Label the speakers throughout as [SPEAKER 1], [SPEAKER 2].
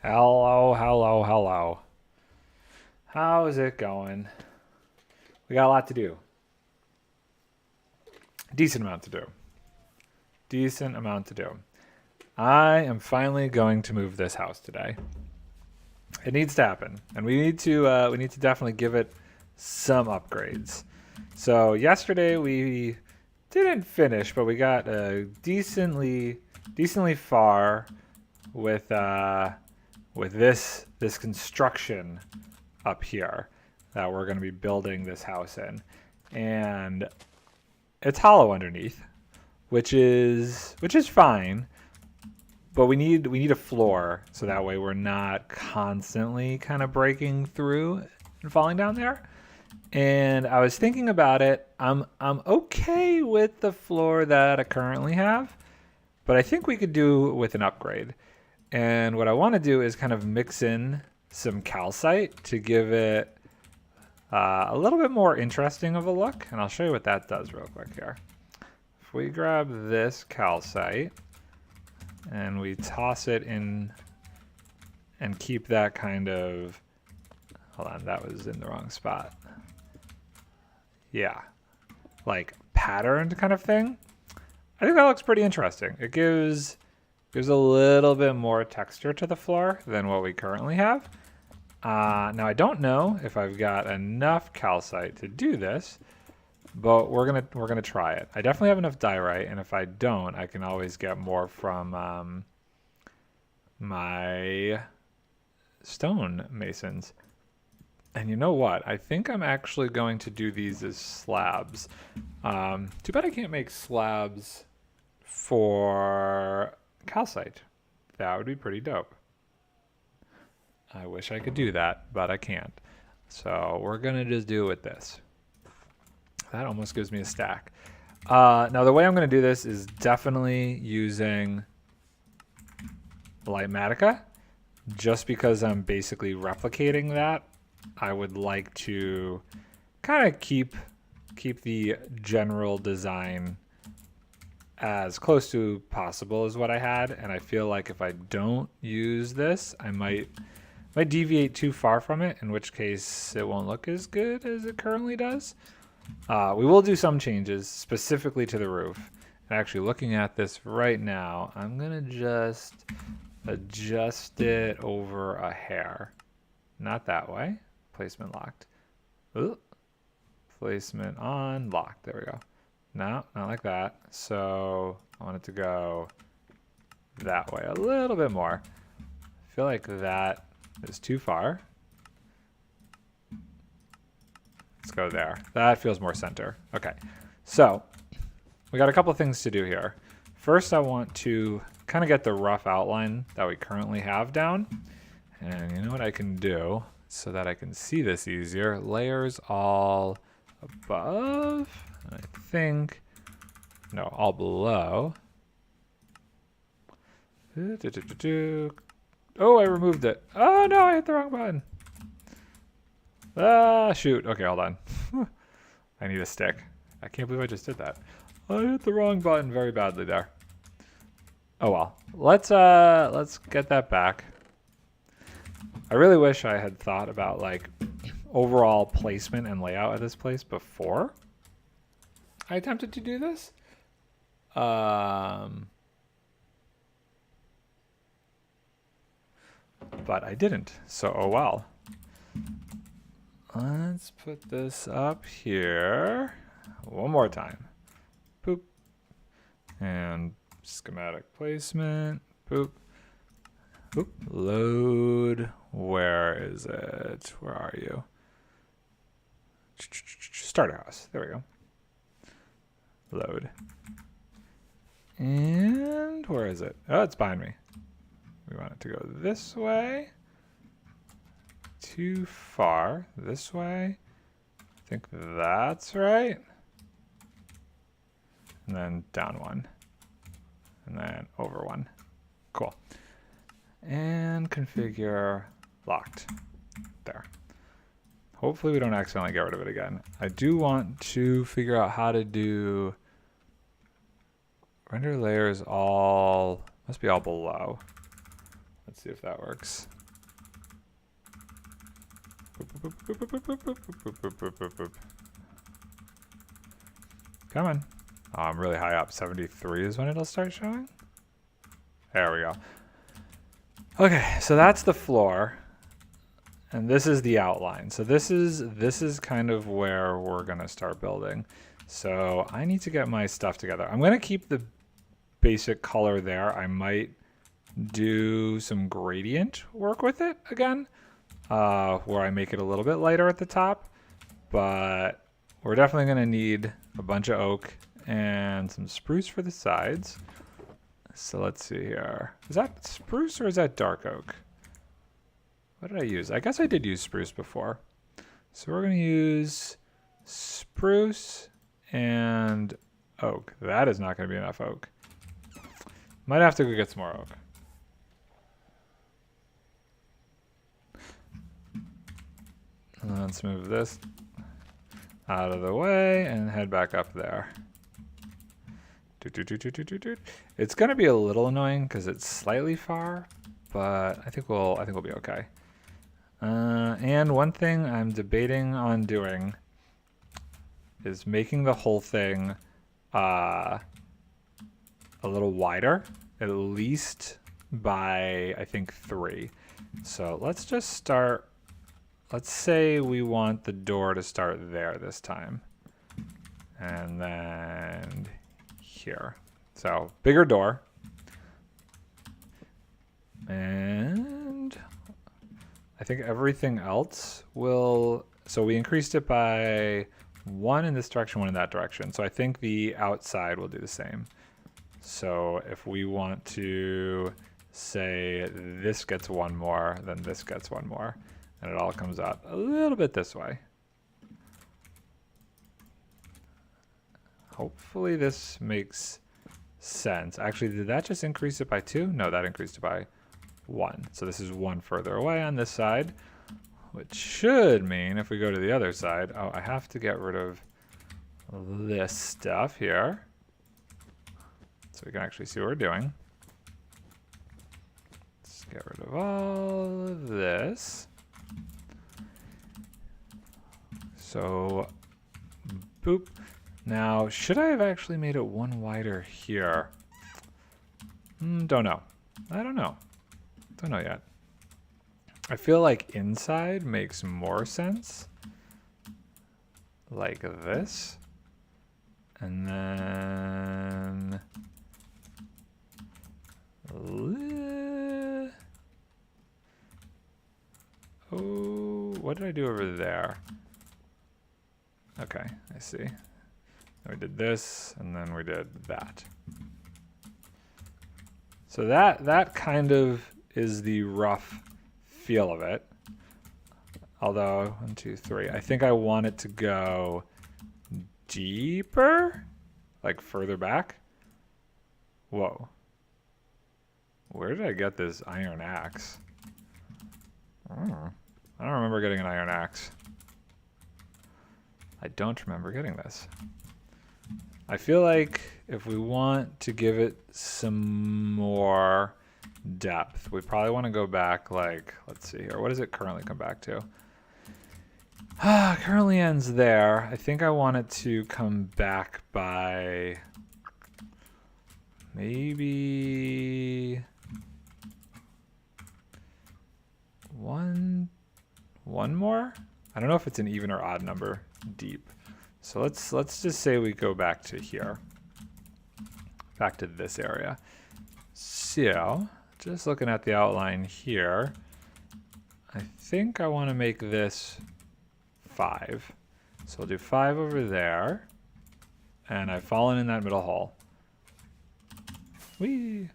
[SPEAKER 1] Hello, hello, hello. How's it going? We got a lot to do. Decent amount to do. Decent amount to do. I am finally going to move this house today. It needs to happen, and we need to definitely give it some upgrades. So yesterday we didn't finish, but we got decently far with this construction up here that we're going to be building this house in, and it's hollow underneath, which is fine. But we need a floor so that way we're not constantly kind of breaking through and falling down there. And I was thinking about it. I'm okay with the floor that I currently have, but I think we could do with an upgrade. And what I want to do is kind of mix in some calcite to give it a little bit more interesting of a look. And I'll show you what that does real quick here. If we grab this calcite and we toss it in and keep that kind of, hold on, that was in the wrong spot. Yeah, like patterned kind of thing. I think that looks pretty interesting. It gives a little bit more texture to the floor than what we currently have. Now I don't know if I've got enough calcite to do this, but we're gonna try it. I definitely have enough diorite, and if I don't, I can always get more from my stone masons. And you know what? I think I'm actually going to do these as slabs. Too bad I can't make slabs for calcite. That would be pretty dope. I wish I could do that, but I can't. So we're gonna just do it with this. That almost gives me a stack. Now the way I'm gonna do this is definitely using Lightmatica, just because I'm basically replicating that. I would like to kind of keep the general design as close to possible as what I had, and I feel like if I don't use this, I might deviate too far from it, in which case it won't look as good as it currently does. We will do some changes specifically to the roof. And actually looking at this right now, I'm gonna just adjust it over a hair. Not that way. Placement locked. Ooh. Placement on, locked. There we go. No, not like that. So I want it to go that way a little bit more. I feel like that is too far. Let's go there. That feels more center. Okay, so we got a couple things to do here. First, I want to kind of get the rough outline that we currently have down. And you know what I can do so that I can see this easier? Layers all above. I think, no, all below. Oh, I removed it. Oh no, I hit the wrong button. Ah, shoot. Okay, hold on. I need a stick. I can't believe I just did that. I hit the wrong button very badly there. Oh well. Let's get that back. I really wish I had thought about like overall placement and layout of this place before I attempted to do this. But I didn't. So oh well. Let's put this up here one more time. Boop. And schematic placement. Boop. Boop. Load. Where is it? Where are you? Starter house. There we go. Load. And where is it? Oh, it's behind me. We want it to go this way. Too far. This way. I think that's right. And then down one. And then over one. Cool. And configure locked. There. Hopefully we don't accidentally get rid of it again. I do want to figure out how to do render layers all, must be all below. Let's see if that works. Come on. Oh, I'm really high up. 73 is when it'll start showing. There we go. Okay, so that's the floor. And this is the outline. So this is kind of where we're gonna start building. So I need to get my stuff together. I'm gonna keep the basic color there. I might do some gradient work with it again, where I make it a little bit lighter at the top, but we're definitely gonna need a bunch of oak and some spruce for the sides. So let's see here. Is that spruce or is that dark oak? What did I use? I guess I did use spruce before. So we're gonna use spruce and oak. That is not gonna be enough oak. Might have to go get some more oak. Let's move this out of the way and head back up there. It's gonna be a little annoying because it's slightly far, but I think we'll be okay. And one thing I'm debating on doing is making the whole thing a little wider, at least by I think 3. So let's just start. Let's say we want the door to start there this time, and then here. So bigger door, and I think everything else will. So we increased it by 1 in this direction, 1 in that direction. So I think the outside will do the same. So if we want to say this gets 1 more, then this gets 1 more. And it all comes out a little bit this way. Hopefully this makes sense. Actually, did that just increase it by 2? No, that increased it by 1. So this is 1 further away on this side, which should mean if we go to the other side, oh, I have to get rid of this stuff here so we can actually see what we're doing. Let's get rid of all of this. So, boop. Now, should I have actually made it 1 wider here? Don't know. I don't know. Don't know yet. I feel like inside makes more sense. Like this. And then... Oh, what did I do over there? Okay, I see. We did this, and then we did that. So that kind of is the rough feel of it. Although, 1, 2, 3. I think I want it to go deeper, like further back. Whoa. Where did I get this iron axe? I don't remember getting an iron axe. I don't remember getting this. I feel like if we want to give it some more depth, we probably want to go back like, let's see here. What does it currently come back to? Currently ends there. I think I want it to come back by maybe one more? I don't know if it's an even or odd number deep. So let's just say we go back to here. Back to this area. So, just looking at the outline here, I think I want to make this 5. So we'll do 5 over there. And I've fallen in that middle hole. Whee!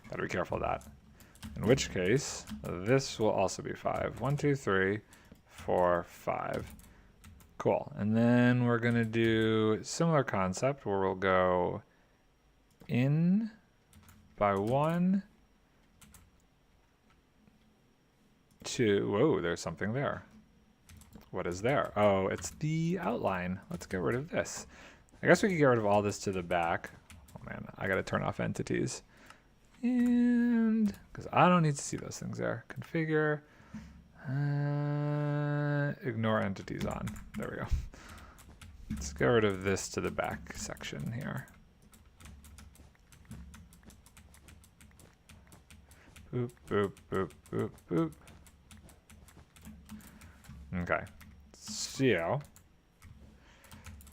[SPEAKER 1] Gotta be careful of that. In which case, this will also be 5. 1, 2, 3, 4, 5. Cool. And then we're going to do similar concept where we'll go in by 1, 2. Whoa, there's something there. What is there? Oh, it's the outline. Let's get rid of this. I guess we could get rid of all this to the back. Oh man, I got to turn off entities. And because I don't need to see those things there. Configure. Ignore entities on. There we go. Let's get rid of this to the back section here. Boop, boop, boop, boop, boop. Okay. So,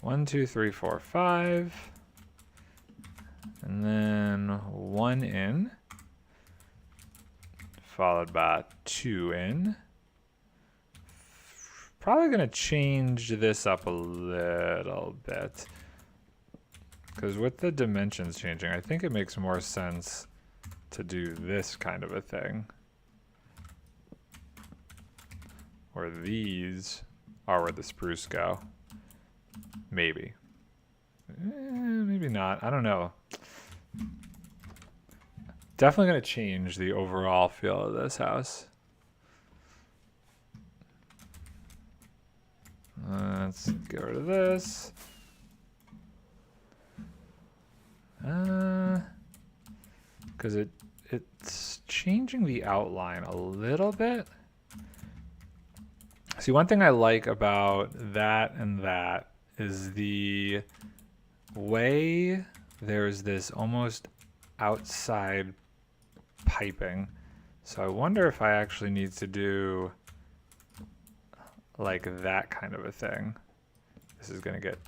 [SPEAKER 1] 1, 2, 3, 4, 5. And then 1 in. Followed by 2 in. Probably going to change this up a little bit. Because with the dimensions changing, I think it makes more sense to do this kind of a thing. Where these are where the spruce go. Maybe. Maybe not. I don't know. Definitely going to change the overall feel of this house. Let's get rid of this. Because it's changing the outline a little bit. See, one thing I like about that and that is the way there's this almost outside piping. So I wonder if I actually need to do like that kind of a thing. This is going to get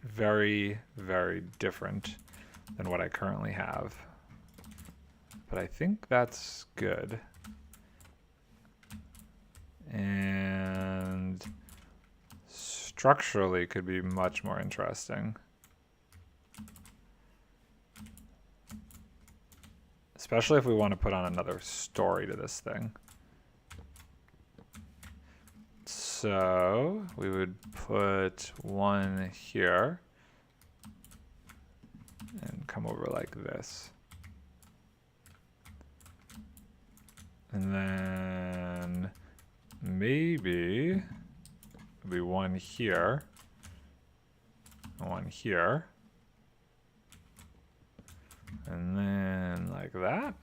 [SPEAKER 1] very, very different than what I currently have. But I think that's good. And structurally could be much more interesting. Especially if we want to put on another story to this thing. So we would put 1 here and come over like this. And then maybe it'll be 1 here, 1 here, and then like that.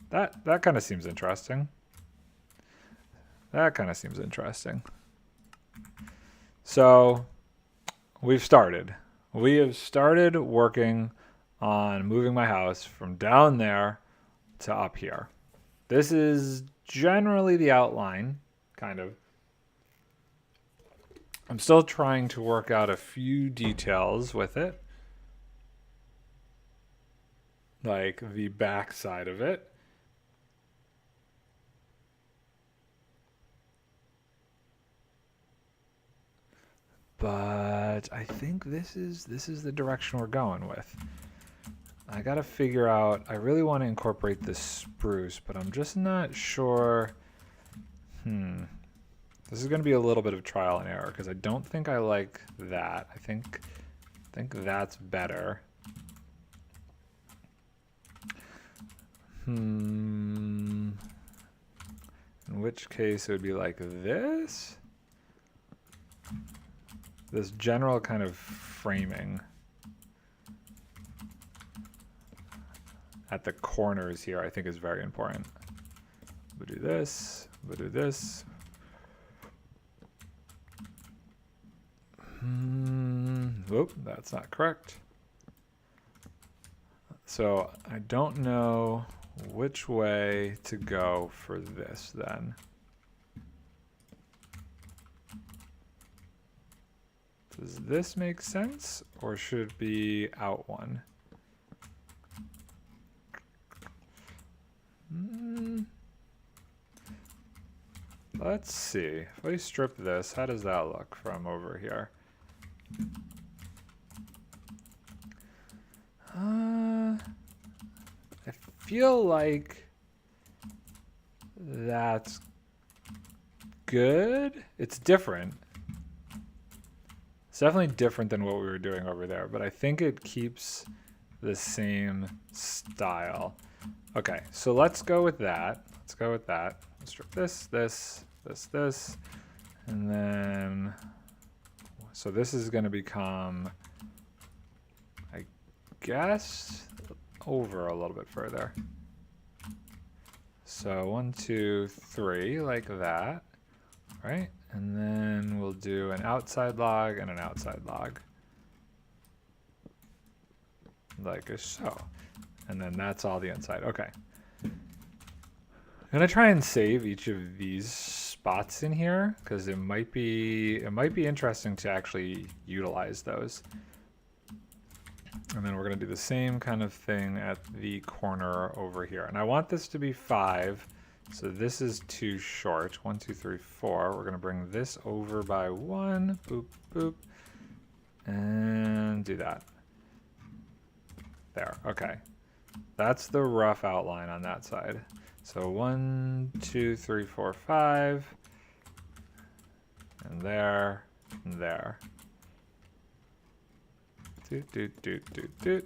[SPEAKER 1] That kind of seems interesting. That kind of seems interesting. So we've started. We have started working on moving my house from down there to up here. This is generally the outline, kind of. I'm still trying to work out a few details with it. Like the back side of it. But I think this is the direction we're going with. I gotta figure out, I really want to incorporate this spruce, but I'm just not sure. This is gonna be a little bit of trial and error because I don't think I like that. I think that's better. In which case it would be like this. This general kind of framing at the corners here I think is very important. We'll do this, we'll do this. Whoop, that's not correct. So I don't know which way to go for this then. Does this make sense, or should it be out one? Let's see. If we strip this, how does that look from over here? I feel like that's good. It's different. It's definitely different than what we were doing over there, but I think it keeps the same style. Okay, so let's go with that. Let's go with that. Let's strip this, and then, so this is going to become, I guess, over a little bit further. So 1, 2, 3, like that, right? And then we'll do an outside log and an outside log. Like so. And then that's all the inside. Okay. I'm gonna try and save each of these spots in here because it might be interesting to actually utilize those. And then we're gonna do the same kind of thing at the corner over here. And I want this to be 5, so this is too short. 1, 2, 3, 4. We're gonna bring this over by 1. Boop, boop, and do that. There. Okay. That's the rough outline on that side. So 1, 2, 3, 4, 5, and there, and there. Doot, doot, doot, doot, doot.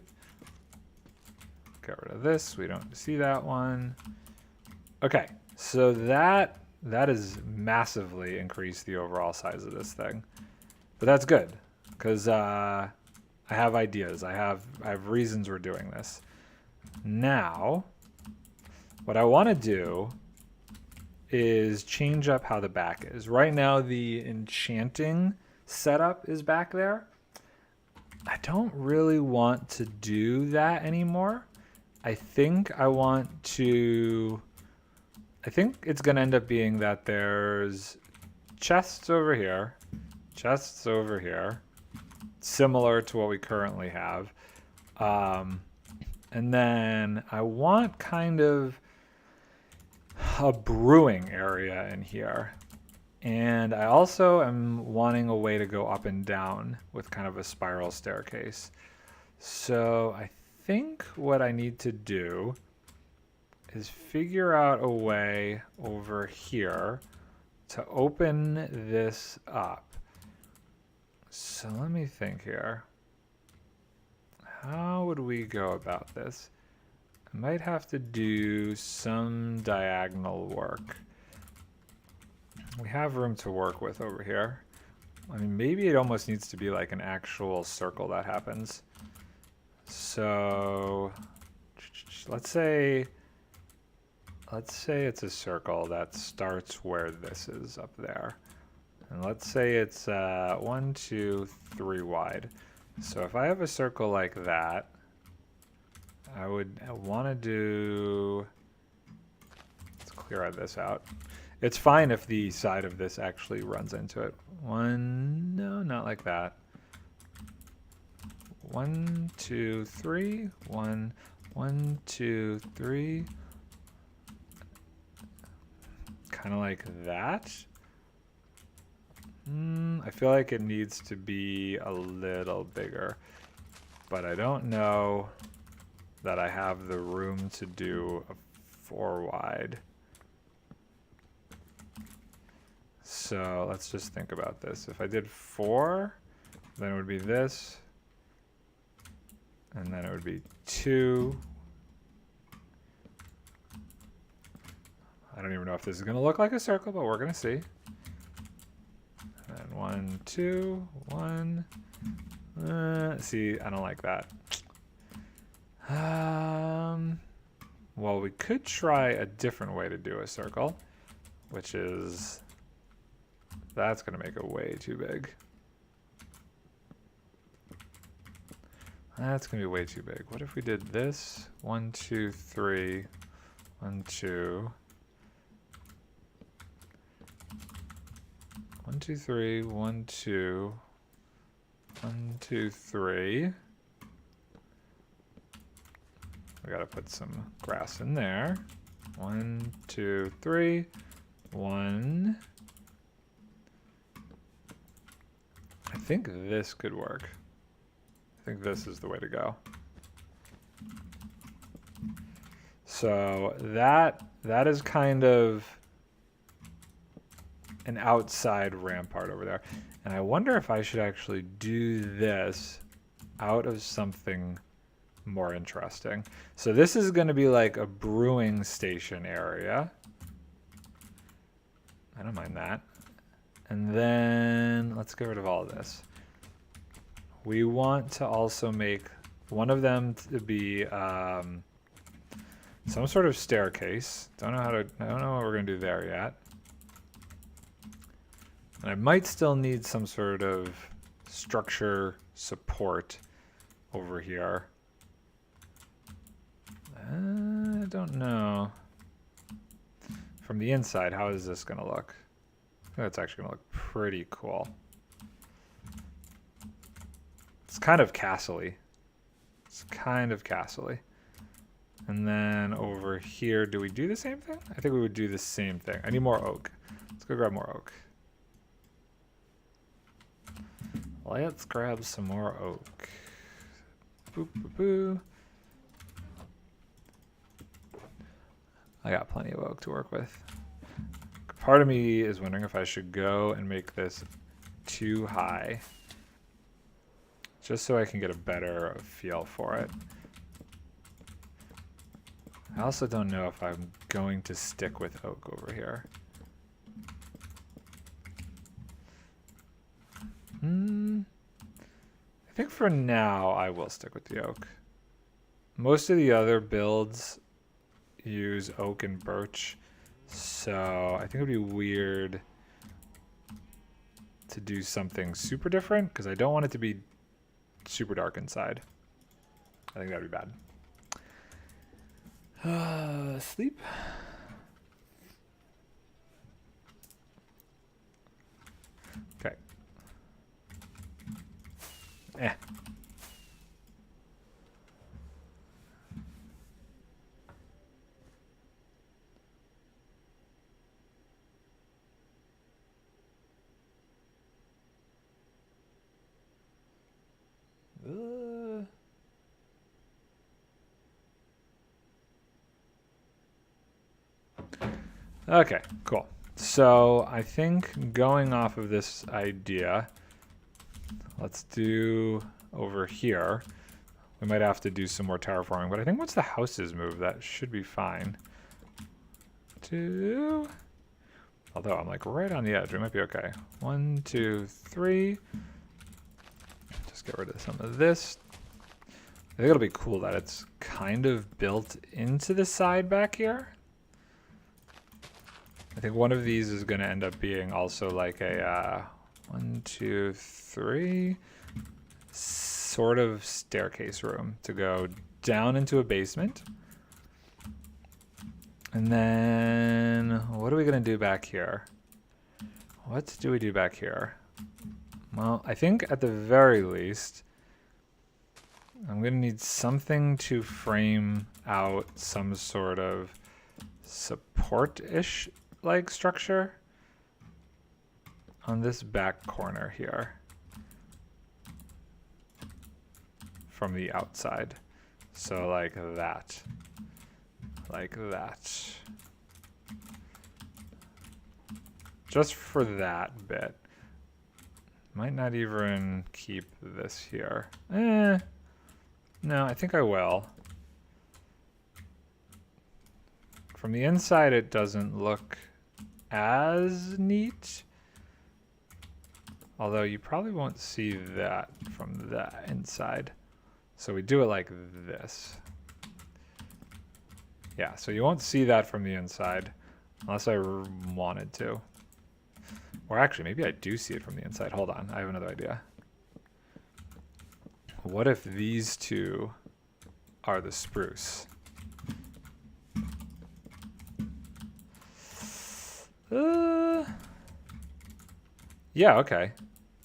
[SPEAKER 1] Get rid of this. We don't see that one. Okay, so that has massively increased the overall size of this thing, but that's good because I have ideas. I have reasons we're doing this. Now, what I want to do is change up how the back is. Right now, the enchanting setup is back there. I don't really want to do that anymore. I think it's going to end up being that there's chests over here, similar to what we currently have. And then I want kind of a brewing area in here. And I also am wanting a way to go up and down with kind of a spiral staircase. So I think what I need to do is figure out a way over here to open this up. So let me think here. How would we go about this? I might have to do some diagonal work. We have room to work with over here. I mean, maybe it almost needs to be like an actual circle that happens. So let's say it's a circle that starts where this is up there. And let's say it's 1, 2, 3 wide. So if I have a circle like that, I would want to do, let's clear this out. It's fine if the side of this actually runs into it. No, not like that. 1, 2, 3, 1, 1, 2, 3. Kind of like that. I feel like it needs to be a little bigger, but I don't know that I have the room to do a 4 wide. So let's just think about this. If I did 4, then it would be this, and then it would be 2. I don't even know if this is going to look like a circle, but we're going to see. And 1, 2, 1. See, I don't like that. Well, we could try a different way to do a circle, which is, that's going to make it way too big. That's going to be way too big. What if we did this? 1, 2, 3, 1, 2. 1, 2, 3, 1, 2, 1, 2, 3. We gotta put some grass in there. 1, 2, 3, 1. I think this could work. I think this is the way to go. So that is kind of an outside rampart over there. And I wonder if I should actually do this out of something more interesting. So this is going to be like a brewing station area. I don't mind that. And then let's get rid of all of this. We want to also make one of them to be some sort of staircase. I don't know what we're gonna do there yet. And I might still need some sort of structure support over here. I don't know. From the inside, how is this gonna look? I think that's actually gonna look pretty cool. It's kind of castle-y. It's kind of castle-y. And then over here, do we do the same thing? I think we would do the same thing. I need more oak. Let's go grab more oak. Let's grab some more oak. Boop, boop, boo. I got plenty of oak to work with. Part of me is wondering if I should go and make this too high, just so I can get a better feel for it. I also don't know if I'm going to stick with oak over here. I think for now I will stick with the oak. Most of the other builds use oak and birch, so I think it would be weird to do something super different because I don't want it to be super dark inside. I think that'd be bad. Sleep. Okay. Okay, cool. So I think going off of this idea, let's do over here. We might have to do some more terraforming, but I think once the houses move, that should be fine. Although I'm like right on the edge, we might be okay. 1, 2, 3. Just get rid of some of this. I think it'll be cool that it's kind of built into the side back here. I think one of these is going to end up being also like a 1, 2, 3 sort of staircase room to go down into a basement. And then what are we going to do back here? What do we do back here? Well, I think at the very least, I'm going to need something to frame out some sort of support-ish like structure on this back corner here from the outside. So like that. Like that. Just for that bit. Might not even keep this here. No, I think I will. From the inside, it doesn't look as neat. Although you probably won't see that from the inside. So we do it like this. Yeah, so you won't see that from the inside unless I wanted to. Or actually, maybe I do see it from the inside. Hold on, I have another idea. What if these two are the spruce? Yeah, okay.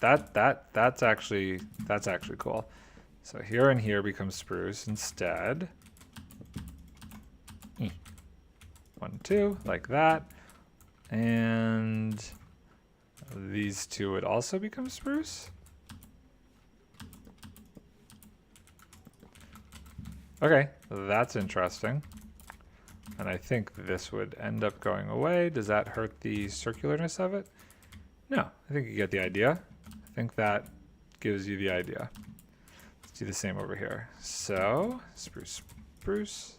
[SPEAKER 1] That's actually cool. So here and here becomes spruce instead. 1, 2, like that. And these two would also become spruce. Okay, that's interesting. And I think this would end up going away. Does that hurt the circularness of it? No, I think you get the idea. I think that gives you the idea. Let's do the same over here. So, spruce, spruce.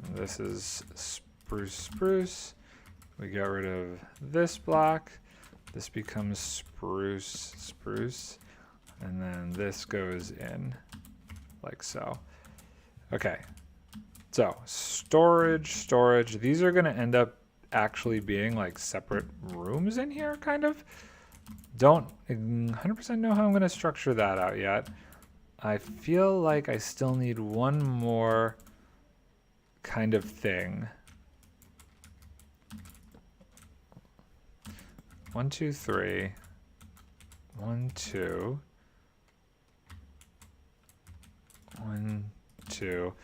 [SPEAKER 1] And this is spruce, spruce. We get rid of this block. This becomes spruce, spruce. And then this goes in like so. Okay. So storage. These are going to end up actually being like separate rooms in here, kind of. Don't 100% know how I'm going to structure that out yet. I feel like I still need one more kind of thing. 1, 2, 3. 1, 2. 1, 2.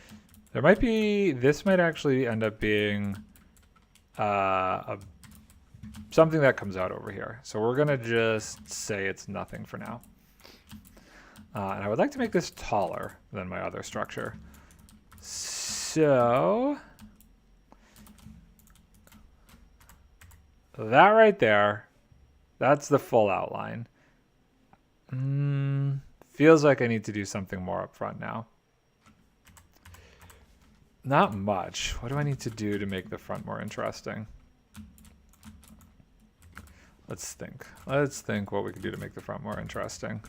[SPEAKER 1] There might be, this might actually end up being something that comes out over here. So we're gonna just say it's nothing for now. And I would like to make this taller than my other structure. So that right there, that's the full outline. Feels like I need to do something more up front now. Not much. What do I need to do to make the front more interesting? Let's think. Let's think what we could do to make the front more interesting.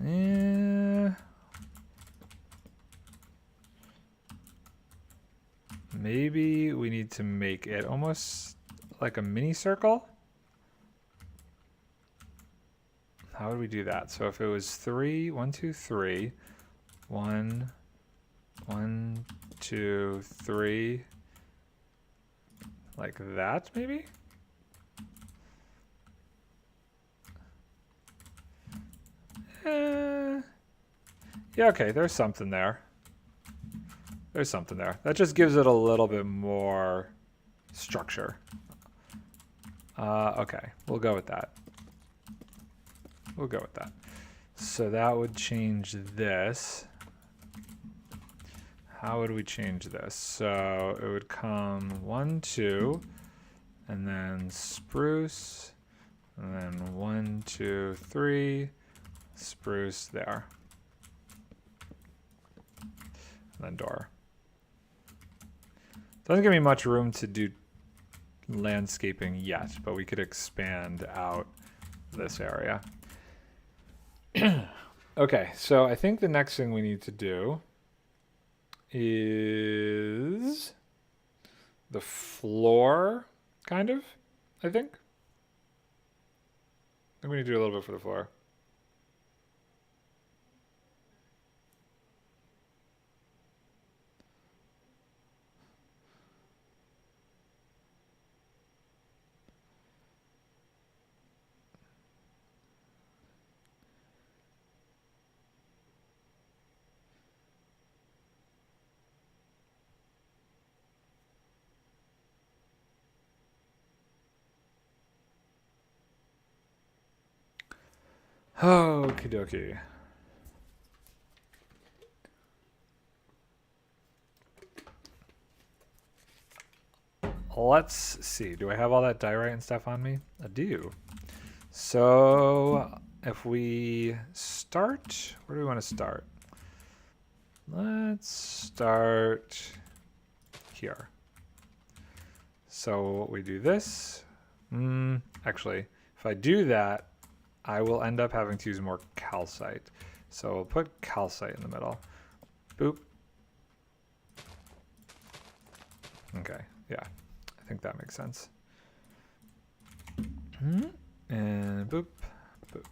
[SPEAKER 1] Yeah. Maybe we need to make it almost like a mini circle. How would we do that? So if it was 3, 1, 2, 3, 1, 1, 2, 3, like that maybe? Yeah, okay, there's something there. There's something there. That just gives it a little bit more structure. Okay, we'll go with that. We'll go with that. So that would change this. How would we change this? So it would come 1, 2, and then spruce, and then 1, 2, 3, spruce there. And then door. Doesn't give me much room to do landscaping yet, but we could expand out this area. Okay, so I think the next thing we need to do is the floor, kind of, I think. I think we need to do a little bit for the floor. Okie dokie. Let's see. Do I have all that diorite and stuff on me? I do. So if we start, where do we want to start? Let's start here. So we do this. Actually, if I do that, I will end up having to use more calcite. So we'll put calcite in the middle. Boop. Okay, yeah, I think that makes sense. And boop, boop.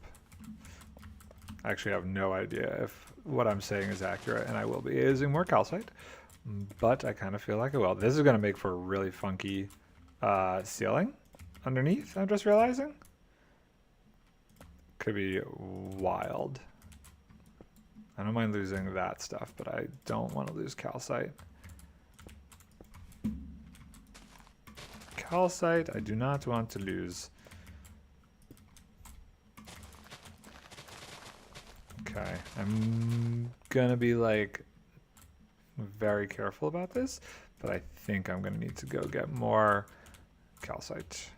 [SPEAKER 1] I actually have no idea if what I'm saying is accurate, and I will be using more calcite, but I kind of feel like it will. This is going to make for a really funky ceiling underneath, I'm just realizing. Could be wild. I don't mind losing that stuff, but I don't want to lose calcite. Calcite, I do not want to lose. Okay, I'm gonna be like very careful about this, but I think I'm gonna need to go get more calcite.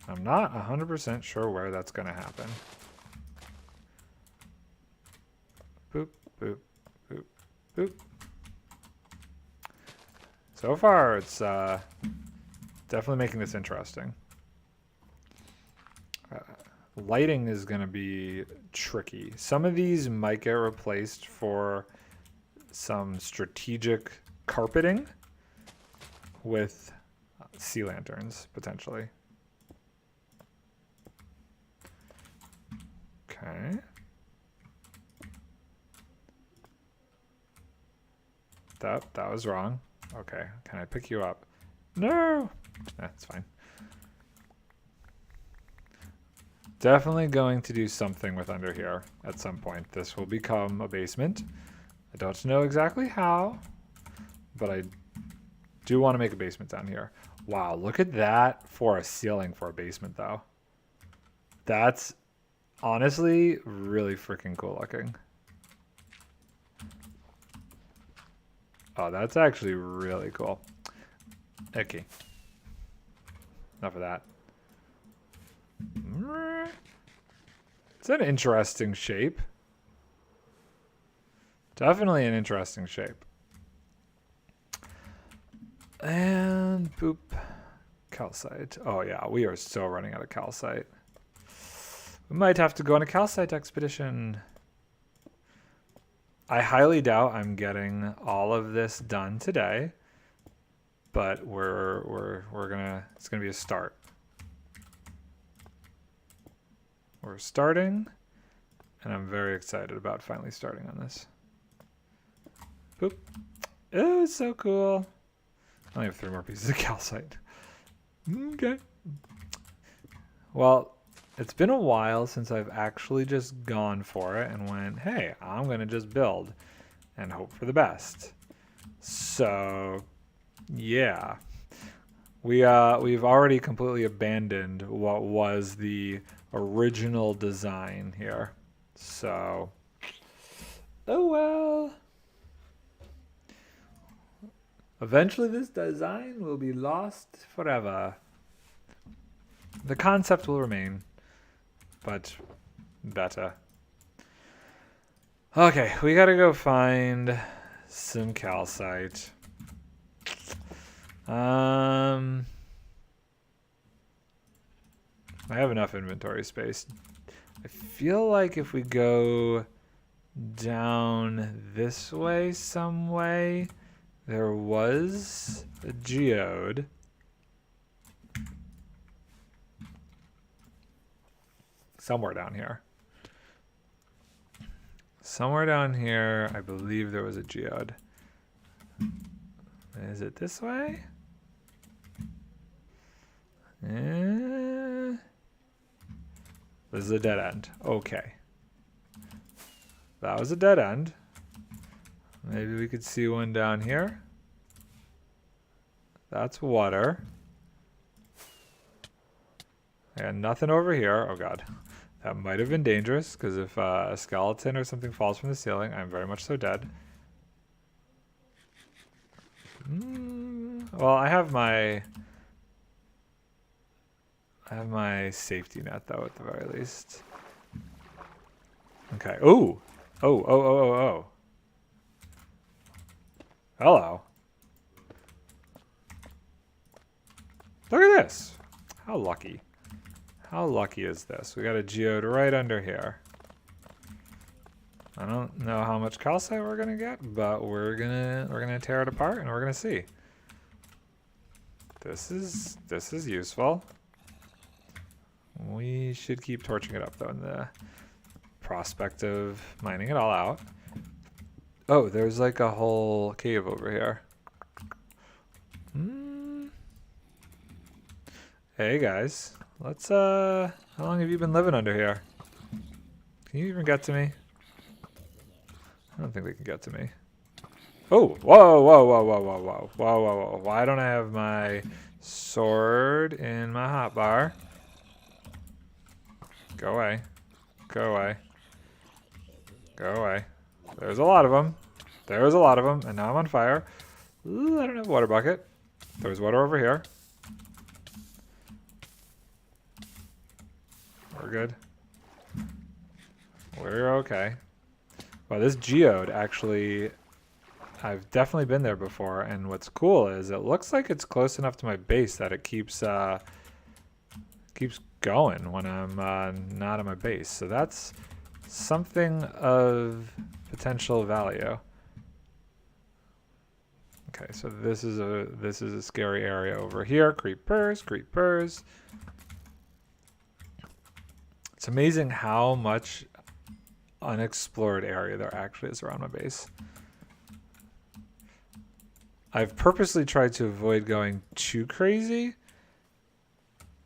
[SPEAKER 1] I'm not 100% sure where that's gonna happen. Boop, boop, boop, boop. So far, it's definitely making this interesting. lighting is going to be tricky. Some of these might get replaced for some strategic carpeting with sea lanterns, potentially. Okay. That was wrong. Okay, can I pick you up? No! That's fine. Definitely going to do something with under here at some point. This will become a basement. I don't know exactly how, but I do want to make a basement down here. Wow, look at that for a ceiling for a basement, though. That's honestly really freaking cool looking. Oh, that's actually really cool. Okay. Enough of that. It's an interesting shape. Definitely an interesting shape. And boop. Calcite. Oh yeah, we are so running out of calcite. We might have to go on a calcite expedition. I highly doubt I'm getting all of this done today, but it's gonna be a start. We're starting, and I'm very excited about finally starting on this. Boop. Oh, it's so cool. I only have 3 more pieces of calcite. Okay. Well, it's been a while since I've actually just gone for it and went, hey, I'm going to just build and hope for the best. So, yeah. We've already completely abandoned what was the original design here. So, oh well. Eventually this design will be lost forever. The concept will remain, but better. Okay, we gotta go find some calcite. I have enough inventory space. I feel like if we go down this way some way, there was a geode. Somewhere down here. Somewhere down here, I believe there was a geode. Is it this way? This is a dead end. Okay. That was a dead end. Maybe we could see one down here. That's water. And nothing over here. Oh god. That might have been dangerous, because if a skeleton or something falls from the ceiling, I'm very much so dead. Well, I have my safety net, though, at the very least. Okay. Ooh! Oh. Hello. Look at this. How lucky. How lucky is this? We got a geode right under here. I don't know how much calcite we're gonna get, but we're gonna tear it apart and we're gonna see. This is useful. We should keep torching it up though in the prospect of mining it all out. Oh, there's like a whole cave over here. Hey guys, let's how long have you been living under here? Can you even get to me? I don't think they can get to me. Oh, whoa. Why don't I have my sword in my hotbar? Go away. Go away. Go away. There's a lot of them. There's a lot of them, and now I'm on fire. Ooh, I don't have a water bucket. There's water over here. We're good. We're okay. Well, this geode actually, I've definitely been there before, and what's cool is it looks like it's close enough to my base that it keeps keeps going when I'm not on my base. So that's something of potential value. Okay, so this is a scary area over here. Creepers, creepers. It's amazing how much unexplored area there actually is around my base. I've purposely tried to avoid going too crazy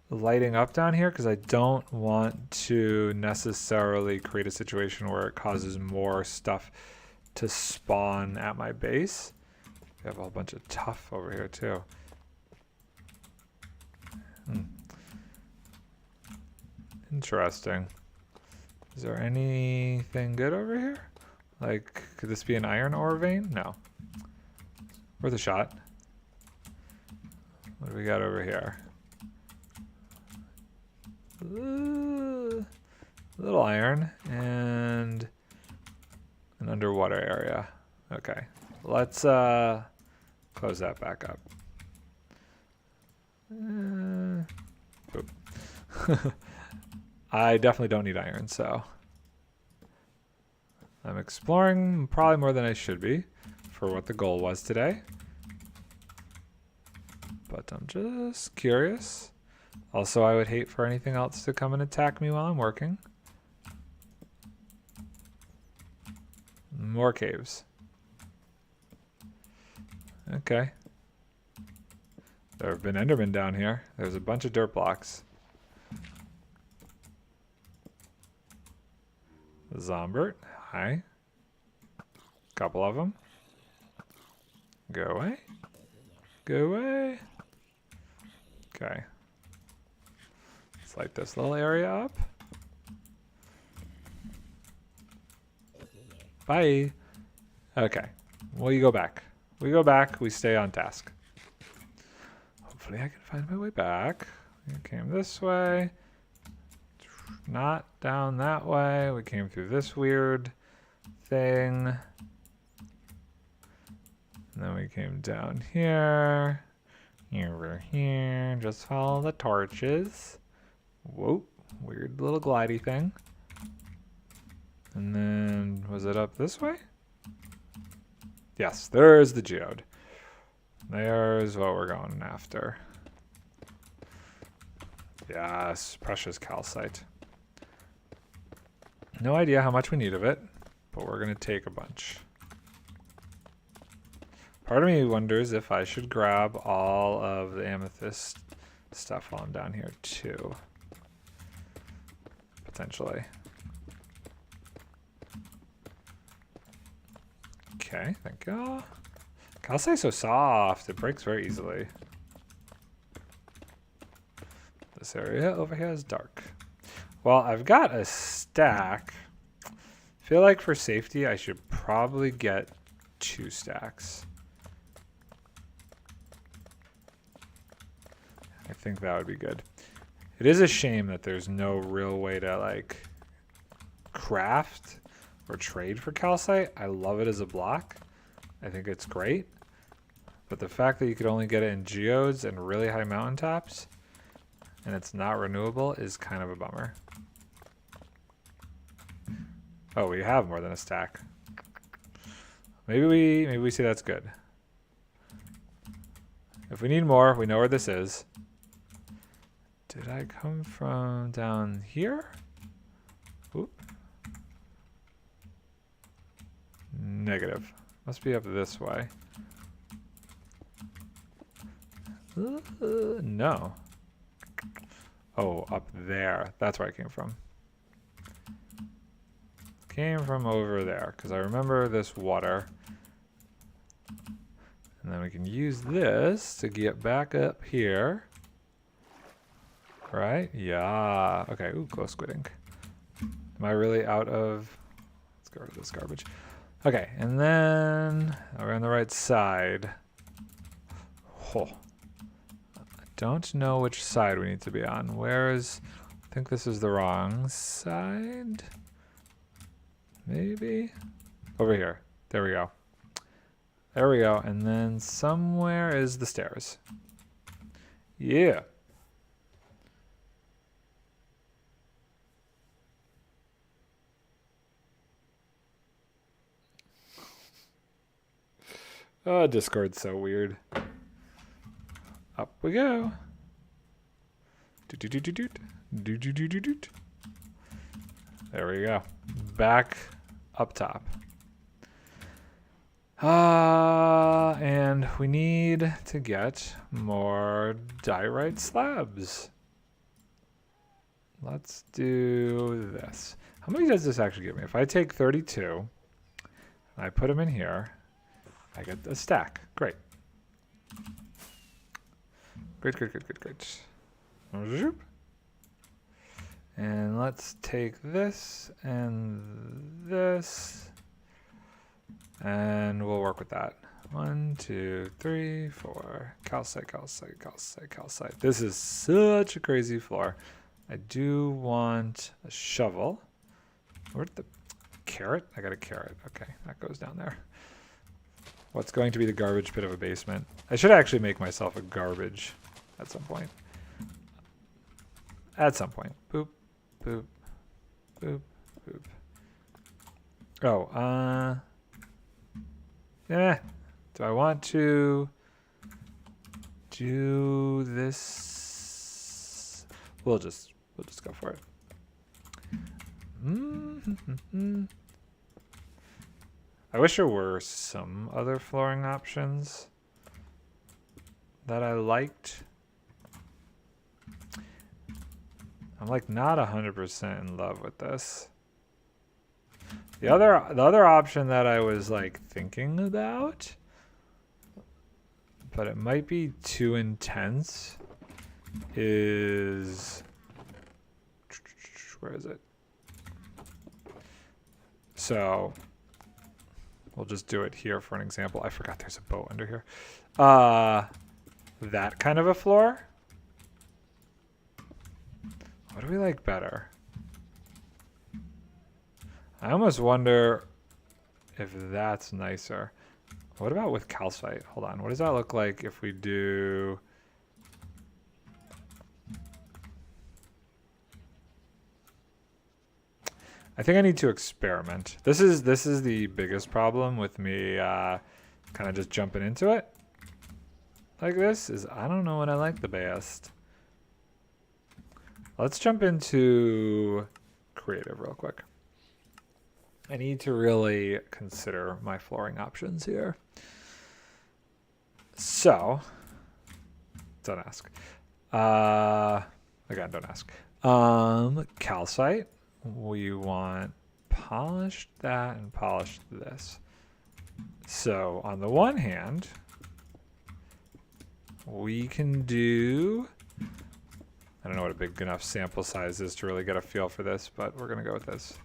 [SPEAKER 1] lighting up down here because I don't want to necessarily create a situation where it causes more stuff to spawn at my base. We have a whole bunch of tuff over here too. Interesting. Is there anything good over here? Like, could this be an iron ore vein? No. Worth a shot. What do we got over here? A little iron and an underwater area. Okay. Let's close that back up. Boop. I definitely don't need iron, so I'm exploring probably more than I should be for what the goal was today. But I'm just curious. Also, I would hate for anything else to come and attack me while I'm working. More caves. Okay. There have been Endermen down here. There's a bunch of dirt blocks. Zombert, hi. Couple of them. Go away. Go away. Okay. Let's light this little area up. Bye. Okay. Well, you go back. We go back. We stay on task. Hopefully I can find my way back. We came this way. Not down that way. We came through this weird thing. And then we came down here. Over here. Just follow the torches. Whoa. Weird little glidey thing. And then, was it up this way? Yes, there's the geode. There's what we're going after. Yes, precious calcite. No idea how much we need of it, but we're going to take a bunch. Part of me wonders if I should grab all of the amethyst stuff while I'm down here too. Potentially. Okay, thank you. Calcite's so soft, it breaks very easily. This area over here is dark. Well, I've got a stack. I feel like for safety, I should probably get 2 stacks. I think that would be good. It is a shame that there's no real way to like craft or trade for calcite. I love it as a block. I think it's great. But the fact that you could only get it in geodes and really high mountaintops and it's not renewable is kind of a bummer. Oh, we have more than a stack. Maybe we see that's good. If we need more, we know where this is. Did I come from down here? Oop. Negative. Must be up this way. No. Oh, up there. That's where I came from. Came from over there, because I remember this water. And then we can use this to get back up here. Right? Yeah. Okay. Ooh, glow squid ink. Am I really out of... Let's get rid of this garbage. Okay, and then we're on the right side. Oh. I don't know which side we need to be on. Where's... I think this is the wrong side. Maybe? Over here. There we go. There we go. And then somewhere is the stairs. Yeah. Oh, Discord's so weird. Up we go. There we go. Back up top. And we need to get more diorite slabs. Let's do this. How many does this actually give me? If I take 32 and I put them in here, I get a stack. Great. Great. And let's take this and this, and we'll work with that. 1, 2, 3, 4. Calcite. This is such a crazy floor. I do want a shovel. Where'd the carrot? I got a carrot. Okay, that goes down there. What's going to be the garbage pit of a basement? I should actually make myself a garbage at some point. Boop, boop, boop, boop. Oh, yeah. Do I want to do this? We'll just go for it. I wish there were some other flooring options that I liked. I'm like not 100% in love with this. The other option that I was like thinking about, but it might be too intense, is, where is it? So we'll just do it here for an example. I forgot there's a boat under here. That kind of a floor. What do we like better? I almost wonder if that's nicer. What about with calcite? Hold on. What does that look like if we do... I think I need to experiment. This is the biggest problem with me kind of just jumping into it like this, is I don't know what I like the best. Let's jump into creative real quick. I need to really consider my flooring options here. So, don't ask. Again, don't ask. Calcite. We want polished that and polished this. So on the one hand, we can do, I don't know what a big enough sample size is to really get a feel for this, but we're gonna go with this.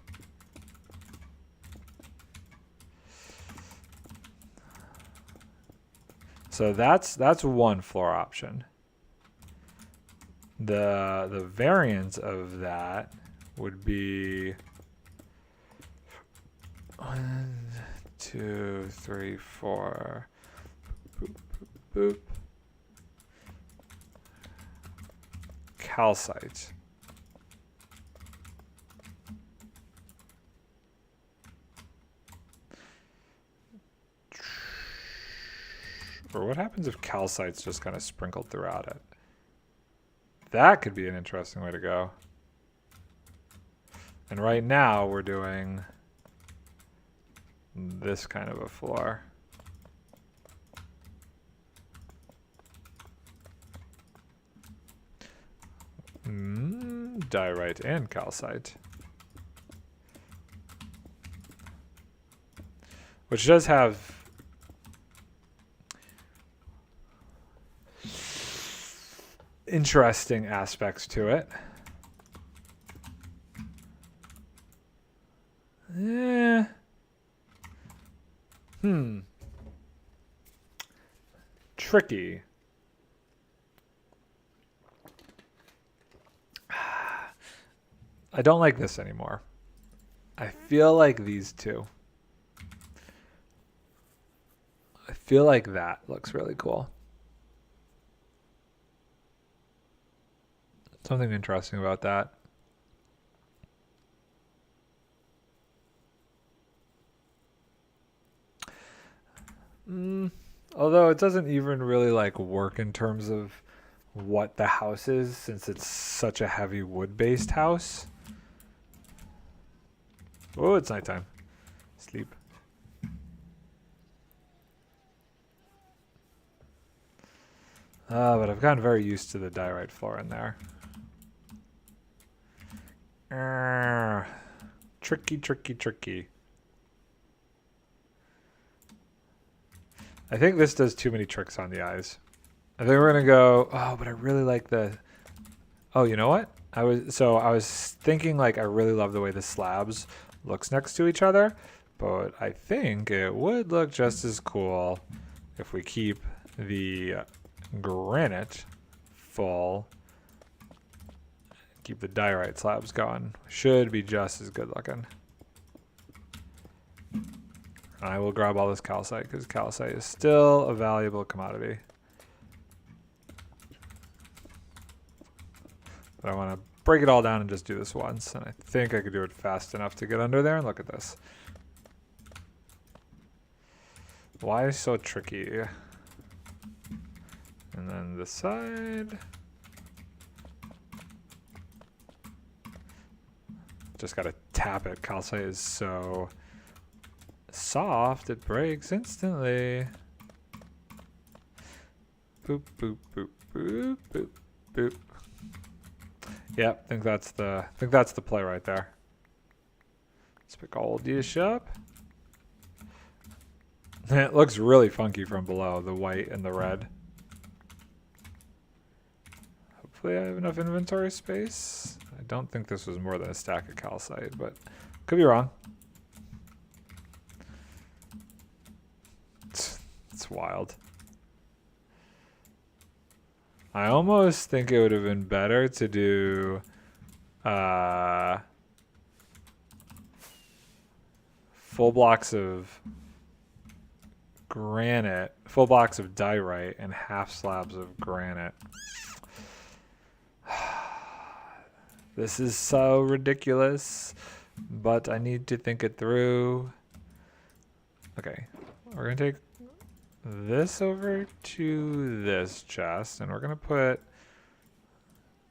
[SPEAKER 1] So that's one floor option. The variant of that would be 1, 2, 3, 4. Boop, boop, boop. Calcite. Or what happens if calcite's just kind of sprinkled throughout it? That could be an interesting way to go. And right now we're doing this kind of a floor. Diorite and calcite. Which does have interesting aspects to it. Yeah. Tricky. I don't like this anymore. I feel like these two. I feel like that looks really cool. Something interesting about that. Although it doesn't even really like work in terms of what the house is, since it's such a heavy wood-based house. Oh, it's nighttime. Sleep. But I've gotten very used to the diorite floor in there. Tricky, tricky, tricky. I think this does too many tricks on the eyes. I think we're gonna go. Oh, but I really like the. Oh, you know what? I was thinking like I really love the way the slabs looks next to each other, but I think it would look just as cool if we keep the granite full. Keep the diorite slabs going. Should be just as good looking. I will grab all this calcite because calcite is still a valuable commodity. But I want to break it all down and just do this once. And I think I could do it fast enough to get under there. And look at this. Why so tricky? And then this side. Just got to tap it. Calcite is so soft, it breaks instantly. Boop, boop, boop, boop, boop, boop. Yep, I think that's the play right there. Let's pick all these up. It looks really funky from below, the white and the red. Hopefully I have enough inventory space. I don't think this was more than a stack of calcite, but could be wrong. It's wild. I almost think it would have been better to do full blocks of granite, full blocks of diorite, and half slabs of granite. This is so ridiculous, but I need to think it through. Okay, we're gonna take this over to this chest, and we're gonna put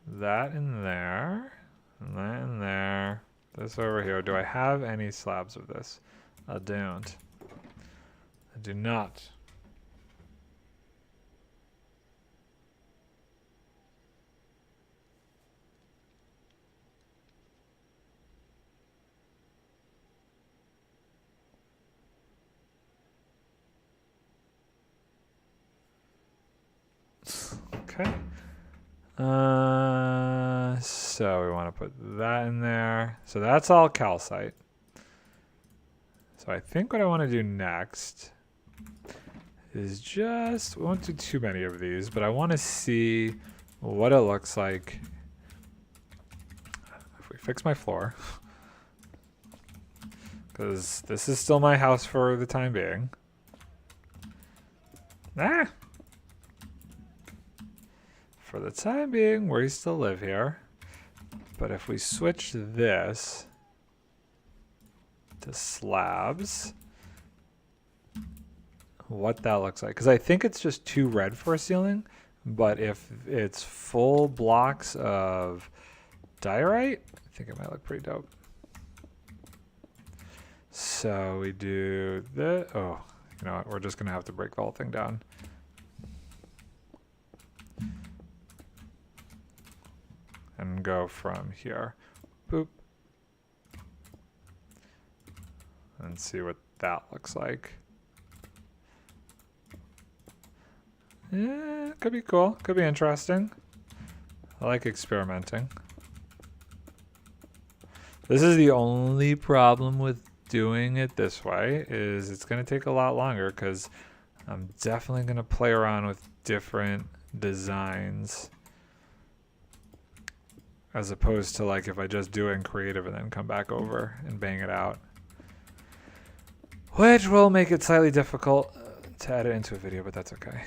[SPEAKER 1] that in there, and that in there, this over here. Do I have any slabs of this? I don't. I do not. Okay. So we want to put that in there. So that's all calcite. So I think what I want to do next is just, we won't do too many of these, but I want to see what it looks like if we fix my floor. Because this is still my house for the time being. Ah! For the time being, we still live here. But if we switch this to slabs, what that looks like. Because I think it's just too red for a ceiling. But if it's full blocks of diorite, I think it might look pretty dope. So we do the, oh, you know what? We're just going to have to break the whole thing down. And go from here, boop, and see what that looks like. Yeah, could be cool, could be interesting. I like experimenting. This is the only problem with doing it this way, is it's going to take a lot longer because I'm definitely going to play around with different designs. As opposed to like if I just do it in creative and then come back over and bang it out. Which will make it slightly difficult to edit into a video, but that's okay.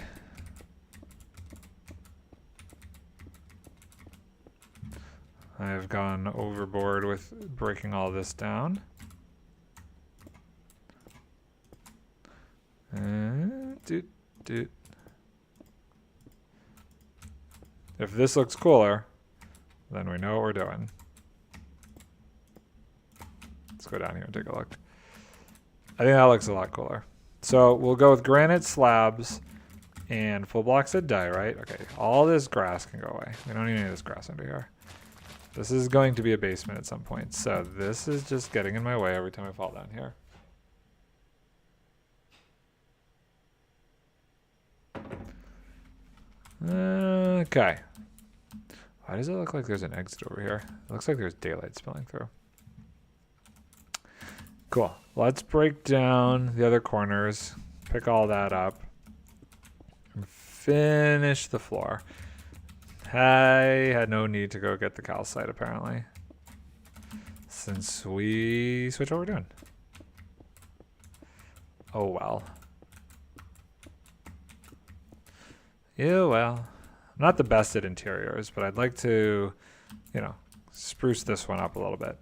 [SPEAKER 1] I have gone overboard with breaking all this down. Dude. If this looks cooler, then we know what we're doing. Let's go down here and take a look. I think that looks a lot cooler. So we'll go with granite slabs and full blocks of diorite. Okay, all this grass can go away. We don't need any of this grass under here. This is going to be a basement at some point. So this is just getting in my way every time I fall down here. Okay. Why does it look like there's an exit over here? It looks like there's daylight spilling through. Cool. Let's break down the other corners, pick all that up, and finish the floor. I had no need to go get the calcite, apparently, since we switch what we're doing. Oh, well. Yeah, well. I'm not the best at interiors, but I'd like to, you know, spruce this one up a little bit.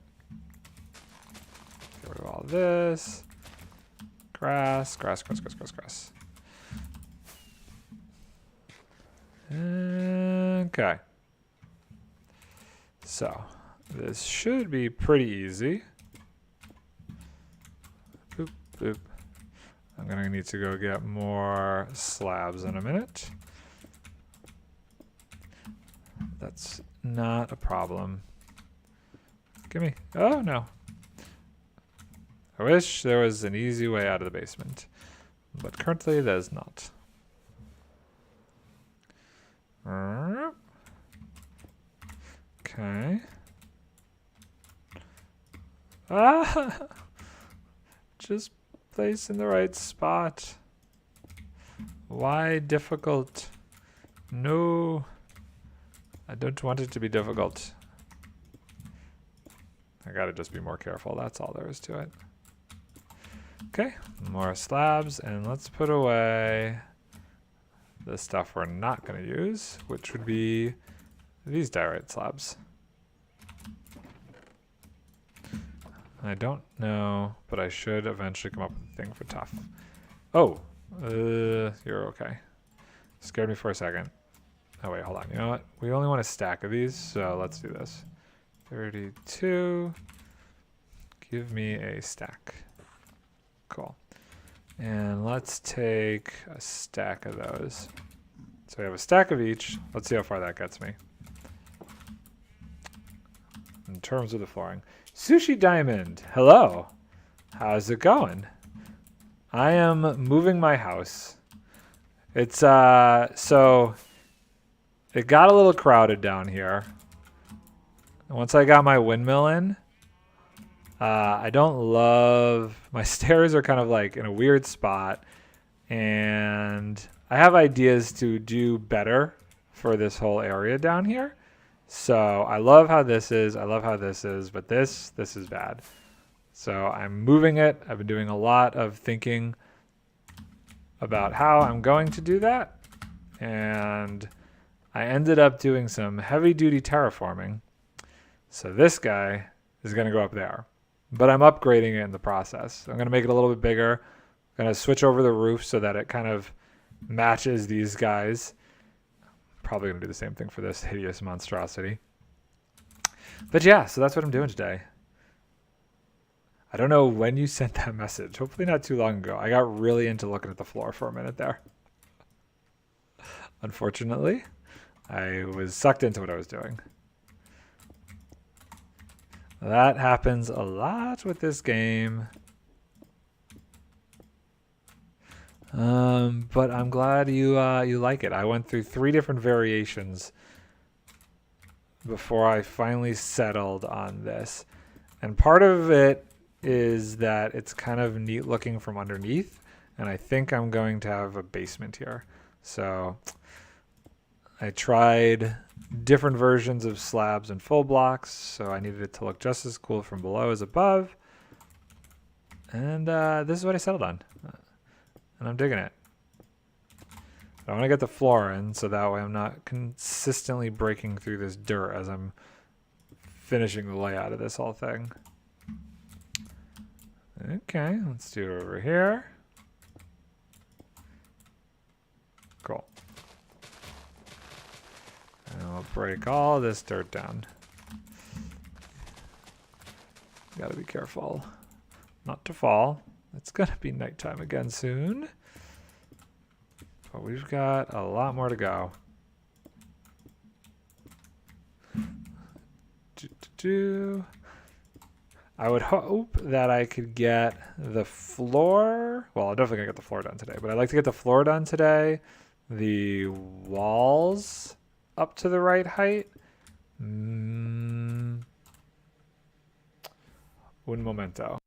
[SPEAKER 1] Get rid of all this. Grass, grass, grass, grass, grass, grass. Okay. So, this should be pretty easy. Boop, boop. I'm going to need to go get more slabs in a minute. That's not a problem. Give me. Oh, no. I wish there was an easy way out of the basement, but currently there is not. Okay. Ah! Just place in the right spot. Why difficult? No. I don't want it to be difficult. I gotta just be more careful. That's all there is to it. Okay, more slabs, and let's put away the stuff we're not gonna use, which would be these diorite slabs. I don't know, but I should eventually come up with a thing for tough. Oh, you're okay. Scared me for a second. Oh wait, hold on. You know what? We only want a stack of these, so let's do this. 32. Give me a stack. Cool. And let's take a stack of those. So we have a stack of each. Let's see how far that gets me. In terms of the flooring. Sushi Diamond, hello. How's it going? I am moving my house. It's, so it got a little crowded down here. And once I got my windmill in, I don't love, my stairs are kind of like in a weird spot, and I have ideas to do better for this whole area down here. So I love how this is, I love how this is, but this is bad. So I'm moving it. I've been doing a lot of thinking about how I'm going to do that. And I ended up doing some heavy duty terraforming. So this guy is going to go up there, but I'm upgrading it in the process. I'm going to make it a little bit bigger. I'm going to switch over the roof so that it kind of matches these guys. Probably going to do the same thing for this hideous monstrosity. But yeah, so that's what I'm doing today. I don't know when you sent that message. Hopefully not too long ago. I got really into looking at the floor for a minute there. Unfortunately, I was sucked into what I was doing. That happens a lot with this game. But I'm glad you like it. I went through 3 different variations before I finally settled on this. And part of it is that it's kind of neat looking from underneath, and I think I'm going to have a basement here. So I tried different versions of slabs and full blocks, so I needed it to look just as cool from below as above. And this is what I settled on. And I'm digging it. I want to get the floor in so that way I'm not consistently breaking through this dirt as I'm finishing the layout of this whole thing. Okay, let's do it over here. I'll break all this dirt down. Gotta be careful not to fall. It's gonna be nighttime again soon. But we've got a lot more to go. I would hope that I could get the floor. Well, I'm definitely gonna get the floor done today, but I'd like to get the floor done today. The walls up to the right height. Un momento.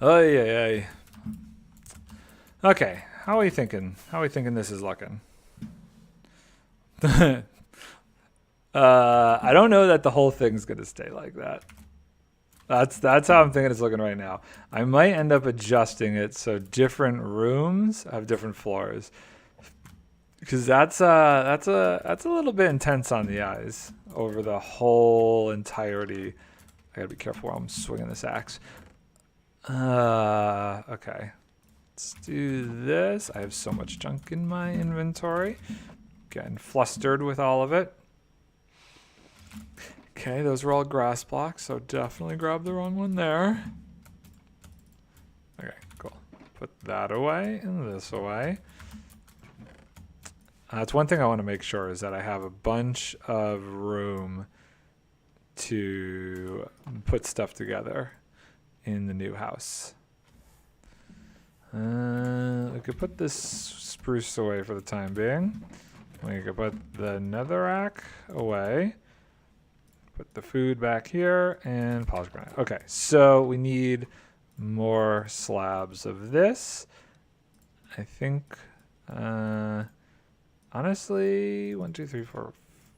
[SPEAKER 1] Oh yeah. Okay, how are we thinking? How are we thinking this is looking? I don't know that the whole thing's gonna stay like that. That's how I'm thinking it's looking right now. I might end up adjusting it so different rooms have different floors, because that's a little bit intense on the eyes over the whole entirety. I gotta be careful while I'm swinging this axe. Okay. Let's do this. I have so much junk in my inventory. Getting flustered with all of it. Okay, those were all grass blocks, so definitely grab the wrong one there. Okay, cool. Put that away and this away. That's one thing I want to make sure is that I have a bunch of room to put stuff together in the new house. We could put this spruce away for the time being. We could put the netherrack away. Put the food back here and polished granite. Okay, so we need more slabs of this. I think, honestly, 1, 2, 3, 4,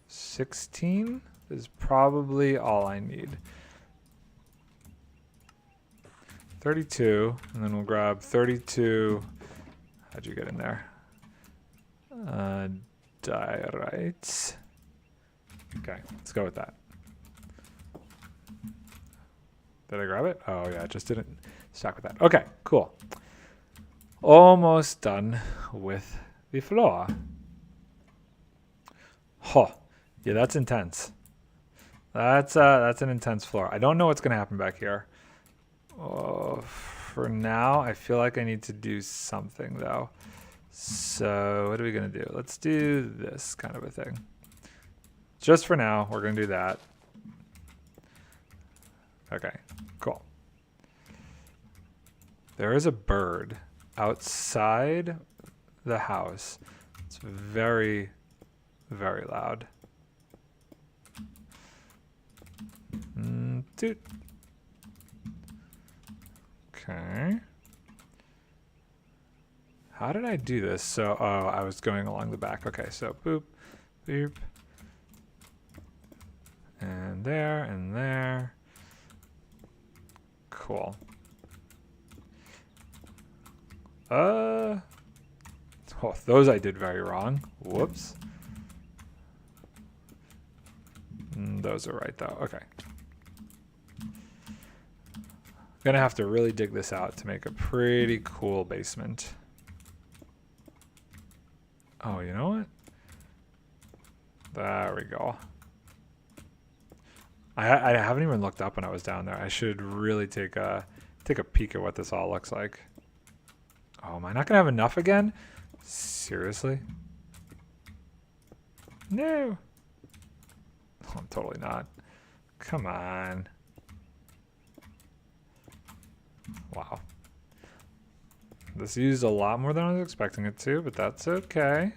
[SPEAKER 1] 16 is probably all I need. 32, and then we'll grab 32. How'd you get in there? Diorites. Okay, let's go with that. Did I grab it? Oh yeah, it just didn't stack with that. Okay, cool. Almost done with the floor. Oh, yeah, that's intense. That's an intense floor. I don't know what's gonna happen back here. Oh, for now, I feel like I need to do something though. So what are we gonna do? Let's do this kind of a thing. Just for now, we're gonna do that. Okay, cool. There is a bird outside the house. It's very, very loud. Toot. Okay. How did I do this? So, oh, I was going along the back. Okay, so boop, boop. And there, and there. Cool. Oh, those I did very wrong. Whoops. Those are right though. Okay. Gonna have to really dig this out to make a pretty cool basement. Oh, you know what? There we go. I haven't even looked up when I was down there. I should really take a peek at what this all looks like. Oh, am I not gonna have enough again? Seriously? No. Oh, I'm totally not. Come on. Wow. This used a lot more than I was expecting it to, but that's okay.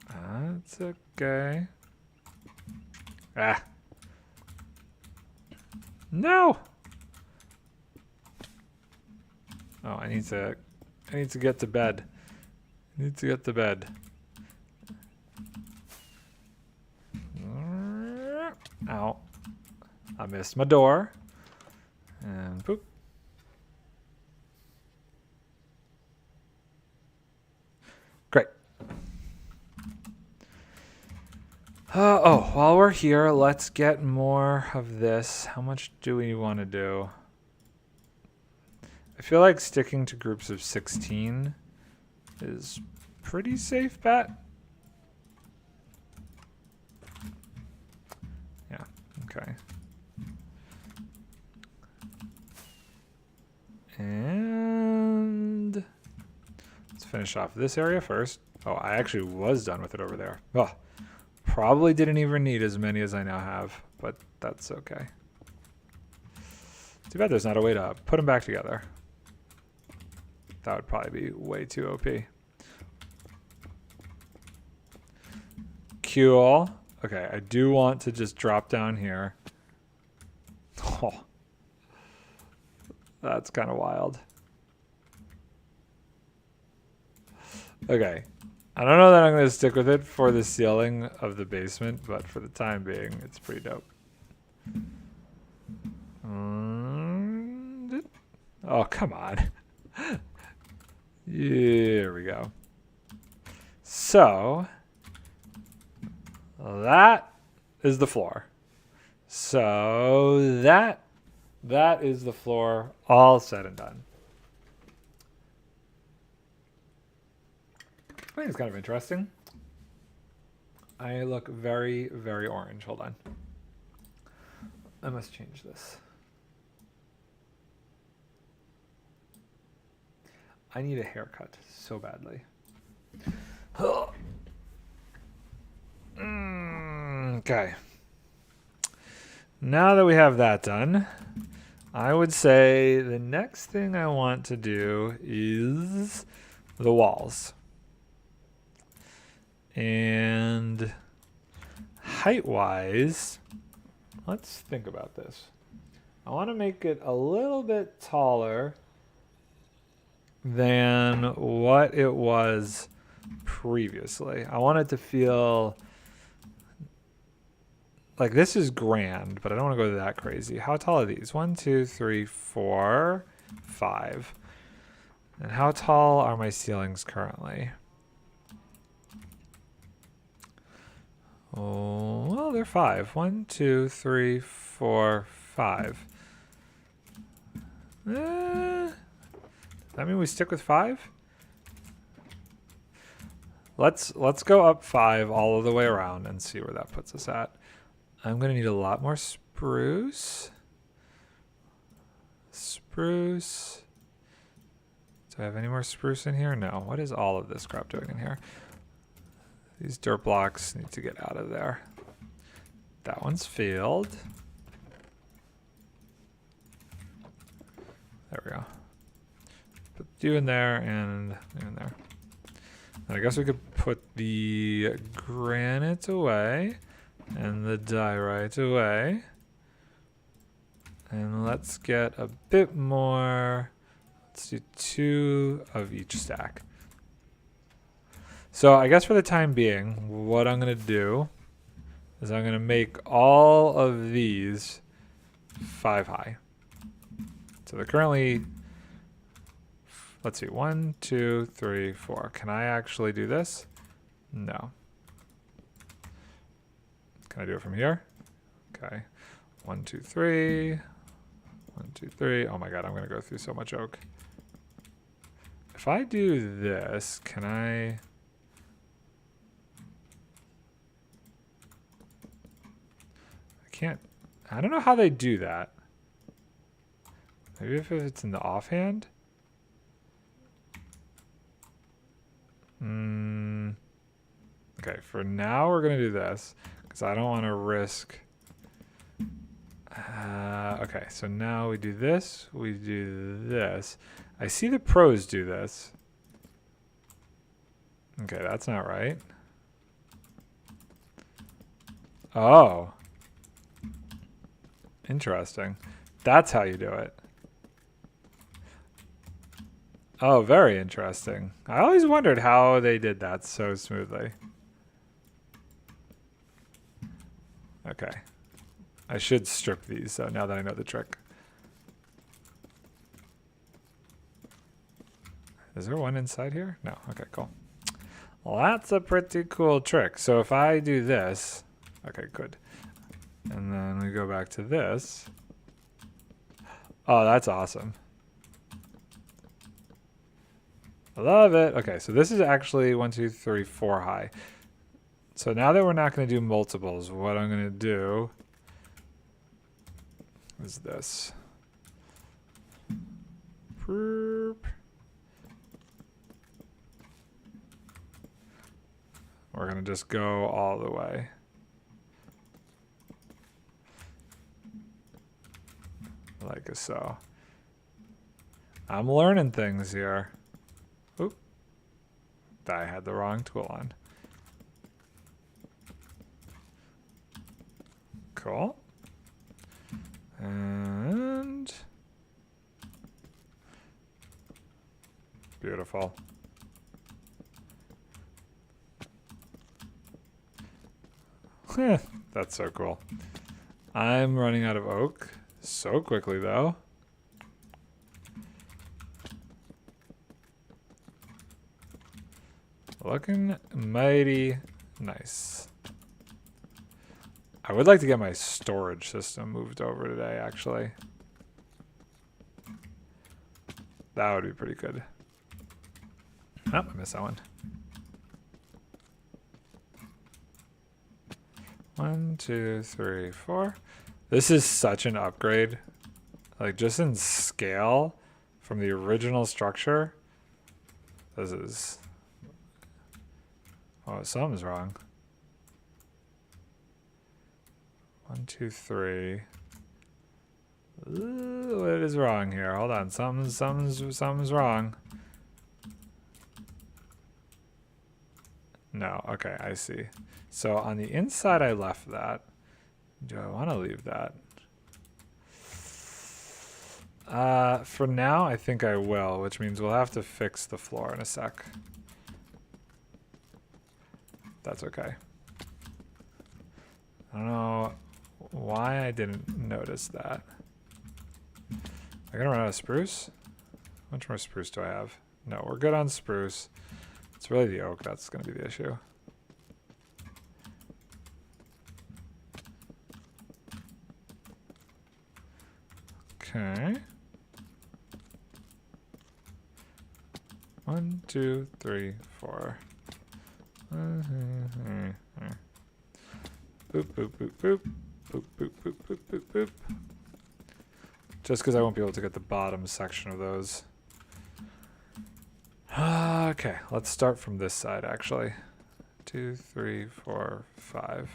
[SPEAKER 1] That's okay. Ah. No. Oh, I need to get to bed. I need to get to bed. Ow. I missed my door. And poop. Great. Oh, while we're here, let's get more of this. How much do we want to do? I feel like sticking to groups of 16 is pretty safe bet. Yeah, okay. And let's finish off this area first. Oh, I actually was done with it over there. Oh, probably didn't even need as many as I now have, but that's okay. Too bad there's not a way to put them back together. That would probably be way too OP. Cool. Okay, I do want to just drop down here. Oh. That's kind of wild. Okay. I don't know that I'm going to stick with it for the ceiling of the basement, but for the time being, it's pretty dope. Oh, come on. Here we go. So, that is the floor. So, that is the floor all said and done. I think it's kind of interesting. I look very, very orange. Hold on. I must change this. I need a haircut so badly. Okay. Now that we have that done, I would say the next thing I want to do is the walls. And height-wise, let's think about this. I want to make it a little bit taller than what it was previously. I want it to feel like this is grand, but I don't want to go that crazy. How tall are these? 1, 2, 3, 4, 5. And how tall are my ceilings currently? Oh, well, they're 5. 1, 2, 3, 4, 5. Does that mean we stick with 5? Let's go up 5 all of the way around and see where that puts us at. I'm gonna need a lot more spruce. Spruce. Do I have any more spruce in here? No. What is all of this crap doing in here? These dirt blocks need to get out of there. That one's failed. There we go. Put you in there and you in there. And I guess we could put the granite away and the diorite away. And let's get a bit more. Let's do 2 of each stack. So I guess for the time being, what I'm going to do is I'm going to make all of these 5 high. So they're currently, let's see, 1, 2, 3, 4. Can I actually do this? No. Can I do it from here? Okay. 1, 2, 3. 1, 2, 3. Oh my god, I'm going to go through so much oak. If I do this, can I... I don't know how they do that. Maybe if it's in the offhand? Okay, for now we're going to do this because I don't want to risk... okay, so now we do this, we do this. I see the pros do this. Okay, that's not right. Oh. Interesting. That's how you do it. Oh, very interesting. I always wondered how they did that so smoothly. Okay. I should strip these, so now that I know the trick. Is there one inside here? No. Okay, cool. Well, that's a pretty cool trick. So if I do this... Okay, good. And then we go back to this. Oh, that's awesome. I love it. Okay, so this is actually 1, 2, 3, 4 high. So now that we're not going to do multiples, what I'm going to do is this. We're going to just go all the way. Like so. I'm learning things here. Oop. I had the wrong tool on. Cool. And beautiful. That's so cool. I'm running out of oak so quickly, though. Looking mighty nice. I would like to get my storage system moved over today, actually. That would be pretty good. Oh, I missed that one. 1, 2, 3, 4. This is such an upgrade. Like, just in scale from the original structure. This is... Oh, something's wrong. 1, 2, 3. Ooh, what is wrong here? Hold on. Something's wrong. No. Okay, I see. So on the inside, I left that. Do I want to leave that? For now, I think I will, which means we'll have to fix the floor in a sec. That's okay. I don't know why I didn't notice that. Am I gonna run out of spruce? How much more spruce do I have? No, we're good on spruce. It's really the oak that's gonna be the issue. Okay. 1, 2, 3, 4. Boop, boop, boop, boop. Boop, boop, boop, boop, boop, boop. Just because I won't be able to get the bottom section of those. Okay, let's start from this side, actually. 2, 3, 4, 5.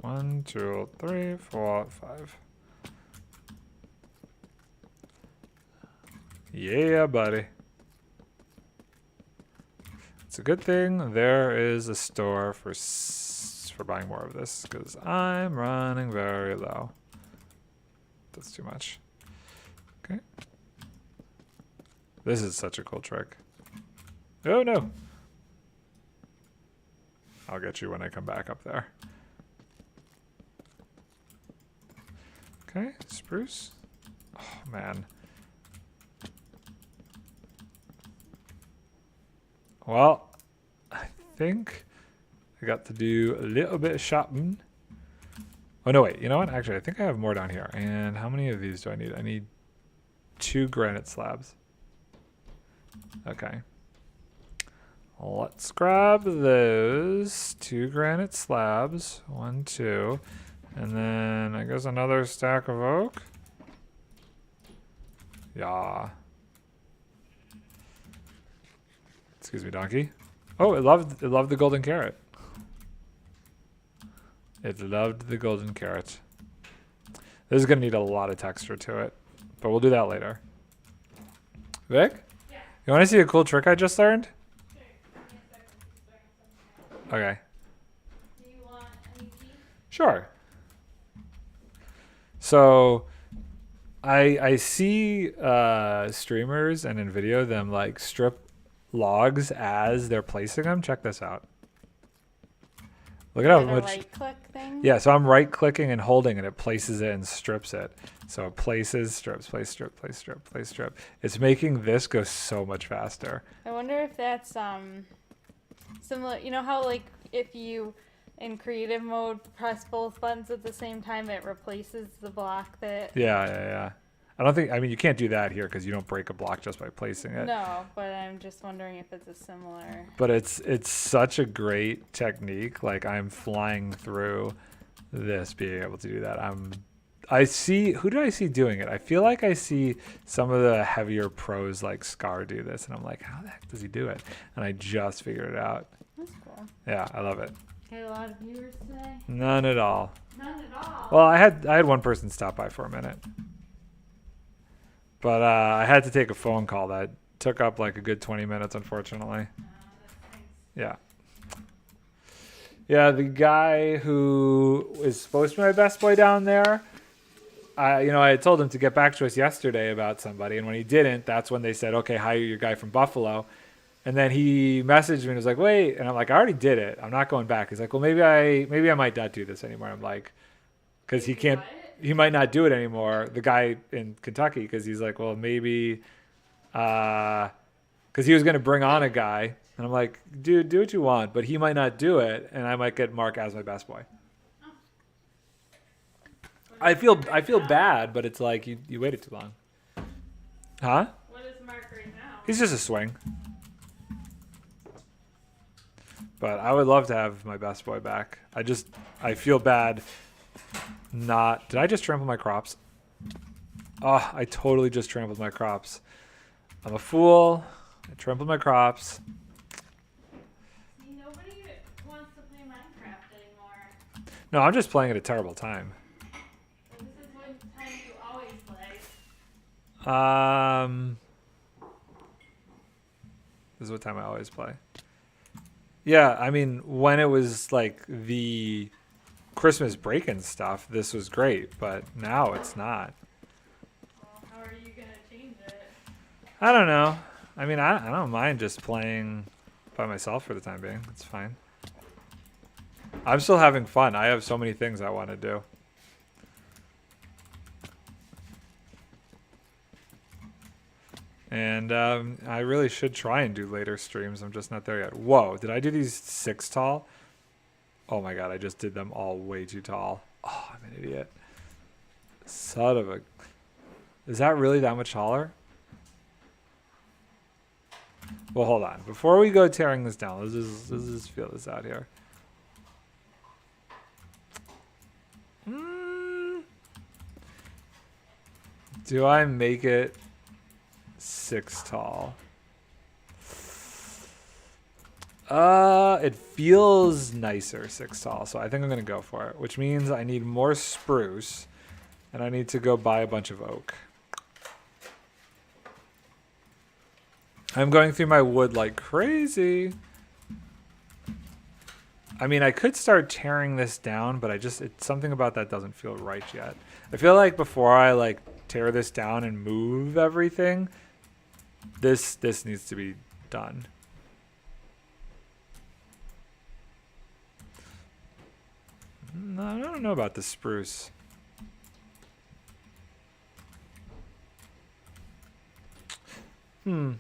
[SPEAKER 1] 1, 2, 3, 4, 5. Yeah, buddy. It's a good thing there is a store for buying more of this, because I'm running very low. That's too much. Okay. This is such a cool trick. Oh no! I'll get you when I come back up there. Okay, spruce. Oh man. Well, I think I got to do a little bit of shopping. Oh no, wait, you know what? Actually, I think I have more down here. And how many of these do I need? I need 2 granite slabs. Okay. Let's grab those 2 granite slabs. 1, 2. And then I guess another stack of oak. Yeah. Excuse me, donkey. Oh, it loved the golden carrot. It loved the golden carrot. This is gonna need a lot of texture to it, but we'll do that later. Vic? Yeah. You want to see a cool trick I just learned? Sure. Okay. Do you want any tea? Sure. So, I see streamers and in video them like strip logs as they're placing them. Check this out. Look at how much. Right click thing? Yeah, so I'm right clicking and holding and it places it and strips it. So it places, strips, place, strip, place, strip, place, strip. It's making this go so much faster. I wonder if that's similar. You know how like if you in creative mode press both buttons at the same time, it replaces the block that. Yeah. I don't think, I mean, you can't do that here because you don't break a block just by placing it. No, but I'm just wondering if it's a similar. But it's such a great technique. Like I'm flying through this being able to do that. I see, who do I see doing it? I feel like I see some of the heavier pros like Scar do this. And I'm like, how the heck does he do it? And I just figured it out. That's cool. Yeah, I love it. Had a lot of viewers today? None at all. None at all? Well, I had one person stop by for a minute. But I had to take a phone call that took up like a good 20 minutes, unfortunately. Yeah. Yeah, the guy who is supposed to be my best boy down there, I had told him to get back to us yesterday about somebody, and when he didn't, that's when they said, okay, hire your guy from Buffalo. And then he messaged me and was like, wait, and I'm like, I already did it. I'm not going back. He's like, well, maybe I might not do this anymore. I'm like, because he might not do it anymore. The guy in Kentucky, because he's like, well, maybe, because he was going to bring on a guy, and I'm like, dude, do what you want, but he might not do it, and I might get Mark as my best boy. I feel bad, but it's like you waited too long. Huh?
[SPEAKER 2] What is Mark right now?
[SPEAKER 1] He's just a swing. But I would love to have my best boy back. I feel bad not... Did I just trample my crops? Oh, I totally just trampled my crops. I'm a fool. I trampled my crops.
[SPEAKER 2] See, nobody wants to play Minecraft anymore.
[SPEAKER 1] No, I'm just playing at a terrible time.
[SPEAKER 2] Well, this is what time you always play.
[SPEAKER 1] This is what time I always play. Yeah, I mean, when it was like the Christmas break and stuff, this was great, but now it's not.
[SPEAKER 2] Well, how are you going to change it?
[SPEAKER 1] I don't know. I mean, I don't mind just playing by myself for the time being. It's fine. I'm still having fun. I have so many things I want to do. And I really should try and do later streams. I'm just not there yet. Whoa, did I do these 6 tall? Oh my god, I just did them all way too tall. Oh, I'm an idiot. Son of a... Is that really that much taller? Well, hold on. Before we go tearing this down, let's just feel this out here. Do I make it 6 tall? It feels nicer 6 tall, so I think I'm gonna go for it, which means I need more spruce, and I need to go buy a bunch of oak. I'm going through my wood like crazy. I mean, I could start tearing this down, but it's something about that doesn't feel right yet. I feel like before I like tear this down and move everything, this needs to be done. No, I don't know about the spruce. I'm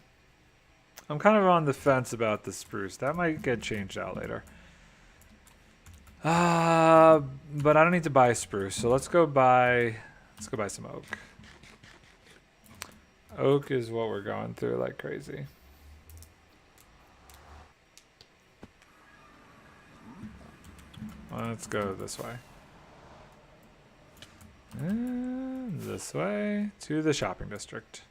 [SPEAKER 1] kind of on the fence about the spruce. That might get changed out later. But I don't need to buy spruce, so let's go buy some oak. Oak is what we're going through like crazy. Let's go this way. And this way to the shopping district.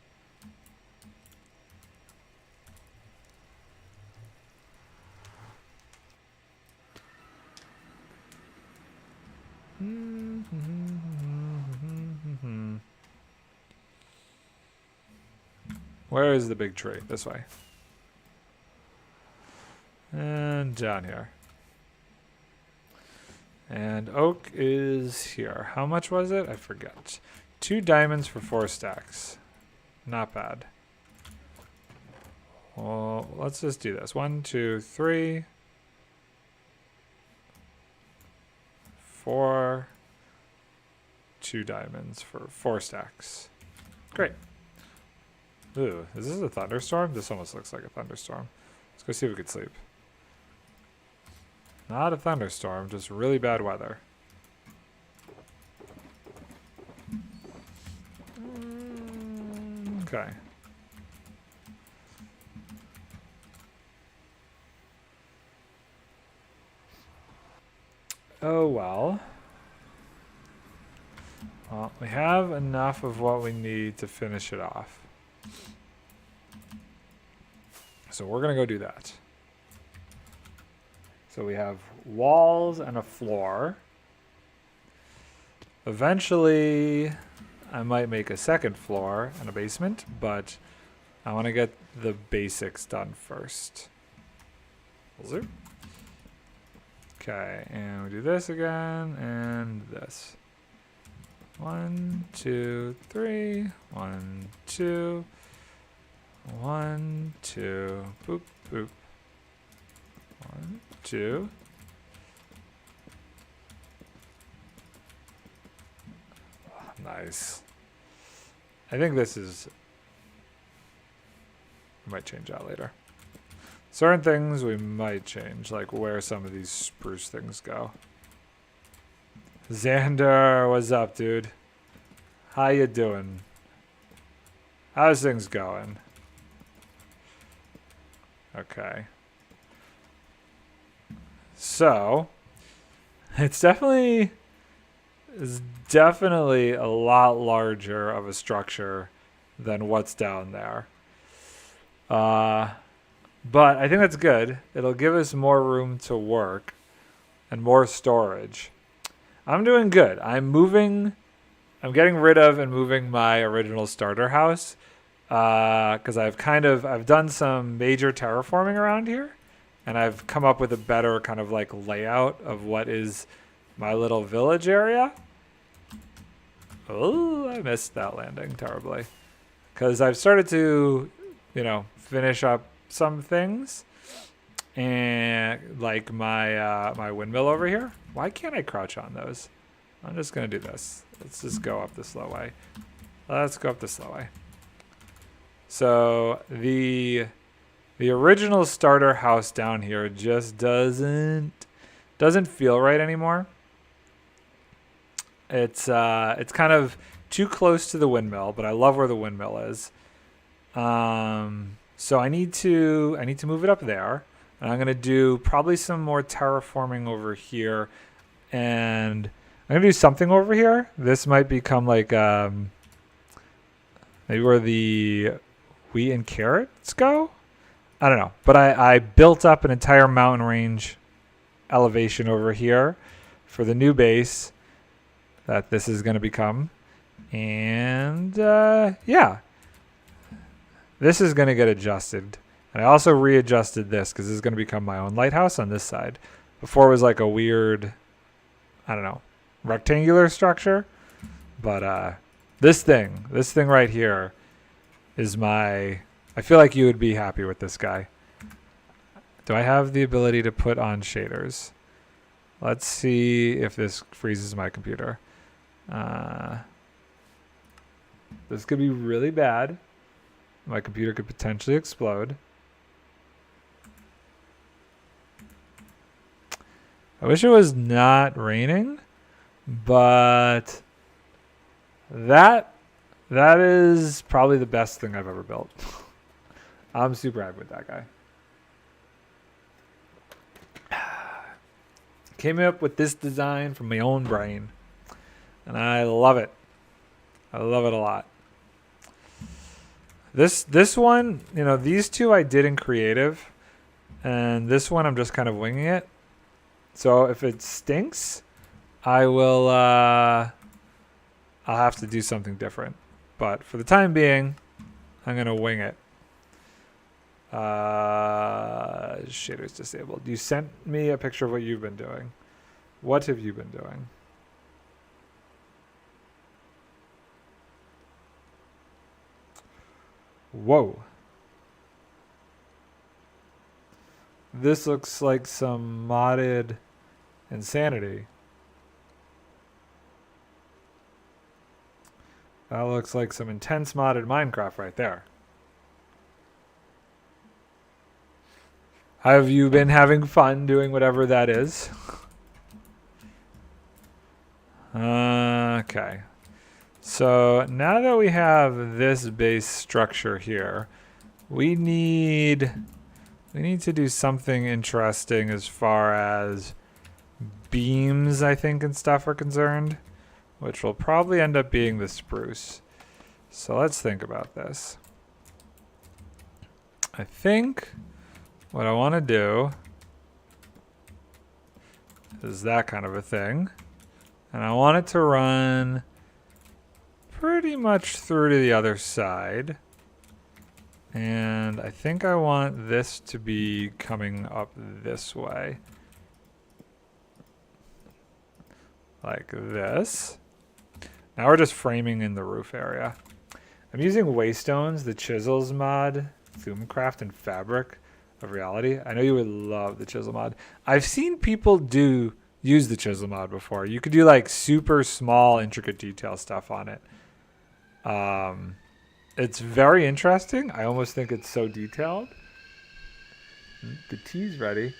[SPEAKER 1] Where is the big tree? This way. And down here. And oak is here. How much was it? I forget. 2 diamonds for 4 stacks. Not bad. Well, let's just do this. 1, 2, 3, 4. 2 diamonds for 4 stacks. Great. Ooh, is this a thunderstorm? This almost looks like a thunderstorm. Let's go see if we can sleep. Not a thunderstorm, just really bad weather. Okay. Oh well. Well, we have enough of what we need to finish it off. So we're going to go do that. So we have walls and a floor. Eventually, I might make a second floor and a basement, but I want to get the basics done first. Okay, and we do this again, and this. 1, 2, 3. 1, 2. 1, 2. Boop, boop. 1, 2. Nice. I think this is... I might change that later. Certain things we might change, like where some of these spruce things go. Xander, what's up, dude? How you doing? How's things going? Okay. So, it's definitely a lot larger of a structure than what's down there. But I think that's good. It'll give us more room to work and more storage. I'm doing good. I'm getting rid of and moving my original starter house because I've done some major terraforming around here, and I've come up with a better kind of like layout of what is my little village area. Oh, I missed that landing terribly because I've started to, finish up some things, and like my windmill over here. Why can't I crouch on those? I'm just gonna do this. Let's just go up the slow way. Let's go up the slow way. So the original starter house down here just doesn't feel right anymore. It's kind of too close to the windmill, but I love where the windmill is. So I need to move it up there, and I'm gonna do probably some more terraforming over here, and I'm gonna do something over here. This might become like maybe where the wheat and carrots go. I don't know, but I built up an entire mountain range elevation over here for the new base that this is gonna become, and yeah. This is going to get adjusted. And I also readjusted this because this is going to become my own lighthouse on this side. Before it was like a weird, I don't know, rectangular structure. But this thing right here is I feel like you would be happy with this guy. Do I have the ability to put on shaders? Let's see if this freezes my computer. This could be really bad. My computer could potentially explode. I wish it was not raining, but that is probably the best thing I've ever built. I'm super happy with that guy. Came up with this design from my own brain, and I love it. I love it a lot. This one, these two I did in creative, and this one I'm just kind of winging it. So if it stinks, I'll have to do something different. But for the time being, I'm gonna wing it. Shaders disabled. You sent me a picture of what you've been doing. What have you been doing? Whoa. This looks like some modded insanity. That looks like some intense modded Minecraft right there. Have you been having fun doing whatever that is? Okay. So now that we have this base structure here, we need to do something interesting as far as beams, I think, and stuff are concerned, which will probably end up being the spruce. So let's think about this. I think what I want to do is that kind of a thing. And I want it to run pretty much through to the other side. And I think I want this to be coming up this way. Like this. Now we're just framing in the roof area. I'm using Waystones, the chisels mod, Thumbcraft, and Fabric of Reality. I know you would love the chisel mod. I've seen people use the chisel mod before. You could do like super small, intricate detail stuff on it. It's very interesting. I almost think it's so detailed. The tea's ready.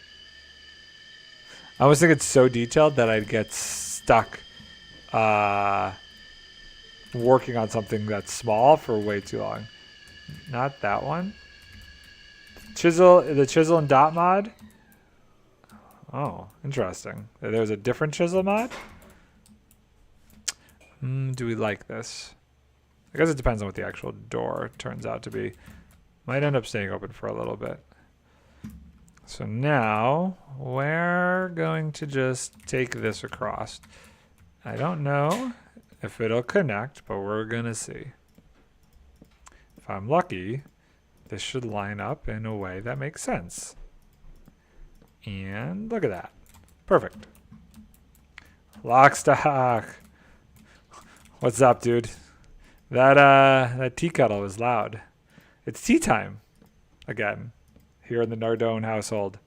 [SPEAKER 1] I almost think it's so detailed that I'd get stuck working on something that's small for way too long. Not that one. The chisel and dot mod. Oh, interesting. There's a different chisel mod. Do we like this? I guess it depends on what the actual door turns out to be. Might end up staying open for a little bit. So now we're going to just take this across. I don't know if it'll connect, but we're gonna see. If I'm lucky, this should line up in a way that makes sense. And look at that. Perfect. Lock, stock. What's up, dude? That tea kettle is loud. It's tea time again here in the NardONE household.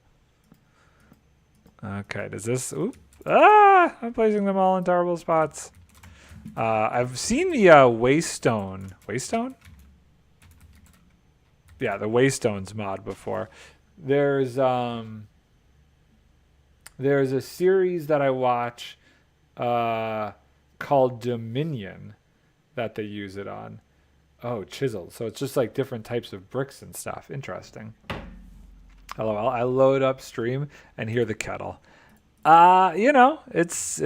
[SPEAKER 1] Okay, does this... Oop. Ah! I'm placing them all in terrible spots. I've seen the Waystone... Waystone? Yeah, the Waystones mod before. There's a series that I watch called Dominion that they use it on. Oh, chisel. So it's just like different types of bricks and stuff. Interesting. LOL. I load up stream and hear the kettle. You know, it's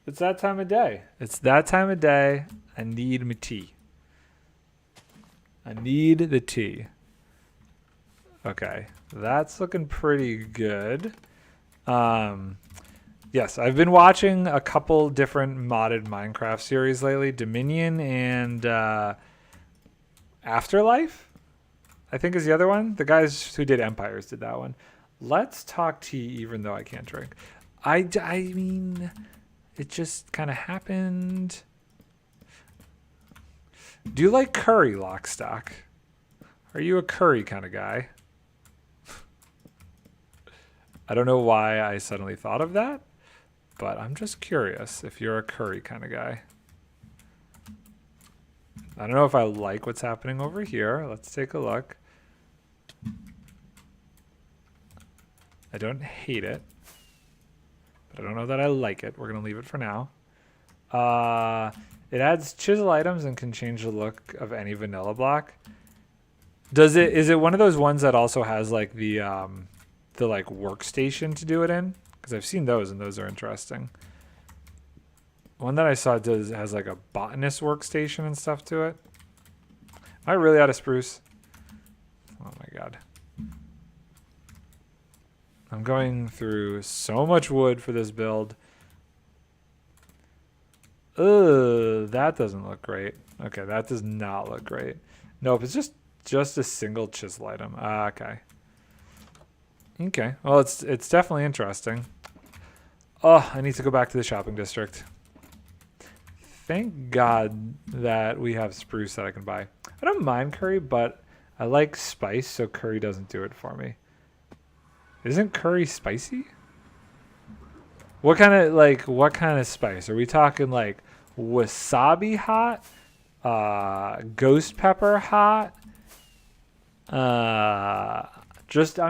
[SPEAKER 1] that time of day. It's that time of day. I need my tea. I need the tea. Okay, that's looking pretty good. Yes, I've been watching a couple different modded Minecraft series lately. Dominion and Afterlife, I think is the other one. The guys who did Empires did that one. Let's talk tea even though I can't drink. I mean, it just kind of happened. Do you like curry, Lockstock? Are you a curry kind of guy? I don't know why I suddenly thought of that, but I'm just curious if you're a curry kind of guy. I don't know if I like what's happening over here. Let's take a look. I don't hate it, but I don't know that I like it. We're going to leave it for now. It adds chisel items and can change the look of any vanilla block. Is it one of those ones that also has like the like workstation to do it in? Because I've seen those and those are interesting. One that I saw has like a botanist workstation and stuff to it. Am I really out of spruce? Oh my god. I'm going through so much wood for this build. Ugh, that doesn't look great. Okay, that does not look great. Nope, it's just a single chisel item. Okay. Okay, well, it's definitely interesting. Oh, I need to go back to the shopping district. Thank God that we have spruce that I can buy. I don't mind curry, but I like spice, so curry doesn't do it for me. Isn't curry spicy? What kind of spice? Are we talking like wasabi hot? Ghost pepper hot? I'm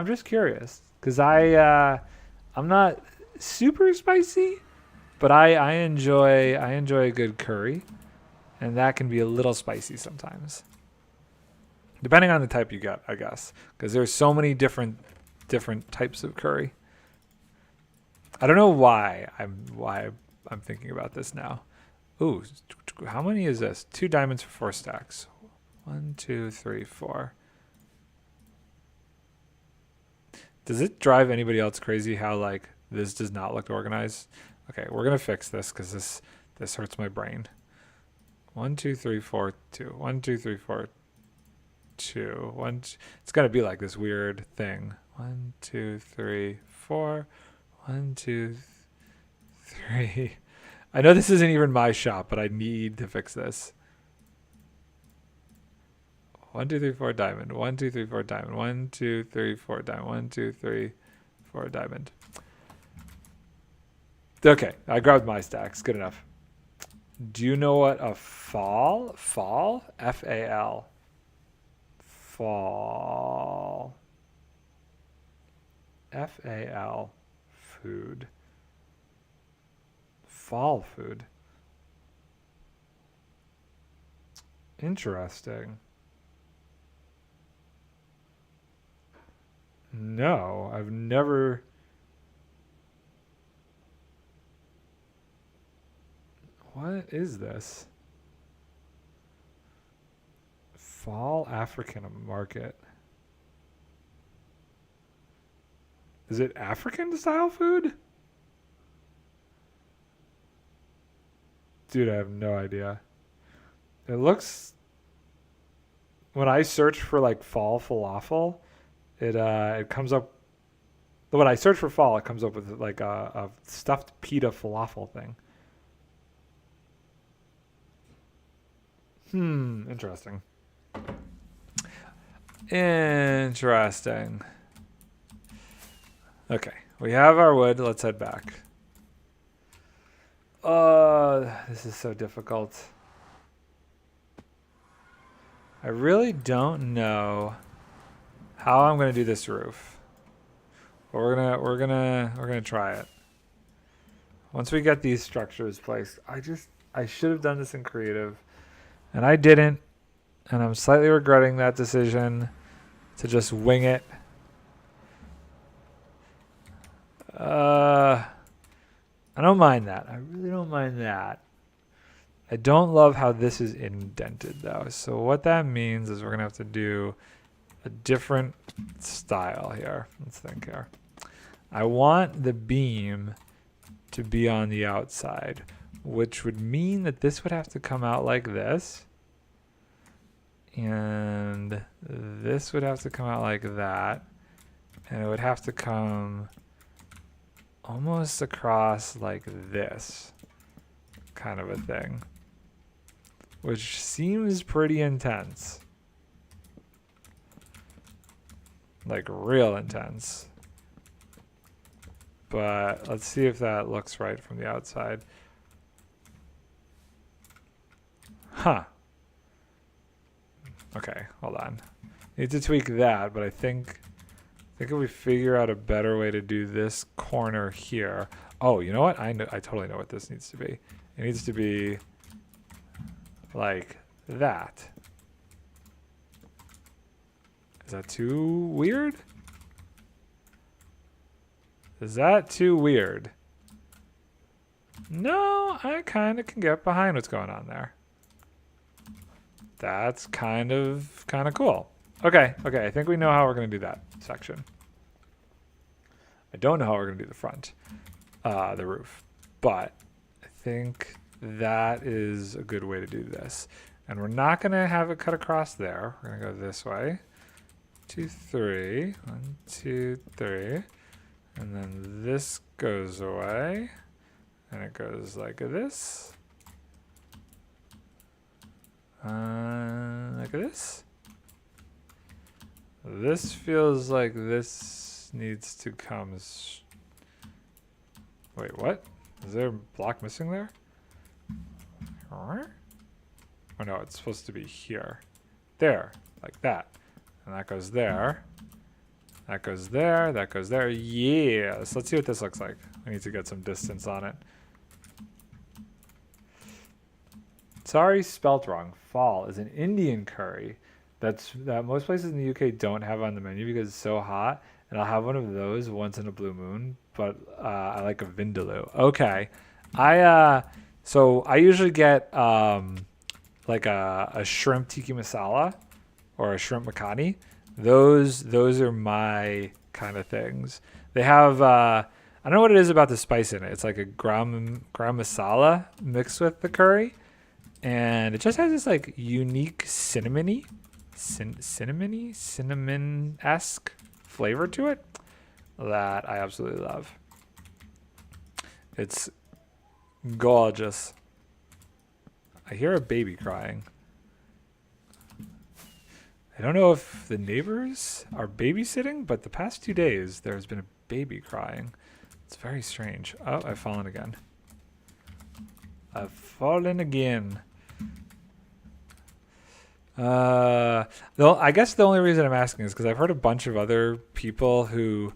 [SPEAKER 1] just curious because I'm not super spicy, but I enjoy a good curry, and that can be a little spicy sometimes, depending on the type you get, I guess, because there's so many different types of curry. I don't know why I'm thinking about this now. Ooh, how many is this? 2 diamonds for 4 stacks. 1, 2, 3, 4. Does it drive anybody else crazy how like this does not look organized? Okay, we're gonna fix this because this hurts my brain. 1, 2, 3, 4, 2. 1, 2, 3, 4, 2. 1. It's gonna be like this weird thing. 1, 2, 3, 4. 1, 2, 3. I know this isn't even my shop, but I need to fix this. 1, 2, 3, 4 diamond. 1, 2, 3, 4 diamond. 1, 2, 3, 4 diamond. 1, 2, 3, 4 diamond. Okay, I grabbed my stacks. Good enough. Do you know what a fall? Fall? F-A-L. Fall. F-A-L. Food. Fall food. Interesting. No, I've never... What is this? Fall African market. Is it African style food? Dude, I have no idea. It looks... When I search for like fall falafel, it comes up... When I search for fall, it comes up with like a stuffed pita falafel thing. Interesting. Interesting. Okay, we have our wood. Let's head back. This is so difficult. I really don't know how I'm gonna do this roof. But we're gonna try it. Once we get these structures placed, I should have done this in creative, and I didn't, and I'm slightly regretting that decision to just wing it. I don't mind that. I really don't mind that. I don't love how this is indented though. So what that means is we're gonna have to do a different style here. Let's think here. I want the beam to be on the outside, which would mean that this would have to come out like this. And this would have to come out like that. And it would have to come almost across like this kind of a thing, which seems pretty intense, like real intense. But let's see if that looks right from the outside. Huh. Okay, hold on. Need to tweak that, but I think if we figure out a better way to do this corner here. Oh, you know what? I totally know what this needs to be. It needs to be like that. Is that too weird? Is that too weird? No, I kind of can get behind what's going on there. That's kind of cool. Okay, I think we know how we're going to do that section. I don't know how we're going to do the front, the roof, but I think that is a good way to do this. And we're not going to have it cut across there. We're going to go this way. 2, 3. 1, 2, 3. And then this goes away. And it goes like this. Like this. This feels like this needs to come. Wait, what? Is there a block missing there? Oh no, it's supposed to be here. There, like that. And that goes there. That goes there, that goes there. Yes, let's see what this looks like. I need to get some distance on it. Sorry, spelt wrong. Fall is an Indian curry that most places in the UK don't have on the menu because it's so hot. And I'll have one of those once in a blue moon. But I like a vindaloo. Okay, so I usually get like a shrimp tikka masala or a shrimp makhani. Those are my kind of things. They have I don't know what it is about the spice in it. It's like a gram masala mixed with the curry, and it just has this like unique cinnamon-esque flavor to it that I absolutely love. It's Gorgeous. I hear a baby crying. I don't know if the neighbors are babysitting, but the past 2 days there's been a baby crying. It's very strange. Oh, I've fallen again. I've fallen again. I guess the only reason I'm asking is because I've heard a bunch of other people who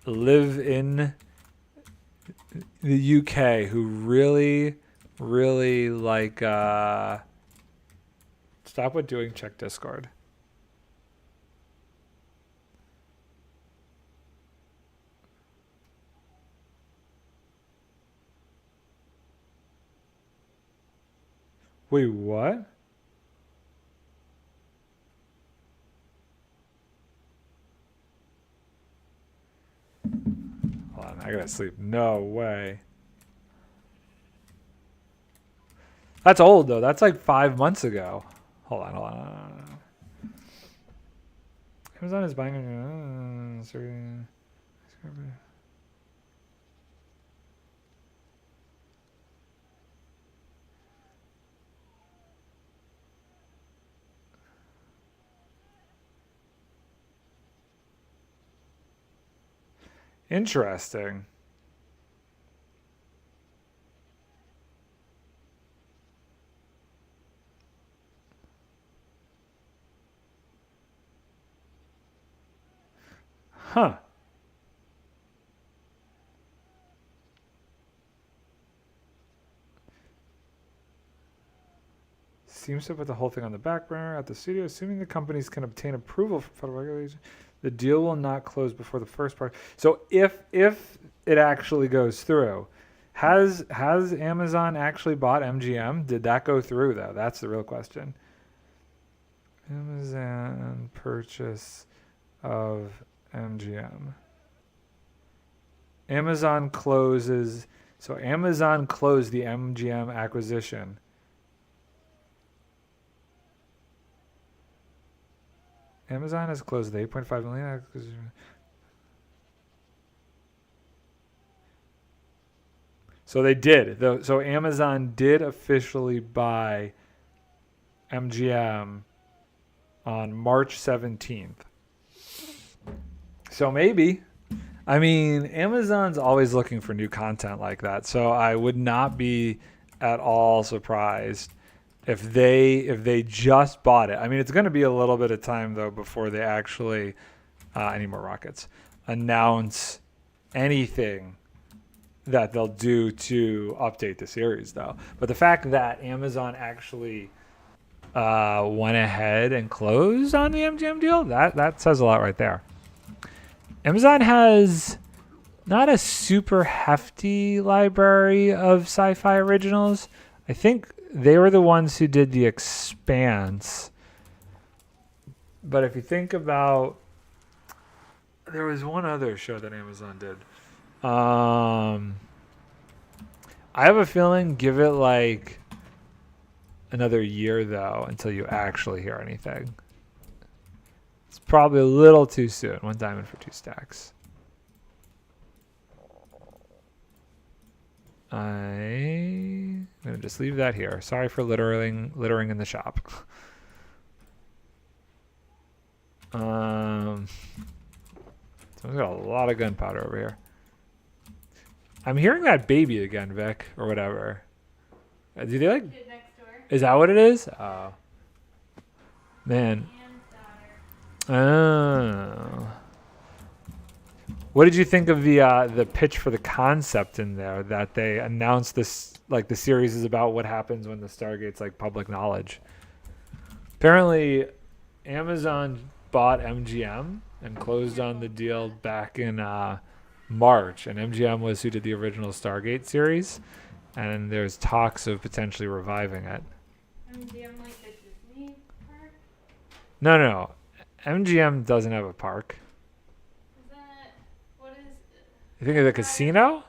[SPEAKER 1] live in the UK who really, really like. Stop what doing. Check Discord. Wait, what? Hold on, I gotta sleep. No way. That's old though. That's like 5 months ago. Hold on. Amazon is buying. Interesting. Huh. Seems to put the whole thing on the back burner at the studio, assuming the companies can obtain approval from federal regulation. The deal will not close before the first part. So if it actually goes through, has Amazon actually bought MGM? Did that go through though? That's the real question. Amazon purchase of MGM. Amazon closes. So Amazon closed the MGM acquisition. Amazon has closed the 8.5 million acquisition. So they did. So Amazon did officially buy MGM on March 17th. So maybe. I mean, Amazon's always looking for new content like that. So I would not be at all surprised if they just bought it. I mean, it's going to be a little bit of time though before they actually any more rockets announce anything that they'll do to update the series though. But the fact that Amazon actually went ahead and closed on the MGM deal, that says a lot right there. Amazon has not a super hefty library of sci-fi originals. I think they were the ones who did The Expanse. But if you think about, there was one other show that Amazon did. I have a feeling, give it like another year though until you actually hear anything. It's probably a little too soon. 1 diamond for 2 stacks. I'm gonna just leave that here. Sorry for littering in the shop. Someone's got a lot of gunpowder over here. I'm hearing that baby again, Vic, or whatever. Do they like?
[SPEAKER 2] Kid next door.
[SPEAKER 1] Is that what it is? Oh, man.
[SPEAKER 2] And daughter.
[SPEAKER 1] Oh. What did you think of the pitch for the concept in there that they announced this, like the series is about what happens when the Stargate's like public knowledge? Apparently, Amazon bought MGM and closed on the deal back in March, and MGM was who did the original Stargate series, and there's talks of potentially reviving it.
[SPEAKER 2] MGM like the Disney park?
[SPEAKER 1] No. MGM doesn't have a park.
[SPEAKER 2] What is
[SPEAKER 1] You think of the casino?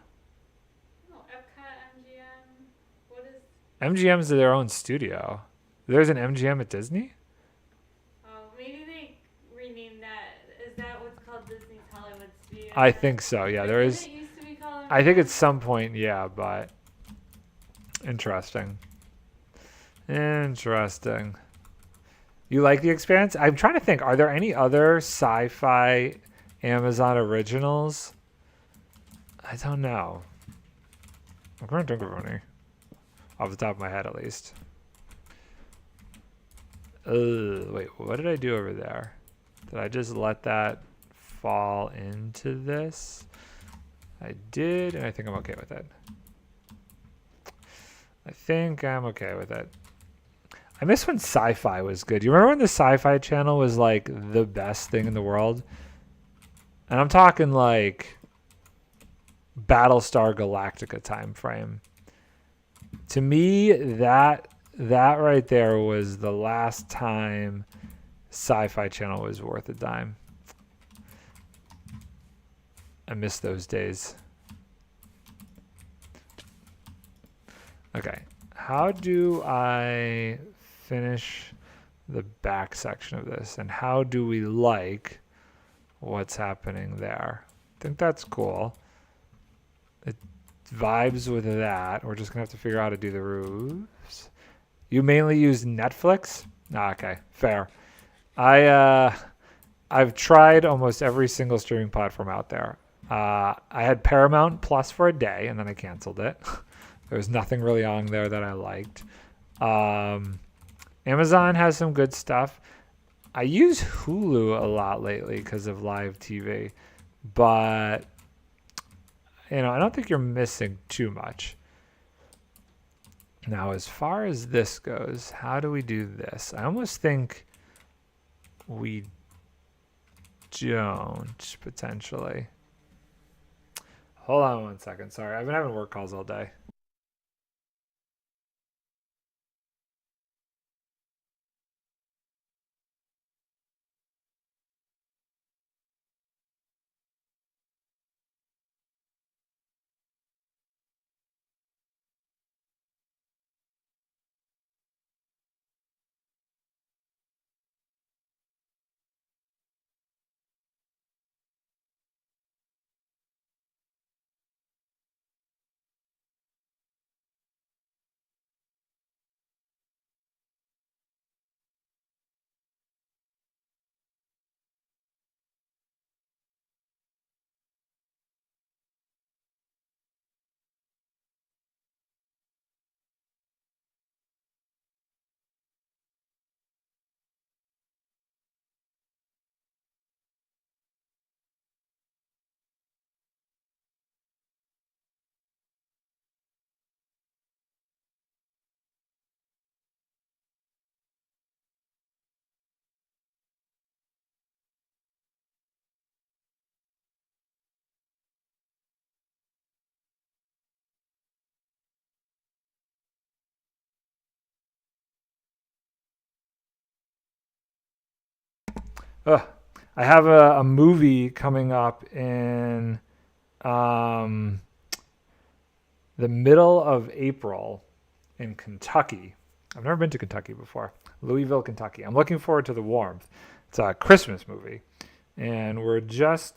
[SPEAKER 2] no Epcot MGM? What is
[SPEAKER 1] MGM's their own studio. There's an MGM at Disney?
[SPEAKER 2] maybe they renamed that. Is that what's called Disney's Hollywood Studios?
[SPEAKER 1] I think so. Yeah, there is.
[SPEAKER 2] It used to be called
[SPEAKER 1] I think
[SPEAKER 2] MGM?
[SPEAKER 1] at some point, yeah, but Interesting. Interesting. You like The Expanse? I'm trying to think. Are there any other sci-fi Amazon originals? I don't know. I'm trying to think of any. Off the top of my head, at least. Wait, what did I do over there? Did I just let that fall into this? I did, and I think I'm okay with it. I think I'm okay with it. I miss when sci-fi was good. You remember when the Sci-Fi Channel was like the best thing in the world? And I'm talking like Battlestar Galactica time frame. To me, that right there was the last time Sci-Fi Channel was worth a dime. I miss those days. Okay, how do I finish the back section of this, and how do we like what's happening there? I think that's cool. It vibes with that. We're just gonna have to figure out how to do the roofs. You mainly use Netflix? Okay, fair. I've tried almost every single streaming platform out there. I had Paramount Plus for a day, and then I canceled it. There was nothing really on there that I liked. Amazon has some good stuff. I use Hulu a lot lately because of live TV, but I don't think you're missing too much. Now, as far as this goes, how do we do this? I almost think we don't, potentially. Hold on one second. Sorry, I've been having work calls all day. Ugh. I have a movie coming up in the middle of April in Kentucky. I've never been to Kentucky before. Louisville, Kentucky. I'm looking forward to the warmth. It's a Christmas movie, and we're just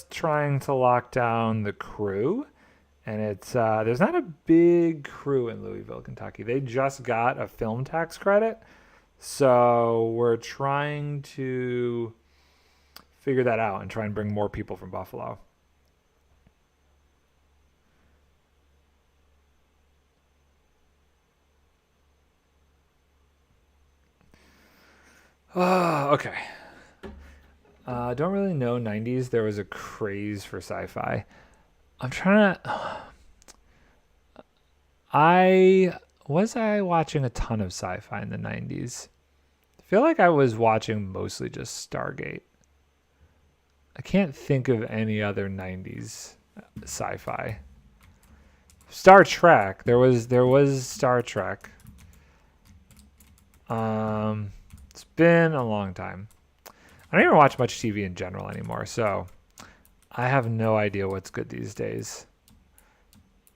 [SPEAKER 1] trying to lock down the crew. And it's there's not a big crew in Louisville, Kentucky. They just got a film tax credit. So we're trying to figure that out and try and bring more people from Buffalo. Okay. Don't really know 90s. There was a craze for sci-fi. I'm trying to... Was I watching a ton of sci-fi in the 90s? I feel like I was watching mostly just Stargate. I can't think of any other 90s sci-fi. Star Trek. There was Star Trek. It's been a long time. I don't even watch much TV in general anymore, so I have no idea what's good these days.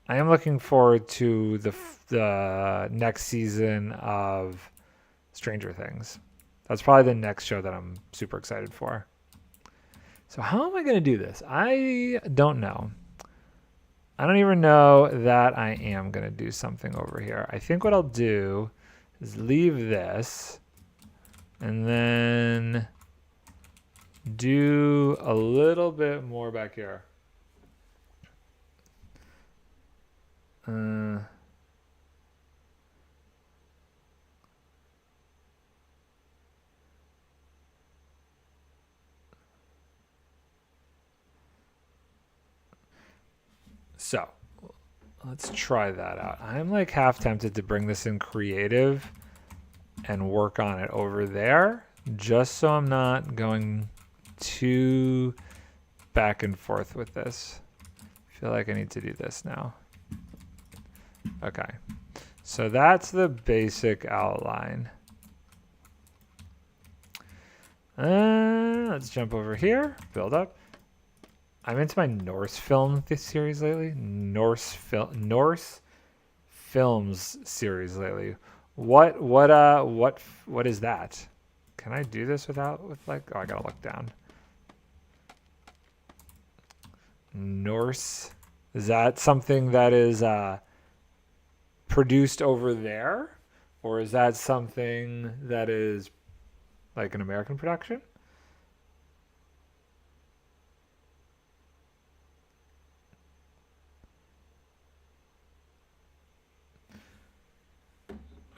[SPEAKER 1] I am looking forward to the next season of Stranger Things. That's probably the next show that I'm super excited for. So how am I going to do this? I don't know. I don't even know that I am going to do something over here. I think what I'll do is leave this and then do a little bit more back here. So let's try that out. I'm like half tempted to bring this in creative and work on it over there, just so I'm not going too back and forth with this. I feel like I need to do this now. Okay, so that's the basic outline. Let's jump over here, build up. I'm into my Norse film this series lately. Norse films series lately. What is that? Can I do this with like, oh, I gotta look down. Norse, is that something that is produced over there, or is that something that is like an American production?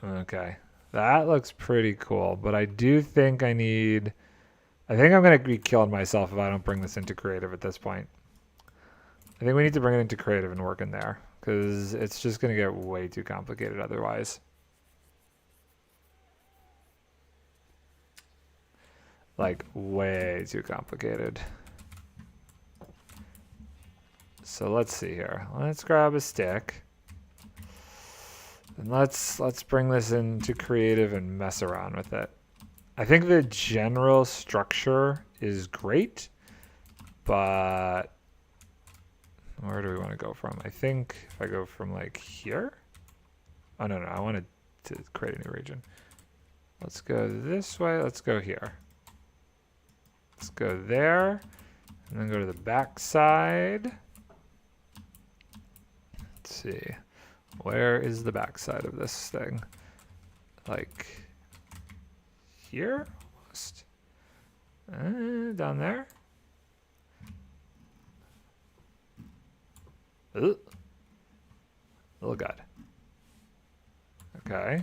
[SPEAKER 1] Okay, that looks pretty cool, but I do think I think I'm going to be killing myself if I don't bring this into creative at this point. I think we need to bring it into creative and work in there, because it's just going to get way too complicated otherwise. Like, way too complicated. So let's see here. Let's grab a stick. And let's bring this into creative and mess around with it. I think the general structure is great, but where do we want to go from? I think if I go from like here. Oh, no, I wanted to create a new region. Let's go this way. Let's go here. Let's go there and then go to the back side. Let's see. Where is the backside of this thing? Like here? Almost. Down there? Ugh. Oh god. Okay.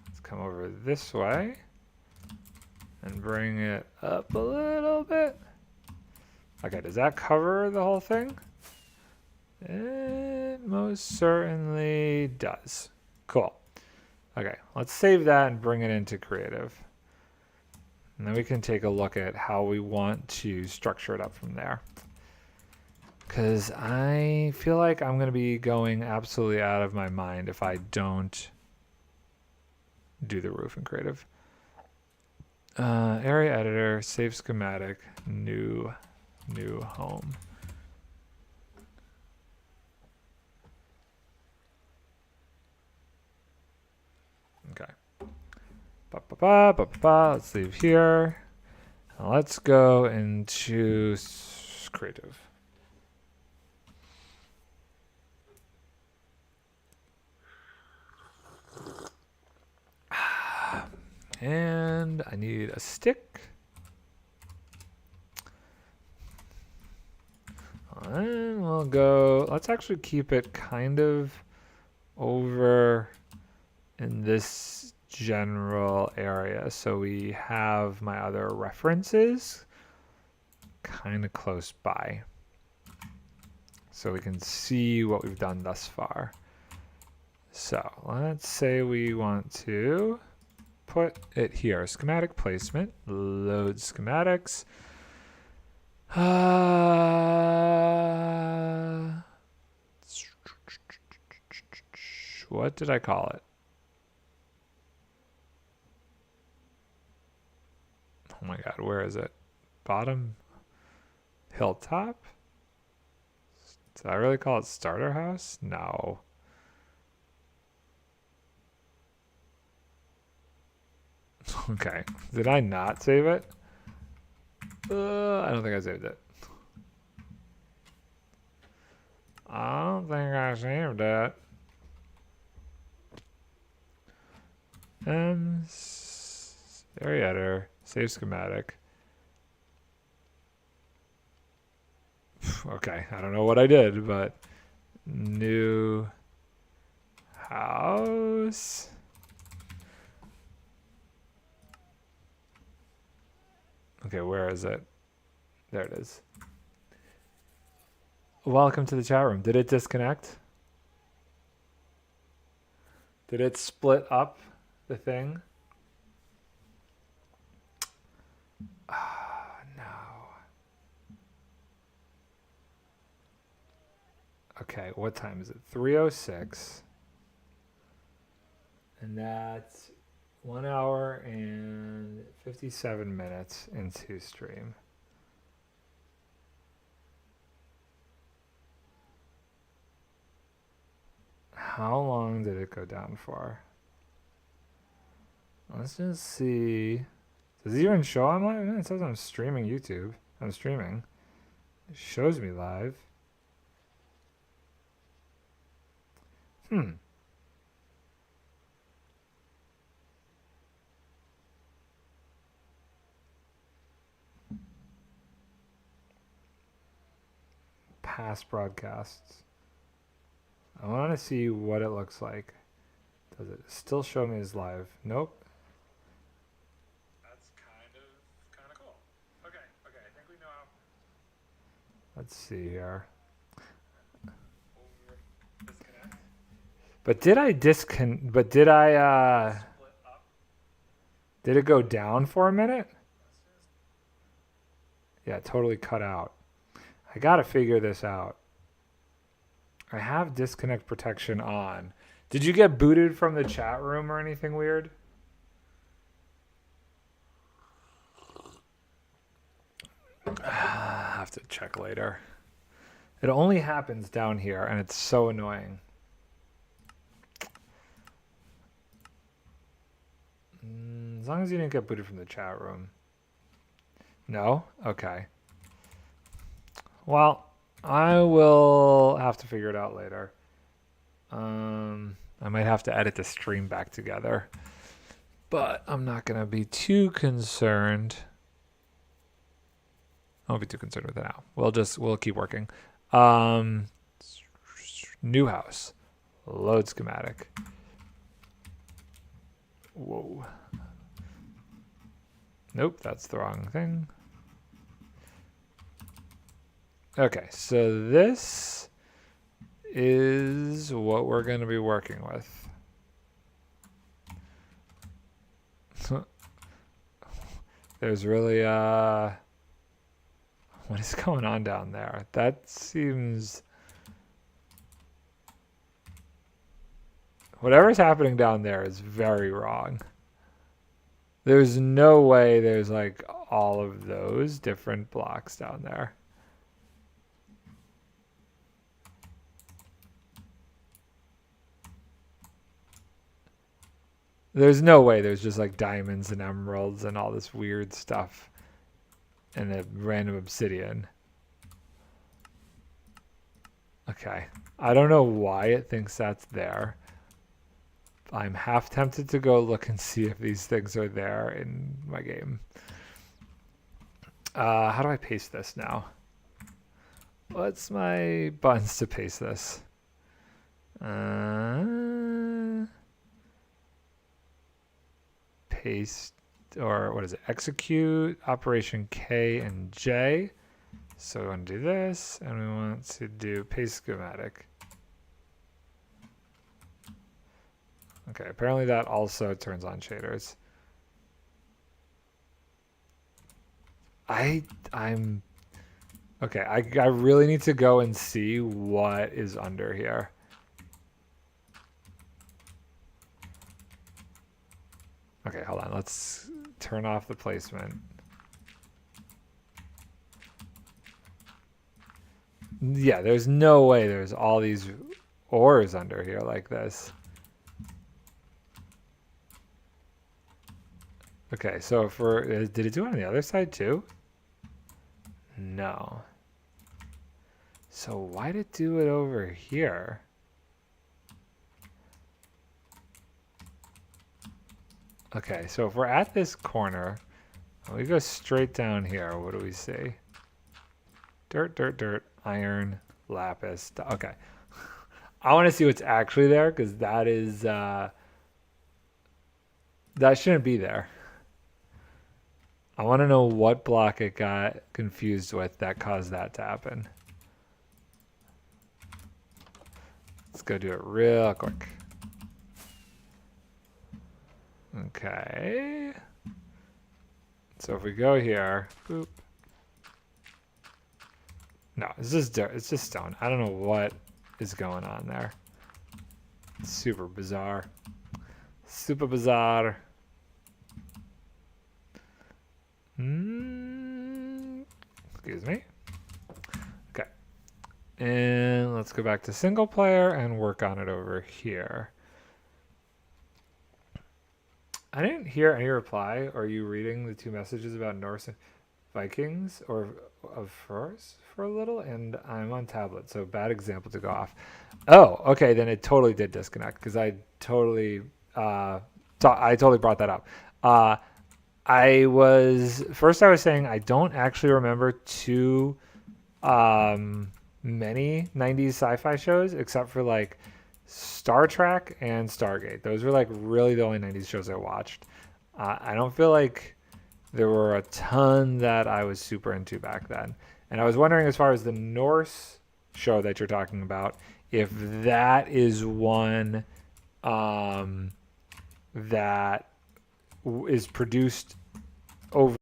[SPEAKER 1] Let's come over this way and bring it up a little bit. Okay, does that cover the whole thing? It most certainly does. Cool. Okay, let's save that and bring it into creative. And then we can take a look at how we want to structure it up from there. Because I feel like I'm going to be going absolutely out of my mind if I don't do the roof in creative. Area editor, save schematic, new home. Okay. Let's leave here. Now let's go into creative. And I need a stick. And we'll go, let's actually keep it kind of over in this general area, so we have my other references kind of close by, so we can see what we've done thus far. So let's say we want to put it here. Schematic placement, load schematics. What did I call it? Oh my god, where is it? Bottom hilltop? Did I really call it starter house? No. Okay. Did I not save it? I don't think I saved it. I don't think I saved it. Area editor. Save schematic. Okay, I don't know what I did, but new house. Okay, where is it? There it is. Welcome to the chat room. Did it disconnect? Did it split up the thing? Ah, no. Okay, what time is it? 3:06. And that's 1 hour and 57 minutes into stream. How long did it go down for? Let's just see. Does it even show I'm live? No, it says I'm streaming YouTube. I'm streaming. It shows me live. Past broadcasts. I want to see what it looks like. Does it still show me as live? Nope. That's kind of cool. Okay, I think we know how. Let's see here. Disconnect. But did I disconnect? But did I split up? Did it go down for a minute? Yeah, totally cut out. I gotta figure this out. I have disconnect protection on. Did you get booted from the chat room or anything weird? I have to check later. It only happens down here, and it's so annoying. As long as you didn't get booted from the chat room. No? Okay. Well, I will have to figure it out later. I might have to edit the stream back together. But I'm not going to be too concerned. I won't be too concerned with it now. We'll keep working. New house. Load schematic. Whoa. Nope, that's the wrong thing. Okay, so this is what we're going to be working with. There's really what is going on down there? That seems, whatever's happening down there is very wrong. There's no way there's like all of those different blocks down there. There's no way there's just like diamonds and emeralds and all this weird stuff and a random obsidian. Okay. I don't know why it thinks that's there. I'm half tempted to go look and see if these things are there in my game. How do I paste this now? What's my buttons to paste this? Paste, or what is it? Execute, Operation K and J. So we want to do this, and we want to do paste schematic. Okay, apparently that also turns on shaders. I'm okay. I really need to go and see what is under here. Okay, hold on. Let's turn off the placement. Yeah, there's no way there's all these ores under here like this. Okay, so did it do it on the other side too? No. So why'd it do it over here? Okay, so if we're at this corner, and we go straight down here, what do we see? Dirt, dirt, dirt, iron, lapis. Okay. I want to see what's actually there because that is, that shouldn't be there. I want to know what block it got confused with that caused that to happen. Let's go do it real quick. Okay. So if we go here, boop. No, it's just dirt. It's just stone. I don't know what is going on there. It's super bizarre. Super bizarre. Excuse me. Okay. And let's go back to single player and work on it over here. I didn't hear any reply. Are you reading the 2 messages about Norse and Vikings or of first for a little? And I'm on tablet, so bad example to go off. Oh, okay, then it totally did disconnect because I totally brought that up. I was saying I don't actually remember too many 90s sci-fi shows except for like Star Trek and Stargate. Those were like really the only 90s shows I watched. I don't feel like there were a ton that I was super into back then. And I was wondering, as far as the Norse show that you're talking about, if that is one that is produced over.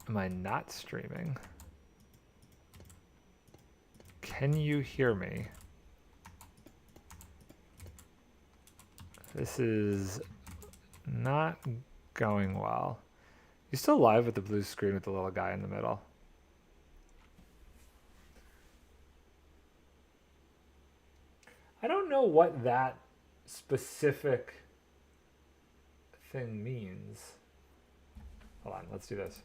[SPEAKER 1] Am I not streaming? Can you hear me? This is not going well. You still live with the blue screen with the little guy in the middle? I don't know what that specific thing means. Hold on, let's do this.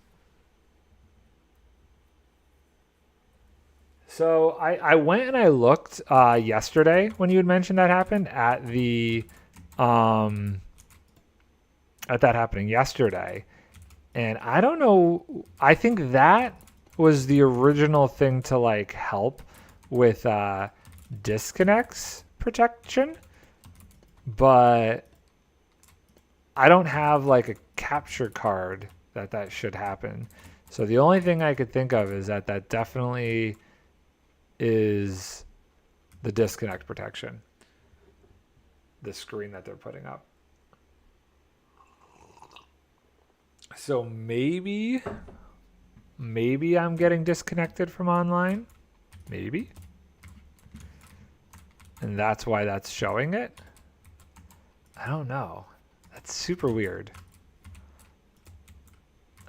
[SPEAKER 1] So I went and I looked yesterday when you had mentioned that happened at that happening yesterday. And I don't know, I think that was the original thing to like help with disconnects protection, but I don't have like a capture card that should happen. So the only thing I could think of is that definitely is the disconnect protection, the screen that they're putting up. So maybe I'm getting disconnected from online, maybe, and that's why that's showing it. I don't know. That's super weird.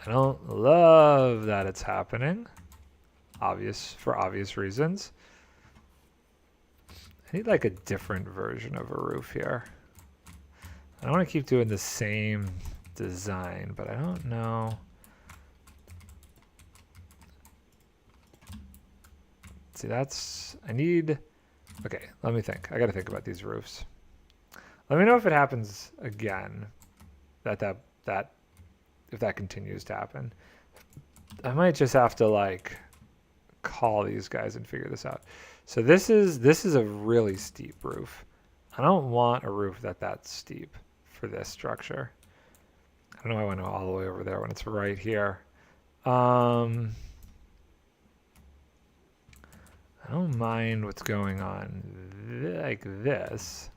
[SPEAKER 1] I don't love that it's happening. For obvious reasons. I need like a different version of a roof here. I don't want to keep doing the same design, but I don't know. See, okay, let me think. I got to think about these roofs. Let me know if it happens again, if that continues to happen. I might just have to like call these guys and figure this out. So this is a really steep roof. I don't want a roof that's steep for this structure. I don't know why I went all the way over there when it's right here. I don't mind what's going on like this.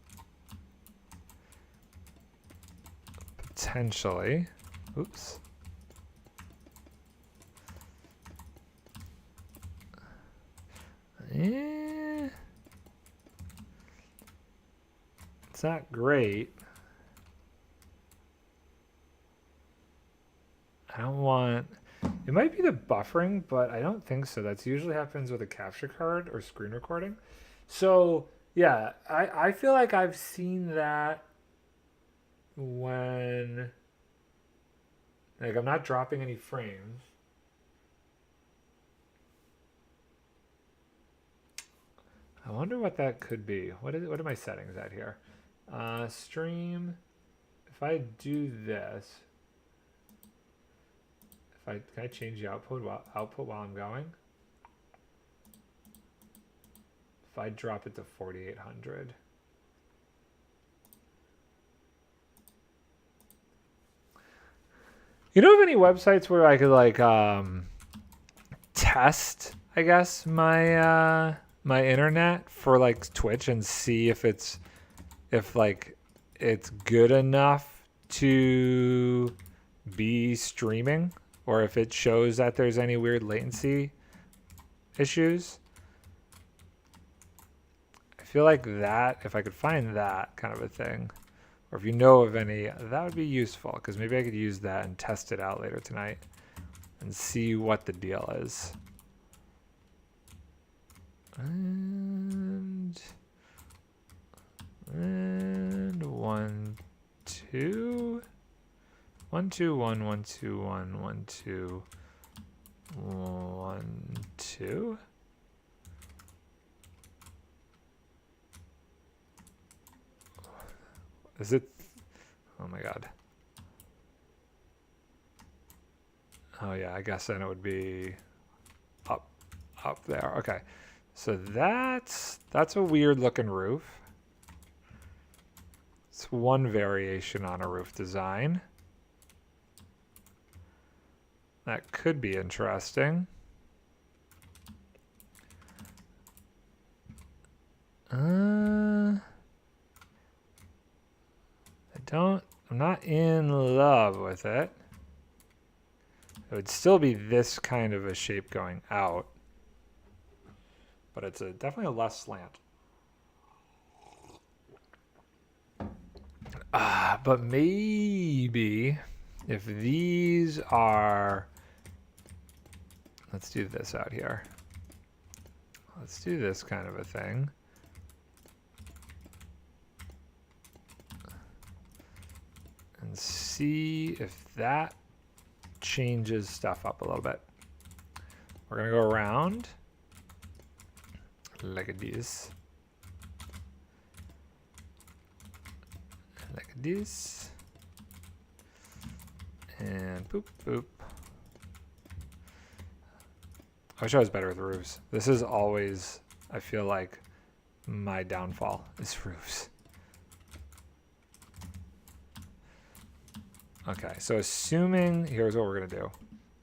[SPEAKER 1] Potentially. Oops. Eh, it's not great. I don't want... It might be the buffering, but I don't think so. That's usually happens with a capture card or screen recording. So, yeah, I feel like I've seen that when... Like, I'm not dropping any frames. I wonder what that could be. What are my settings at here? Stream. If I do this... Can I change the output while I'm going? If I drop it to 4800. You know of any websites where I could like test, I guess, my my internet for like Twitch and see if it's good enough to be streaming? Or if it shows that there's any weird latency issues. I feel like that, if I could find that kind of a thing, or if you know of any, that would be useful, because maybe I could use that and test it out later tonight and see what the deal is. And 1 2 1 2 1 1 2 1 1 2 1 2. Is it? Oh my god. Oh yeah, I guess then it would be up there. Okay. So that's a weird looking roof. It's one variation on a roof design. That could be interesting. I'm not in love with it. It would still be this kind of a shape going out, but it's definitely a less slant. But maybe if these are, let's do this out here. Let's do this kind of a thing. And see if that changes stuff up a little bit. We're gonna go around like this. Like this. And boop, boop. I wish I was better with roofs. This is always, I feel like, my downfall is roofs. Okay, so assuming, here's what we're gonna do.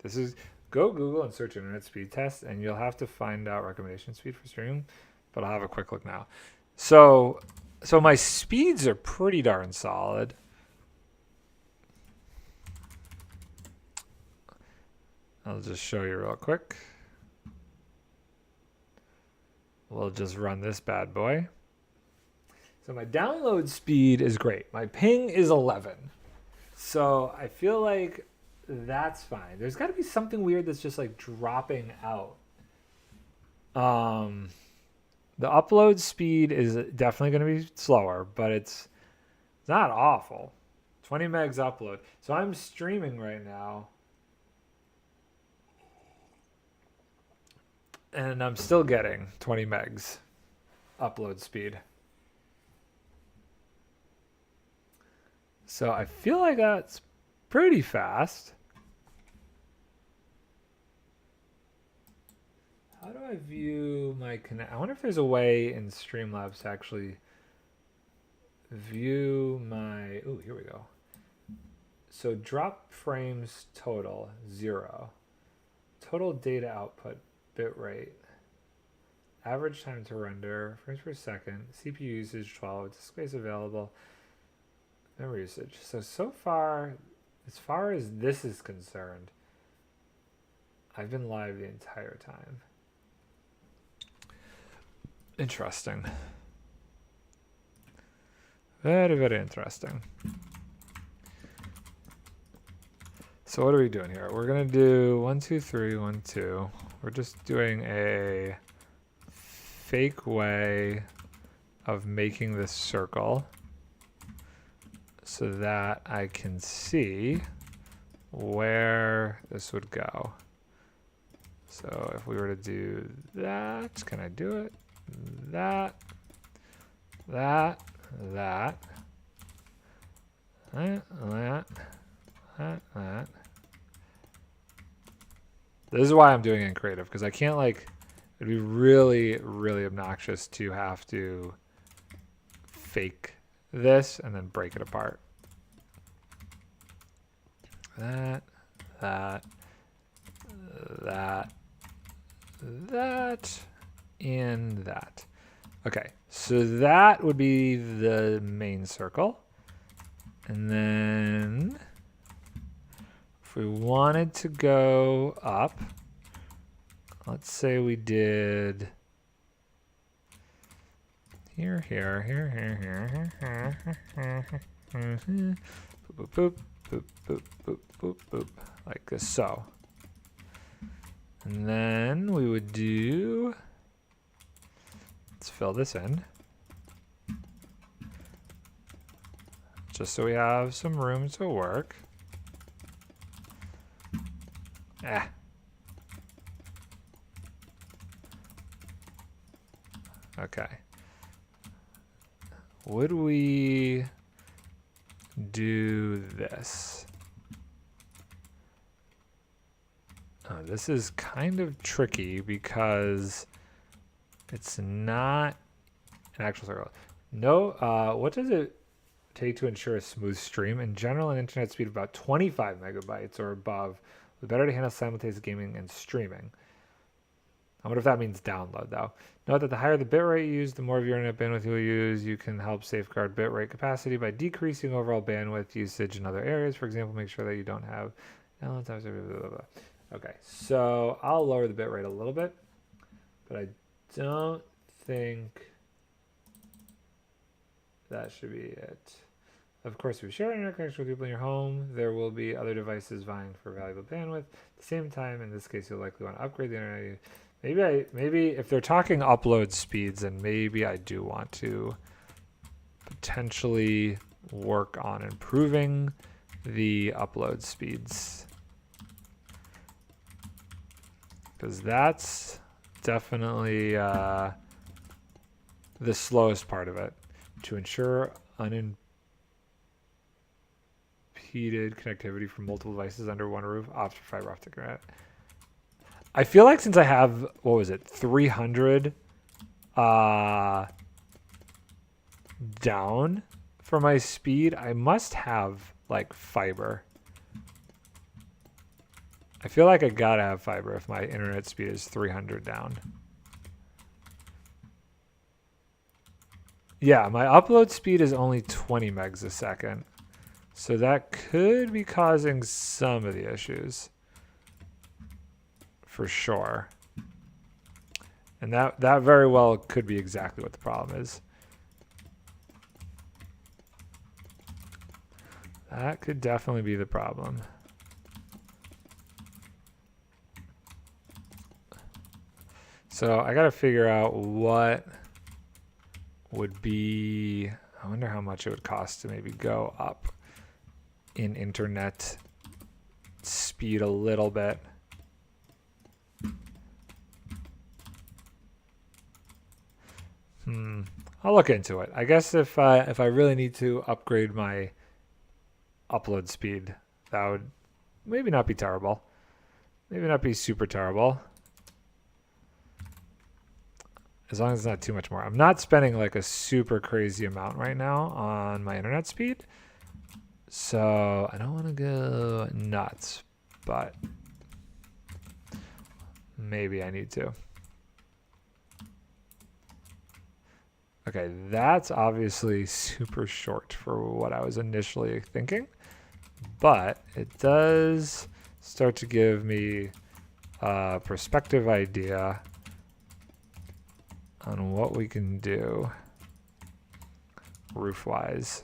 [SPEAKER 1] This is, go Google and search internet speed test, and you'll have to find out recommendation speed for stream, but I'll have a quick look now. So my speeds are pretty darn solid. I'll just show you real quick. We'll just run this bad boy. So my download speed is great. My ping is 11. So I feel like that's fine. There's got to be something weird that's just like dropping out. The upload speed is definitely going to be slower, but it's not awful. 20 megs upload. So I'm streaming right now. And I'm still getting 20 megs upload speed. So I feel like that's pretty fast. How do I view my connect? I wonder if there's a way in Streamlabs to actually view my... Ooh, here we go. So drop frames total, 0. Total data output, bitrate, average time to render, frames per second, CPU usage 12, disk space available, memory usage. So far, as far as this is concerned, I've been live the entire time. Interesting. Very, very interesting. So what are we doing here? We're gonna do 1, 2, 3, 1, 2. We're just doing a fake way of making this circle so that I can see where this would go. So if we were to do that, can I do it? That, that, that, that. This is why I'm doing it in creative, because I can't, like, it'd be really, really obnoxious to have to fake this and then break it apart. That, that, and that. Okay, so that would be the main circle. And then if we wanted to go up, let's say we did here, boop, boop, boop, boop, boop, boop, boop, like so. And then we would do, let's fill this in, just so we have some room to work. Okay. Would we do this? Oh, this is kind of tricky because it's not an actual circle. No, what does it take to ensure a smooth stream? In general, an internet speed of about 25 megabytes or above would be better to handle simultaneous gaming and streaming. I wonder if that means download, though. Note that the higher the bitrate you use, the more of your internet bandwidth you will use. You can help safeguard bitrate capacity by decreasing overall bandwidth usage in other areas. For example, make sure that you don't have download times. Blah, blah, blah. Okay, so I'll lower the bitrate a little bit, but I don't think that should be it. Of course, if you share internet connection with people in your home, there will be other devices vying for valuable bandwidth. At the same time, in this case, you'll likely want to upgrade the internet. Maybe if they're talking upload speeds, then maybe I do want to potentially work on improving the upload speeds, because that's definitely the slowest part of it. To ensure unimpeded connectivity from multiple devices under one roof, opt for fiber optic internet. I feel like since I have, what was it, 300 down for my speed, I must have like fiber. I feel like I gotta have fiber if my internet speed is 300 down. Yeah, my upload speed is only 20 megs a second. So that could be causing some of the issues. For sure. And that very well could be exactly what the problem is. That could definitely be the problem. So I gotta figure out what would be, I wonder how much it would cost to maybe go up in internet speed a little bit. I'll look into it. I guess if I really need to upgrade my upload speed, that would maybe not be terrible. Maybe not be super terrible. As long as it's not too much more. I'm not spending like a super crazy amount right now on my internet speed. So I don't want to go nuts, but maybe I need to. Okay, that's obviously super short for what I was initially thinking, but it does start to give me a perspective idea on what we can do roof-wise.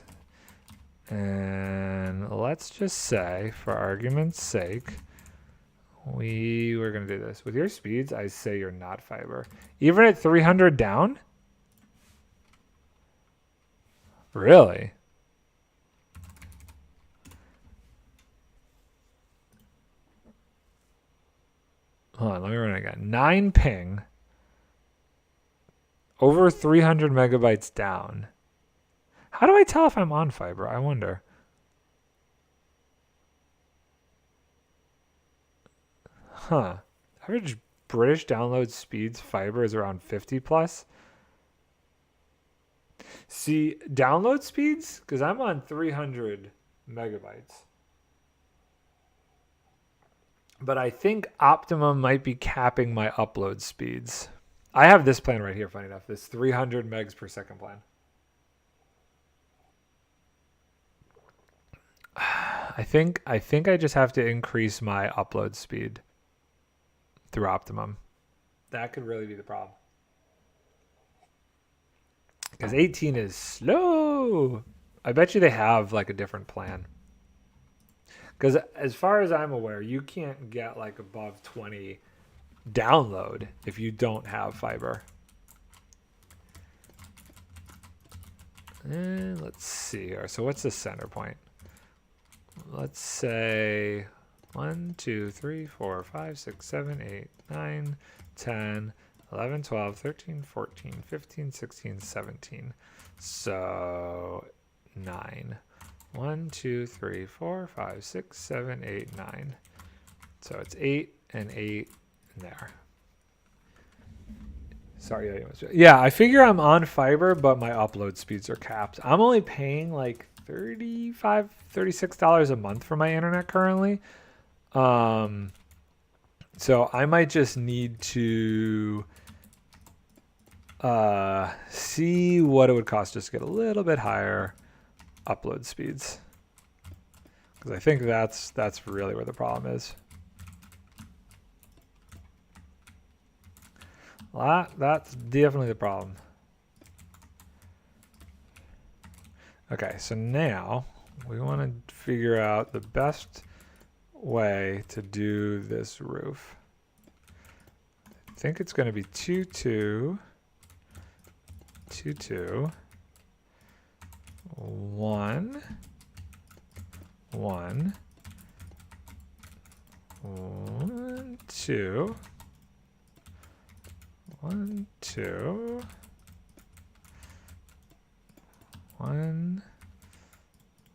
[SPEAKER 1] And let's just say, for argument's sake, we were going to do this. With your speeds, I say you're not fiber. Even at 300 down? Really? Hold on, let me run it again. 9 ping. Over 300 megabytes down. How do I tell if I'm on fiber? I wonder. Huh. Average British download speeds fiber is around 50 plus. See, download speeds? Because I'm on 300 megabytes. But I think Optimum might be capping my upload speeds. I have this plan right here, funny enough. This 300 megs per second plan. I think I just have to increase my upload speed through Optimum. That could really be the problem. Because 18 is slow. I bet you they have like a different plan. Because as far as I'm aware, you can't get like above 20 download if you don't have fiber. And let's see here. So what's the center point? Let's say 1, 2, 3, 4, 5, 6, 7, 8, 9, 10, 11, 12, 13, 14, 15, 16, 17. So 9. 1, 2, 3, 4, 5, 6, 7, 8, 9. So it's 8 and 8 there. Sorry. Yeah, I figure I'm on fiber, but my upload speeds are capped. I'm only paying like $35, $36 a month for my internet currently. So I might just need to see what it would cost just to get a little bit higher upload speeds, because I think that's really where the problem is. That's definitely the problem. Okay, so now we want to figure out the best way to do this roof. I think it's going to be 2, 2, 2, 2, 1, 1, 1, 2, 1, 2, 1,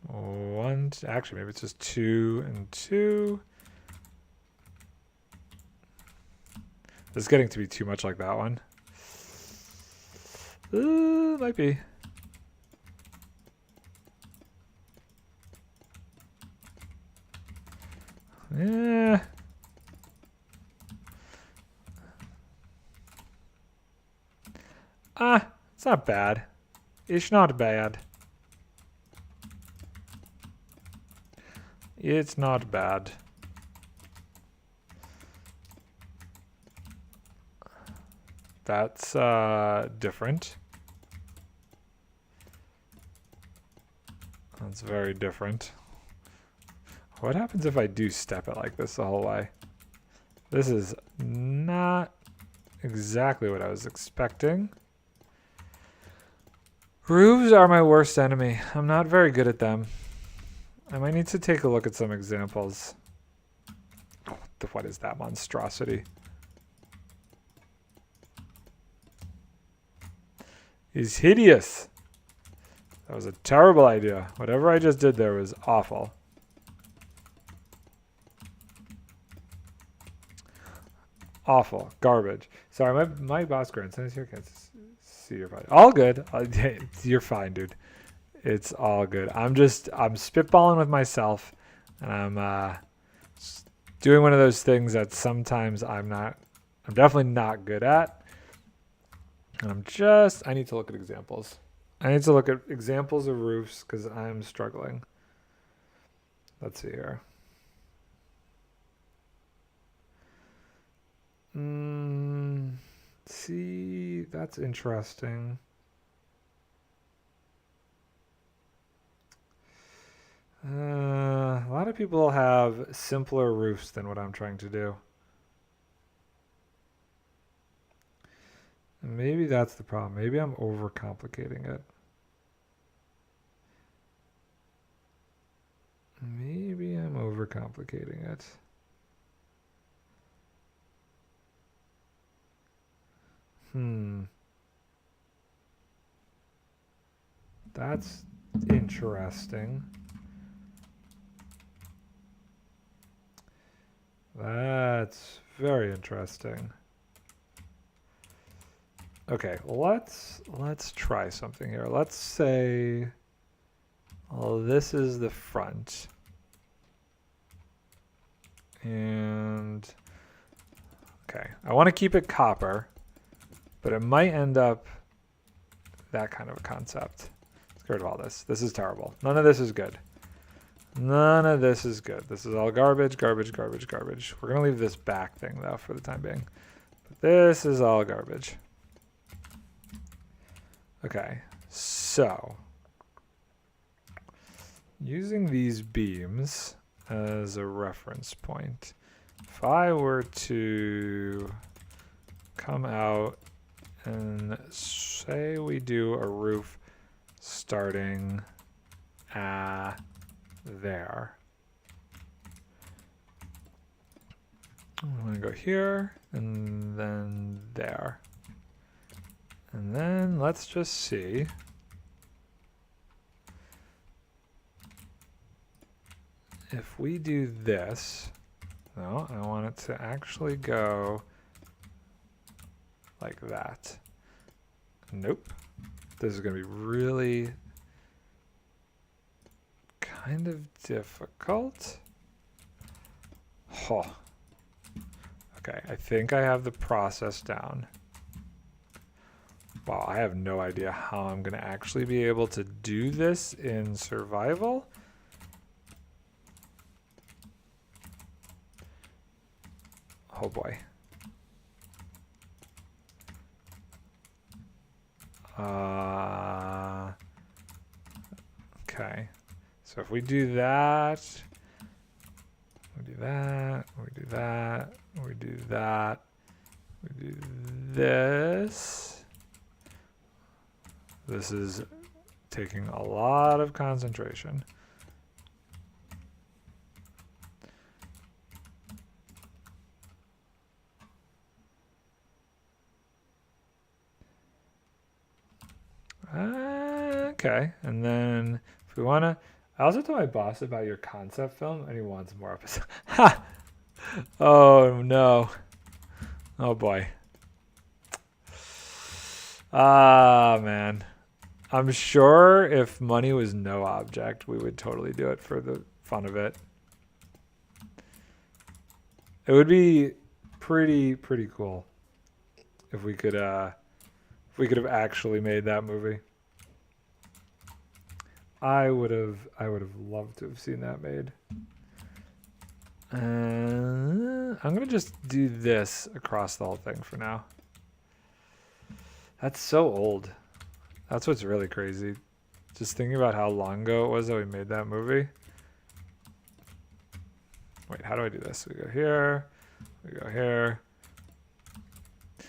[SPEAKER 1] 1. Actually, maybe it's just 2 and 2. This is getting to be too much like that one. Might be. Yeah. It's not bad. It's not bad. It's not bad. That's different. That's very different. What happens if I do step it like this the whole way? This is not exactly what I was expecting. Roofs are my worst enemy. I'm not very good at them. I might need to take a look at some examples. What is that monstrosity? He's hideous. That was a terrible idea. Whatever I just did there was awful. Awful. Garbage. Sorry, my boss grandson is here. Can't see your body. All good. You're fine, dude. It's all good. I'm spitballing with myself, and I'm doing one of those things that sometimes I'm definitely not good at. And I need to look at examples. I need to look at examples of roofs because I'm struggling. Let's see here. See, that's interesting. A lot of people have simpler roofs than what I'm trying to do. And maybe that's the problem. Maybe I'm overcomplicating it. Maybe I'm overcomplicating it. That's interesting. That's very interesting. Okay, let's try something here. Let's say, oh, this is the front. And okay, I want to keep it copper, but it might end up that kind of a concept. Let's get rid of all this. This is terrible. None of this is good. None of this is good. This is all garbage, garbage, garbage, garbage. We're going to leave this back thing, though, for the time being. But this is all garbage. Okay, so using these beams as a reference point, if I were to come out and say we do a roof starting there. I'm going to go here and then there. And then let's just see if we do this. No, I want it to actually go like that. Nope. This is going to be really kind of difficult. Oh. Okay, I think I have the process down. Wow, I have no idea how I'm going to actually be able to do this in survival. Oh boy. Okay. So if we do that, we do that, we do that, we do that, we do this. This is taking a lot of concentration. Okay, and then if we want to, I also told my boss about your concept film, and he wants more episodes. Ha! Oh no! Oh boy! Ah man, I'm sure if money was no object, we would totally do it for the fun of it. It would be pretty cool if we could have actually made that movie. I would have loved to have seen that made. I'm gonna just do this across the whole thing for now. That's so old. That's what's really crazy. Just thinking about how long ago it was that we made that movie. Wait, how do I do this? We go here, we go here.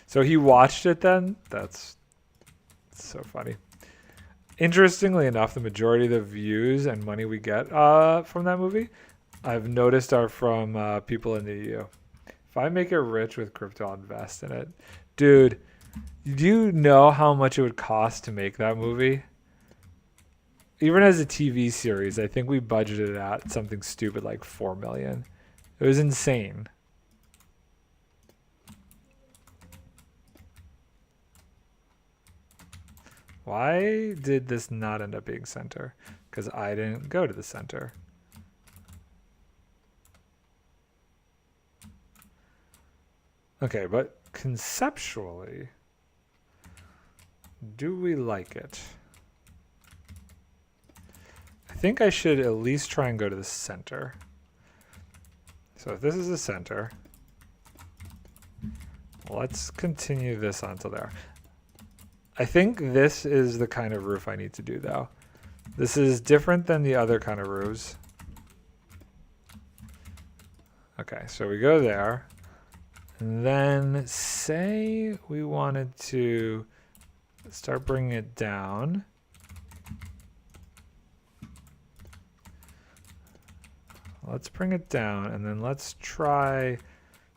[SPEAKER 1] So he watched it then? That's so funny. Interestingly enough, the majority of the views and money we get from that movie, I've noticed are from people in the EU. If I make it rich with crypto, I'll invest in it. Dude, do you know how much it would cost to make that movie? Even as a TV series, I think we budgeted at something stupid like $4 million. It was insane. Why did this not end up being center? Because I didn't go to the center. Okay, but conceptually, Do we like it? I think I should at least try and go to the center. So if this is the center, let's continue this onto there. I think this is the kind of roof I need to do though. This is different than the other kind of roofs. Okay, so we go there. And then say we wanted to start bringing it down. Let's bring it down and then let's try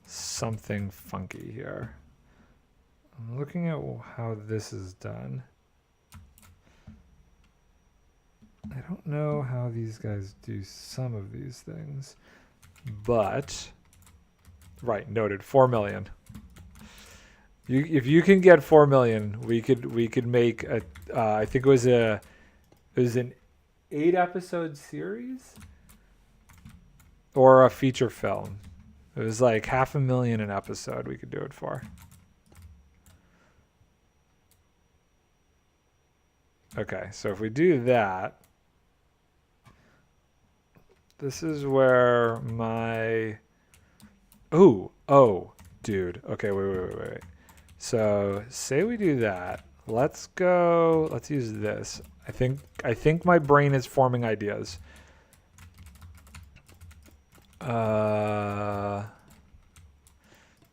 [SPEAKER 1] something funky here. I'm looking at how this is done. I don't know how these guys do some of these things, but right, noted, 4 million. If you can get 4 million, we could make a I think it was an 8-episode series or a feature film. It was like $500,000 an episode we could do it for. Okay, so if we do that, this is where my... Oh, dude. Okay, wait. So say we do that. Let's use this. I think my brain is forming ideas.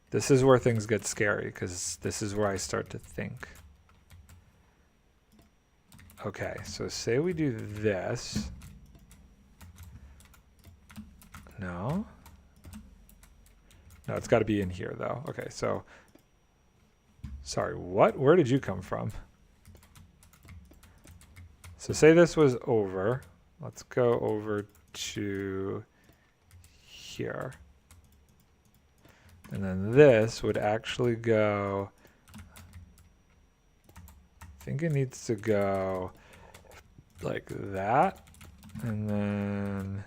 [SPEAKER 1] This is where things get scary because this is where I start to think. Okay, so say we do this. No, it's got to be in here though. Okay, so sorry, what? Where did you come from? So say this was over. Let's go over to here. And then this would actually go, I think it needs to go like that. And then,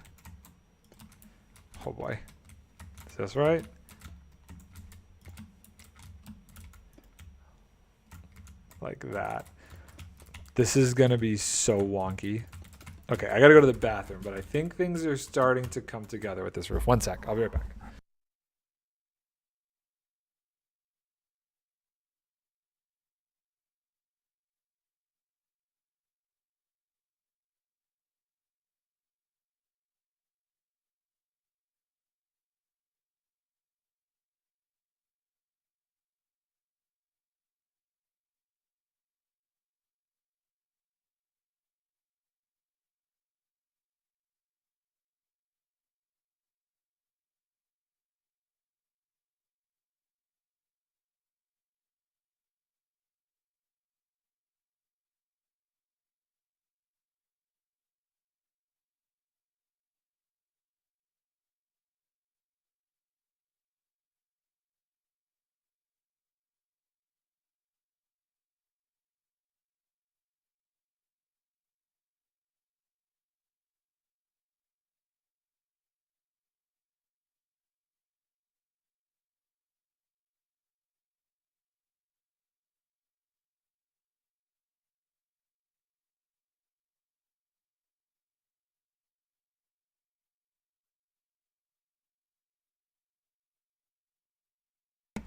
[SPEAKER 1] oh boy, is this right? Like that. This is gonna be so wonky. Okay, I gotta go to the bathroom, but I think things are starting to come together with this roof. One sec, I'll be right back.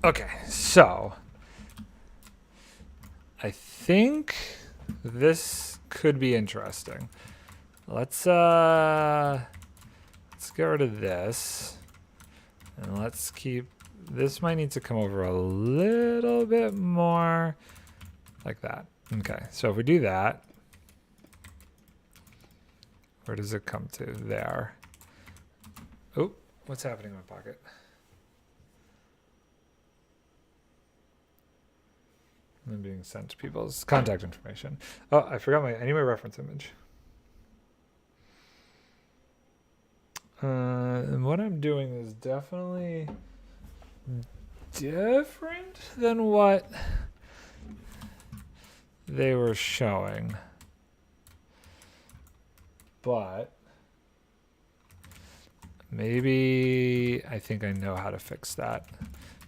[SPEAKER 1] Okay, so I think this could be interesting. Let's get rid of this. And let's keep, this might need to come over a little bit more like that. Okay, so if we do that, where does it come to? There. Oh, what's happening in my pocket? I'm being sent people's contact information. Oh, I forgot I need my reference image. And what I'm doing is definitely different than what they were showing. But maybe I think I know how to fix that.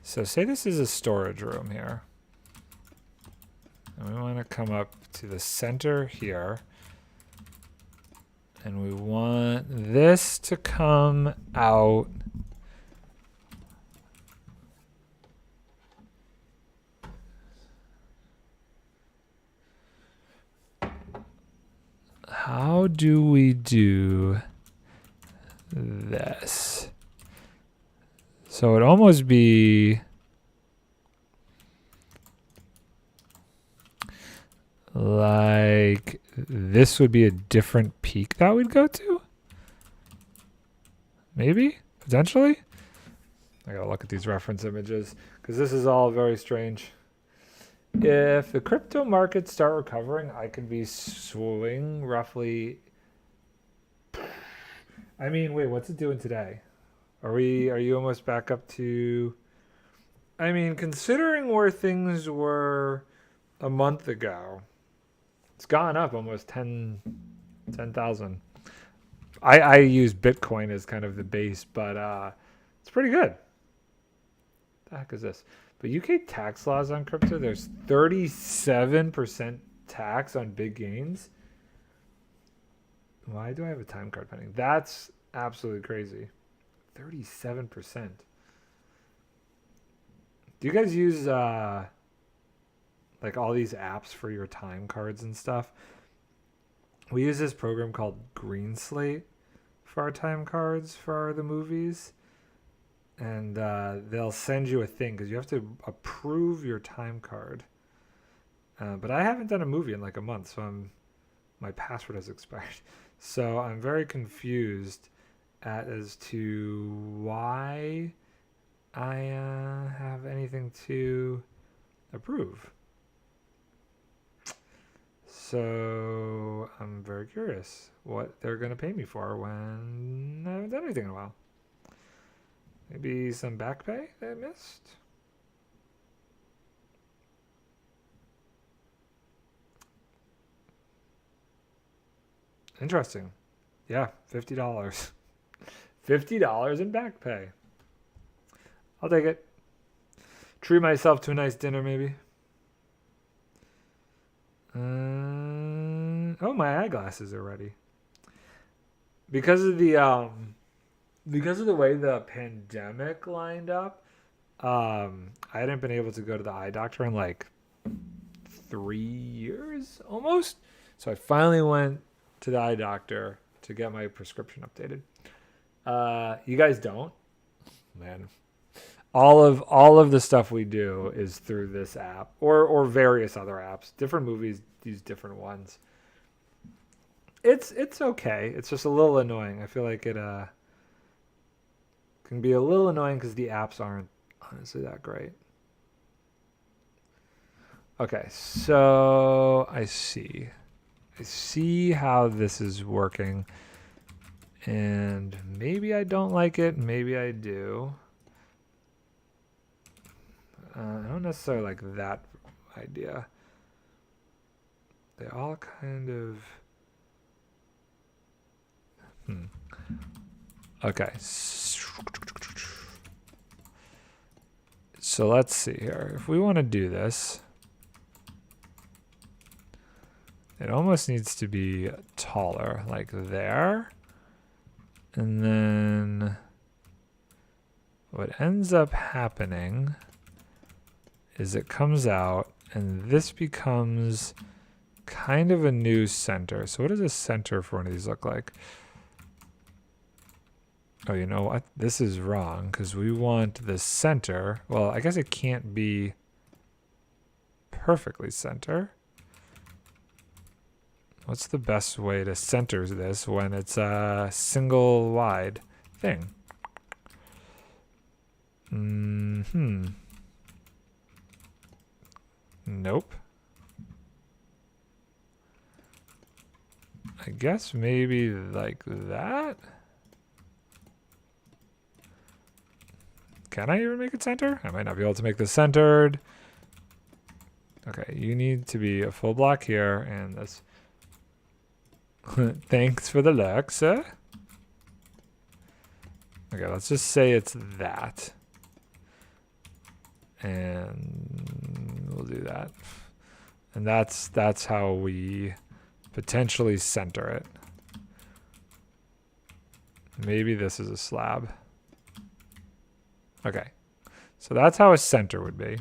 [SPEAKER 1] So say this is a storage room here. And we want to come up to the center here. And we want this to come out. How do we do this? So it'd almost be like this would be a different peak that we'd go to? Maybe? Potentially? I gotta look at these reference images because this is all very strange. If the crypto markets start recovering, I could be swing roughly. I mean, wait, what's it doing today? Are you almost back up to, I mean, considering where things were a month ago, it's gone up almost 10,000. I use Bitcoin as kind of the base, but it's pretty good. The heck is this? But UK tax laws on crypto, there's 37% tax on big gains. Why do I have a time card pending? That's absolutely crazy. 37%. Do you guys use like all these apps for your time cards and stuff? We use this program called Green Slate for our time cards for the movies. And they'll send you a thing because you have to approve your time card. But I haven't done a movie in like a month, so my password has expired. So I'm very confused as to why I have anything to approve. So I'm very curious what they're going to pay me for when I haven't done anything in a while. Maybe some back pay that I missed? Interesting. Yeah, $50. $50 in back pay. I'll take it. Treat myself to a nice dinner, maybe. Oh, my eyeglasses are ready. Because of the way the pandemic lined up, I hadn't been able to go to the eye doctor in like 3 years almost. So I finally went to the eye doctor to get my prescription updated. You guys don't? Man. All of the stuff we do is through this app or various other apps. Different movies use different ones. It's okay. It's just a little annoying. I feel like it can be a little annoying because the apps aren't honestly that great. Okay, so I see how this is working, and maybe I don't like it, maybe I do. I don't necessarily like that idea. They all kind of... Okay. So let's see here. If we want to do this, it almost needs to be taller, like there. And then what ends up happening is it comes out and this becomes kind of a new center. So what does a center for one of these look like? Oh, you know what? This is wrong because we want the center. Well, I guess it can't be perfectly center. What's the best way to center this when it's a single wide thing? Nope. I guess maybe like that. Can I even make it center? I might not be able to make this centered. Okay, you need to be a full block here and this. Thanks for the lurks, sir. Okay, let's just say it's that. And we'll do that. And that's how we potentially center it. Maybe this is a slab. Okay. So that's how a center would be.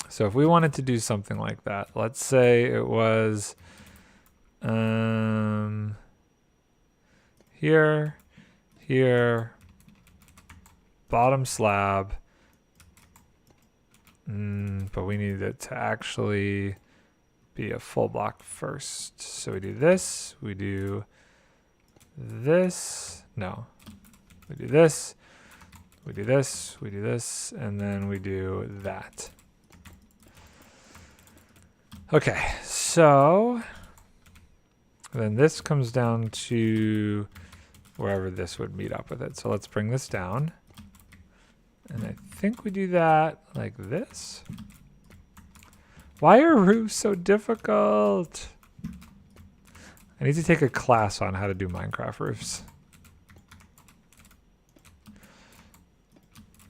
[SPEAKER 1] So if we wanted to do something like that, let's say it was here, here, bottom slab, but we need it to actually be a full block first. So we do this, we do this, no, we do this, we do this, we do this, and then we do that. Okay, so then this comes down to wherever this would meet up with it. So let's bring this down. And I think we do that like this. Why are roofs so difficult? I need to take a class on how to do Minecraft roofs.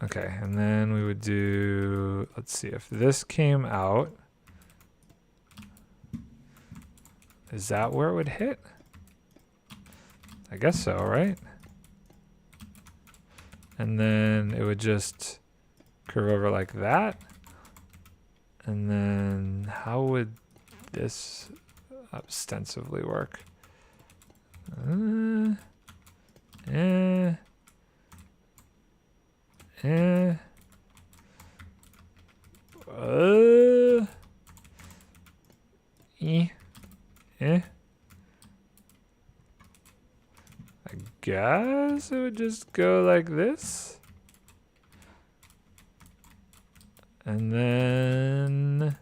[SPEAKER 1] Okay, and then we would do, let's see, if this came out, is that where it would hit? I guess so, right? And then it would just curve over like that. And then how would this ostensibly work? I guess it would just go like this. And then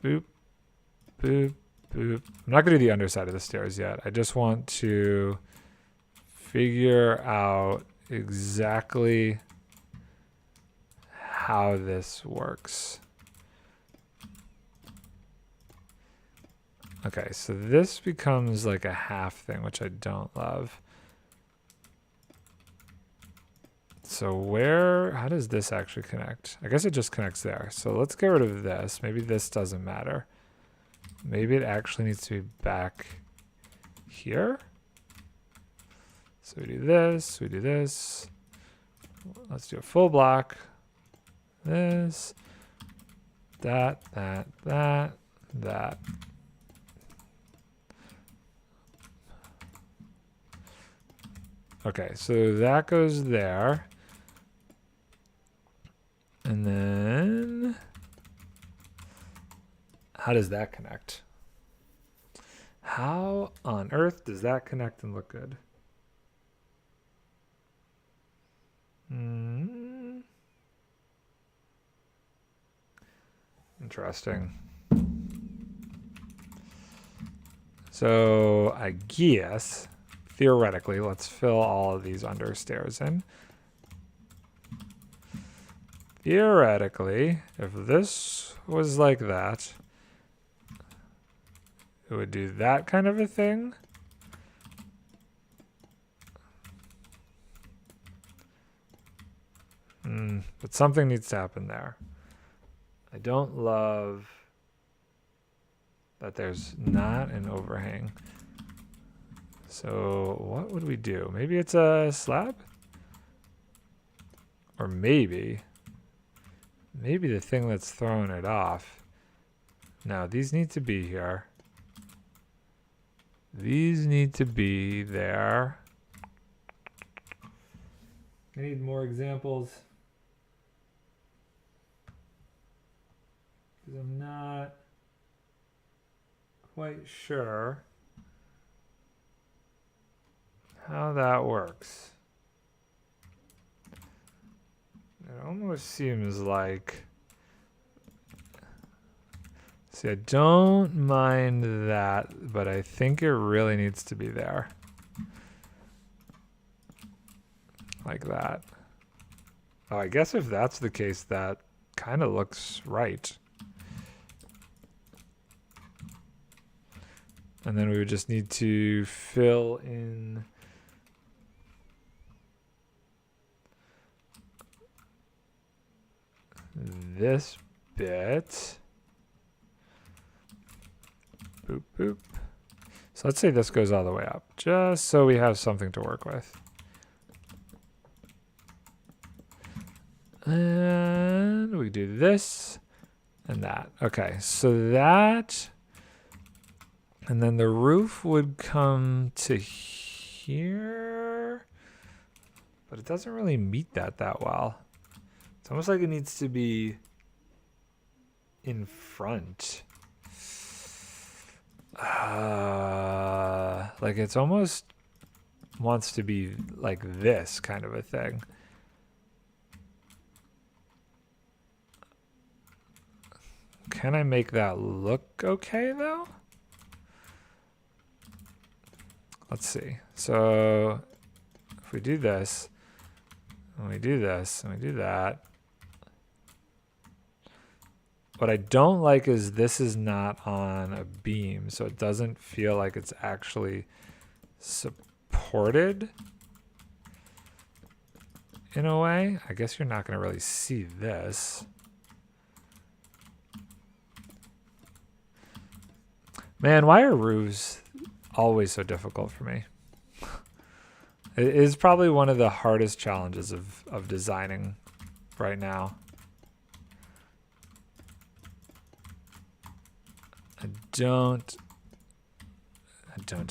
[SPEAKER 1] boop, boop, boop. I'm not going to do the underside of the stairs yet. I just want to figure out exactly how this works. Okay, so this becomes like a half thing, which I don't love. So how does this actually connect? I guess it just connects there. So let's get rid of this. Maybe this doesn't matter. Maybe it actually needs to be back here. So we do this, we do this. Let's do a full block. This, that, that, that, that. Okay, so that goes there. And then how does that connect? How on earth does that connect and look good? Interesting. So I guess theoretically, let's fill all of these under stairs in. Theoretically, if this was like that, it would do that kind of a thing. But something needs to happen there. I don't love that there's not an overhang. So what would we do? Maybe it's a slab? Or maybe the thing that's throwing it off. No, these need to be here. These need to be there. I need more examples. Because I'm not quite sure how that works. It almost seems like, see, I don't mind that, but I think it really needs to be there. Like that. Oh, I guess if that's the case, that kind of looks right. And then we would just need to fill in this bit. Boop, boop. So let's say this goes all the way up, just so we have something to work with. And we do this and that. Okay, so that, and then the roof would come to here, but it doesn't really meet that well. It's almost like it needs to be in front. Like it's almost wants to be like this kind of a thing. Can I make that look okay though? Let's see. So if we do this, and we do this, and we do that. What I don't like is this is not on a beam, so it doesn't feel like it's actually supported in a way. I guess you're not going to really see this. Man, why are roofs always so difficult for me? It is probably one of the hardest challenges of designing right now. I don't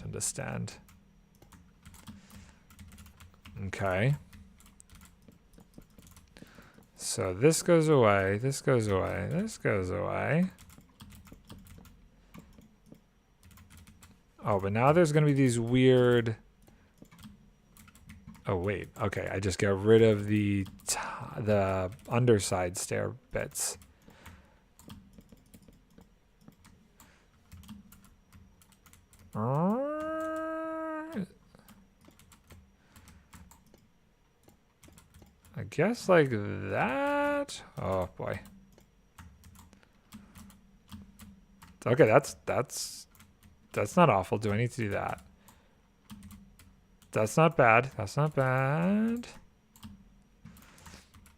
[SPEAKER 1] understand. Okay. So this goes away, this goes away, this goes away. Oh, but now there's going to be these weird... Oh, wait. Okay, I just got rid of the underside stair bits. I guess like that. Oh boy. Okay, that's not awful. Do I need to do that? That's not bad. That's not bad.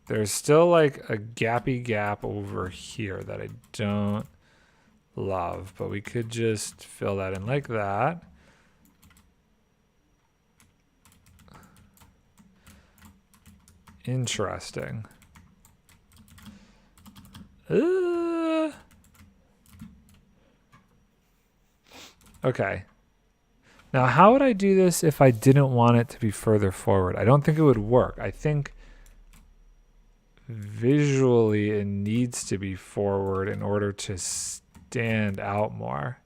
[SPEAKER 1] There's still like a gappy gap over here that I don't love, but we could just fill that in like that. Interesting. Okay. Now, how would I do this if I didn't want it to be further forward? I don't think it would work. I think visually it needs to be forward in order to stand out more.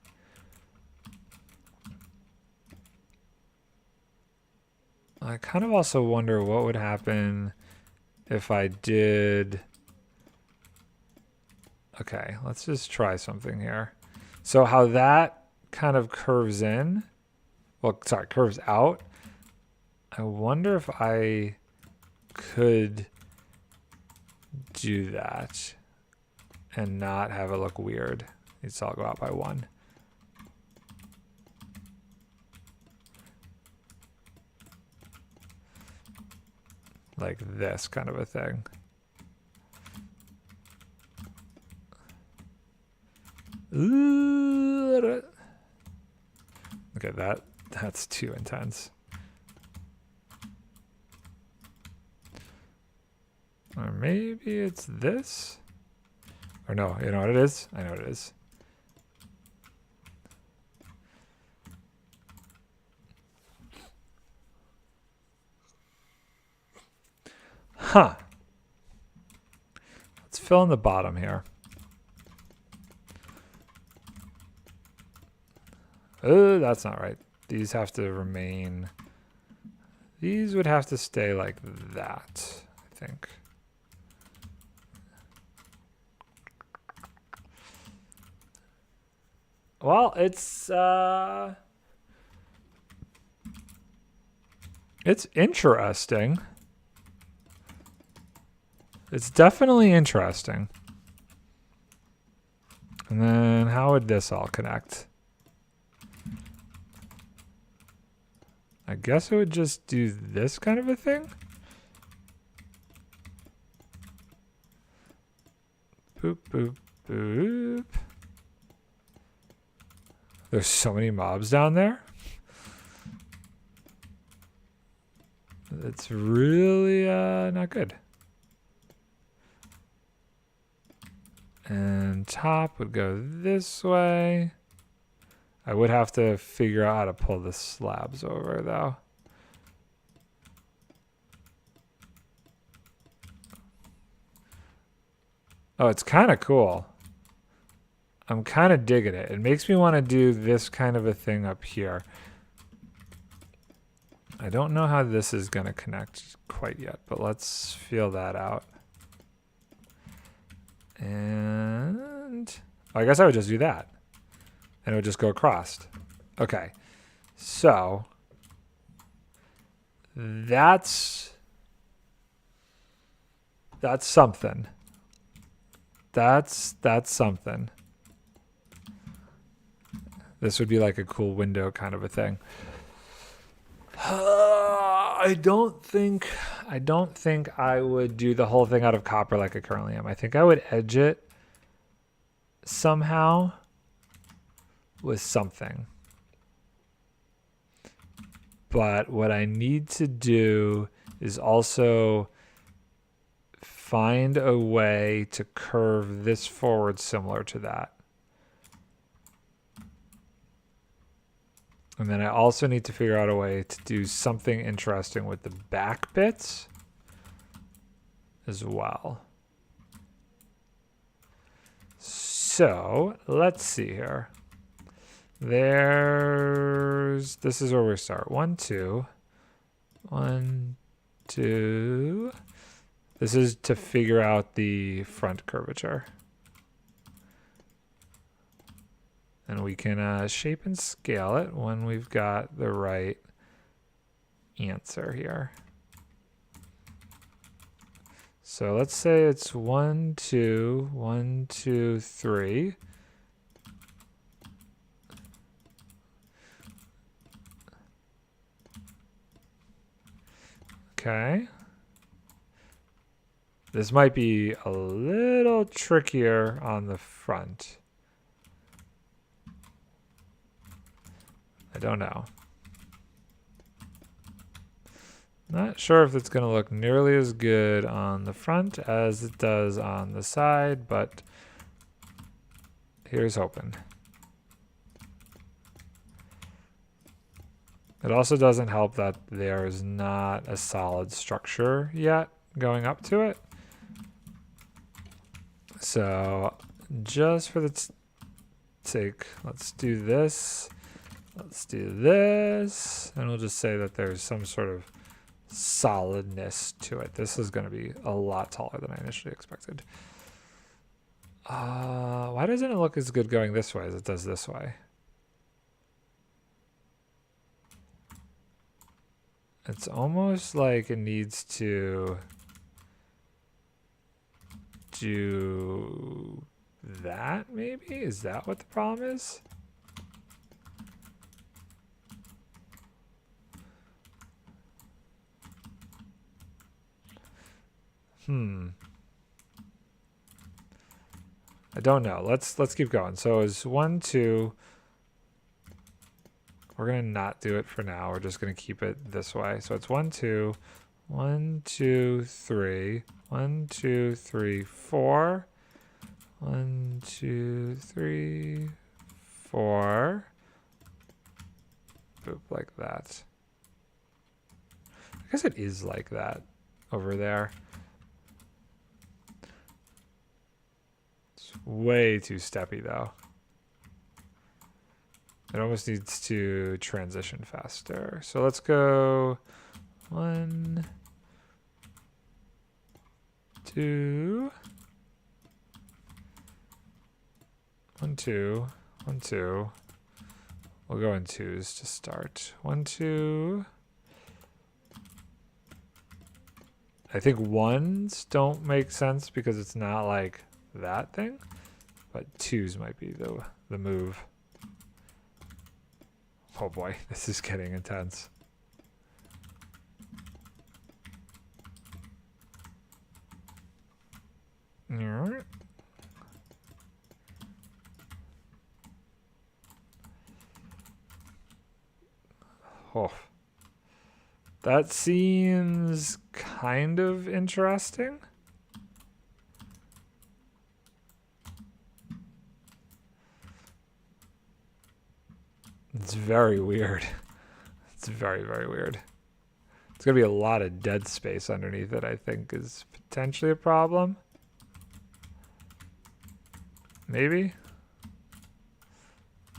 [SPEAKER 1] I kind of also wonder what would happen if I did... Okay, let's just try something here. So how that kind of curves in, well, sorry, curves out. I wonder if I could do that and not have it look weird. Needs to all go out by 1. Like this kind of a thing. Ooh. Okay, that's too intense. Or maybe it's this? Or no, you know what it is? I know what it is. Huh. Let's fill in the bottom here. Oh, that's not right. These have to remain. These would have to stay like that, I think. Well, it's interesting. It's definitely interesting. And then how would this all connect? I guess it would just do this kind of a thing. Boop, boop, boop. There's so many mobs down there. It's really not good. And top would go this way. I would have to figure out how to pull the slabs over though. Oh, it's kind of cool. I'm kind of digging it. It makes me want to do this kind of a thing up here. I don't know how this is going to connect quite yet, but let's feel that out. And I guess I would just do that. And it would just go across. Okay. So that's something. That's something. This would be like a cool window kind of a thing. I don't think I would do the whole thing out of copper like I currently am. I think I would edge it somehow with something. But what I need to do is also find a way to curve this forward similar to that. And then I also need to figure out a way to do something interesting with the back bits as well. So let's see here. This is where we start. 1, 2, 1, 2. This is to figure out the front curvature. And we can shape and scale it when we've got the right answer here. So let's say it's 1, 2, 1, 2, 3. Okay. This might be a little trickier on the front. I don't know. Not sure if it's going to look nearly as good on the front as it does on the side, but here's hoping. It also doesn't help that there's not a solid structure yet going up to it. So just for the sake, let's do this. Let's do this. And we'll just say that there's some sort of solidness to it. This is going to be a lot taller than I initially expected. Why doesn't it look as good going this way as it does this way? It's almost like it needs to do that, maybe? Is that what the problem is? I don't know. Let's keep going. So it's 1, 2. We're gonna not do it for now. We're just gonna keep it this way. So it's 1, 2, 1, 2, 3, 1, 2, 3, 4, 1, 2, 3, 4. Boop, like that. I guess it is like that over there. It's way too steppy though. It almost needs to transition faster. So let's go 1, 2, 1, 2, 1, 2. We'll go in 2s to start. 1, 2. I think 1s don't make sense because it's not like that thing, but 2s might be the move. Oh boy, this is getting intense. Oh, that seems kind of interesting. It's very weird. It's very, very weird. It's going to be a lot of dead space underneath it, I think, is potentially a problem. Maybe?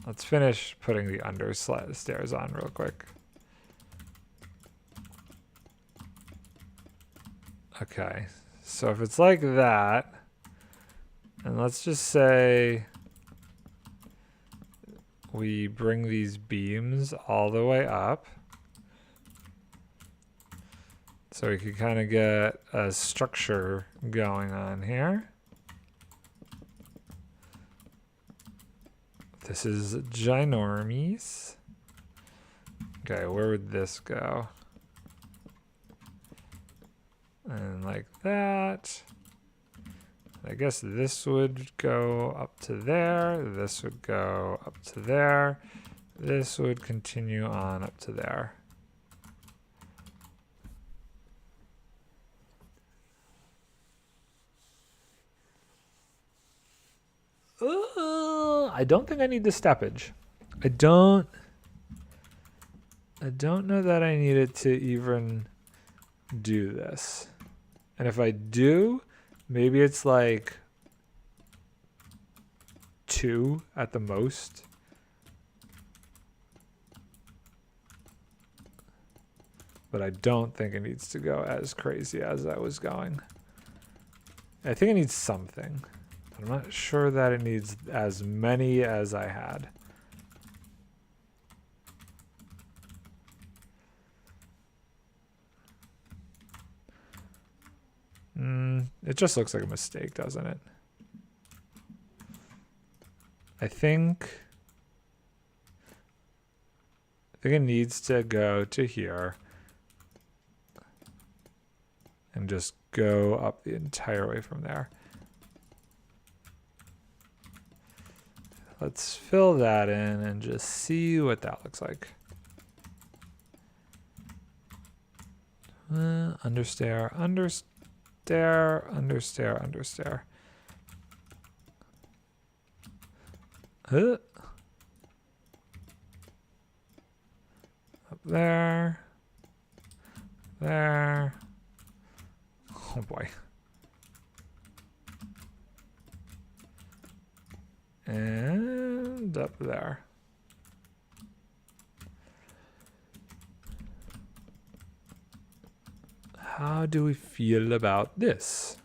[SPEAKER 1] Let's finish putting the stairs on real quick. Okay, so if it's like that, and let's just say we bring these beams all the way up. So we could kind of get a structure going on here. This is ginormous. Okay, where would this go? And like that. I guess this would go up to there. This would go up to there. This would continue on up to there. I don't think I need the steppage. I don't know that I need it to even do this. And if I do, maybe it's like 2 at the most. But I don't think it needs to go as crazy as I was going. I think it needs something. I'm not sure that it needs as many as I had. It just looks like a mistake, doesn't it? I think it needs to go to here and just go up the entire way from there. Let's fill that in and just see what that looks like. Understair, understair, understair, understair. Up there. There. Oh boy. And up there. How do we feel about this?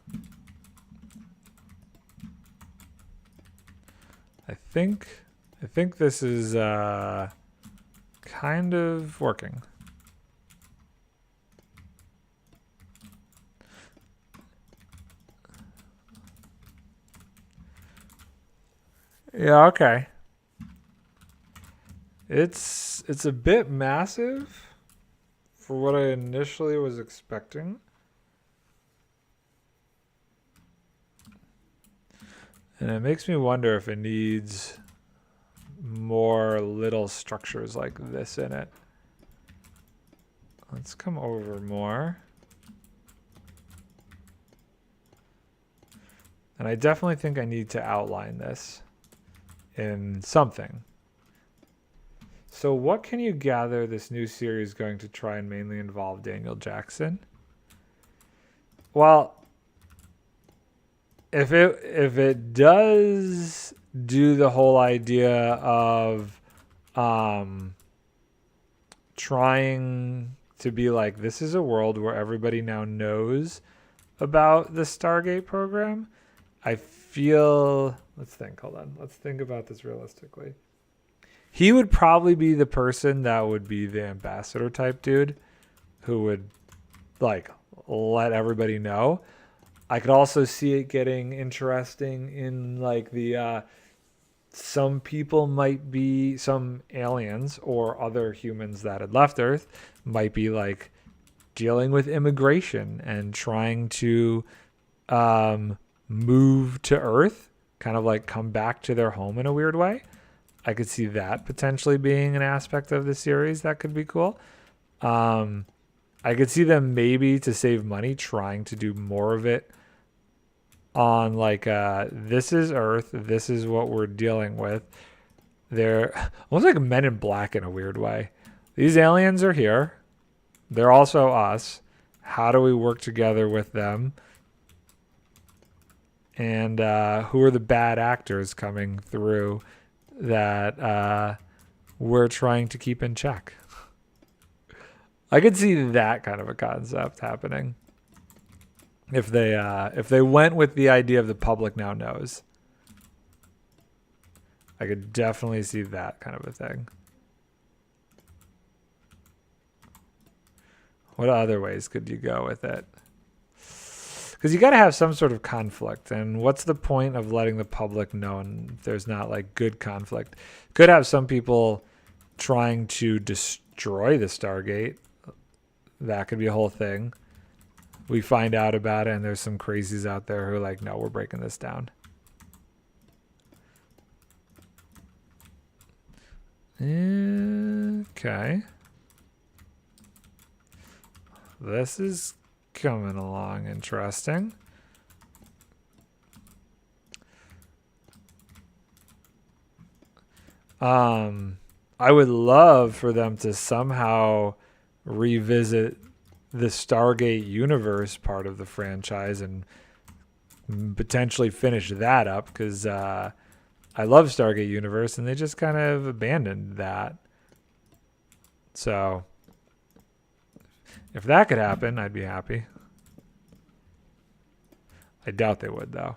[SPEAKER 1] I think this is kind of working. Yeah, okay. It's a bit massive for what I initially was expecting. And it makes me wonder if it needs more little structures like this in it. Let's come over more. And I definitely think I need to outline this in something. So what can you gather this new series is going to try and mainly involve Daniel Jackson? Well, if it does do the whole idea of trying to be like, this is a world where everybody now knows about the Stargate program, I feel, let's think, hold on. Let's think about this realistically. He would probably be the person that would be the ambassador type dude who would like let everybody know. I could also see it getting interesting in like the some people might be, some aliens or other humans that had left Earth might be like dealing with immigration and trying to move to Earth, kind of like come back to their home in a weird way. I could see that potentially being an aspect of the series that could be cool. I could see them maybe, to save money, trying to do more of it on like this is Earth, this is what we're dealing with. They're almost like Men in Black in a weird way. These aliens are here. They're also us. How do we work together with them? And who are the bad actors coming through that we're trying to keep in check? I could see that kind of a concept happening if they went with the idea of the public now knows. I could definitely see that kind of a thing. What other ways could you go with it? Because you got to have some sort of conflict, and what's the point of letting the public know if there's not like good conflict? Could have some people trying to destroy the Stargate. That could be a whole thing. We find out about it, and there's some crazies out there who are like, no, we're breaking this down. Okay. This is coming along interesting. I would love for them to somehow revisit the Stargate universe part of the franchise and potentially finish that up, because I love Stargate universe and they just kind of abandoned that. So if that could happen, I'd be happy. I doubt they would, though.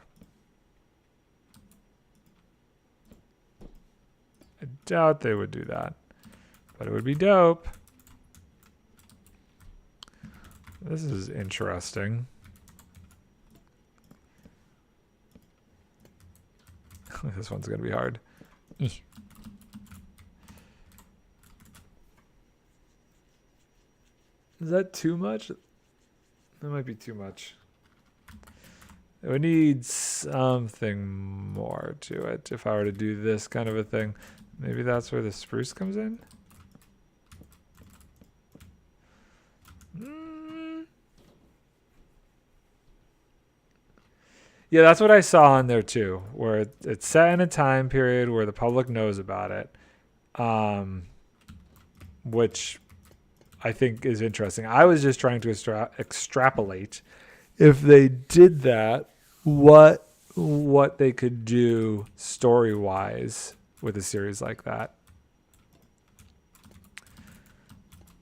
[SPEAKER 1] I doubt they would do that. But it would be dope. This is interesting. This one's going to be hard. Is that too much? That might be too much. It would need something more to it if I were to do this kind of a thing. Maybe that's where the spruce comes in? Yeah, that's what I saw on there too, where it's set in a time period where the public knows about it, which I think is interesting. I was just trying to extrapolate if they did that, what they could do story-wise with a series like that.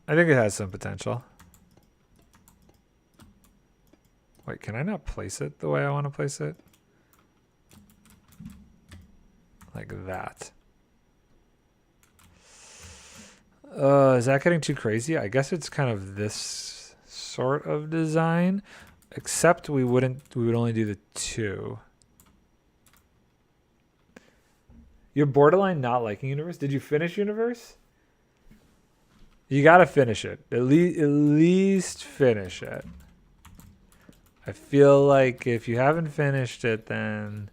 [SPEAKER 1] I think it has some potential. Wait, can I not place it the way I want to place it? Like that. Is that getting too crazy? I guess it's kind of this sort of design, except we would only do the 2. You're borderline not liking Universe? Did you finish Universe? You gotta finish it. At least finish it. I feel like if you haven't finished it, then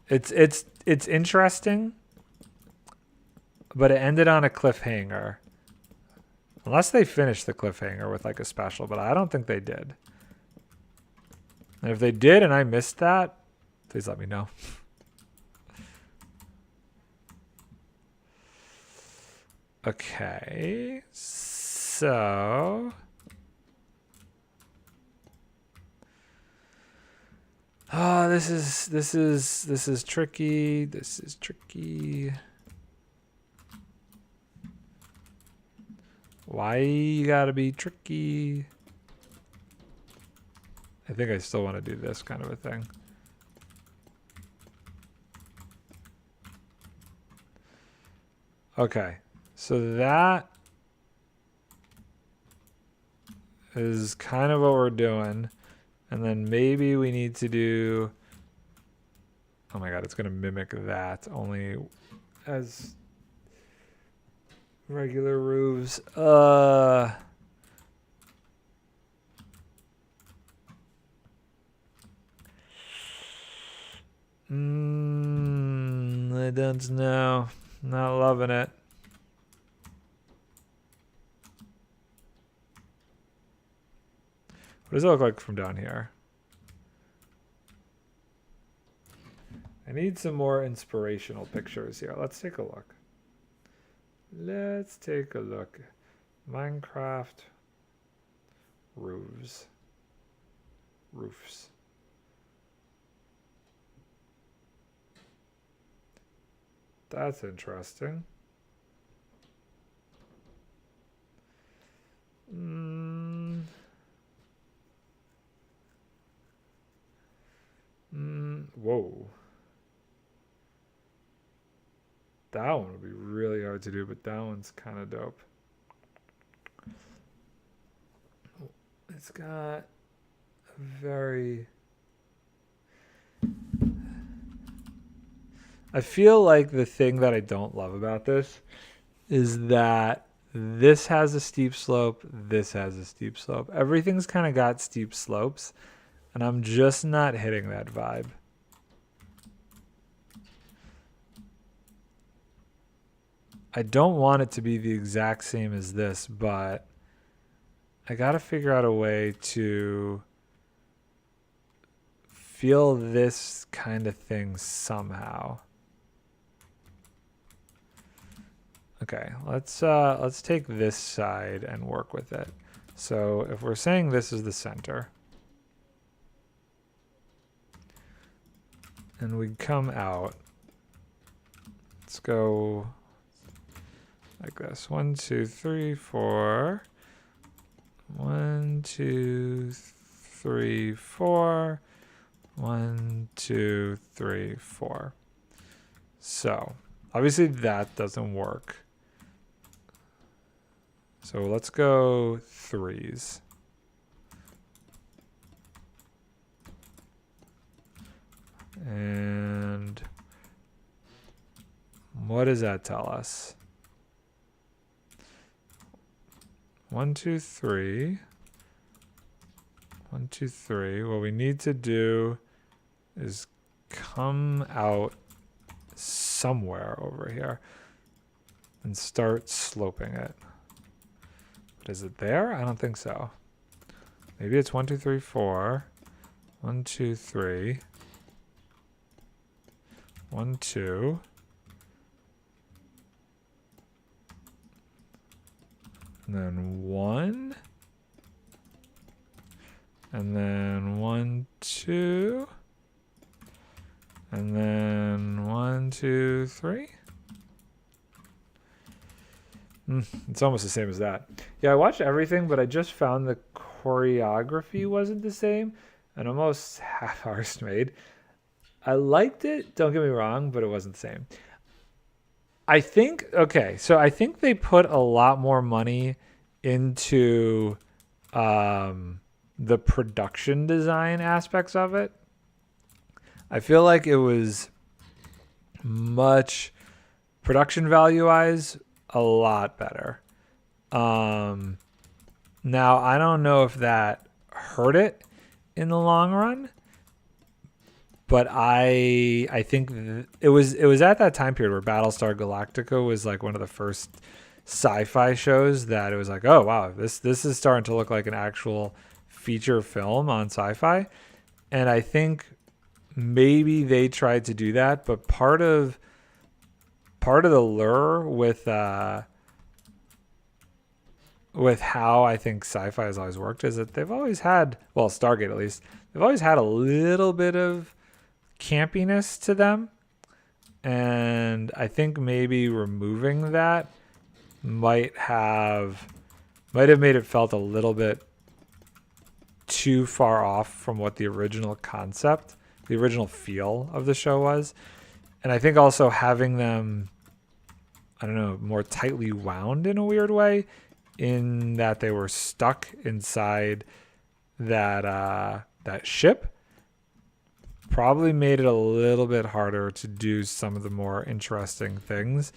[SPEAKER 1] it's interesting, but it ended on a cliffhanger. Unless they finished the cliffhanger with like a special, but I don't think they did. And if they did and I missed that, please let me know. Okay, so oh, this is tricky. This is tricky. Why you gotta be tricky? I think I still want to do this kind of a thing. Okay, so that is kind of what we're doing. And then maybe we need to do, oh my god, it's going to mimic that, only as regular roofs. I don't know. Not loving it. What does it look like from down here? I need some more inspirational pictures here. Let's take a look. Let's take a look. Minecraft roofs. Roofs. That's interesting. Whoa. That one would be really hard to do, but that one's kind of dope. It's got a very... I feel like the thing that I don't love about this is that this has a steep slope, this has a steep slope. Everything's kind of got steep slopes, and I'm just not hitting that vibe. I don't want it to be the exact same as this, but I gotta figure out a way to feel this kind of thing somehow. Okay, let's take this side and work with it. So if we're saying this is the center, and we come out, let's go like this. 1, 2, 3, 4. 1, 2, 3, 4. 1, 2, 3, 4. So obviously that doesn't work. So let's go 3s. And what does that tell us? 1, 2, 3. 1, 2, 3. What we need to do is come out somewhere over here and start sloping it. But is it there? I don't think so. Maybe it's 1, 2, 3, 4. 1, 2, 3. 1, 2. And then 1. And then 1, 2. And then 1, 2, 3. It's almost the same as that. Yeah, I watched everything, but I just found the choreography wasn't the same and almost half hours made. I liked it, don't get me wrong, but it wasn't the same. I think they put a lot more money into the production design aspects of it. I feel like it was much production value wise a lot better. Now I don't know if that hurt it in the long run, but I think it was at that time period where Battlestar Galactica was like one of the first sci-fi shows that it was like, oh wow, this is starting to look like an actual feature film on sci-fi. And I think maybe they tried to do that, but part of the lure with how I think sci-fi has always worked is that they've always had, well, Stargate at least, they've always had a little bit of campiness to them. And I think maybe removing that might have made it felt a little bit too far off from what the original concept, the original feel of the show was. And I think also having them, I don't know, more tightly wound in a weird way, in that they were stuck inside that ship, probably made it a little bit harder to do some of the more interesting things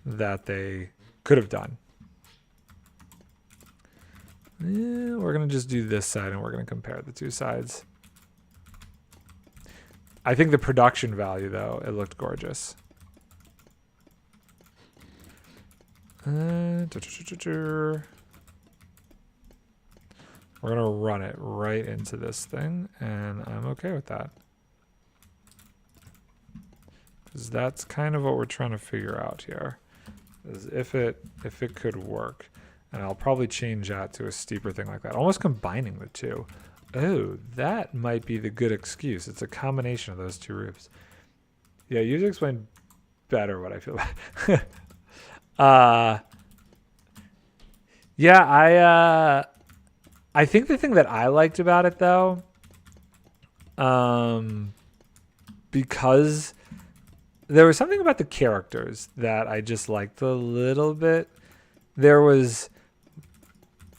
[SPEAKER 1] that they could have done. We're going to just do this side and we're going to compare the two sides. I think the production value, though, it looked gorgeous. We're gonna run it right into this thing, and I'm okay with that. Because that's kind of what we're trying to figure out here. Is if it could work. And I'll probably change that to a steeper thing like that. Almost combining the two. Oh, that might be the good excuse. It's a combination of those two roofs. Yeah, you explain better what I feel about. Yeah, I think the thing that I liked about it though, because there was something about the characters that I just liked a little bit. There was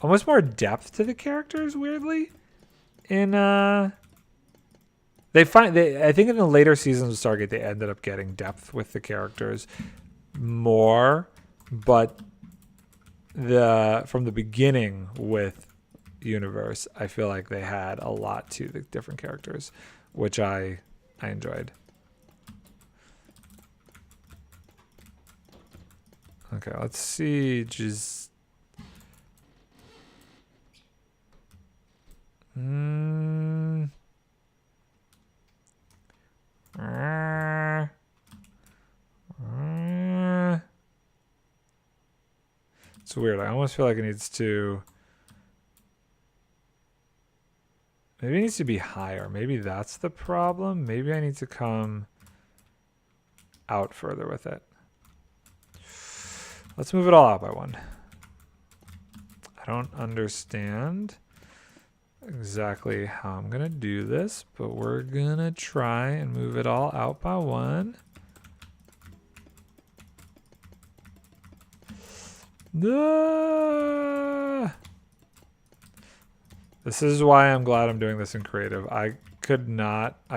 [SPEAKER 1] almost more depth to the characters, weirdly. I think in the later seasons of Stargate they ended up getting depth with the characters more, but from the beginning with Universe, I feel like they had a lot to the different characters, which I enjoyed. Okay, let's see. Just it's weird. I almost feel like it needs to. Maybe it needs to be higher. Maybe that's the problem. Maybe I need to come out further with it. Let's move it all out by one. I don't understand exactly how I'm going to do this, but we're going to try and move it all out by one. This is why I'm glad I'm doing this in creative. I'd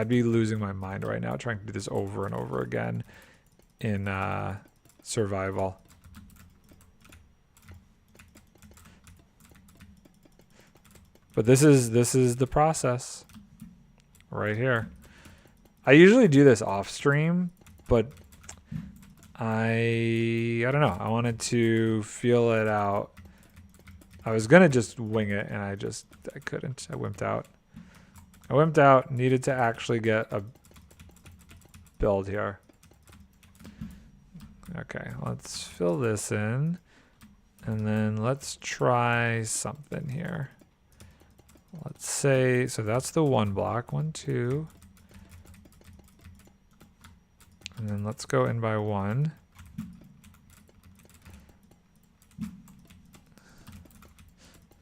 [SPEAKER 1] be losing my mind right now trying to do this over and over again in survival. But this is the process right here. I usually do this off stream, but I don't know. I wanted to feel it out. I was gonna just wing it, and I couldn't. I wimped out. Needed to actually get a build here. Okay, let's fill this in, and then let's try something here. Let's say, so that's the one block, 1, 2. And then let's go in by 1.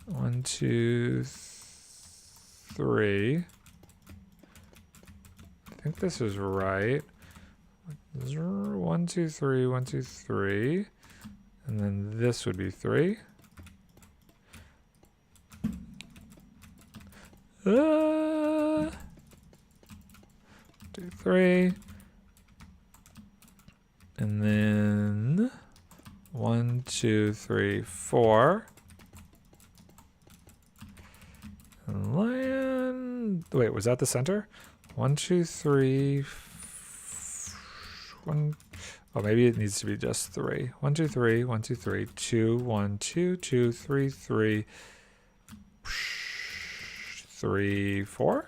[SPEAKER 1] One, 2, 3. I think this is right. 1, 2, 3, 1, 2, 3. And then this would be 3. 2, 3. And then 1, 2, 3, 4. And land. Wait, was that the center? 1, 2, 3. 1. Oh, maybe it needs to be just 3. 1, 2, 3. 1, 2, 3. 2, 1, 2, 2, 3, 3. 3, 4.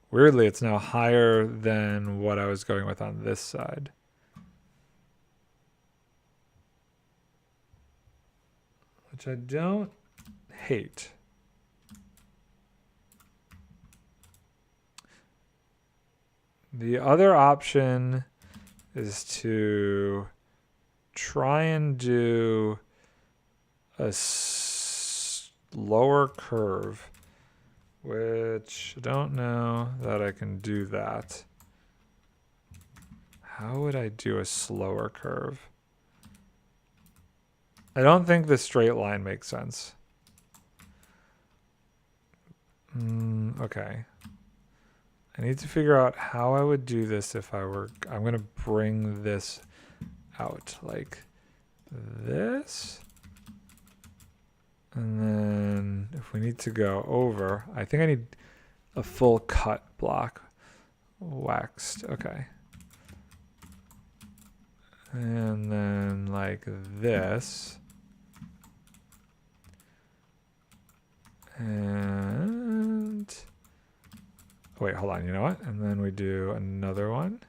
[SPEAKER 1] Weirdly, it's now higher than what I was going with on this side. Which I don't hate. The other option is to try and do a lower curve, which I don't know that I can do that. How would I do a slower curve? I don't think the straight line makes sense. Okay. I need to figure out how I would do this if I were... I'm going to bring this out like this. And then if we need to go over, I think I need a full cut block. Waxed. Okay. And then like this. And wait, hold on. You know what? And then we do another one.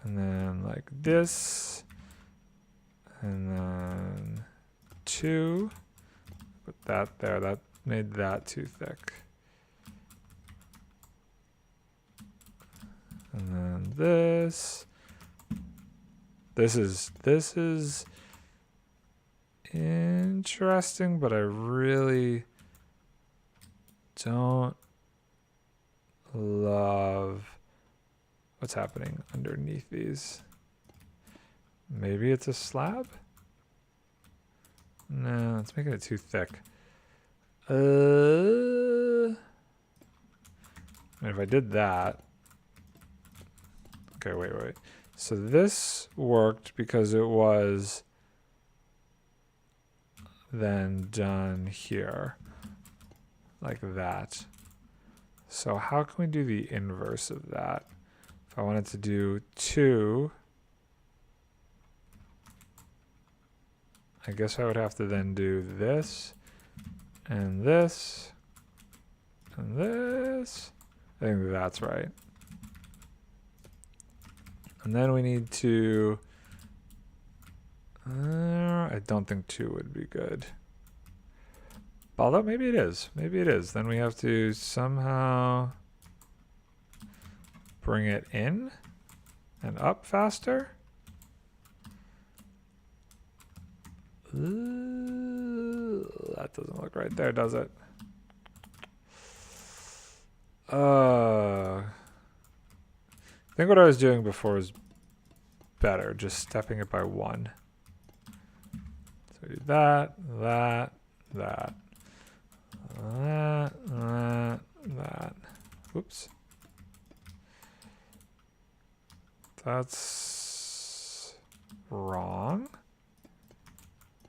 [SPEAKER 1] And then like this. And then 2. Put that there. That made that too thick. And then this. This is interesting, but I really don't love what's happening underneath these. Maybe it's a slab? No, it's making it too thick. And if I did that. Okay, wait. So this worked because it was then done here. Like that. So how can we do the inverse of that? If I wanted to do 2, I guess I would have to then do this, and this, and this. I think that's right. And then we need to, I don't think 2 would be good. Although maybe it is. Maybe it is. Then we have to somehow bring it in and up faster. Ooh, that doesn't look right there, does it? I think what I was doing before was better, just stepping it by 1. So do that. Oops. That's wrong.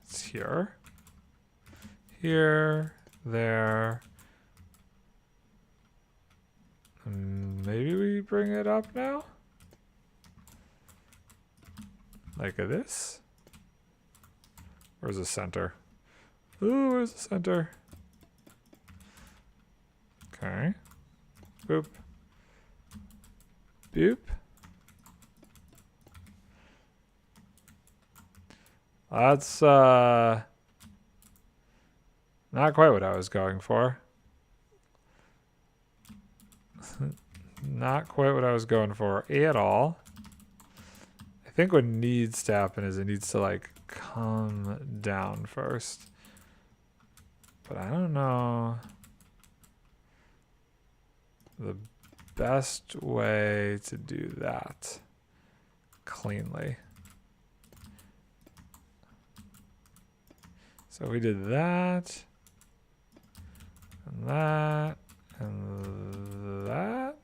[SPEAKER 1] It's here. Here, there. Maybe we bring it up now? Like this? Where's the center? Ooh, where's the center? Okay. Boop. Boop. That's not quite what I was going for. Not quite what I was going for at all. I think what needs to happen is it needs to like come down first. But I don't know the best way to do that cleanly. So we did that, and that, and that.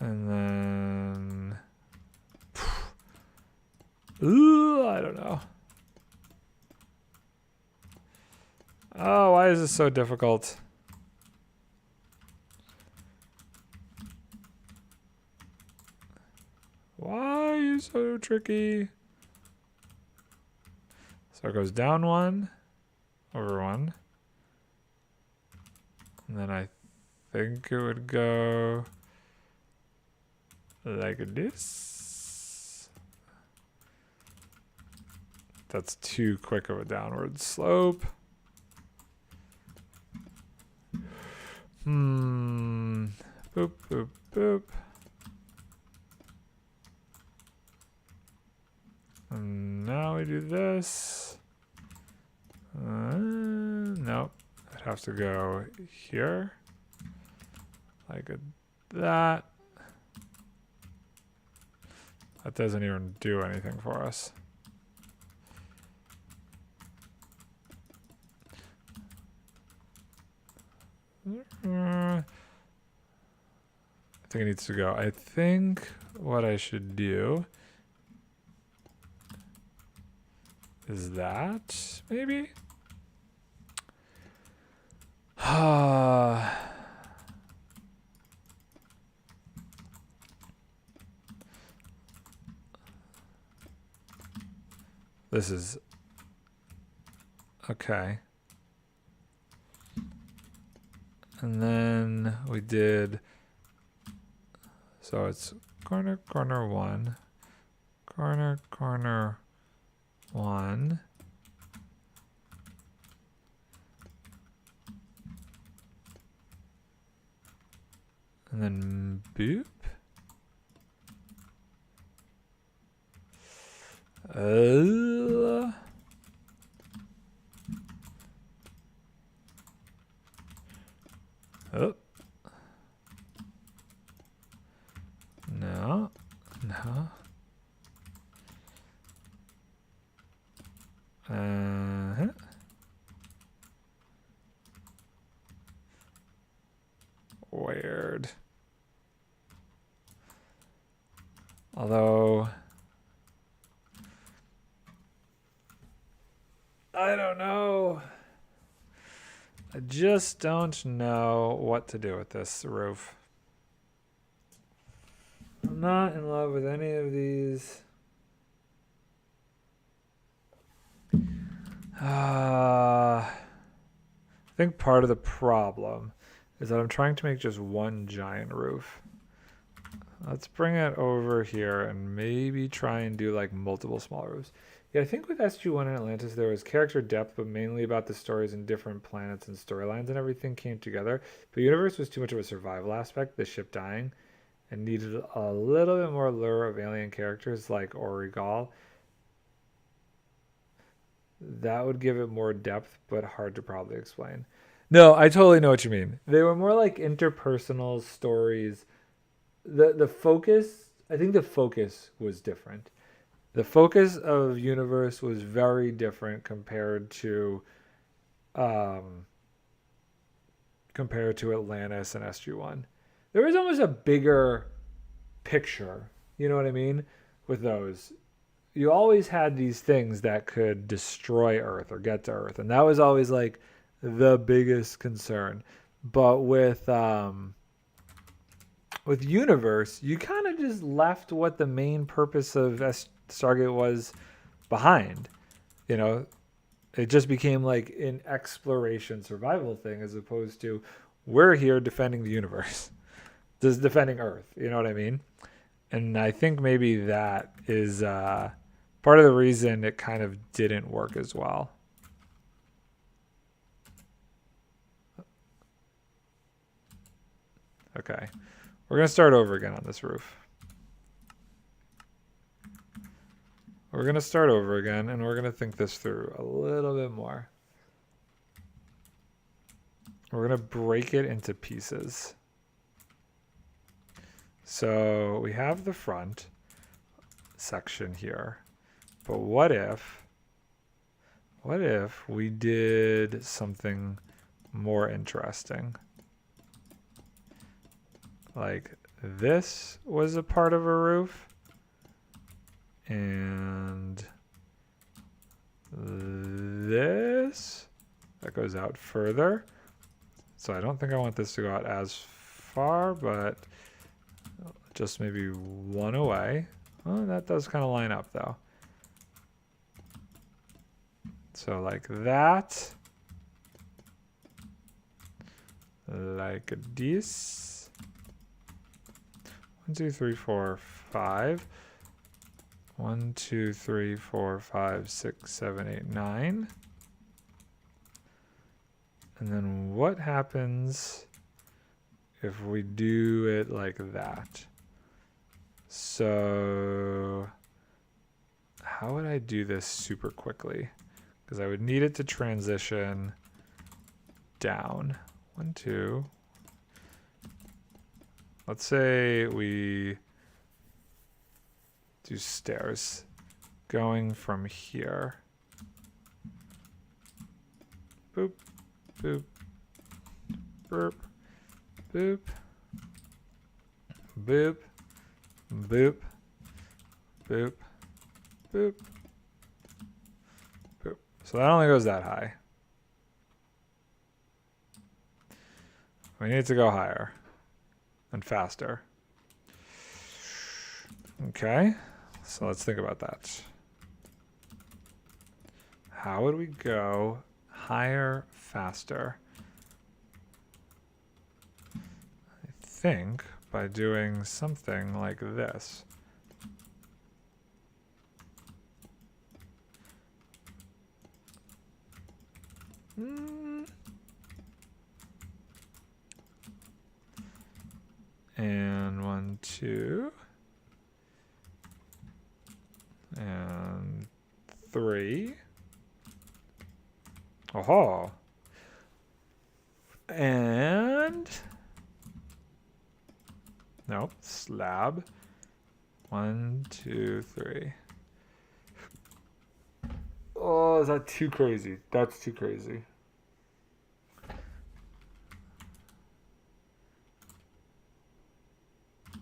[SPEAKER 1] And then, ooh, I don't know. Oh, why is this so difficult? Why are you so tricky? So it goes down 1, over 1. And then I think it would go like this. That's too quick of a downward slope. Boop, boop, boop. And now we do this. Nope. I'd have to go here. Like that. That doesn't even do anything for us. I think it needs to go. I think what I should do is that, maybe? This is okay. And then we did, so it's corner, corner, one, corner, corner, one. And then boop. Oh. No. No. Weird. Although I don't know. I just don't know what to do with this roof. I'm not in love with any of these. I think part of the problem is that I'm trying to make just one giant roof. Let's bring it over here and maybe try and do like multiple small roofs. Yeah, I think with SG1 and Atlantis there was character depth, but mainly about the stories and different planets and storylines and everything came together. But Universe was too much of a survival aspect, the ship dying, and needed a little bit more lure of alien characters like Origal. That would give it more depth, but hard to probably explain. No, I totally know what you mean. They were more like interpersonal stories. The focus, I think the focus was different. The focus of Universe was very different compared to Atlantis and SG1. There was almost a bigger picture, you know what I mean, with those. You always had these things that could destroy Earth or get to Earth, and that was always like the biggest concern. But with Universe, you kind of just left what the main purpose of Stargate was behind. You know, it just became like an exploration survival thing as opposed to we're here defending the universe, just defending Earth. You know what I mean? And I think maybe that is part of the reason it kind of didn't work as well. Okay. We're going to start over again on this roof. We're going to start over again, and we're going to think this through a little bit more. We're going to break it into pieces. So we have the front section here. But what if we did something more interesting? Like this was a part of a roof, and this that goes out further. So I don't think I want this to go out as far, but just maybe one away. Oh, that does kind of line up though. So like that, like this. 1, 2, 3, 4, 5. 1, 2, 3, 4, 5, 6, 7, 8, 9. And then what happens if we do it like that? So how would I do this super quickly? Because I would need it to transition down. 1, 2. Let's say we do stairs going from here. Boop, boop, boop, boop, boop, boop, boop, boop, boop. So that only goes that high. We need to go higher and faster. Okay, so let's think about that. How would we go higher, faster? I think by doing something like this. And 1, 2. And 3. Oh. And nope, slab. 1, 2, 3. Oh, is that too crazy? That's too crazy.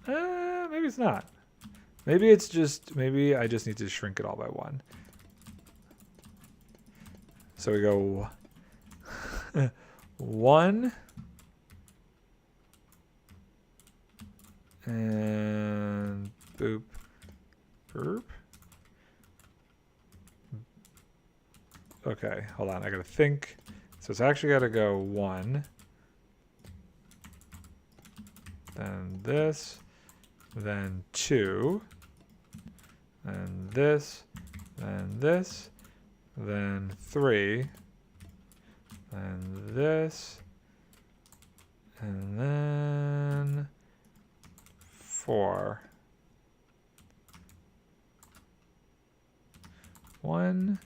[SPEAKER 1] Maybe it's not. Maybe it's just, maybe I just need to shrink it all by 1. So we go 1 and boop, burp. Okay, hold on, I gotta think. So it's actually gotta go 1, then this, then 2, and this, then 3, and this, and then 4. 1,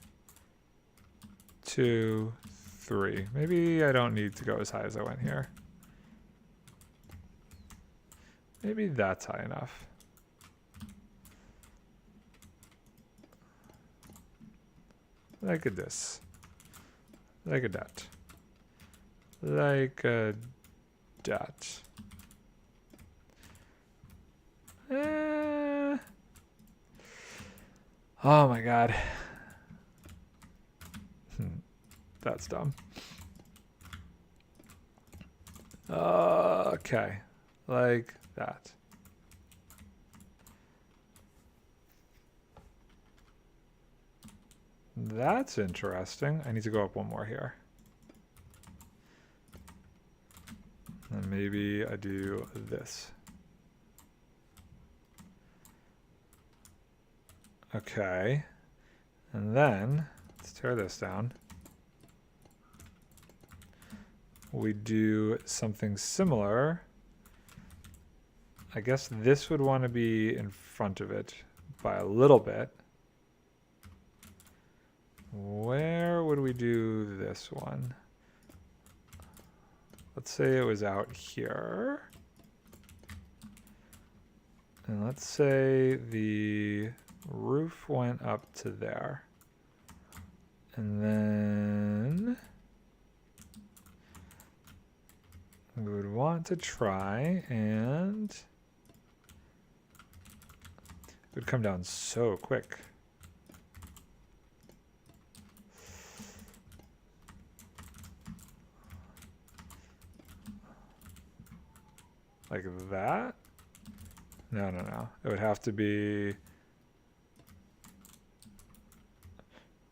[SPEAKER 1] 2, 3. Maybe I don't need to go as high as I went here. Maybe that's high enough. Like a this. Like a that. Like a that. Oh my god. That's dumb. Okay. Like that. That's interesting. I need to go up 1 more here. And maybe I do this. Okay. And then, let's tear this down. We do something similar. I guess this would want to be in front of it by a little bit. Where would we do this one? Let's say it was out here. And let's say the roof went up to there. And then we would want to try and it would come down so quick. Like that? No, no, no. It would have to be...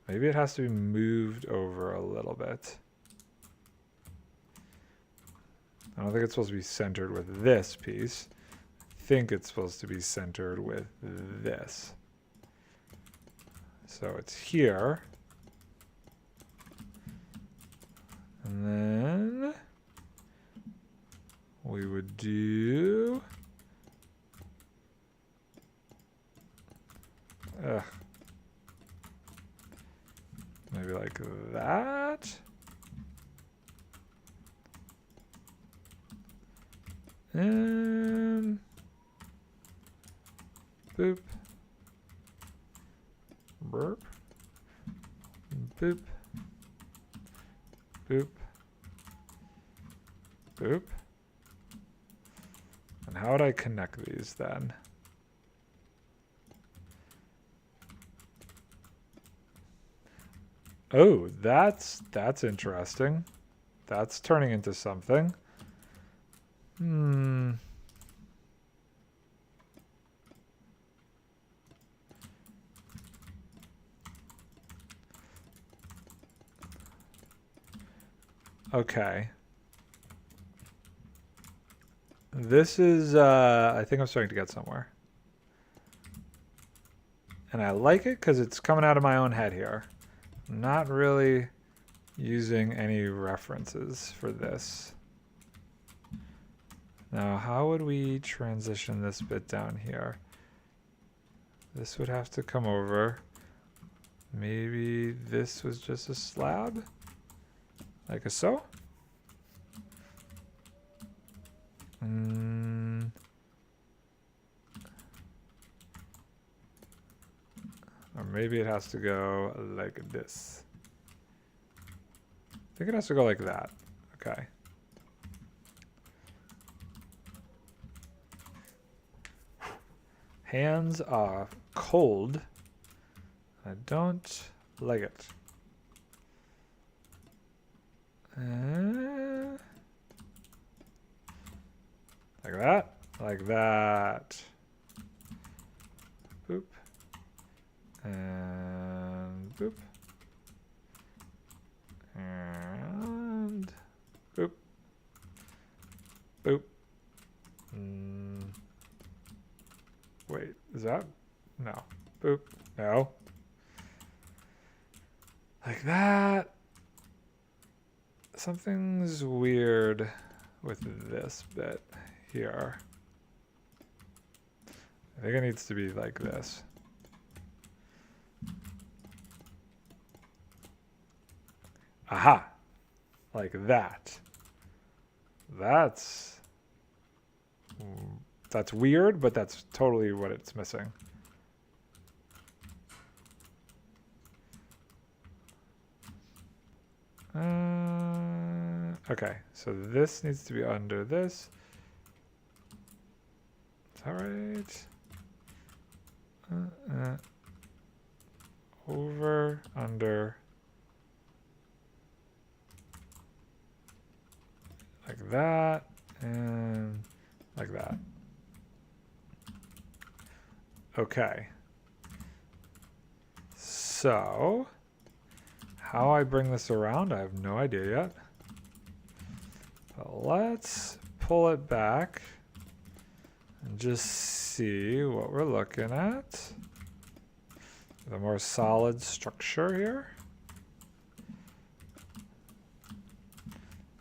[SPEAKER 1] Maybe it has to be moved over a little bit. I don't think it's supposed to be centered with this piece. I think it's supposed to be centered with this. So it's here. And then we would do... maybe like that. And boop. Burp. Boop. Boop. Boop. And how would I connect these then? Oh, that's interesting. That's turning into something. Hmm. Okay. This is, I think I'm starting to get somewhere. And I like it because it's coming out of my own head here. I'm not really using any references for this. Now, how would we transition this bit down here? This would have to come over. Maybe this was just a slab? Like a so? Or maybe it has to go like this. I think it has to go like that. Okay. Hands are cold. I don't like it. Like that. Like that. Boop. And boop. And boop. Boop. Wait, is that? No. Boop. No. Like that. Something's weird with this bit here. I think it needs to be like this. Aha! Like that. That's weird, but that's totally what it's missing. Okay, so this needs to be under this. Is that right? Over, under. Like that, and like that. Okay. So, how I bring this around, I have no idea yet. But let's pull it back and just see what we're looking at. The more solid structure here.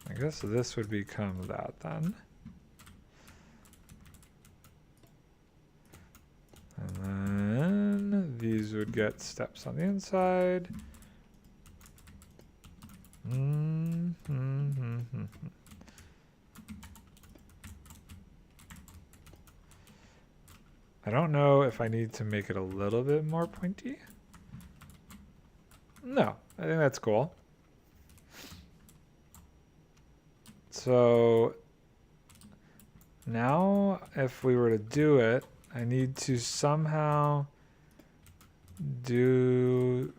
[SPEAKER 1] I guess this would become that then. And then these would get steps on the inside. I don't know if I need to make it a little bit more pointy. No, I think that's cool. So now if we were to do it, I need to somehow do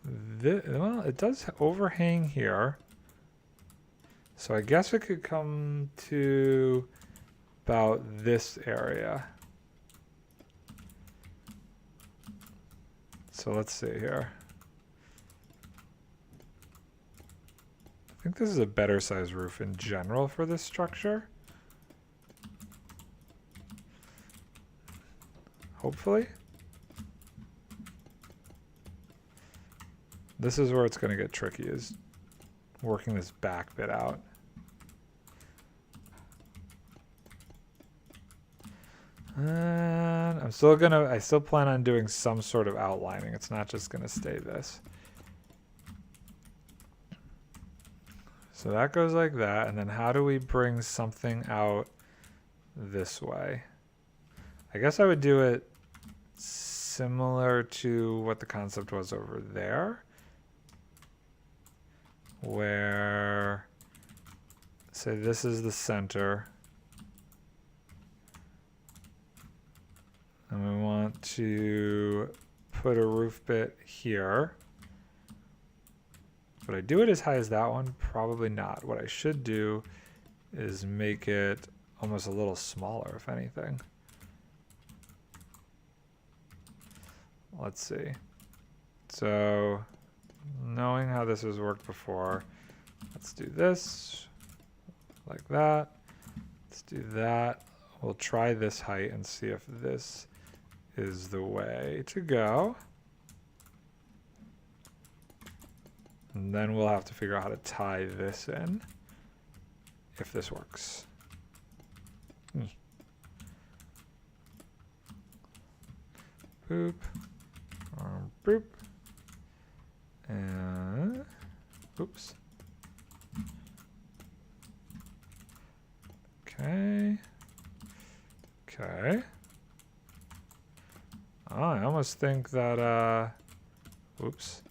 [SPEAKER 1] this. Well, it does overhang here. So I guess it could come to about this area. So let's see here. I think this is a better size roof in general for this structure. Hopefully. This is where it's going to get tricky, is working this back bit out. And I still plan on doing some sort of outlining. It's not just going to stay this. So that goes like that, and then how do we bring something out this way? I guess I would do it similar to what the concept was over there, where, say this is the center, and we want to put a roof bit here. Would I do it as high as that one? Probably not. What I should do is make it almost a little smaller, if anything. Let's see. So, knowing how this has worked before, let's do this like that. Let's do that. We'll try this height and see if this is the way to go. And then we'll have to figure out how to tie this in, if this works. Boop. Boop. And, oops. Okay. Okay. Oh, I almost think that, oops.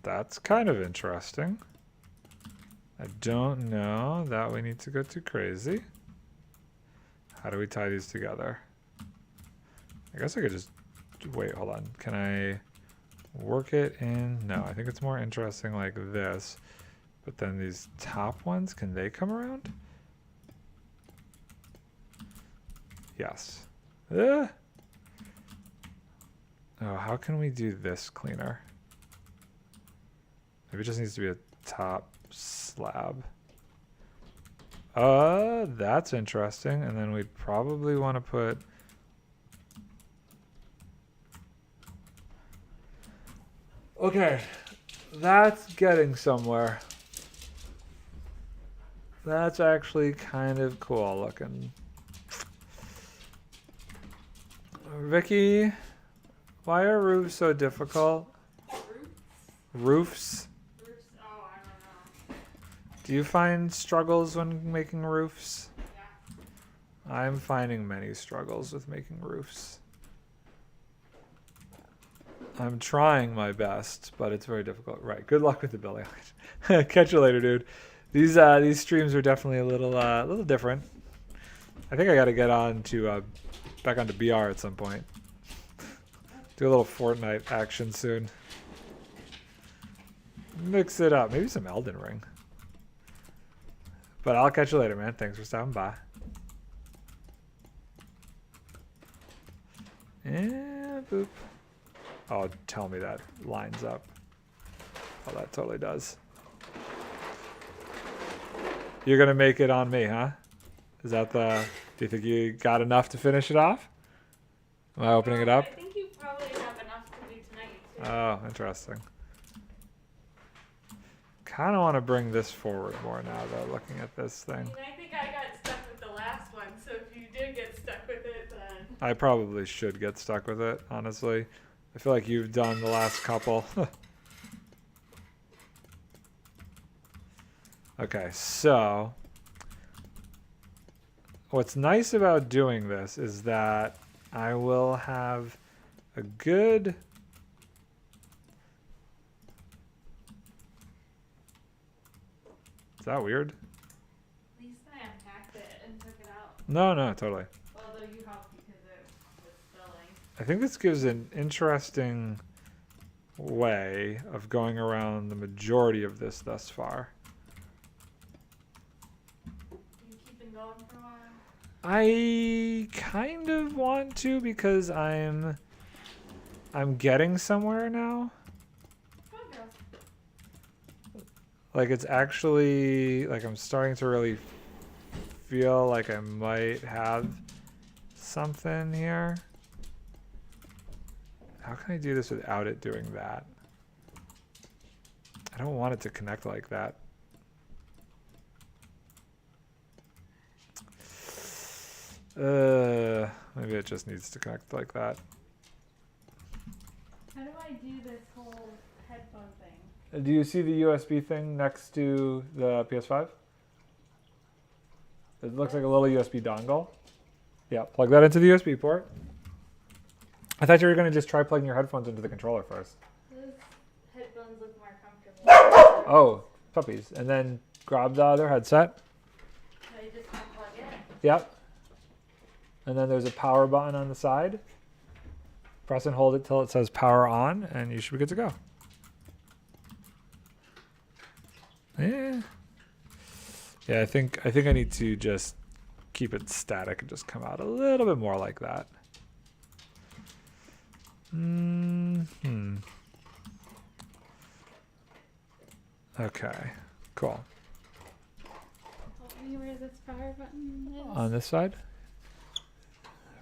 [SPEAKER 1] That's kind of interesting. I don't know that we need to go too crazy. How do we tie these together? I guess I could just, wait, hold on. Can I work it in? No, I think it's more interesting like this. But then these top ones, can they come around? Yes. Oh, how can we do this cleaner? Maybe it just needs to be a top slab. That's interesting. And then we'd probably want to put... Okay, that's getting somewhere. That's actually kind of cool looking. Vicky, why are roofs so difficult? Roofs?
[SPEAKER 2] Roofs? Oh, I don't know.
[SPEAKER 1] Do you find struggles when making roofs?
[SPEAKER 2] Yeah.
[SPEAKER 1] I'm finding many struggles with making roofs. I'm trying my best, but it's very difficult. Right. Good luck with the building. Catch you later, dude. These streams are definitely a little different. I think I got to get on to back onto BR at some point. Do a little Fortnite action soon. Mix it up. Maybe some Elden Ring. But I'll catch you later, man. Thanks for stopping by. And boop. Oh, tell me that lines up. Oh, that totally does. You're going to make it on me, huh? Is that the... Do you think you got enough to finish it off? Am I opening it up?
[SPEAKER 2] I think you probably have enough to do tonight, too.
[SPEAKER 1] Oh, interesting. Kind of want to bring this forward more now, though, looking at this thing.
[SPEAKER 2] I mean, I think I got stuck with the last one, so if you did get stuck with it, then...
[SPEAKER 1] I probably should get stuck with it, honestly. I feel like you've done the last couple. Okay, so... What's nice about doing this is that I will have a good... Is that weird?
[SPEAKER 2] At least I unpacked it and took it out.
[SPEAKER 1] No, no, totally.
[SPEAKER 2] Although you helped because it was spilling.
[SPEAKER 1] I think this gives an interesting way of going around the majority of this thus far.
[SPEAKER 2] You keeping going for a while?
[SPEAKER 1] I kind of want to because I'm getting somewhere now.
[SPEAKER 2] Okay.
[SPEAKER 1] Like it's actually like I'm starting to really feel like I might have something here. How can I do this without it doing that? I don't want it to connect like that. Maybe it just needs to connect like that.
[SPEAKER 2] How do I do this whole headphone thing?
[SPEAKER 1] Do you see the USB thing next to the PS5? It looks like a little USB dongle. Yeah, plug that into the USB port. I thought you were going to just try plugging your headphones into the controller first.
[SPEAKER 2] Those headphones look more comfortable.
[SPEAKER 1] Oh, puppies. And then grab the other headset.
[SPEAKER 2] So you just unplug it?
[SPEAKER 1] Yep. And then there's a power button on the side. Press and hold it till it says power on, and you should be good to go. Yeah. Yeah, I think I need to just keep it static and just come out a little bit more like that. Okay, cool.
[SPEAKER 2] Tell me where this power button is.
[SPEAKER 1] On this side?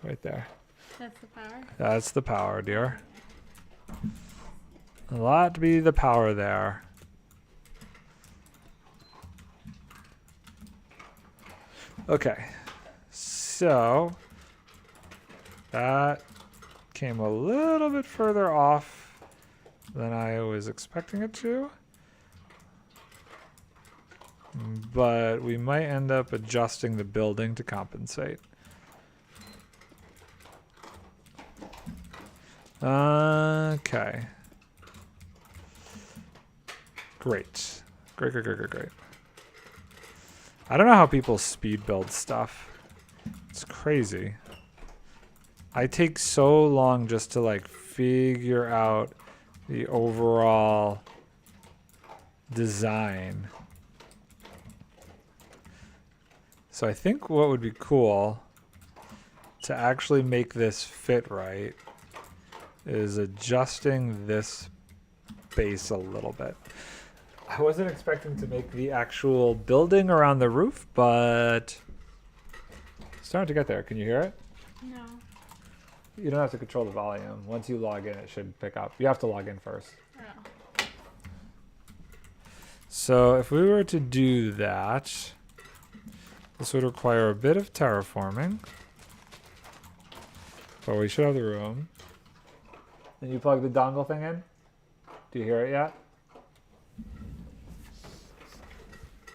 [SPEAKER 1] Right there.
[SPEAKER 2] That's the power?
[SPEAKER 1] That's the power, dear. A lot to be the power there. Okay, so that came a little bit further off than I was expecting it to, but we might end up adjusting the building to compensate. Okay. Great. Great. I don't know how people speed build stuff. It's crazy. I take so long just to like figure out the overall design. So I think what would be cool to actually make this fit right is adjusting this base a little bit. I wasn't expecting to make the actual building around the roof, but starting to get there. Can you hear it?
[SPEAKER 2] No.
[SPEAKER 1] You don't have to control the volume. Once you log in, it should pick up. You have to log in first.
[SPEAKER 2] Oh.
[SPEAKER 1] So if we were to do that, this would require a bit of terraforming, but we should have the room. And you plug the dongle thing in? Do you hear it yet?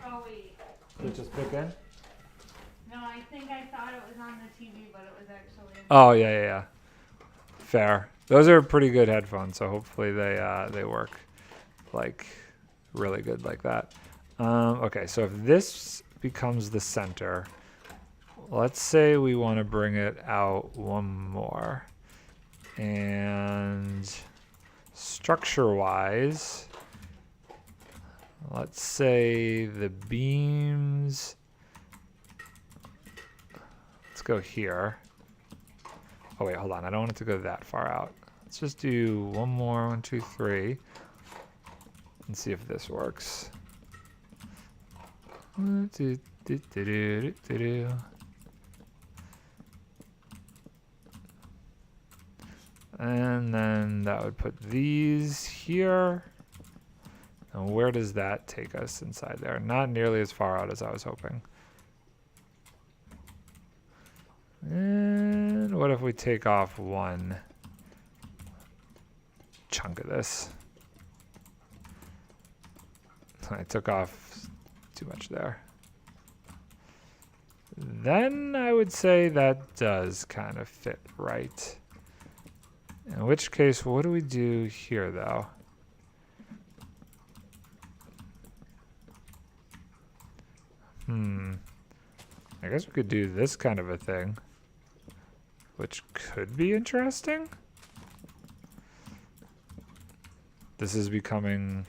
[SPEAKER 2] Oh, wait.
[SPEAKER 1] Did it just pick in?
[SPEAKER 2] No, I think I thought it was on the TV, but it was actually...
[SPEAKER 1] Oh, yeah. Fair. Those are pretty good headphones, so hopefully they work like really good like that. Okay, so if this becomes the center, let's say we want to bring it out one more. And structure-wise, let's say the beams, let's go here. Oh wait, hold on, I don't want it to go that far out. Let's just do one more, 1, 2, 3, and see if this works. And then that would put these here. And where does that take us inside there? Not nearly as far out as I was hoping. And what if we take off one chunk of this? I took off too much there. Then I would say that does kind of fit right. In which case, what do we do here, though? I guess we could do this kind of a thing, which could be interesting. This is becoming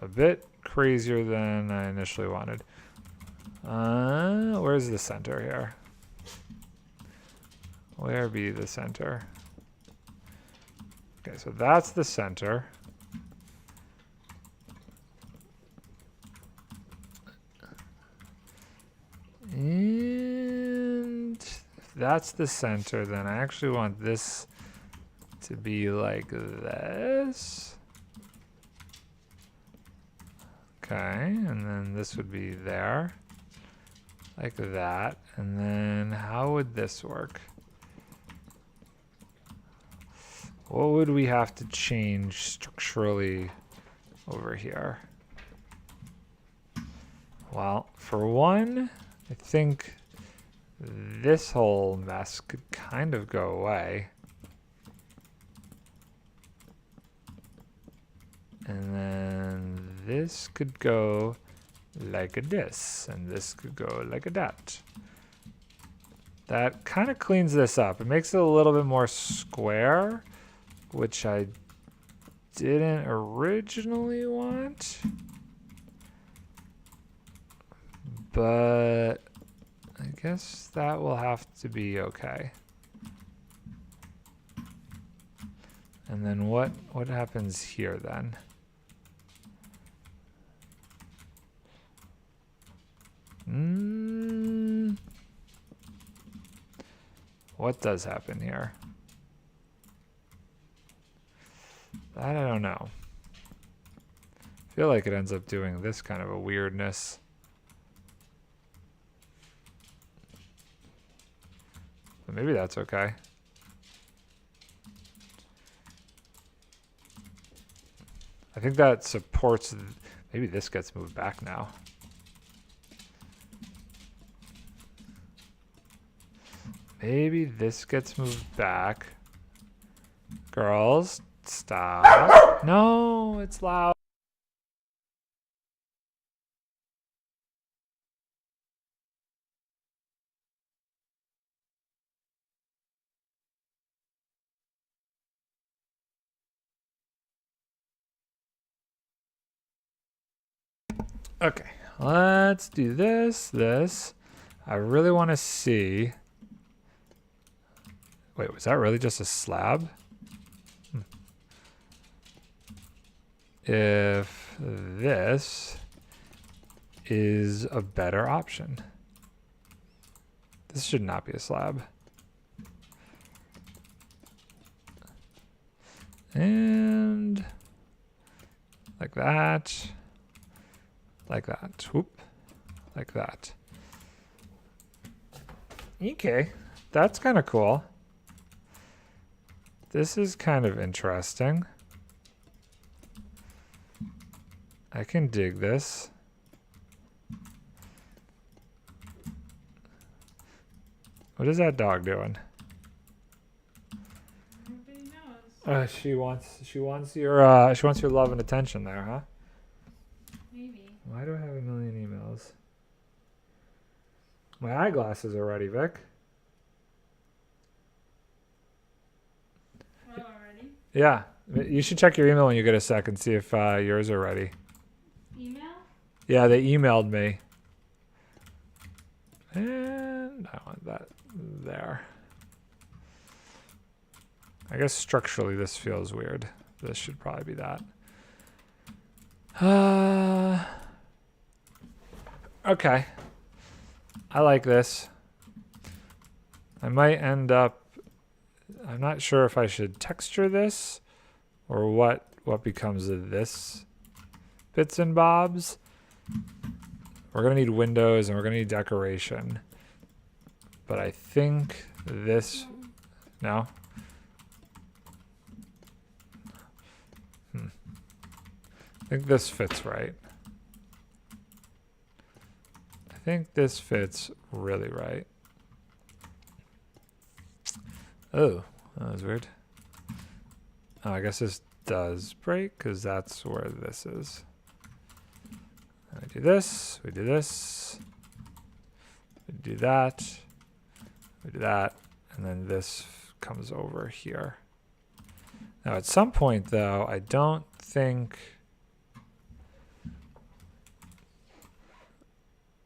[SPEAKER 1] a bit crazier than I initially wanted. Where's the center here? Where be the center? Okay, so that's the center. And if that's the center, then I actually want this to be like this. Okay, and then this would be there. Like that. And then how would this work? What would we have to change structurally over here? Well, for one, I think this whole mess could kind of go away. And then this could go like this, and this could go like that. That kind of cleans this up. It makes it a little bit more square, which I didn't originally want. But I guess that will have to be okay. And then what happens here then? What does happen here? That I don't know. I feel like it ends up doing this kind of a weirdness. But maybe that's okay. I think that supports, maybe this gets moved back now. Maybe this gets moved back. Girls, stop. No, it's loud. Okay, let's do this. I really want to see. Wait, was that really just a slab? If this is a better option. This should not be a slab. And like that. Like that. Whoop. Like that. Okay. That's kind of cool. This is kind of interesting. I can dig this. What is that dog doing?
[SPEAKER 2] Nobody knows.
[SPEAKER 1] She wants your love and attention there, huh?
[SPEAKER 2] Maybe.
[SPEAKER 1] Why do I have a million emails? My eyeglasses are ready, Vic.
[SPEAKER 2] Well, already.
[SPEAKER 1] Yeah, you should check your email when you get a second, see if yours are ready.
[SPEAKER 2] Email?
[SPEAKER 1] Yeah, they emailed me. And I want that there. I guess structurally this feels weird. This should probably be that. Okay. I like this. I might end up, I'm not sure if I should texture this or what becomes of this bits and bobs. We're going to need windows and we're going to need decoration. But I think this, no? I think this fits right. I think this fits really right. Oh, that was weird. Oh, I guess this does break because that's where this is. We do this, we do this, we do that, we do that, and then this comes over here. Now at some point though, I don't think,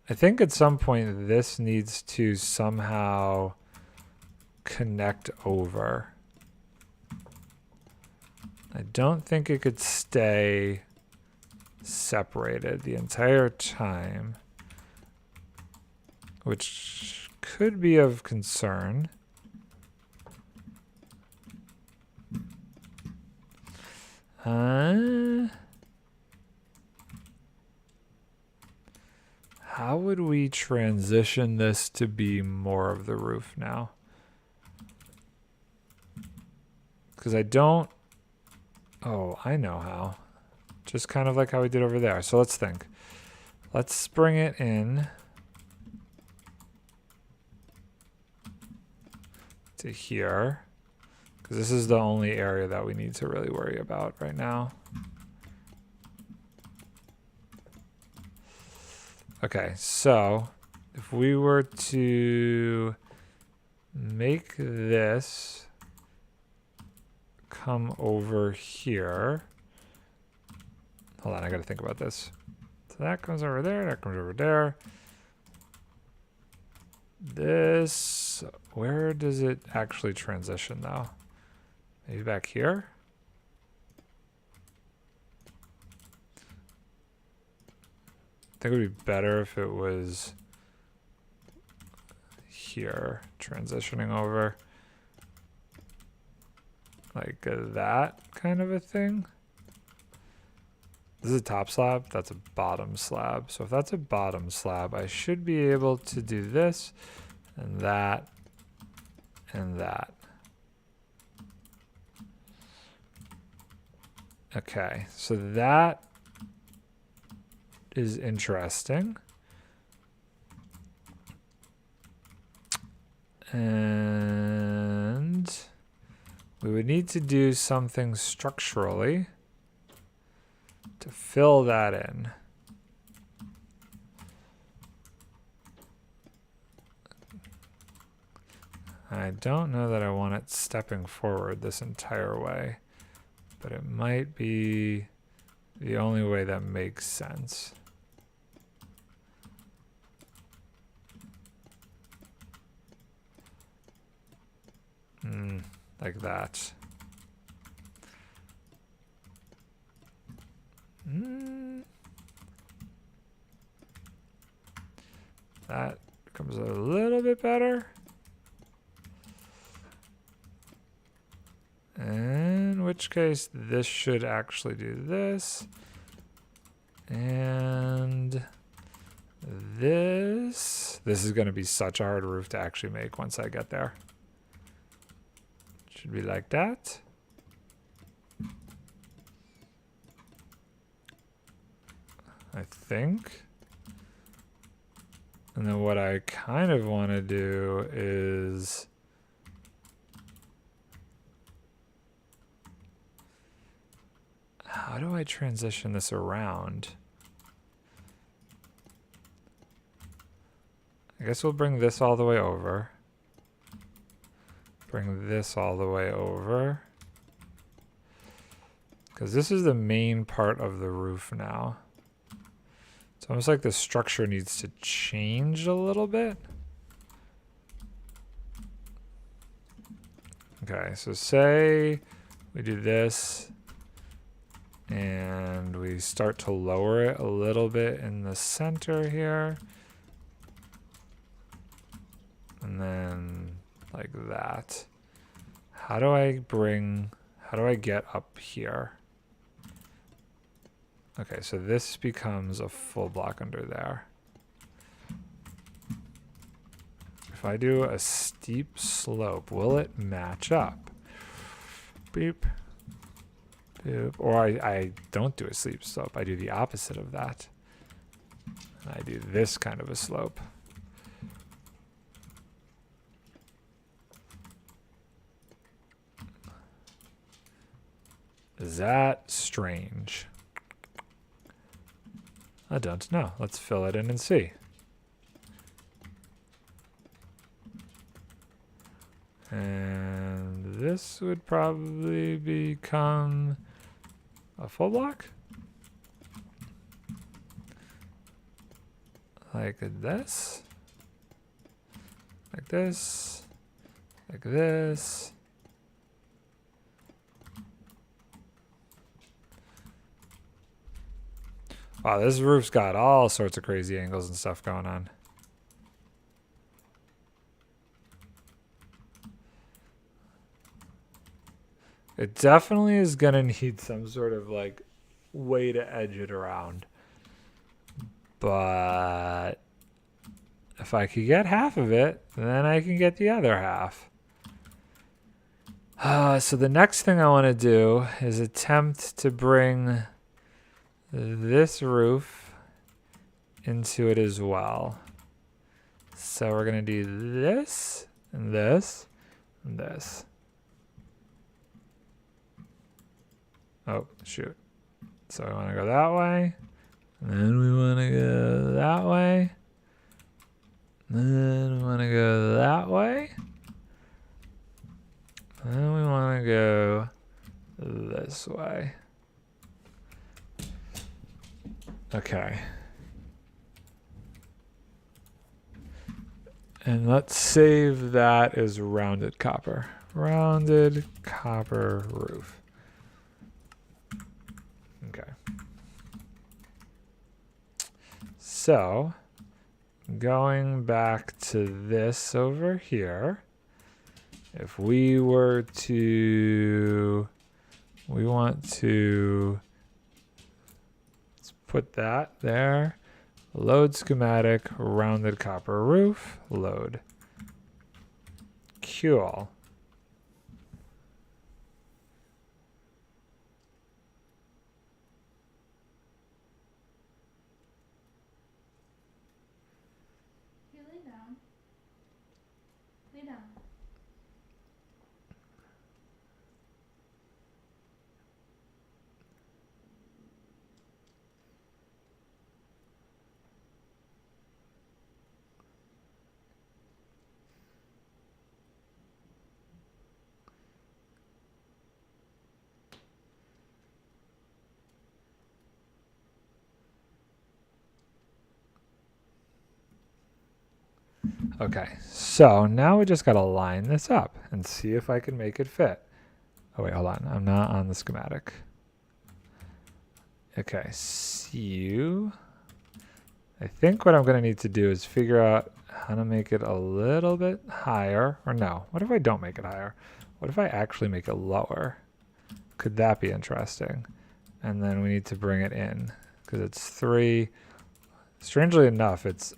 [SPEAKER 1] I think at some point this needs to somehow connect over. I don't think it could stay separated the entire time, which could be of concern. How would we transition this to be more of the roof now? Because I don't, oh, I know how. Just kind of like how we did over there. So let's think. Let's bring it in to here, because this is the only area that we need to really worry about right now. Okay, so if we were to make this come over here. Hold on, I gotta think about this. So that comes over there, that comes over there. This, where does it actually transition though? Maybe back here? I think it would be better if it was here, transitioning over. Like that kind of a thing. This is a top slab, that's a bottom slab. So if that's a bottom slab, I should be able to do this and that and that. Okay, so that is interesting. And we would need to do something structurally to fill that in. I don't know that I want it stepping forward this entire way, but it might be the only way that makes sense. Like that. That becomes a little bit better. In which case, this should actually do this. And this. This is going to be such a hard roof to actually make once I get there. Should be like that. I think. And then what I kind of want to do is how do I transition this around? I guess we'll bring this all the way over. Bring this all the way over. Because this is the main part of the roof now. It's almost like the structure needs to change a little bit. Okay, so say we do this and we start to lower it a little bit in the center here. And then like that. How do I get up here? Okay, so this becomes a full block under there. If I do a steep slope, will it match up? Beep. Boop. Or I don't do a steep slope. I do the opposite of that. I do this kind of a slope. Is that strange? I don't know. Let's fill it in and see. And this would probably become a full block. Like this. Like this. Like this. Wow, this roof's got all sorts of crazy angles and stuff going on. It definitely is gonna need some sort of like way to edge it around. But if I could get half of it, then I can get the other half. So the next thing I want to do is attempt to bring this roof into it as well. So we're going to do this and this and this. Oh, shoot. So we want to go that way. And then we want to go that way. And then we want to go that way. Then we want to go this way. Okay. And let's save that as rounded copper. Rounded copper roof. Okay. So, going back to this over here, if we were to, we want to, let's put that there. Load schematic, rounded copper roof, load. Cool.
[SPEAKER 2] You lay down. Lay down.
[SPEAKER 1] Okay, so now we just gotta line this up and see if I can make it fit. Oh wait, hold on, I'm not on the schematic. Okay, so I think what I'm gonna need to do is figure out how to make it a little bit higher, or no, what if I don't make it higher? What if I actually make it lower? Could that be interesting? And then we need to bring it in because it's 3. Strangely enough, it's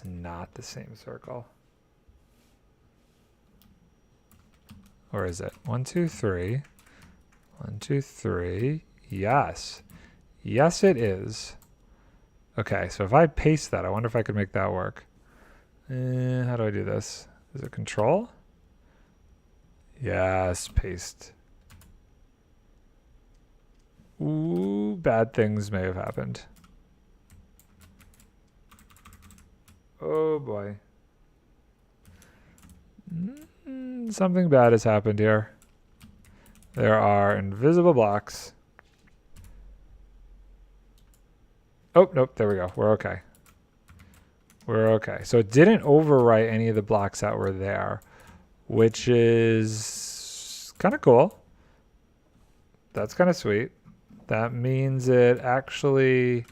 [SPEAKER 1] not the same circle. Or is it? 1, 2, 3. 1, 2, 3. Yes. Yes, it is. Okay, so if I paste that, I wonder if I could make that work. How do I do this? Is it control? Yes, paste. Ooh, bad things may have happened. Oh boy. Something bad has happened here. There are invisible blocks. Oh, nope, there we go. We're okay. We're okay. So it didn't overwrite any of the blocks that were there, which is kind of cool. That's kind of sweet. That means it actually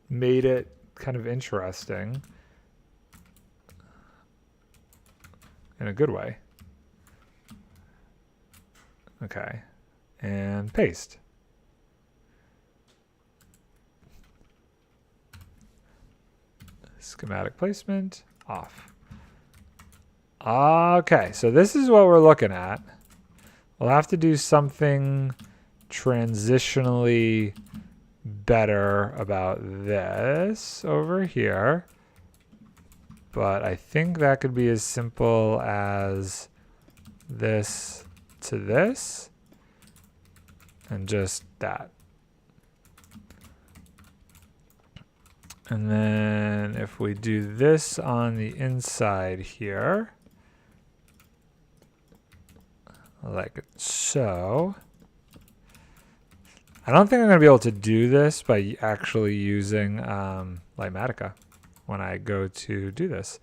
[SPEAKER 1] made it kind of interesting in a good way. Okay, and paste. Schematic placement off. Okay, so this is what we're looking at. We'll have to do something transitionally better about this over here, but I think that could be as simple as this to this and just that. And then if we do this on the inside here, like so. I don't think I'm going to be able to do this by actually using Lightmatica when I go to do this,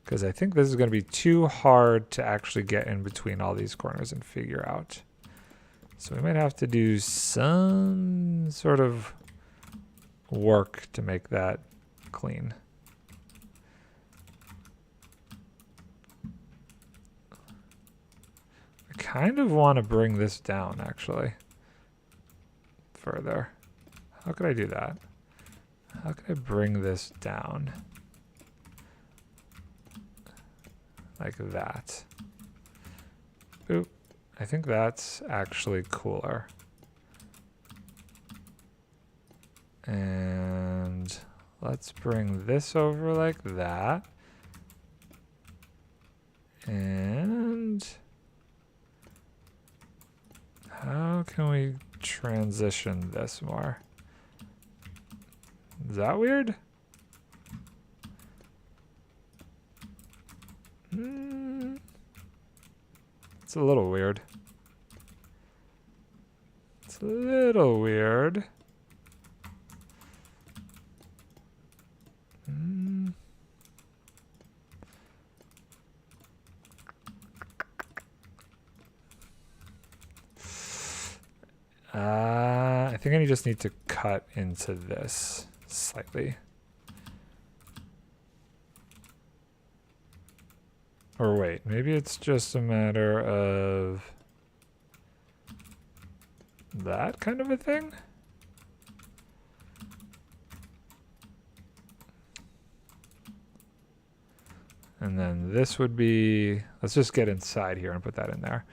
[SPEAKER 1] because I think this is going to be too hard to actually get in between all these corners and figure out. So we might have to do some sort of work to make that clean. I kind of want to bring this down actually further. How could I do that? How could I bring this down? Like that. Oop. I think that's actually cooler. And let's bring this over like that. And how can we transition this more? Is that weird? It's a little weird. It's a little weird. I think I just need to cut into this slightly. Or wait, maybe it's just a matter of that kind of a thing? And then this would be, let's just get inside here and put that in there.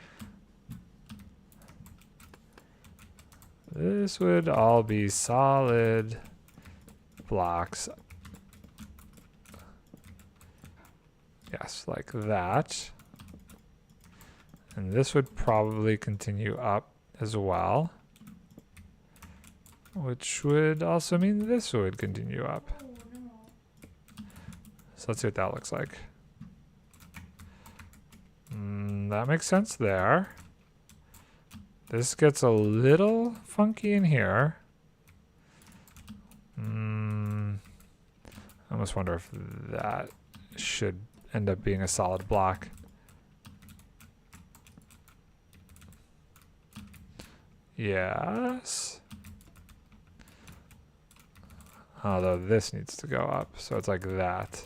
[SPEAKER 1] This would all be solid blocks. Yes, like that. And this would probably continue up as well. Which would also mean this would continue up.
[SPEAKER 2] Oh, no.
[SPEAKER 1] So let's see what that looks like. That makes sense there. This gets a little funky in here. I almost wonder if that should end up being a solid block. Yes. Although this needs to go up, so it's like that.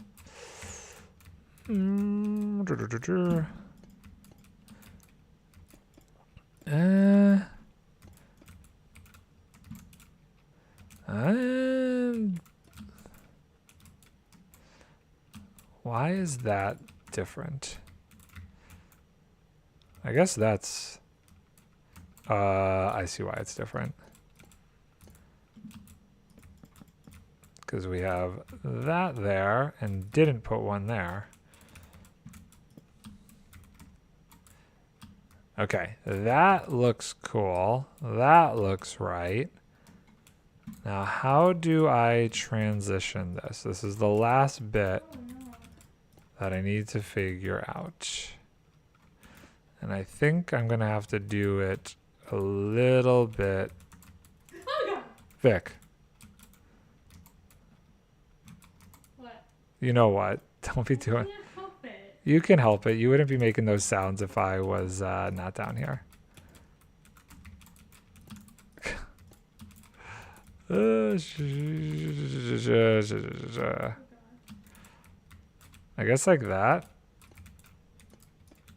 [SPEAKER 1] Why is that different? I guess that's I see why it's different. Because we have that there and didn't put one there. Okay, that looks cool. That looks right. Now, how do I transition this? This is the last bit that I need to figure out. And I think I'm going to have to do it a little bit. Vic.
[SPEAKER 2] What?
[SPEAKER 1] You know what? Don't be doing...
[SPEAKER 2] I can't help it.
[SPEAKER 1] You can help it. You wouldn't be making those sounds if I was not down here. I guess like that.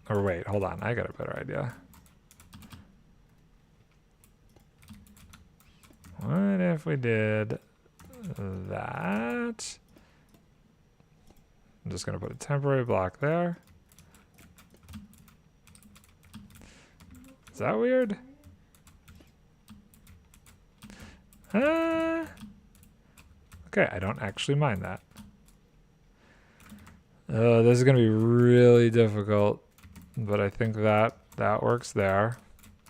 [SPEAKER 1] Or wait, hold on. I got a better idea. What if we did that? I'm just going to put a temporary block there. Is that weird? Okay, I don't actually mind that. This is going to be really difficult, but I think that works there.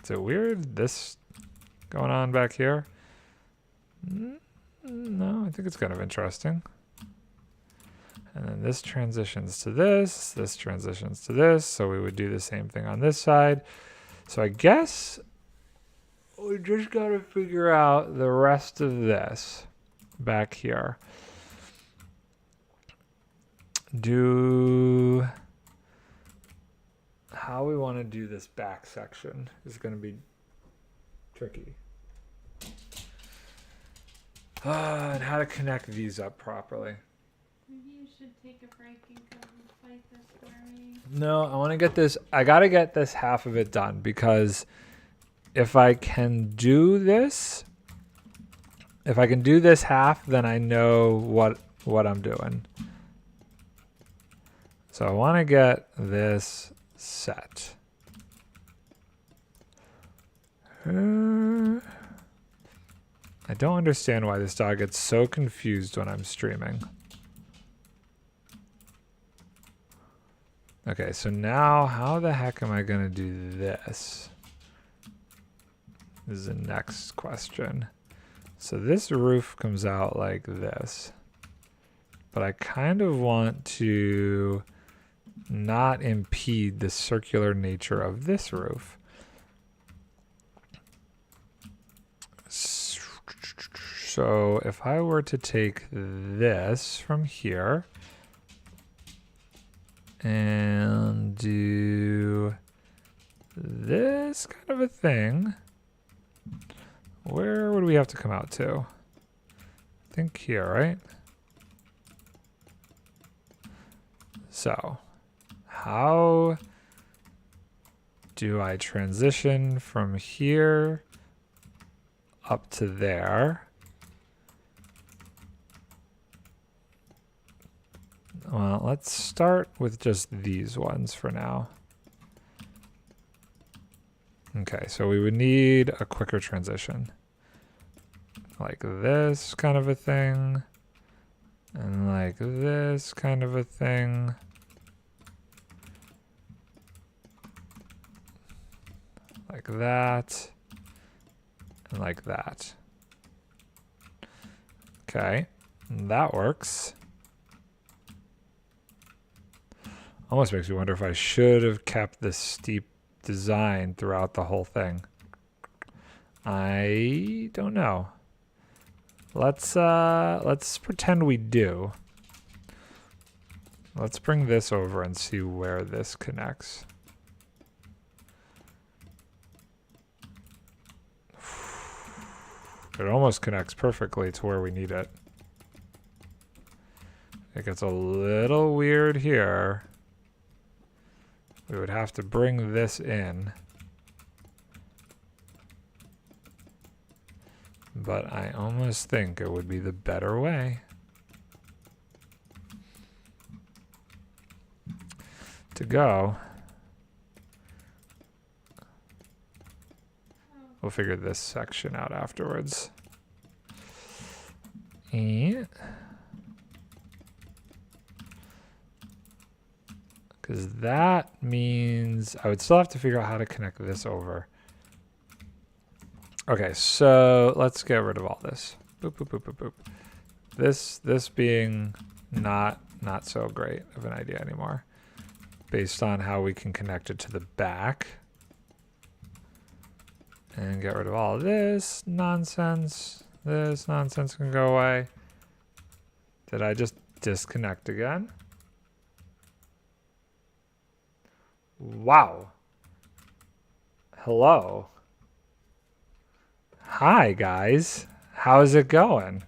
[SPEAKER 1] Is it weird, this going on back here? No, I think it's kind of interesting. And then this transitions to this transitions to this, so we would do the same thing on this side. So I guess we just got to figure out the rest of this back here. How we want to do this back section is going to be tricky. And how to connect these up properly.
[SPEAKER 2] Maybe you should take a break and come fight this for me.
[SPEAKER 1] No, I want to get this. I got to get this half of it done, because if I can do this half, then I know what I'm doing. So I want to get this set. I don't understand why this dog gets so confused when I'm streaming. Okay, so now how the heck am I going to do this? This is the next question. So this roof comes out like this. But I kind of want to not impede the circular nature of this roof. So if I were to take this from here and do this kind of a thing, where would we have to come out to? I think here, right? So how do I transition from here up to there? Well, let's start with just these ones for now. Okay, so we would need a quicker transition. Like this kind of a thing. And like this kind of a thing. Like that. And like that. Okay, that works. Almost makes me wonder if I should have kept this steep design throughout the whole thing. I don't know. Let's pretend we do. Let's bring this over and see where this connects. It almost connects perfectly to where we need it. It gets a little weird here. We would have to bring this in. But I almost think it would be the better way to go. We'll figure this section out afterwards. And because that means I would still have to figure out how to connect this over. Okay, so let's get rid of all this. Boop, boop, boop, boop, boop. This being not so great of an idea anymore, based on how we can connect it to the back. And get rid of all this nonsense. This nonsense can go away. Did I just disconnect again? Wow. Hello. Hi, guys. How's it going?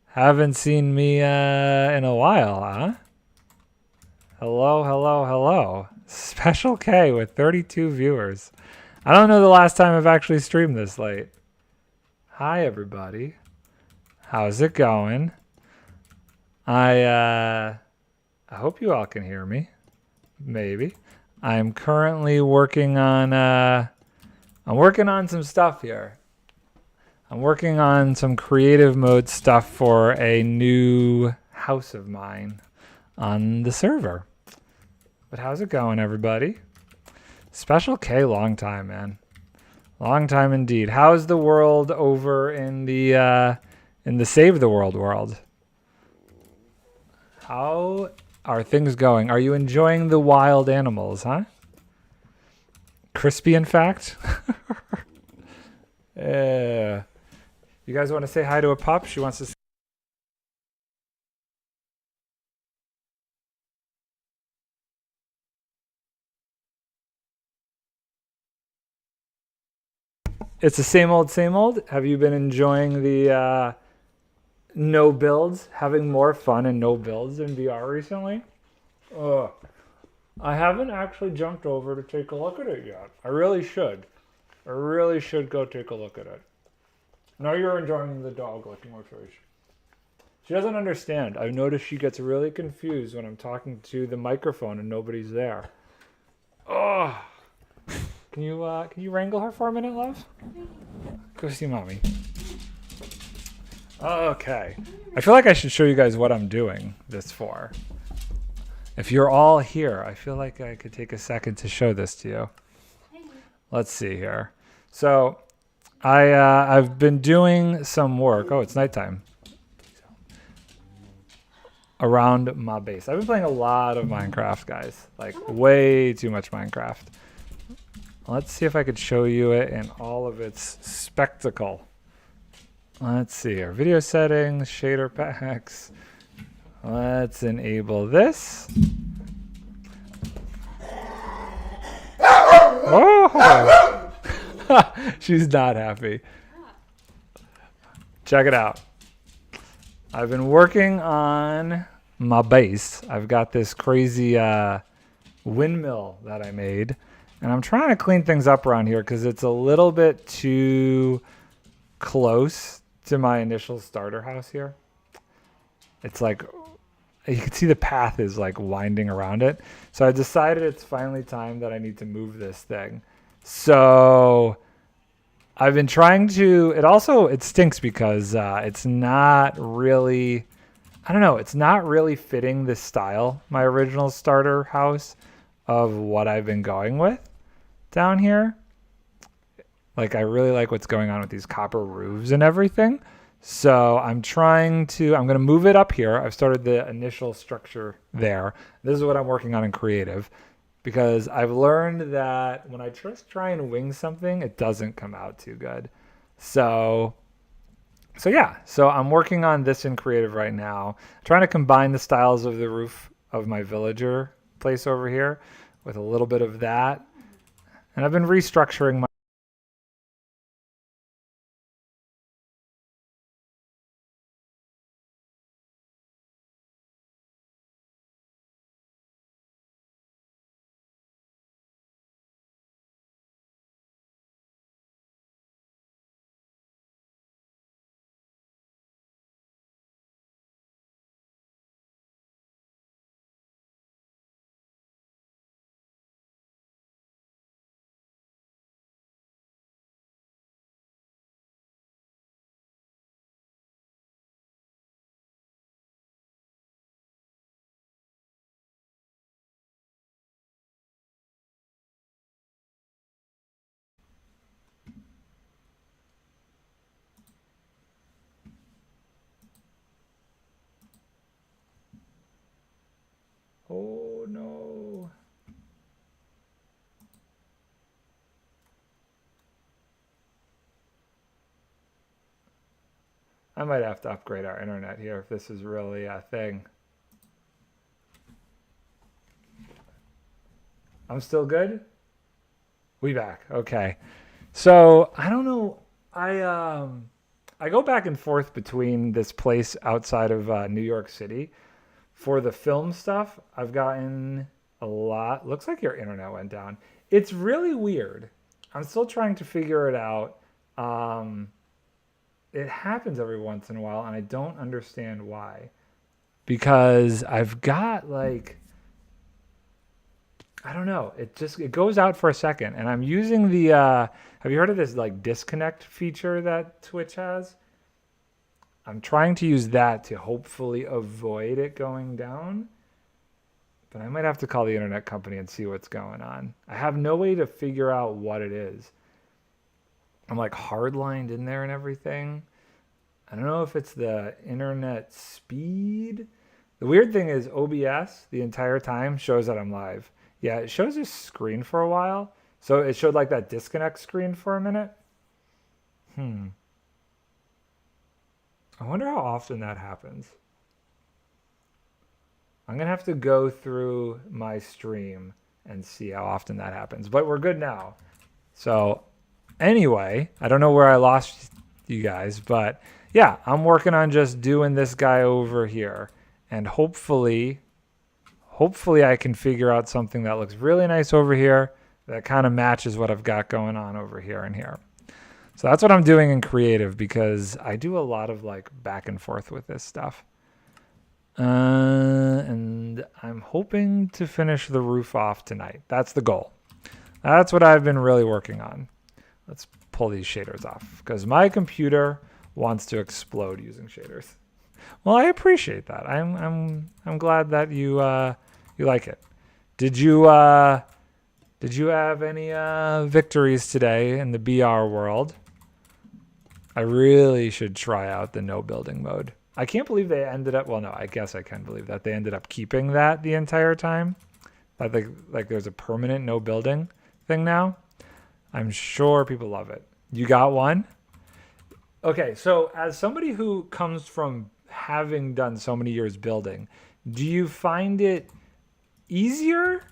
[SPEAKER 1] Haven't seen me in a while, huh? Hello, hello, hello. Special K with 32 viewers. I don't know the last time I've actually streamed this late. Hi, everybody. How's it going? I hope you all can hear me. Maybe. I'm currently working on some stuff here. I'm working on some creative mode stuff for a new house of mine on the server. But how's it going, everybody? Special K, long time, man. Long time indeed. How's the world over in the Save the World world? How are things going? Are you enjoying the wild animals, huh? Crispy, in fact. You guys want to say hi to a pup? She wants to say it's the same old, same old. Have you been enjoying the no builds, having more fun in no builds in VR recently? I haven't actually jumped over to take a look at it yet. I really should. I really should go take a look at it. Now you're enjoying the dog licking my face. She doesn't understand. I've noticed she gets really confused when I'm talking to the microphone and nobody's there. Oh, can you wrangle her for a minute, love? Go see mommy. Okay. I feel like I should show you guys what I'm doing this for. If you're all here, I feel like I could take a second to show this to you. Let's see here. So I've been doing some work. Oh, it's nighttime. around my base. I've been playing a lot of Minecraft, guys. Like way too much Minecraft. Let's see if I could show you it in all of its spectacle. Let's see here. Video settings, shader packs. Let's enable this. Oh! She's not happy. Check it out. I've been working on my base. I've got this crazy windmill that I made. And I'm trying to clean things up around here because it's a little bit too close to my initial starter house here. It's like, you can see the path is like winding around it. So I decided it's finally time that I need to move this thing. So I've been trying to, it stinks because it's not really, I don't know, it's not really fitting the style, my original starter house, of what I've been going with down here. Like, I really like what's going on with these copper roofs and everything. So I'm going to move it up here. I've started the initial structure there. This is what I'm working on in creative, because I've learned that when I just try and wing something, it doesn't come out too good. So yeah, so I'm working on this in creative right now, trying to combine the styles of the roof of my villager place over here with a little bit of that. And I've been restructuring my Oh no. I might have to upgrade our internet here if this is really a thing. I'm still good? We back. Okay. So, I don't know. I go back and forth between this place outside of New York City. For the film stuff, I've gotten a lot. Looks like your internet went down. It's really weird. I'm still trying to figure it out. It happens every once in a while, and I don't understand why. Because I've got like, I don't know. It goes out for a second, and I'm using the. Have you heard of this like disconnect feature that Twitch has? I'm trying to use that to hopefully avoid it going down. But I might have to call the internet company and see what's going on. I have no way to figure out what it is. I'm like hardlined in there and everything. I don't know if it's the internet speed. The weird thing is OBS the entire time shows that I'm live. Yeah, it shows this screen for a while. So it showed like that disconnect screen for a minute. I wonder how often that happens. I'm going to have to go through my stream and see how often that happens. But we're good now. So anyway, I don't know where I lost you guys. But yeah, I'm working on just doing this guy over here. And hopefully I can figure out something that looks really nice over here that kind of matches what I've got going on over here and here. So that's what I'm doing in creative, because I do a lot of like back and forth with this stuff. And I'm hoping to finish the roof off tonight. That's the goal. That's what I've been really working on. Let's pull these shaders off because my computer wants to explode using shaders. Well, I appreciate that. I'm glad that you like it. Did you have any victories today in the BR world? I really should try out the no building mode. I can't believe they ended up, well, no, I guess I can believe that they ended up keeping that the entire time. Like there's a permanent no building thing now. I'm sure people love it. You got one? Okay, so as somebody who comes from having done so many years building, do you find it easier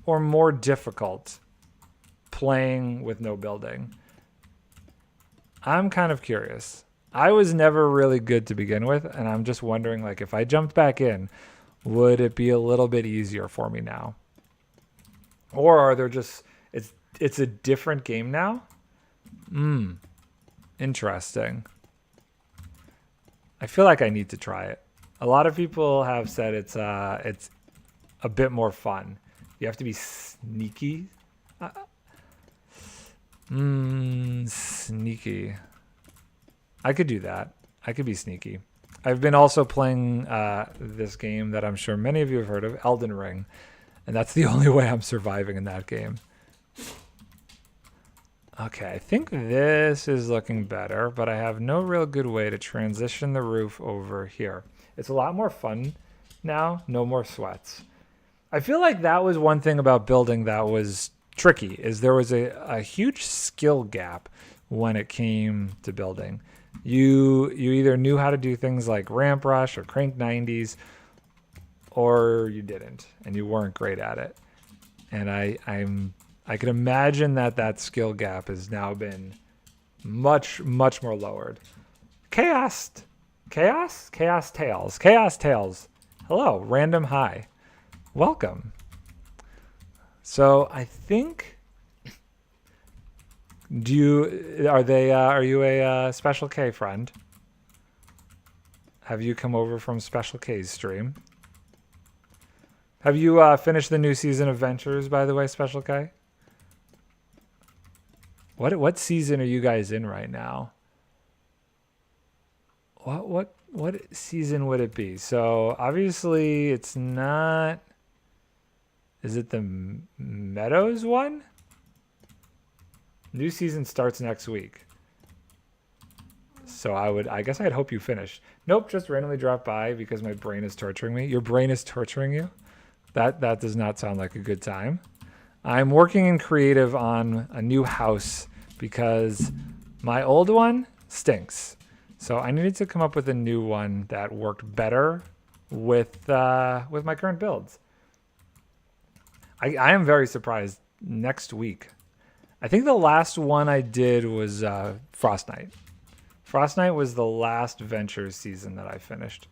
[SPEAKER 1] or more difficult playing with no building? I'm kind of curious. I was never really good to begin with, and I'm just wondering, like, if I jumped back in, would it be a little bit easier for me now? Or are there just it's a different game now? Interesting. I feel like I need to try it. A lot of people have said it's a bit more fun. You have to be sneaky. Sneaky. I could do that. I could be sneaky. I've been also playing this game that I'm sure many of you have heard of, Elden Ring. And that's the only way I'm surviving in that game. Okay, I think this is looking better, but I have no real good way to transition the roof over here. It's a lot more fun now, no more sweats. I feel like that was one thing about building that was tricky, is there was a huge skill gap when it came to building. You either knew how to do things like ramp rush or crank 90s, or you didn't, and you weren't great at it. And I can imagine that skill gap has now been much more lowered. Chaos Tales. Hello, random hi. Welcome. So I think, are you a Special K friend? Have you come over from Special K's stream? Have you finished the new season of Ventures, by the way, Special K? What season are you guys in right now? What season would it be? So obviously it's not. Is it the Meadows one? New season starts next week. So I guess I'd hope you finish. Nope, just randomly drop by because my brain is torturing me. Your brain is torturing you? That does not sound like a good time. I'm working in creative on a new house because my old one stinks. So I needed to come up with a new one that worked better with my current builds. I am very surprised. Next week, I think the last one I did was Frost Knight. Frost Knight was the last Ventures season that I finished.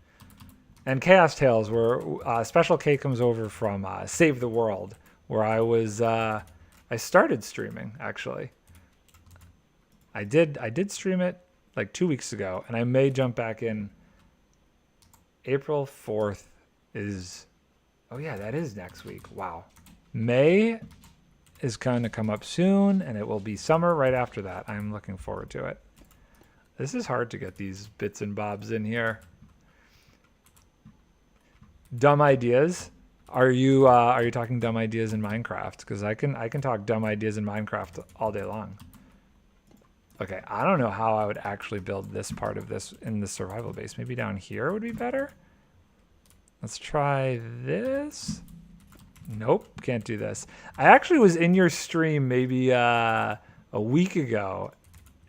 [SPEAKER 1] And Chaos Tales, where Special K comes over from Save the World, where I started streaming, actually. I did stream it like 2 weeks ago, and I may jump back in. April 4th is, oh yeah, that is next week. Wow. May is going to come up soon, and it will be summer right after that. I'm looking forward to it. This is hard to get these bits and bobs in here. Dumb ideas. Are you talking dumb ideas in Minecraft? Because I can talk dumb ideas in Minecraft all day long. Okay, I don't know how I would actually build this part of this in the survival base. Maybe down here would be better. Let's try this. Nope, can't do this. I actually was in your stream maybe a week ago,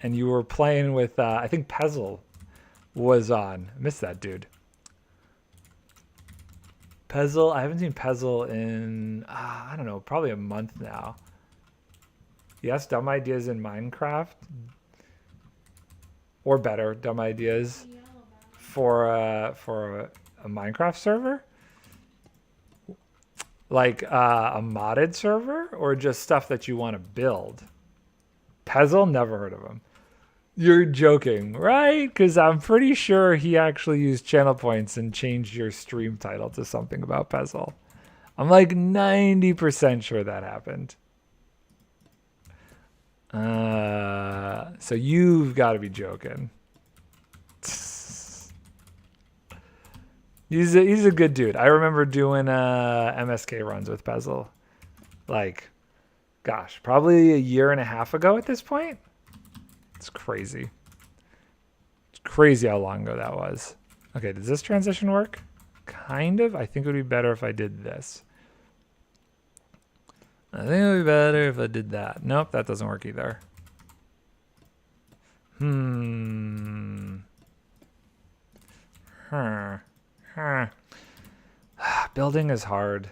[SPEAKER 1] and you were playing with, I think Pezzle was on. I missed that dude. Pezzle, I haven't seen Pezzle in, I don't know, probably a month now. Yes, dumb ideas in Minecraft. Or better, dumb ideas for a Minecraft server? Like a modded server, or just stuff that you want to build? Pezzle, never heard of him. You're joking, right? Because I'm pretty sure he actually used channel points and changed your stream title to something about Pezzle. I'm like 90% sure that happened. So you've got to be joking. He's a good dude. I remember doing MSK runs with Pezzle, like, gosh, probably a year and a half ago at this point. It's crazy. It's crazy how long ago that was. Okay, does this transition work? Kind of. I think it would be better if I did this. I think it would be better if I did that. Nope, that doesn't work either. Building is hard.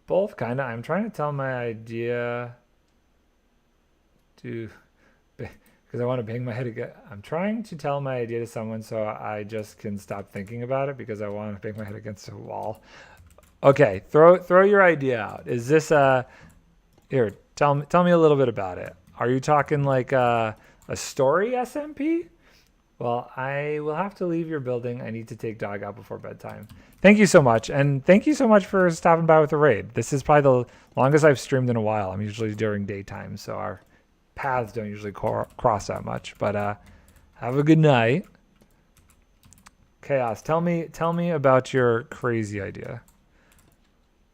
[SPEAKER 1] Both kind of. I'm trying to tell my idea to, because I want to bang my head again. I'm trying to tell my idea to someone so I just can stop thinking about it because I want to bang my head against a wall. Okay, throw your idea out. Is this here? Tell me a little bit about it. Are you talking like a story SMP? Well, I will have to leave your building. I need to take dog out before bedtime. Thank you so much. And thank you so much for stopping by with the raid. This is probably the longest I've streamed in a while. I'm usually during daytime, so our paths don't usually cross that much. But have a good night. Chaos, tell me about your crazy idea.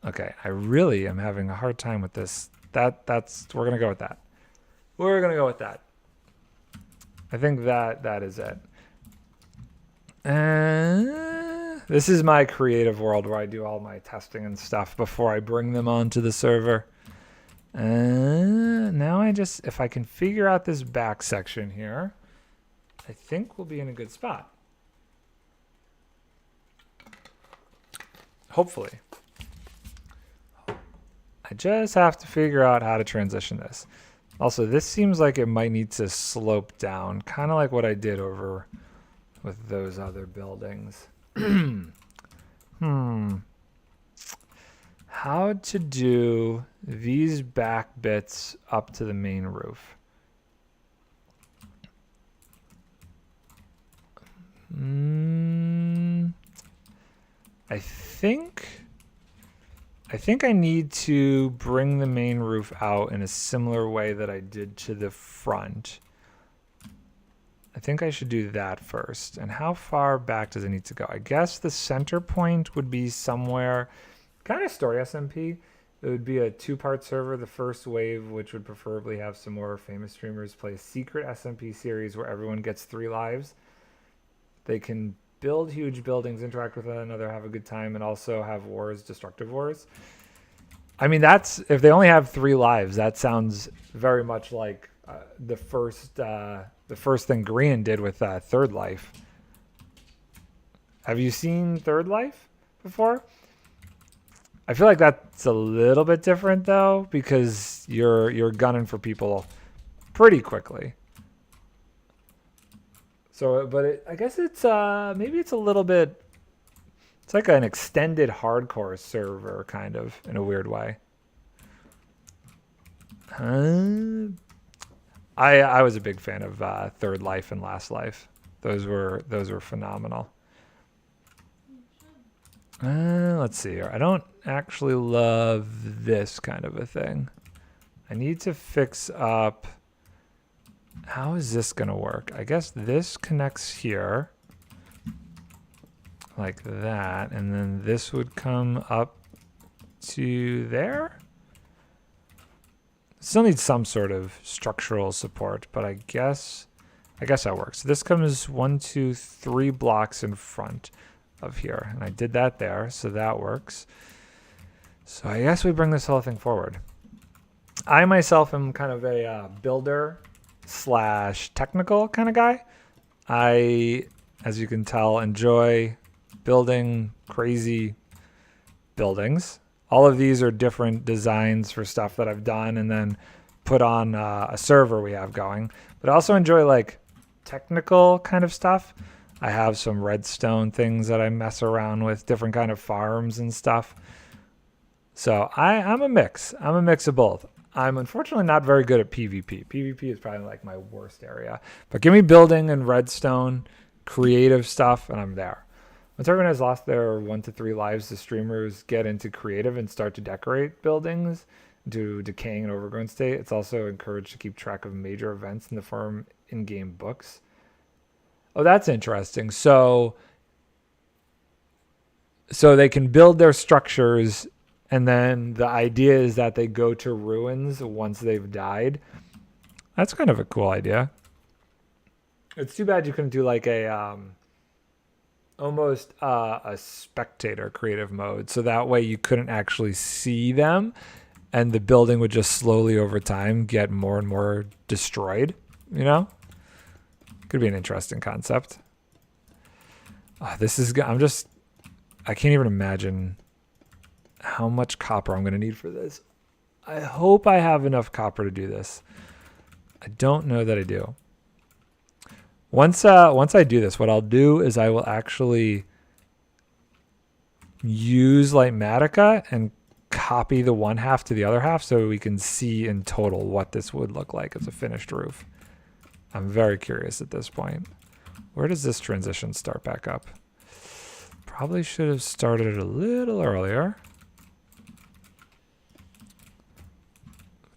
[SPEAKER 1] Okay, I really am having a hard time with this. That's we're going to go with that. We're going to go with that. I think that is it. This is my creative world where I do all my testing and stuff before I bring them onto the server. Now if I can figure out this back section here, I think we'll be in a good spot. Hopefully. I just have to figure out how to transition this. Also, this seems like it might need to slope down, kind of like what I did over with those other buildings. How to do these back bits up to the main roof? I think I need to bring the main roof out in a similar way that I did to the front. I think I should do that first. And how far back does it need to go? I guess the center point would be somewhere, kind of story SMP. It would be a 2-part server. The first wave, which would preferably have some more famous streamers, play a secret SMP series where everyone gets 3 lives. They can build huge buildings, interact with one another, have a good time, and also have wars, destructive wars. I mean, that's if they only have 3 lives. That sounds very much like the first thing Green did with Third Life. Have you seen Third Life before? I feel like that's a little bit different though, because you're gunning for people pretty quickly. So, but I guess it's maybe it's a little bit. It's like an extended hardcore server, kind of, in a weird way. I was a big fan of Third Life and Last Life. Those were phenomenal. Let's see here. I don't actually love this kind of a thing. I need to fix up. How is this gonna work? I guess this connects here. Like that, and then this would come up to there. Still needs some sort of structural support, but I guess that works. This comes 1, 2, 3 blocks in front of here, and I did that there, so that works. So I guess we bring this whole thing forward. I myself am kind of a builder / technical kind of guy. I, as you can tell, enjoy building crazy buildings. All of these are different designs for stuff that I've done and then put on a server we have going. But I also enjoy like technical kind of stuff. I have some redstone things that I mess around with, different kind of farms and stuff. So I'm a mix. I'm a mix of both. I'm unfortunately not very good at PvP. PvP is probably like my worst area. But give me building and redstone, creative stuff, and I'm there. Once everyone has lost their 1 to 3 lives, the streamers get into creative and start to decorate buildings to decaying and overgrown state. It's also encouraged to keep track of major events in the form in-game books. Oh, that's interesting. So they can build their structures, and then the idea is that they go to ruins once they've died. That's kind of a cool idea. It's too bad you couldn't do like a almost a spectator creative mode. So that way you couldn't actually see them and the building would just slowly over time get more and more destroyed, you know? Could be an interesting concept. This is, I can't even imagine how much copper I'm going to need for this. I hope I have enough copper to do this. I don't know that I do. Once I do this, what I'll do is I will actually use Lightmatica and copy the one half to the other half so we can see in total what this would look like as a finished roof. I'm very curious at this point. Where does this transition start back up? Probably should have started it a little earlier.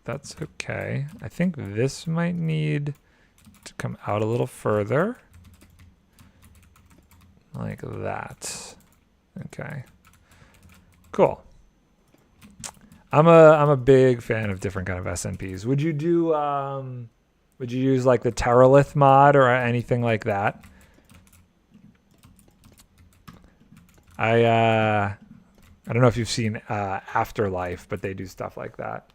[SPEAKER 1] That's okay. I think this might need to come out a little further. Like that. Okay. Cool. I'm a big fan of different kind of SNPs. Would you do would you use like the Terralith mod or anything like that? I don't know if you've seen Afterlife, but they do stuff like that.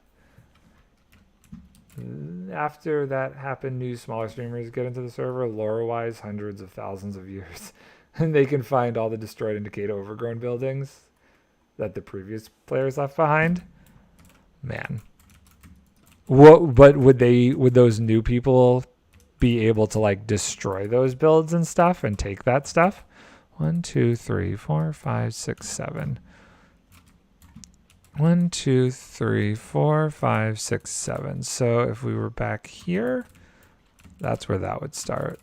[SPEAKER 1] After that happened, new smaller streamers get into the server, lore-wise, hundreds of thousands of years. And they can find all the destroyed and decayed overgrown buildings that the previous players left behind. Man. But would those new people be able to like destroy those builds and stuff and take that stuff? 1, 2, 3, 4, 5, 6, 7. 1, 2, 3, 4, 5, 6, 7. So if we were back here, that's where that would start.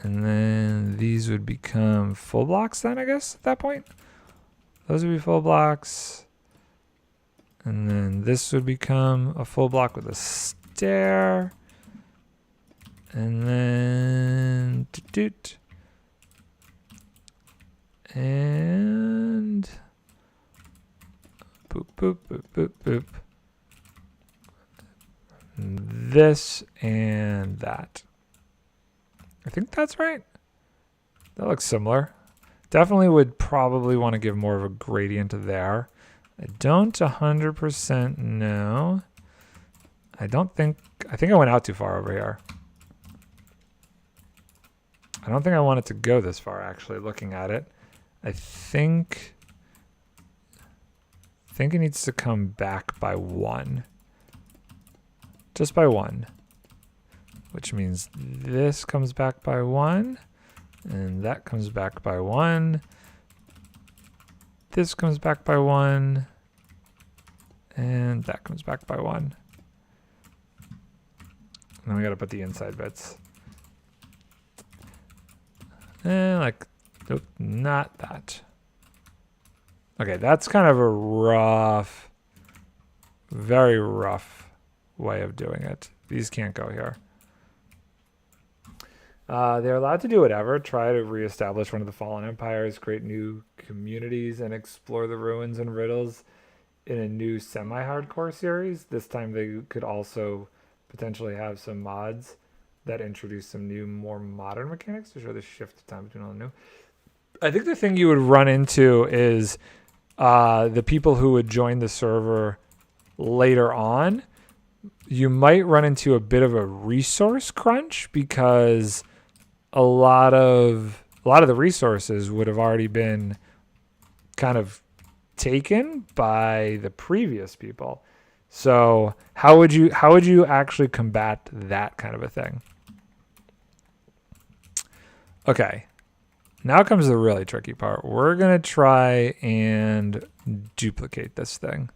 [SPEAKER 1] And then these would become full blocks then, I guess, at that point. Those would be full blocks. And then this would become a full block with a stair. And then doot. And boop, boop, boop, boop, boop. This and that. I think that's right. That looks similar. Definitely would probably want to give more of a gradient there. I don't 100% know. I think I went out too far over here. I don't think I want it to go this far, actually, looking at it. I think it needs to come back by 1. Just by 1. Which means this comes back by 1. And that comes back by 1. This comes back by 1. And that comes back by 1. And then we gotta put the inside bits. And like, nope, not that. Okay, that's kind of a rough, very rough way of doing it. These can't go here. They're allowed to do whatever, try to reestablish one of the fallen empires, create new communities, and explore the ruins and riddles in a new semi-hardcore series. This time they could also potentially have some mods that introduce some new, more modern mechanics to show the shift of time between all the new. I think the thing you would run into is the people who would join the server later on. You might run into a bit of a resource crunch because a lot of the resources would have already been kind of taken by the previous people. So how would you actually combat that kind of a thing? Okay. Now comes the really tricky part. We're going to try and duplicate this thing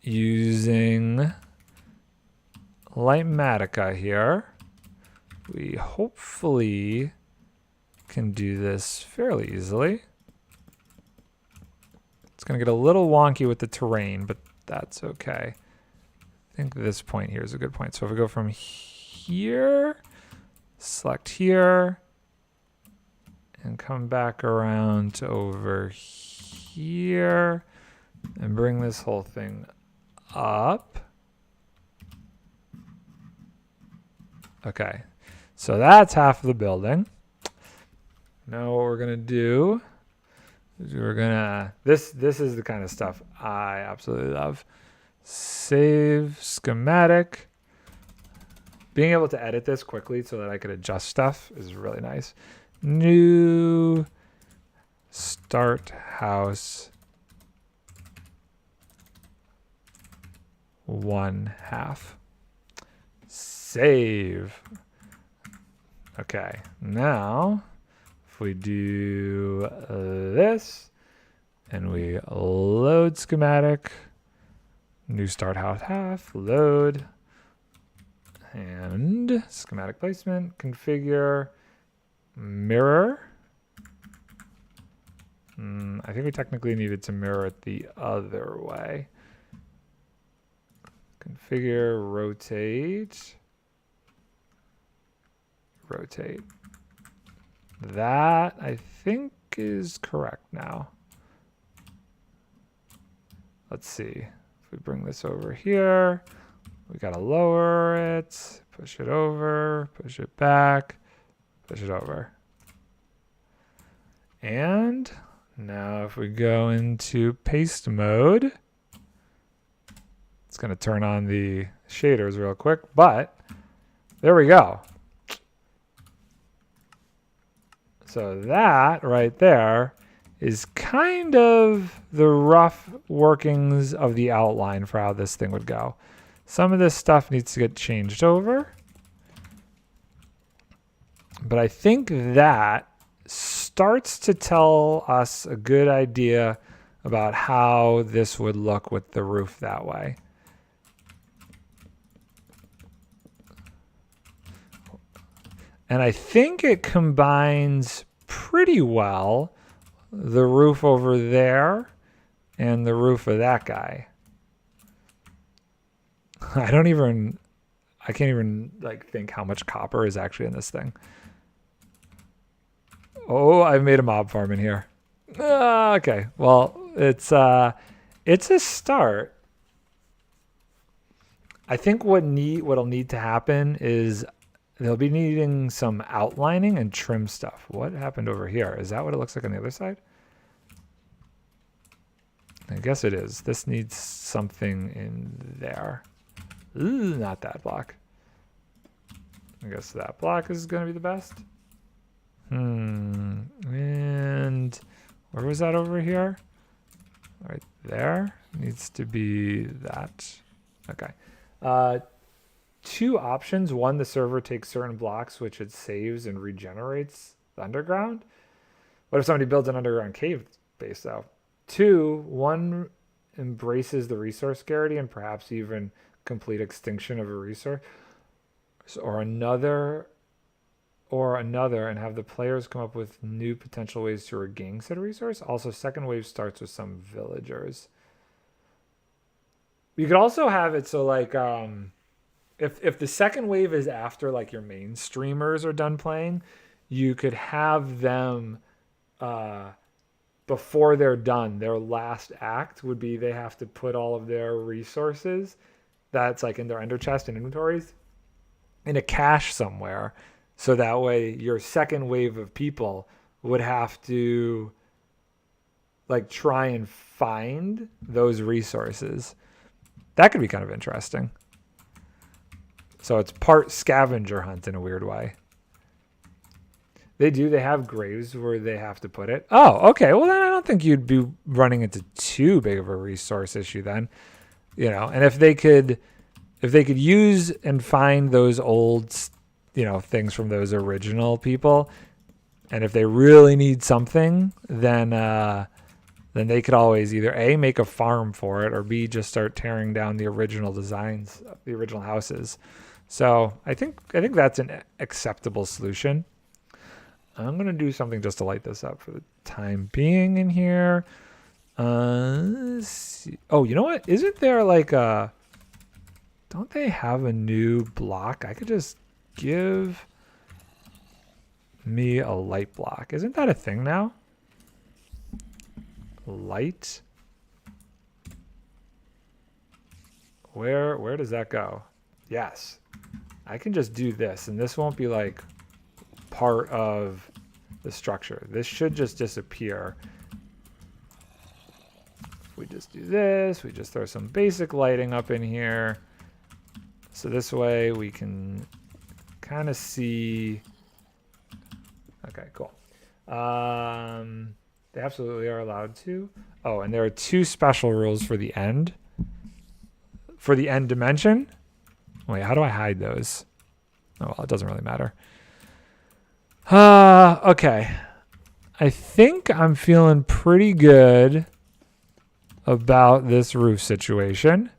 [SPEAKER 1] using Lightmatica here. We hopefully can do this fairly easily. It's going to get a little wonky with the terrain, but that's okay. I think this point here is a good point. So if we go from here, select here, and come back around to over here, and bring this whole thing up. Okay, so that's half of the building. Now what we're gonna do is we're gonna this is the kind of stuff I absolutely love. Save schematic. Being able to edit this quickly so that I could adjust stuff is really nice. New start house 1/2. Save. Okay, now if we do this and we load schematic, new start house half, load, and schematic placement, configure, mirror. I think we technically needed to mirror it the other way. Configure, rotate. Rotate. That, I think, is correct now. Let's see. If we bring this over here, we got to lower it, push it over, push it back, push it over. And now if we go into paste mode, it's going to turn on the shaders real quick, but there we go. So that right there is kind of the rough workings of the outline for how this thing would go. Some of this stuff needs to get changed over. But I think that starts to tell us a good idea about how this would look with the roof that way. And I think it combines pretty well the roof over there and the roof of that guy. I can't even like think how much copper is actually in this thing. Oh, I've made a mob farm in here. Okay, well, it's a start. I think what'll need to happen is they'll be needing some outlining and trim stuff. What happened over here? Is that what it looks like on the other side? I guess it is. This needs something in there. Ooh, not that block. I guess that block is going to be the best. And where was that over here? Right there. Needs to be that. Okay. Two options. One, the server takes certain blocks, which it saves and regenerates the underground. What if somebody builds an underground cave base, though? Two, one embraces the resource scarcity and perhaps even complete extinction of a resource, or another, and have the players come up with new potential ways to regain said resource. Also, second wave starts with some villagers. You could also have it so like, if the second wave is after like your main streamers are done playing, you could have them before they're done, their last act would be they have to put all of their resources that's like in their ender chest and inventories in a cache somewhere. So that way your second wave of people would have to like try and find those resources. That could be kind of interesting. So it's part scavenger hunt in a weird way. They have graves where they have to put it. Oh, okay. Well, then I don't think you'd be running into too big of a resource issue then. You know, and if they could use and find those old, you know, things from those original people, and if they really need something, then they could always either A, make a farm for it, or B, just start tearing down the original designs, the original houses. So I think that's an acceptable solution. I'm going to do something just to light this up for the time being in here. Let's see. Oh, you know what? Isn't there like a... Don't they have a new block? I could just give me a light block. Isn't that a thing now? Light? Where does that go? Yes. I can just do this, and this won't be like part of the structure. This should just disappear. If we just do this, we just throw some basic lighting up in here. So this way we can kind of see. Okay, cool. They absolutely are allowed to. Oh, and there are 2 special rules for the end. For the end dimension. Wait, how do I hide those? Oh, well, it doesn't really matter. Okay. I think I'm feeling pretty good about this roof situation.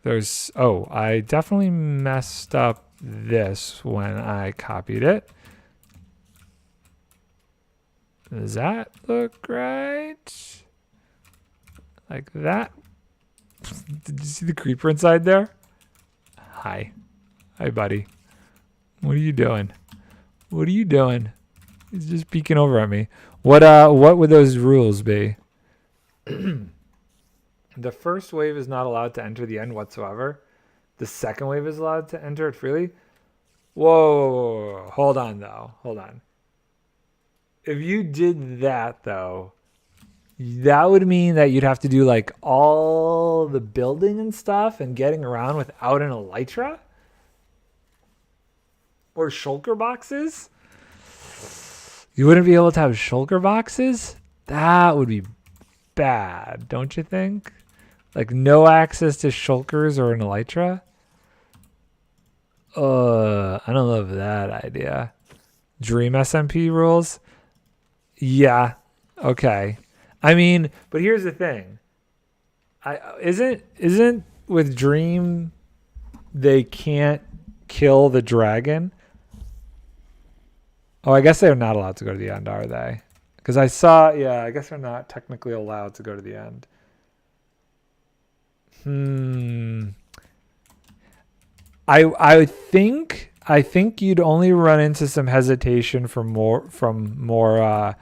[SPEAKER 1] I definitely messed up this when I copied it. Does that look right? Like that? Did you see the creeper inside there? Hi. Hi, buddy. What are you doing? What are you doing? He's just peeking over at me. What would those rules be? The first wave is not allowed to enter the end whatsoever. The second wave is allowed to enter it freely. Whoa. Hold on, though. Hold on. If you did that, though, that would mean that you'd have to do like all the building and stuff and getting around without an elytra? Or shulker boxes? You wouldn't be able to have shulker boxes? That would be bad, don't you think? Like no access to shulkers or an elytra? I don't love that idea. Dream SMP rules? Yeah. Okay. I mean, but here's the thing. Isn't with Dream they can't kill the dragon? Oh, I guess they're not allowed to go to the end, are they? Because I saw, yeah, I guess they're not technically allowed to go to the end. I think you'd only run into some hesitation from more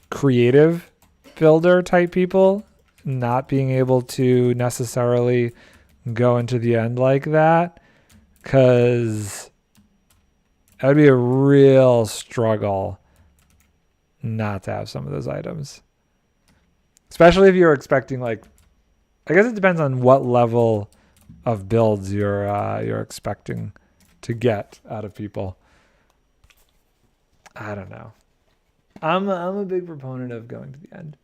[SPEAKER 1] creative builder type people not being able to necessarily go into the end like that, because that would be a real struggle not to have some of those items, especially if you're expecting, like, I guess it depends on what level of builds you're expecting to get out of people. I don't know. I'm a big proponent of going to the end.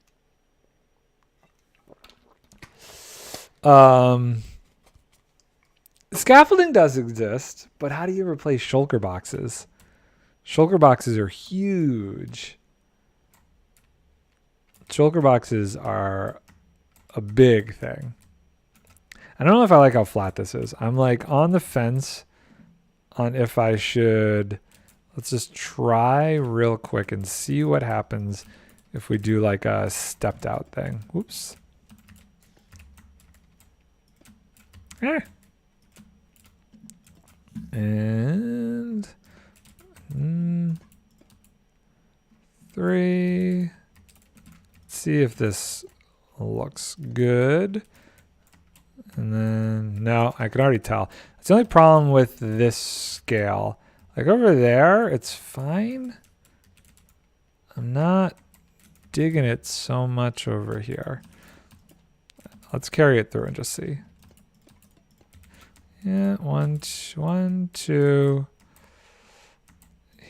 [SPEAKER 1] Scaffolding does exist, but how do you replace shulker boxes? Shulker boxes are huge. Shulker boxes are a big thing. I don't know if I like how flat this is. I'm like on the fence on if I should. Let's just try real quick and see what happens if we do like a stepped out thing. Whoops. And 3. Let's see if this looks good. And then, no, I can already tell. That's the only problem with this scale. Like over there, it's fine. I'm not digging it so much over here. Let's carry it through and just see. Yeah, 1, 2.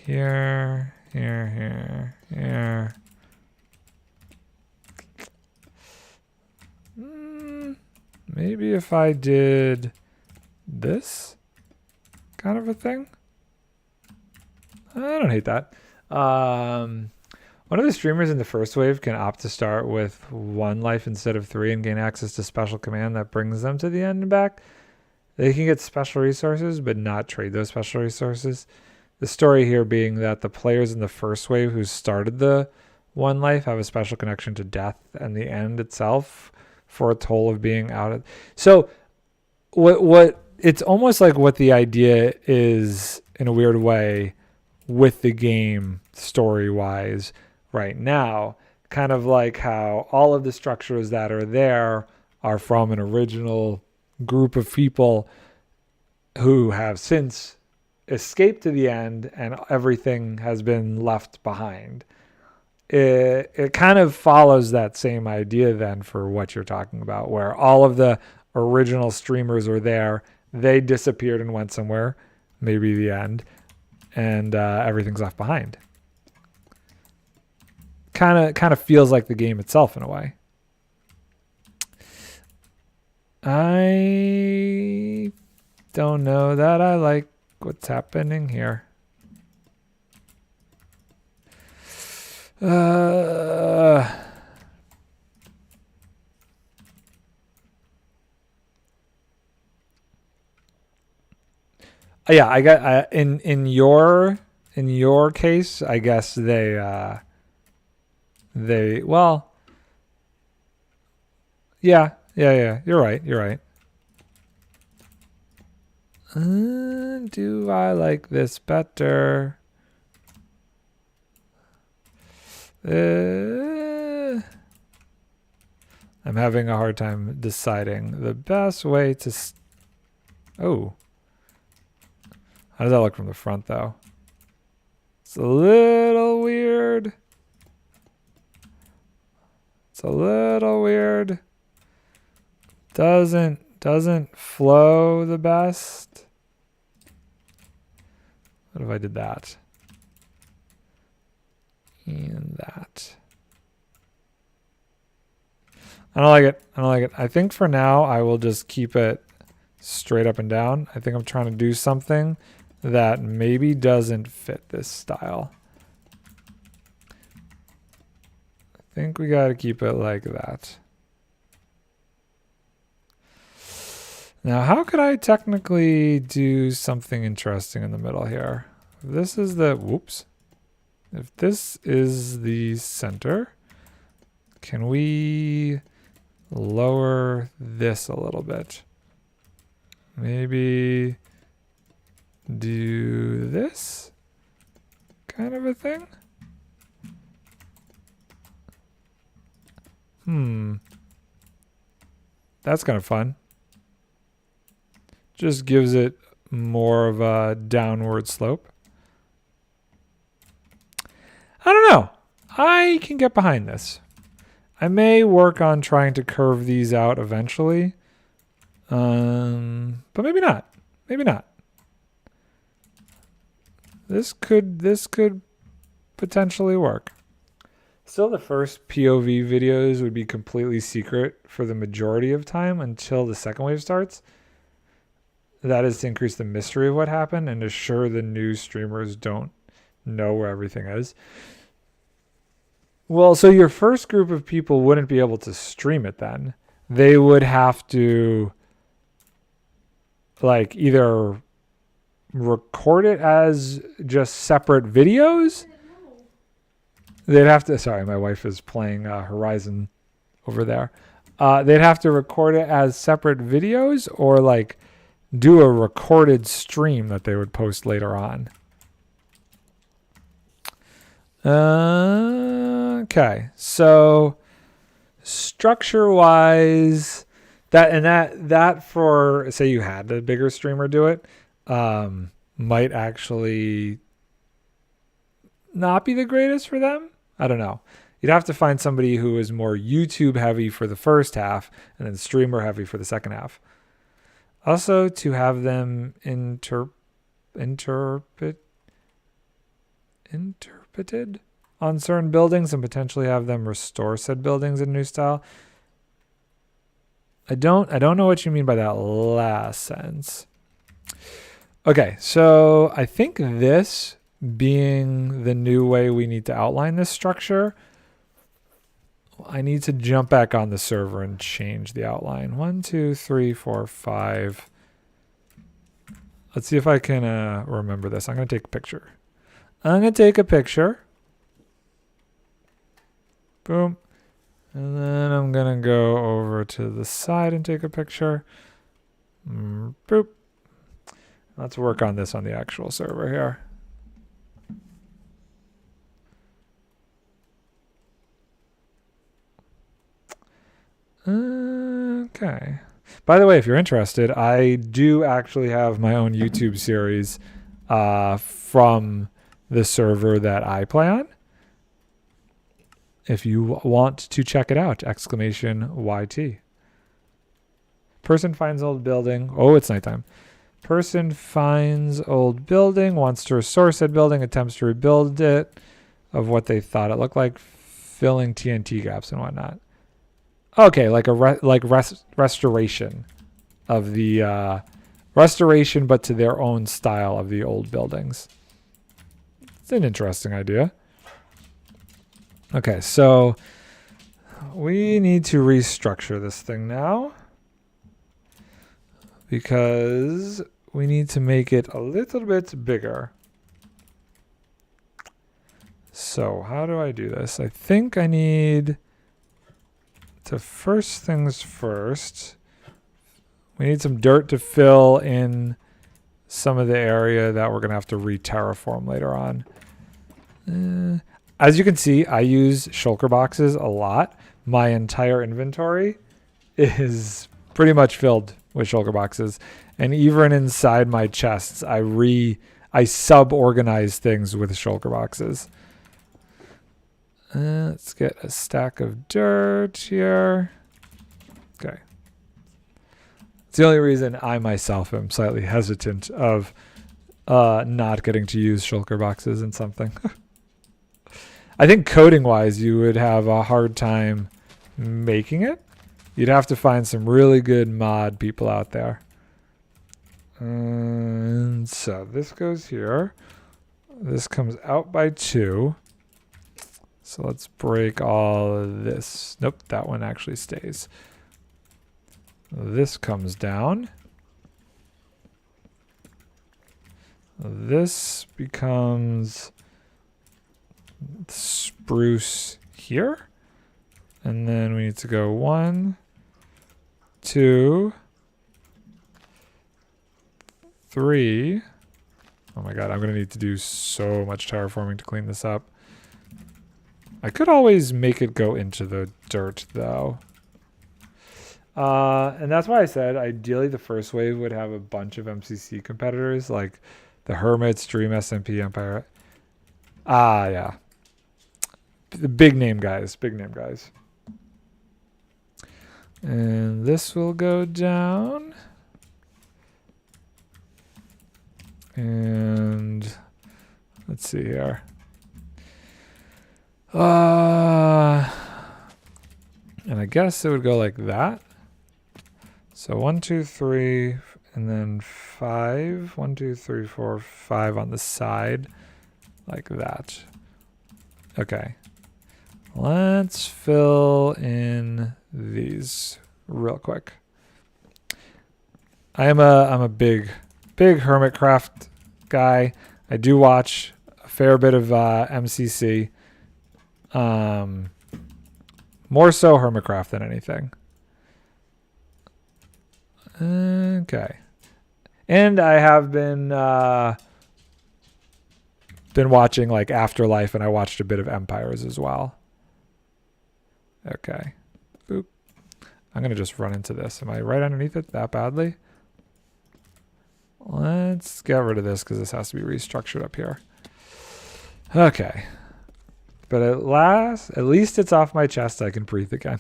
[SPEAKER 1] Here. Maybe if I did this kind of a thing. I don't hate that. One of the streamers in the first wave can opt to start with 1 life instead of 3 and gain access to special command that brings them to the end and back. They can get special resources, but not trade those special resources. The story here being that the players in the first wave who started the 1 life have a special connection to death and the end itself for a toll of being out of. So what it's almost like what the idea is in a weird way with the game story wise right now, kind of like how all of the structures that are there are from an original group of people who have since escape to the end and everything has been left behind. It kind of follows that same idea then for what you're talking about, where all of the original streamers are there. They disappeared and went somewhere, maybe the end, and everything's left behind. Kind of feels like the game itself in a way. I don't know that I like what's happening here. Yeah, I got in your case, I guess they well, yeah, you're right. Do I like this better? I'm having a hard time deciding the best way to oh. How does that look from the front though? It's a little weird. Doesn't flow the best. What if I did that? And that. I don't like it. I think for now I will just keep it straight up and down. I think I'm trying to do something that maybe doesn't fit this style. I think we got to keep it like that. Now, how could I technically do something interesting in the middle here? This is the, whoops. If this is the center, can we lower this a little bit? Maybe do this kind of a thing? That's kind of fun. Just gives it more of a downward slope. I don't know. I can get behind this. I may work on trying to curve these out eventually. But maybe not. This could potentially work. Still, the first POV videos would be completely secret for the majority of time until the second wave starts. That is to increase the mystery of what happened and assure the new streamers don't know where everything is. Well, so your first group of people wouldn't be able to stream it then. They would have to like either record it as just separate videos. They'd have to, sorry, my wife is playing Horizon over there. They'd have to record it as separate videos or like do a recorded stream that they would post later on. Okay, so structure-wise, that for, say you had a bigger streamer do it, might actually not be the greatest for them. I don't know. You'd have to find somebody who is more YouTube heavy for the first half and then streamer heavy for the second half. Also, to have them interpreted on certain buildings and potentially have them restore said buildings in a new style. I don't know what you mean by that last sentence. Okay, so I think this being the new way we need to outline this structure, I need to jump back on the server and change the outline. 1, 2, 3, 4, 5. Let's see if I can remember this. I'm going to take a picture. Boom. And then I'm going to go over to the side and take a picture. Boop. Let's work on this on the actual server here. Okay. By the way, if you're interested, I do actually have my own YouTube series from the server that I play on. If you want to check it out, exclamation YT. Person finds old building. Oh, it's nighttime. Person finds old building, wants to restore said building, attempts to rebuild it of what they thought it looked like, filling TNT gaps and whatnot. Okay, like a restoration of the restoration, but to their own style of the old buildings. It's an interesting idea. Okay, so we need to restructure this thing now because we need to make it a little bit bigger. So how do I do this? I think I need to, first things first, we need some dirt to fill in some of the area that we're going to have to re-terraform later on. As you can see, I use shulker boxes a lot. My entire inventory is pretty much filled with shulker boxes. And even inside my chests, I sub-organize things with shulker boxes. Let's get a stack of dirt here. Okay. It's the only reason I myself am slightly hesitant of not getting to use shulker boxes in something. I think coding-wise, you would have a hard time making it. You'd have to find some really good mod people out there. And so this goes here. This comes out by 2. So let's break all of this. Nope, that one actually stays. This comes down. This becomes spruce here. And then we need to go 1, 2, 3. Oh my god, I'm going to need to do so much terraforming to clean this up. I could always make it go into the dirt, though. And that's why I said ideally the first wave would have a bunch of MCC competitors, like the Hermits, Dream SMP, Empire. Ah, yeah. The big name guys, big name guys. And this will go down. And let's see here. And I guess it would go like that. So 1, 2, 3, and then 5. 1, 2, 3, 4, 5 on the side, like that. Okay. Let's fill in these real quick. I'm a big Hermitcraft guy. I do watch a fair bit of MCC. More so Hermitcraft than anything. Okay. And I have been watching like Afterlife, and I watched a bit of Empires as well. Okay. Boop. I'm going to just run into this. Am I right underneath it that badly? Let's get rid of this because this has to be restructured up here. Okay. But at least it's off my chest. I can breathe again.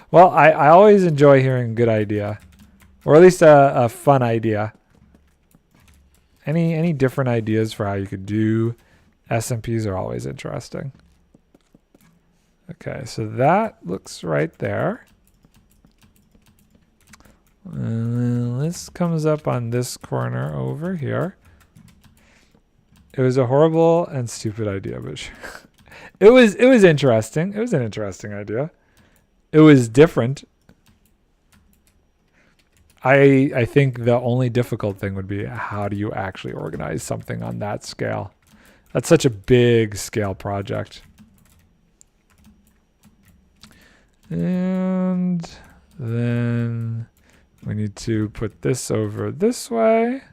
[SPEAKER 1] Well, I always enjoy hearing a good idea. Or at least a fun idea. Any different ideas for how you could do SMPs are always interesting. Okay, so that looks right there. And this comes up on this corner over here. It was a horrible and stupid idea, but it was interesting. It was an interesting idea. It was different. I think the only difficult thing would be how do you actually organize something on that scale? That's such a big scale project. And then we need to put this over this way.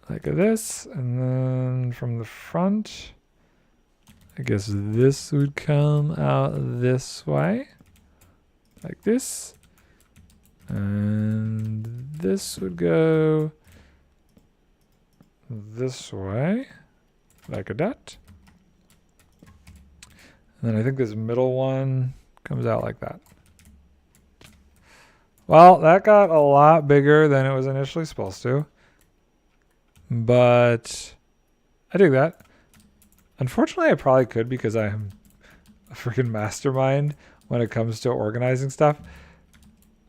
[SPEAKER 1] Like this. And then from the front, I guess this would come out this way. Like this. And this would go this way, like a that. And then I think this middle one comes out like that. Well, that got a lot bigger than it was initially supposed to. But I dig that. Unfortunately, I probably could because I am a freaking mastermind when it comes to organizing stuff.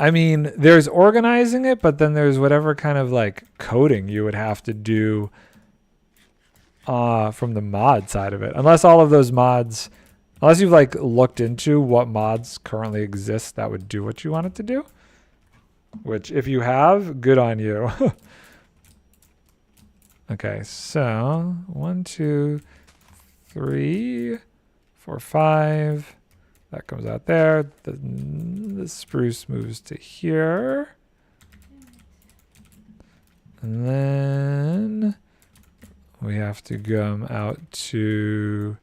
[SPEAKER 1] I mean, there's organizing it, but then there's whatever kind of like coding you would have to do from the mod side of it. Unless all of those mods, unless you've like looked into what mods currently exist that would do what you want it to do. Which if you have, good on you. Okay, so 1, 2, 3, 4, 5. That comes out there. The spruce moves to here. And then we have to come out to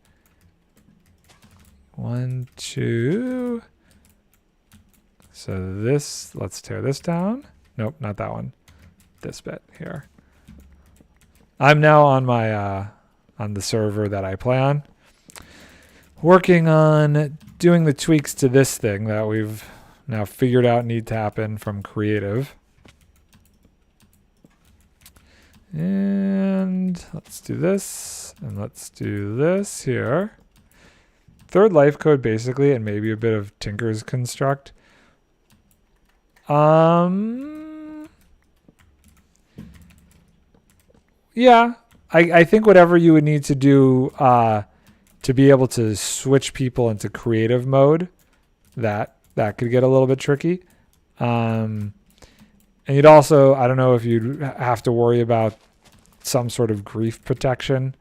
[SPEAKER 1] 1, 2. So this, let's tear this down. Nope, not that one. This bit here. I'm now on my on the server that I play on, working on doing the tweaks to this thing that we've now figured out need to happen from creative. And let's do this, and let's do this here. Third life code basically, and maybe a bit of Tinker's construct. Yeah, I think whatever you would need to do to be able to switch people into creative mode, that could get a little bit tricky. And you'd also, I don't know if you'd have to worry about some sort of grief protection,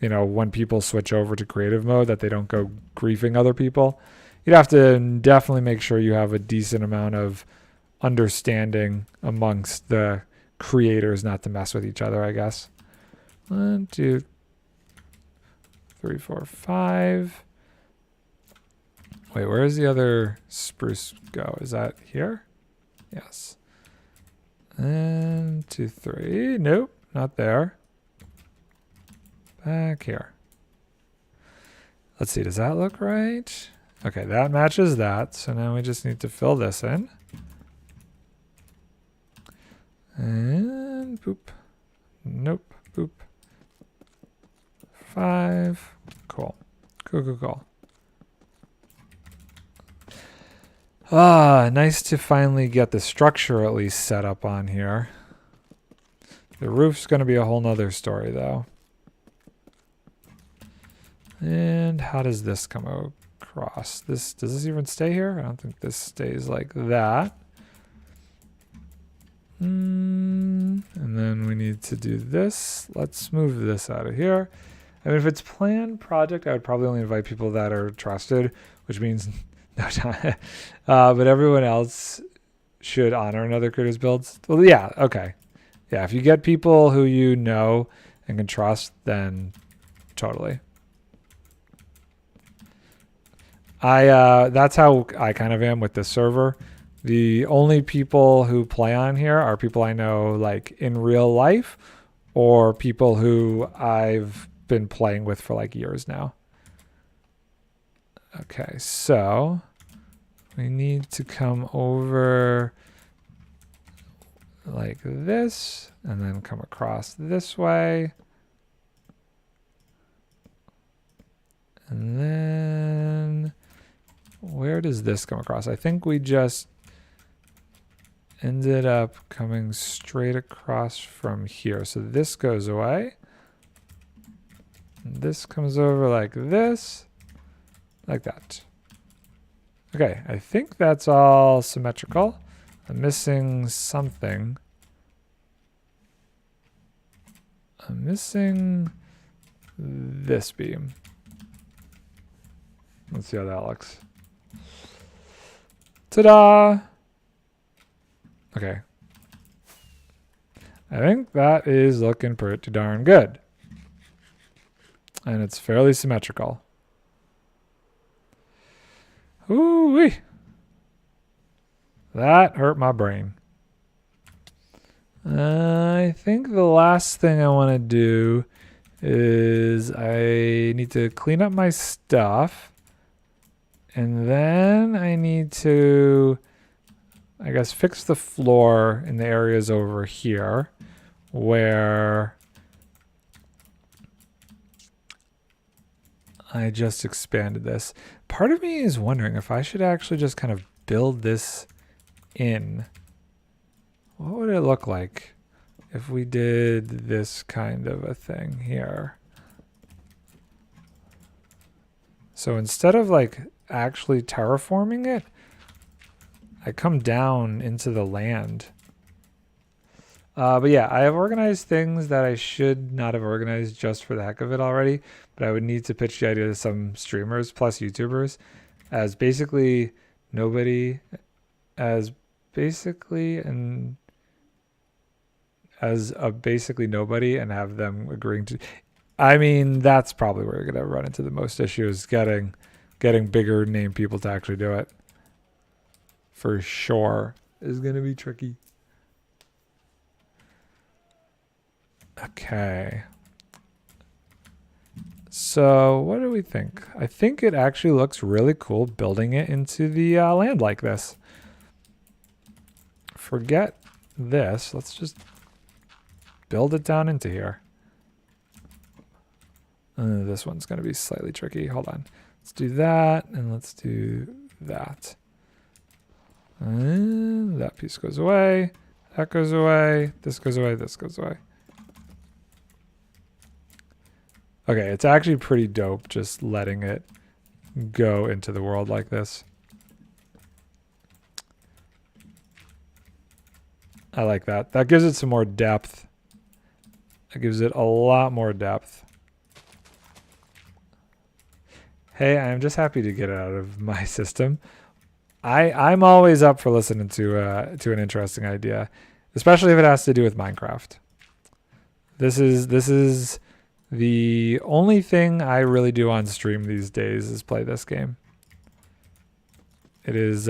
[SPEAKER 1] you know, when people switch over to creative mode, that they don't go griefing other people. You'd have to definitely make sure you have a decent amount of understanding amongst the creators not to mess with each other, I guess. 1, 2, 3, 4, 5. Wait, where does the other spruce go? Is that here? Yes. And 2, 3. Nope, not there. Back here. Let's see, does that look right? Okay, that matches that. So now we just need to fill this in. And boop. Nope. Boop. 5. Cool. Cool. Nice to finally get the structure at least set up on here. The roof's going to be a whole nother story though. And how does this come across? Does this even stay here? I don't think this stays like that. And then we need to do this. Let's move this out of here. I mean, if it's planned project, I would probably only invite people that are trusted, which means no time. But everyone else should honor another creator's builds. Well, yeah, okay. Yeah, if you get people who you know and can trust, then totally. That's how I kind of am with this server. The only people who play on here are people I know like in real life or people who I've been playing with for like years now. Okay, so we need to come over like this and then come across this way. And then where does this come across? I think we just ended up coming straight across from here. So this goes away. This comes over like this, like that. Okay, I think that's all symmetrical. I'm missing something. I'm missing this beam. Let's see how that looks. Ta-da! Okay. I think that is looking pretty darn good. And it's fairly symmetrical. Ooh-wee. That hurt my brain. I think the last thing I want to do is I need to clean up my stuff. And then I need to, I guess, fix the floor in the areas over here where I just expanded this. Part of me is wondering if I should actually just kind of build this in. What would it look like if we did this kind of a thing here? So instead of like actually terraforming it, I come down into the land. But yeah, I have organized things that I should not have organized just for the heck of it already, but I would need to pitch the idea to some streamers plus YouTubers as basically nobody, as basically and as a basically nobody, and have them agreeing to. I mean, that's probably where you're gonna run into the most issues, getting bigger name people to actually do it. For sure is gonna be tricky. Okay. So what do we think? I think it actually looks really cool building it into the land like this. Forget this. Let's just build it down into here. This one's going to be slightly tricky. Hold on. Let's do that, and let's do that. And that piece goes away. That goes away. This goes away. This goes away. Okay, it's actually pretty dope just letting it go into the world like this. I like that. That gives it some more depth. That gives it a lot more depth. Hey, I'm just happy to get it out of my system. I'm always up for listening to an interesting idea, especially if it has to do with Minecraft. This is the only thing I really do on stream these days is play this game. It is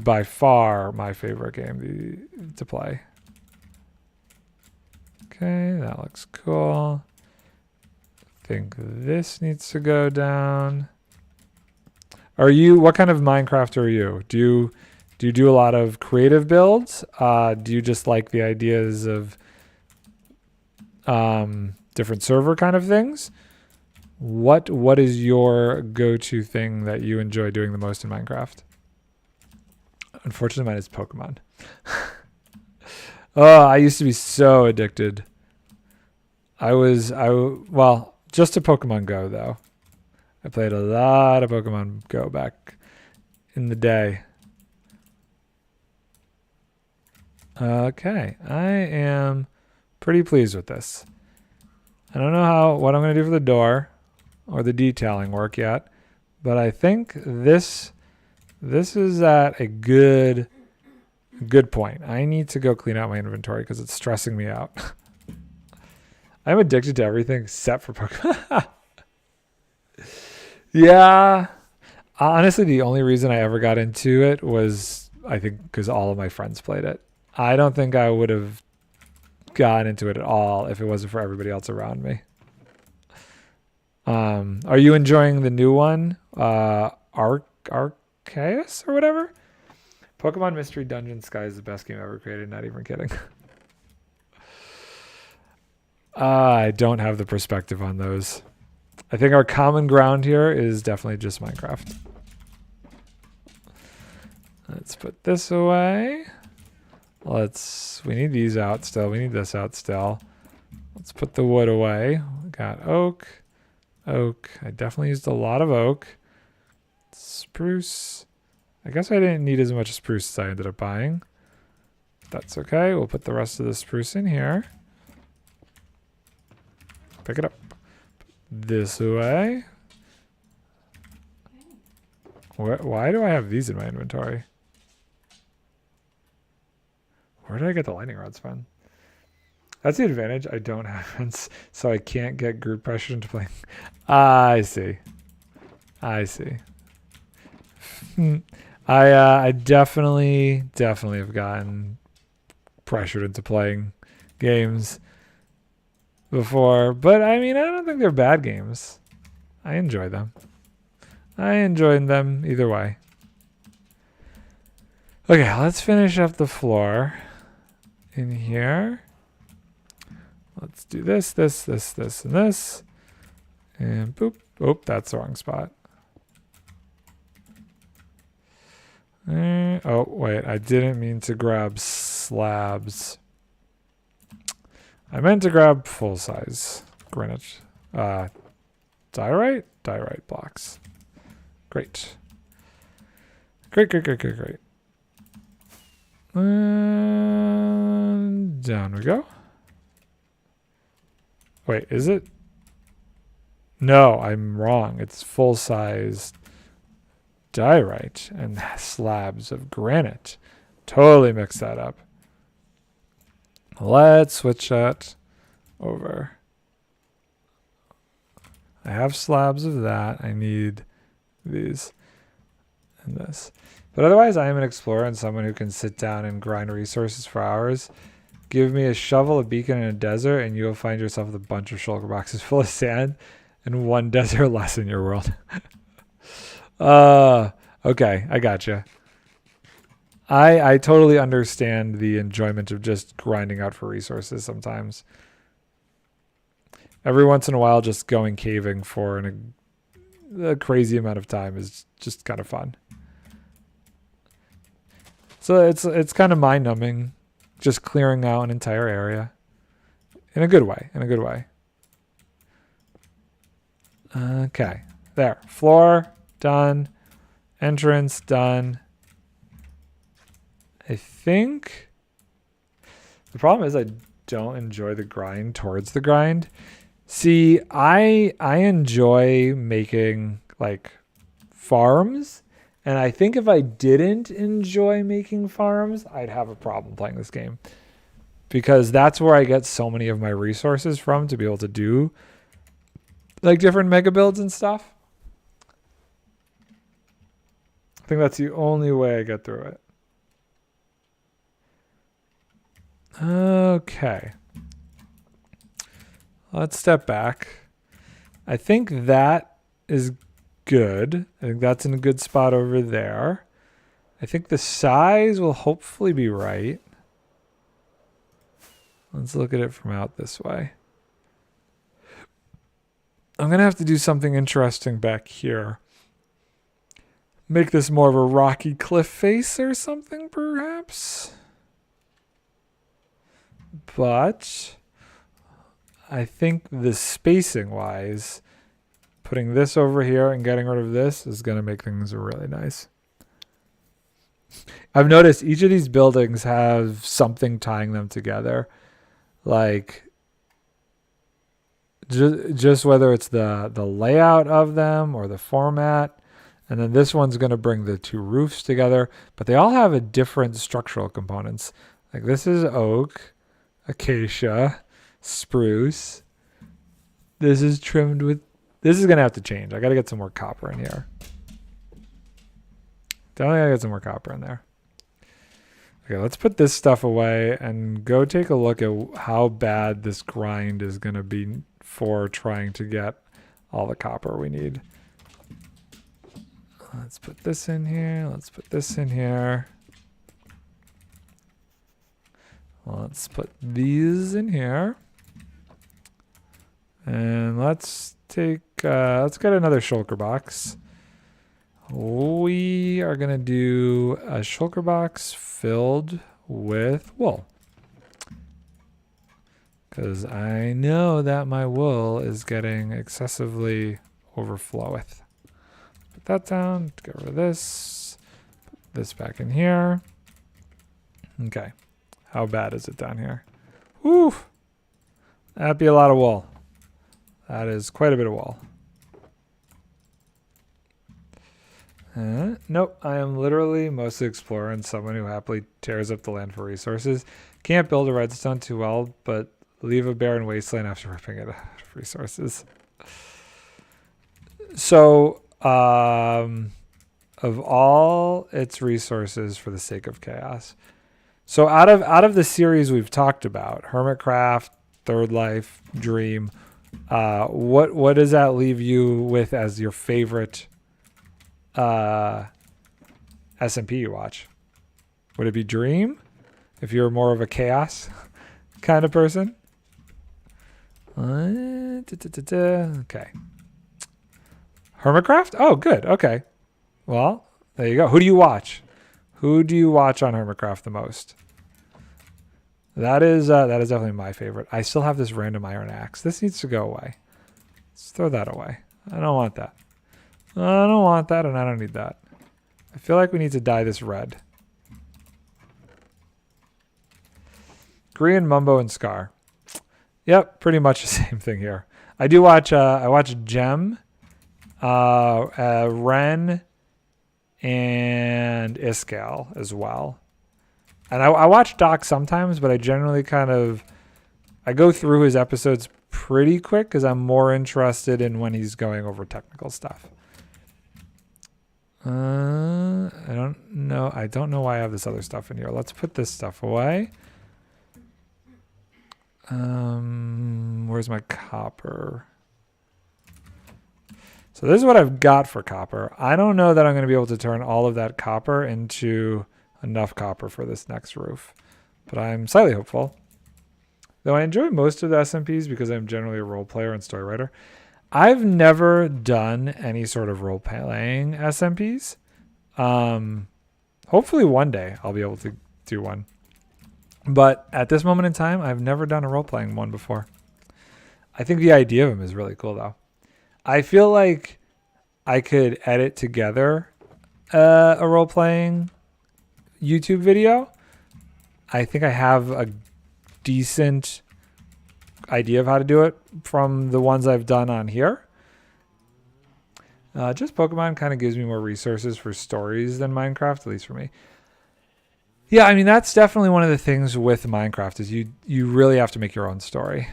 [SPEAKER 1] by far my favorite game to play. Okay, that looks cool. I think this needs to go down. What kind of Minecraft are you? Do you do a lot of creative builds? Do you just like the ideas of different server kind of things? What is your go-to thing that you enjoy doing the most in Minecraft? Unfortunately, mine is Pokemon. Oh, I used to be so addicted. Well, just to Pokemon Go though. I played a lot of Pokemon Go back in the day. Okay, I am pretty pleased with this. I don't know what I'm going to do for the door or the detailing work yet, but I think this is at a good point. I need to go clean out my inventory because it's stressing me out. I'm addicted to everything except for Pokemon. Yeah. Honestly, the only reason I ever got into it was, I think, because all of my friends played it. I don't think I would have gotten into it at all if it wasn't for everybody else around me. Are you enjoying the new one? Arceus or whatever? Pokemon Mystery Dungeon Sky is the best game ever created, not even kidding. I don't have the perspective on those. I think our common ground here is definitely just Minecraft. Let's put this away. We need these out still. We need this out still. Let's put the wood away. We got oak. I definitely used a lot of oak. Spruce. I guess I didn't need as much spruce as I ended up buying. That's okay. We'll put the rest of the spruce in here. Pick it up. This away. Why do I have these in my inventory? Where did I get the lightning rods from? That's the advantage. I don't have friends, so I can't get group pressure into playing. I see. I definitely have gotten pressured into playing games before, but I mean, I don't think they're bad games. I enjoy them. I enjoyed them either way. Okay, let's finish up the floor in here. Let's do this, and this. And boop. Oh, that's the wrong spot. Oh, wait, I didn't mean to grab slabs. I meant to grab full-size granite. Diorite? Diorite blocks. Great. Great. And down we go. Wait, is it? No, I'm wrong. It's full-size diorite and slabs of granite. Totally mixed that up. Let's switch that over. I have slabs of that. I need these and this. But otherwise, I am an explorer and someone who can sit down and grind resources for hours. Give me a shovel, a beacon, and a desert, and you'll find yourself with a bunch of shulker boxes full of sand and one desert less in your world. Okay, I gotcha. I totally understand the enjoyment of just grinding out for resources sometimes. Every once in a while, just going caving for a crazy amount of time is just kind of fun. So it's kind of mind-numbing, just clearing out an entire area in a good way. Okay, there. Floor done. Entrance done. I think the problem is I don't enjoy the grind towards the grind. See, I enjoy making like farms, and I think if I didn't enjoy making farms, I'd have a problem playing this game, because that's where I get so many of my resources from to be able to do like different mega builds and stuff. I think that's the only way I get through it. Okay. Let's step back. I think that is good. I think that's in a good spot over there. I think the size will hopefully be right. Let's look at it from out this way. I'm going to have to do something interesting back here. Make this more of a rocky cliff face or something, perhaps. But I think the spacing wise, putting this over here and getting rid of this is going to make things really nice. I've noticed each of these buildings have something tying them together. Like just whether it's the layout of them or the format. And then this one's going to bring the two roofs together, but they all have a different structural components. Like this is oak, acacia, spruce. This is trimmed with, this is going to have to change. I got to get some more copper in here. Definitely got to get some more copper in there. Okay, let's put this stuff away and go take a look at how bad this grind is going to be for trying to get all the copper we need. Let's put this in here. Let's put this in here. Let's put these in here. And let's take, let's get another shulker box. We are going to do a shulker box filled with wool. Because I know that my wool is getting excessively overfloweth. Put that down, get rid of this. Put this back in here. Okay. How bad is it down here? Whew. That'd be a lot of wool. That is quite a bit of wool. Nope, I am literally mostly explorer and someone who happily tears up the land for resources. Can't build a redstone too well, but leave a barren wasteland after ripping it out of resources. So, of all its resources for the sake of chaos, So out of the series we've talked about, Hermitcraft, Third Life, Dream, what does that leave you with as your favorite SMP you watch? Would it be Dream? If you're more of a chaos kind of person? Okay. Hermitcraft? Oh, good. Okay. Well, there you go. Who do you watch? Who do you watch on Hermitcraft the most? That is definitely my favorite. I still have this random iron axe. This needs to go away. Let's throw that away. I don't want that. I don't want that, and I don't need that. I feel like we need to dye this red. Green, Mumbo, and Scar. Yep, pretty much the same thing here. I do watch. I watch Gem, Ren, and Iskal as well. And I watch Doc sometimes, but I generally I go through his episodes pretty quick because I'm more interested in when he's going over technical stuff. I don't know. I don't know why I have this other stuff in here. Let's put this stuff away. Where's my copper? So this is what I've got for copper. I don't know that I'm going to be able to turn all of that copper into enough copper for this next roof, but I'm slightly hopeful. Though I enjoy most of the SMPs because I'm generally a role player and story writer. I've never done any sort of role playing SMPs. Hopefully one day I'll be able to do one. But at this moment in time, I've never done a role playing one before. I think the idea of them is really cool though. I feel like I could edit together a role playing YouTube video. I think I have a decent idea of how to do it from the ones I've done on here. Just Pokemon kind of gives me more resources for stories than Minecraft, at least for me. Yeah, I mean, that's definitely one of the things with Minecraft is you really have to make your own story.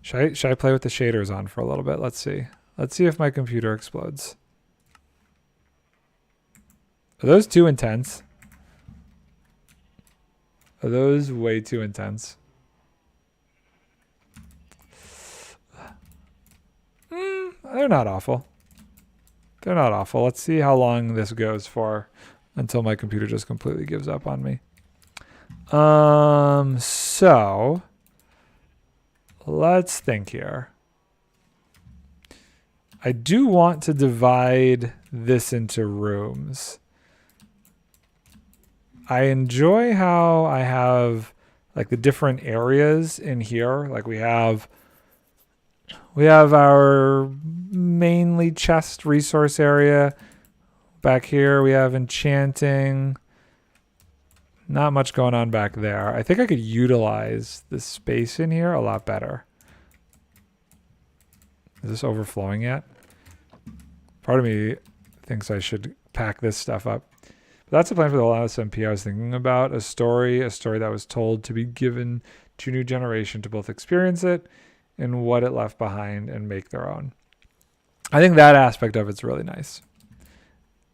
[SPEAKER 1] Should I play with the shaders on for a little bit? Let's see. Let's see if my computer explodes. Are those too intense? Are those way too intense? They're not awful. They're not awful. Let's see how long this goes for until my computer just completely gives up on me. So let's think here. I do want to divide this into rooms. I enjoy how I have like the different areas in here. Like we have our mainly chest resource area. Back here we have enchanting. Not much going on back there. I think I could utilize the space in here a lot better. Is this overflowing yet? Part of me thinks I should pack this stuff up. But that's the plan for the last SMP I was thinking about. A story that was told to be given to new generation to both experience it and what it left behind and make their own. I think that aspect of it's really nice.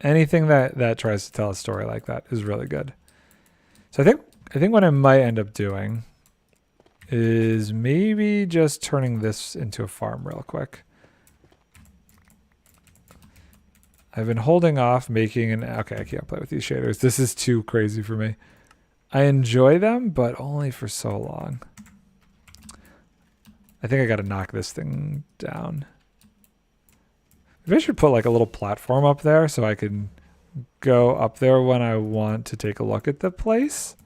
[SPEAKER 1] Anything that tries to tell a story like that is really good. So I think what I might end up doing is maybe just turning this into a farm real quick. I've been holding off making okay, I can't play with these shaders. This is too crazy for me. I enjoy them, but only for so long. I think I got to knock this thing down. Maybe I should put like a little platform up there so I can go up there when I want to take a look at the place.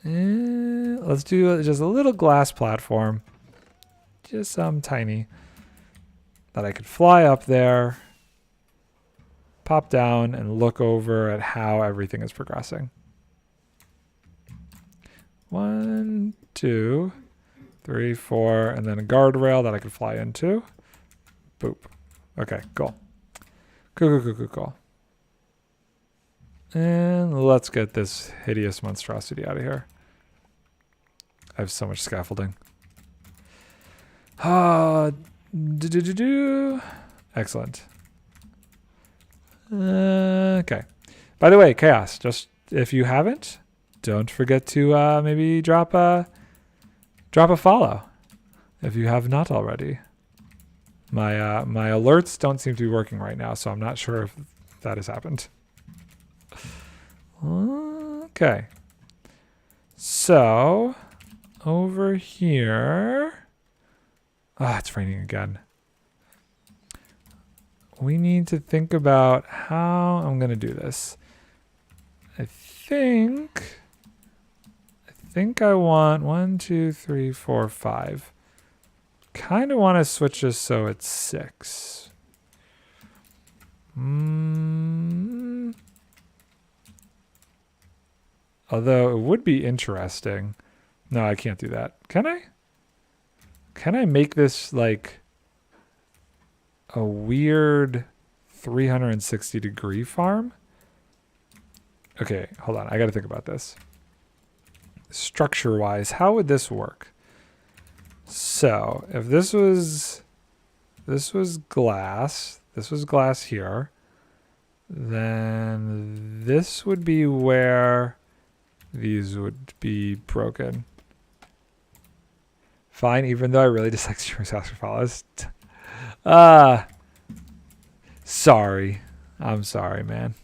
[SPEAKER 1] Let's do just a little glass platform. Just tiny. That I could fly up there, pop down, and look over at how everything is progressing. 1, 2, 3, 4, and then a guardrail that I could fly into. Boop. Okay, cool. Cool. And let's get this hideous monstrosity out of here. I have so much scaffolding. Excellent. Okay. By the way, Chaos, just if you haven't, don't forget to maybe drop a follow if you have not already. My alerts don't seem to be working right now, so I'm not sure if that has happened. Okay. So, over here... Ah, it's raining again. We need to think about how I'm going to do this. I think I want 1, 2, 3, 4, 5. Kind of want to switch this so it's 6. Although it would be interesting. No, I can't do that. Can I? Can I make this like a weird 360-degree farm? Okay, hold on. I got to think about this. Structure-wise, how would this work? So, if this was glass here, then this would be where these would be broken. Fine, even though I really dislike streamers asking for follows. Sorry. I'm sorry, man.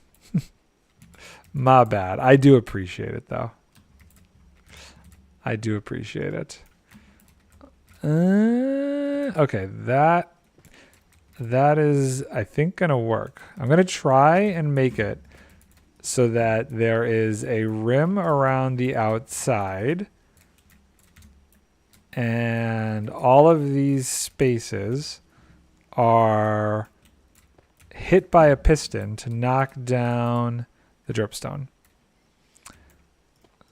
[SPEAKER 1] My bad. I do appreciate it, though. I do appreciate it. Okay, that is, I think, going to work. I'm going to try and make it so that there is a rim around the outside. And all of these spaces are hit by a piston to knock down the dripstone.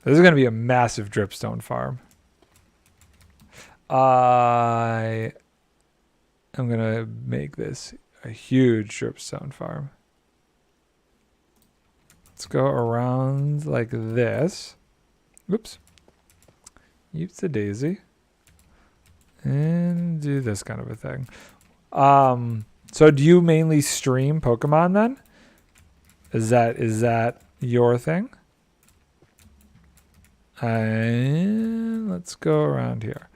[SPEAKER 1] This is going to be a massive dripstone farm. I am going to make this a huge dripstone farm. Let's go around like this. Oops. Use the daisy. And do this kind of a thing. So do you mainly stream Pokemon then? Is that your thing? And let's go around here.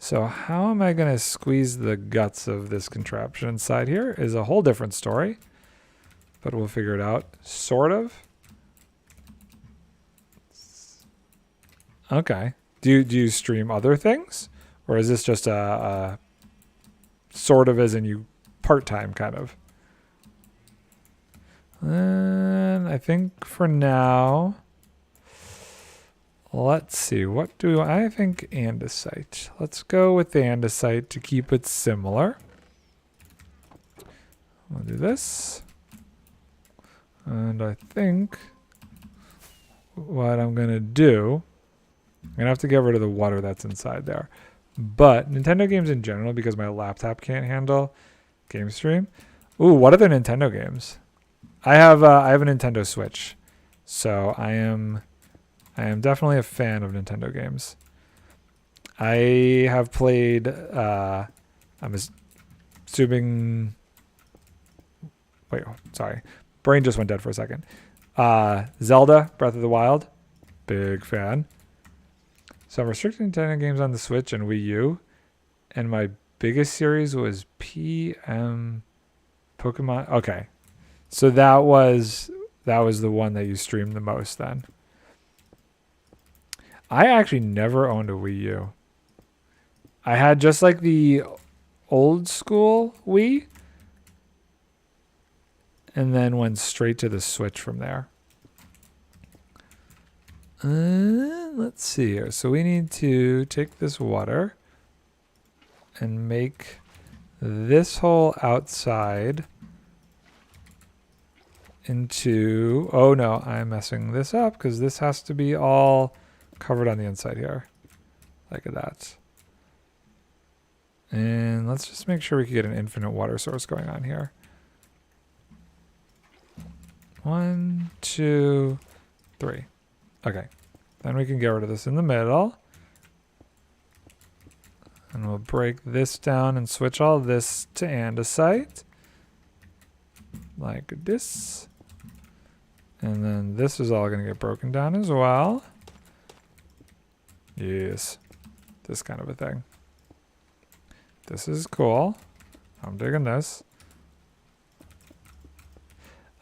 [SPEAKER 1] So how am I going to squeeze the guts of this contraption inside here is a whole different story. But we'll figure it out. Sort of. Okay. Do you stream other things? Or is this just a sort of as in you part-time kind of? And I think for now, let's see. What do I think andesite? Let's go with the andesite to keep it similar. We'll do this. And I think what I'm going to do, I'm going to have to get rid of the water that's inside there. But Nintendo games in general, because my laptop can't handle game stream. Ooh, what other Nintendo games? I have a Nintendo Switch, so I am definitely a fan of Nintendo games. I have played. I'm assuming. Wait, sorry, brain just went dead for a second. Zelda: Breath of the Wild, big fan. So I'm restricting Nintendo games on the Switch and Wii U. And my biggest series was PM Pokemon. Okay. So that was the one that you streamed the most then. I actually never owned a Wii U. I had just like the old school Wii. And then went straight to the Switch from there. Let's see here. So we need to take this water and make this whole outside into... Oh no, I'm messing this up because this has to be all covered on the inside here. Like that. And let's just make sure we can get an infinite water source going on here. 1, 2, 3. Okay, then we can get rid of this in the middle. And we'll break this down and switch all this to andesite. Like this. And then this is all going to get broken down as well. Yes. This kind of a thing. This is cool. I'm digging this.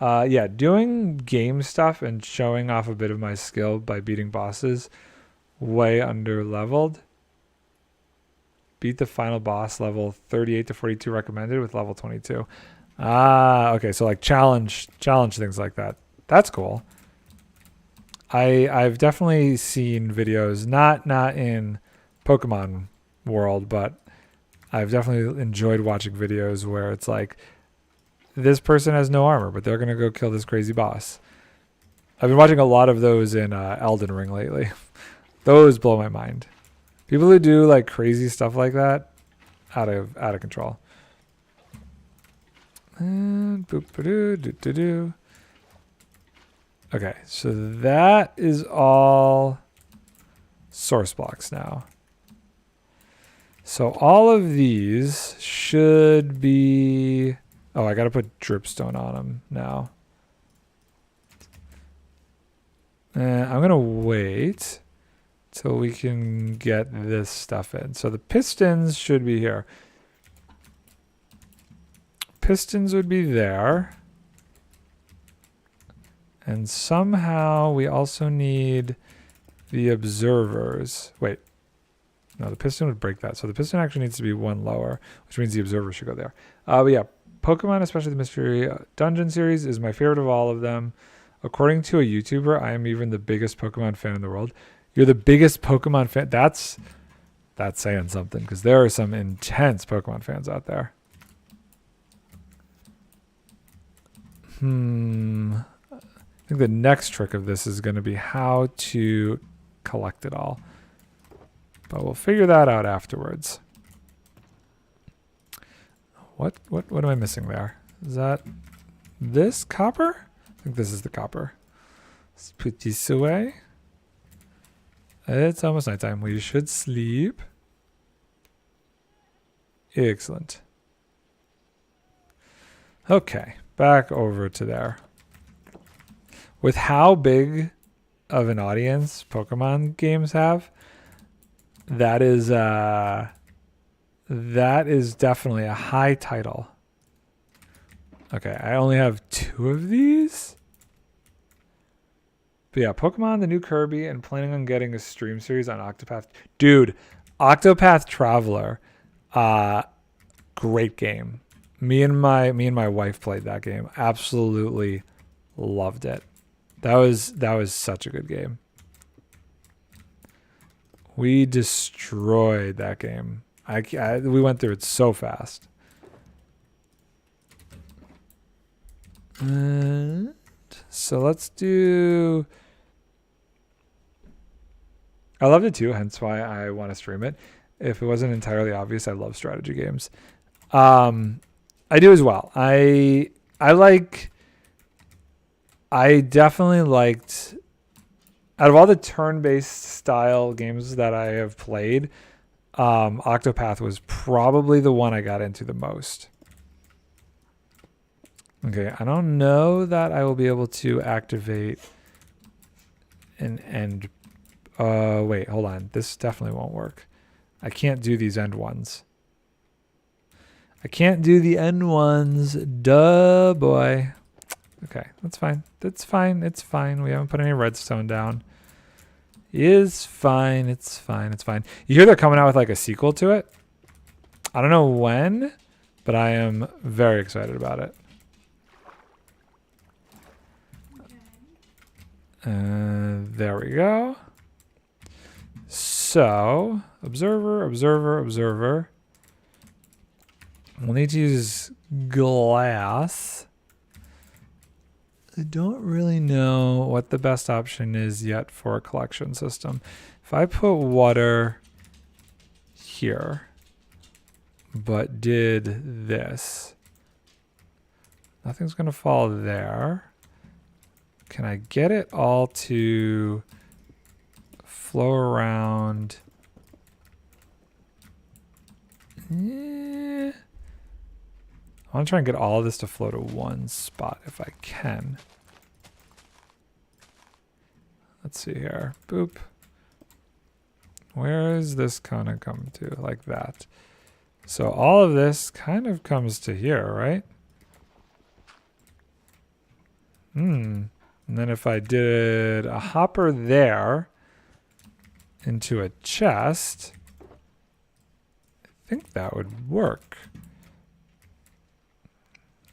[SPEAKER 1] Yeah, doing game stuff and showing off a bit of my skill by beating bosses way under leveled. Beat the final boss level 38 to 42 recommended with level 22. Okay, so like challenge things like that. That's cool. I've definitely seen videos, not in Pokemon world, but I've definitely enjoyed watching videos where it's like, this person has no armor, but they're going to go kill this crazy boss. I've been watching a lot of those in Elden Ring lately. Those blow my mind. People who do like crazy stuff like that, out of control. And boop-a-doo. Okay, so that is all source blocks now. So all of these should be... Oh, I got to put dripstone on them now. I'm going to wait till we can get this stuff in. So the pistons should be here. Pistons would be there. And somehow we also need the observers. Wait. No, the piston would break that. So the piston actually needs to be one lower, which means the observer should go there. But yeah, Pokemon, especially the Mystery Dungeon series, is my favorite of all of them. According to a YouTuber, I am even the biggest Pokemon fan in the world. You're the biggest Pokemon fan? That's saying something, because there are some intense Pokemon fans out there. I think the next trick of this is going to be how to collect it all. But we'll figure that out afterwards. What am I missing there? Is that this copper? I think this is the copper. Let's put this away. It's almost nighttime. We should sleep. Excellent. Okay, back over to there. With how big of an audience Pokemon games have, that is definitely a high title. Okay, I only have 2 of these. But yeah, Pokemon, the new Kirby, and planning on getting a stream series on Octopath. Dude, Octopath Traveler, great game. Me and my wife played that game. Absolutely loved it. That was such a good game. We destroyed that game. We went through it so fast. And so let's do... I loved it too, hence why I want to stream it. If it wasn't entirely obvious, I love strategy games. I do as well. I definitely liked... Out of all the turn-based style games that I have played, Octopath was probably the one I got into the most. Okay, I don't know that I will be able to activate an end. Wait, hold on. This definitely won't work. I can't do these end ones. I can't do the end ones. Duh, boy. Okay, that's fine. That's fine. It's fine. We haven't put any redstone down. It's fine. It's fine. It's fine. You hear they're coming out with like a sequel to it? I don't know when, but I am very excited about it. There we go. So, observer. We'll need to use glass. I don't really know what the best option is yet for a collection system. If I put water here, but did this, nothing's going to fall there. Can I get it all to flow around? I want to try and get all of this to flow to one spot if I can. Let's see here. Boop. Where is this gonna come to? Like that. So all of this kind of comes to here, right? And then if I did a hopper there into a chest, I think that would work.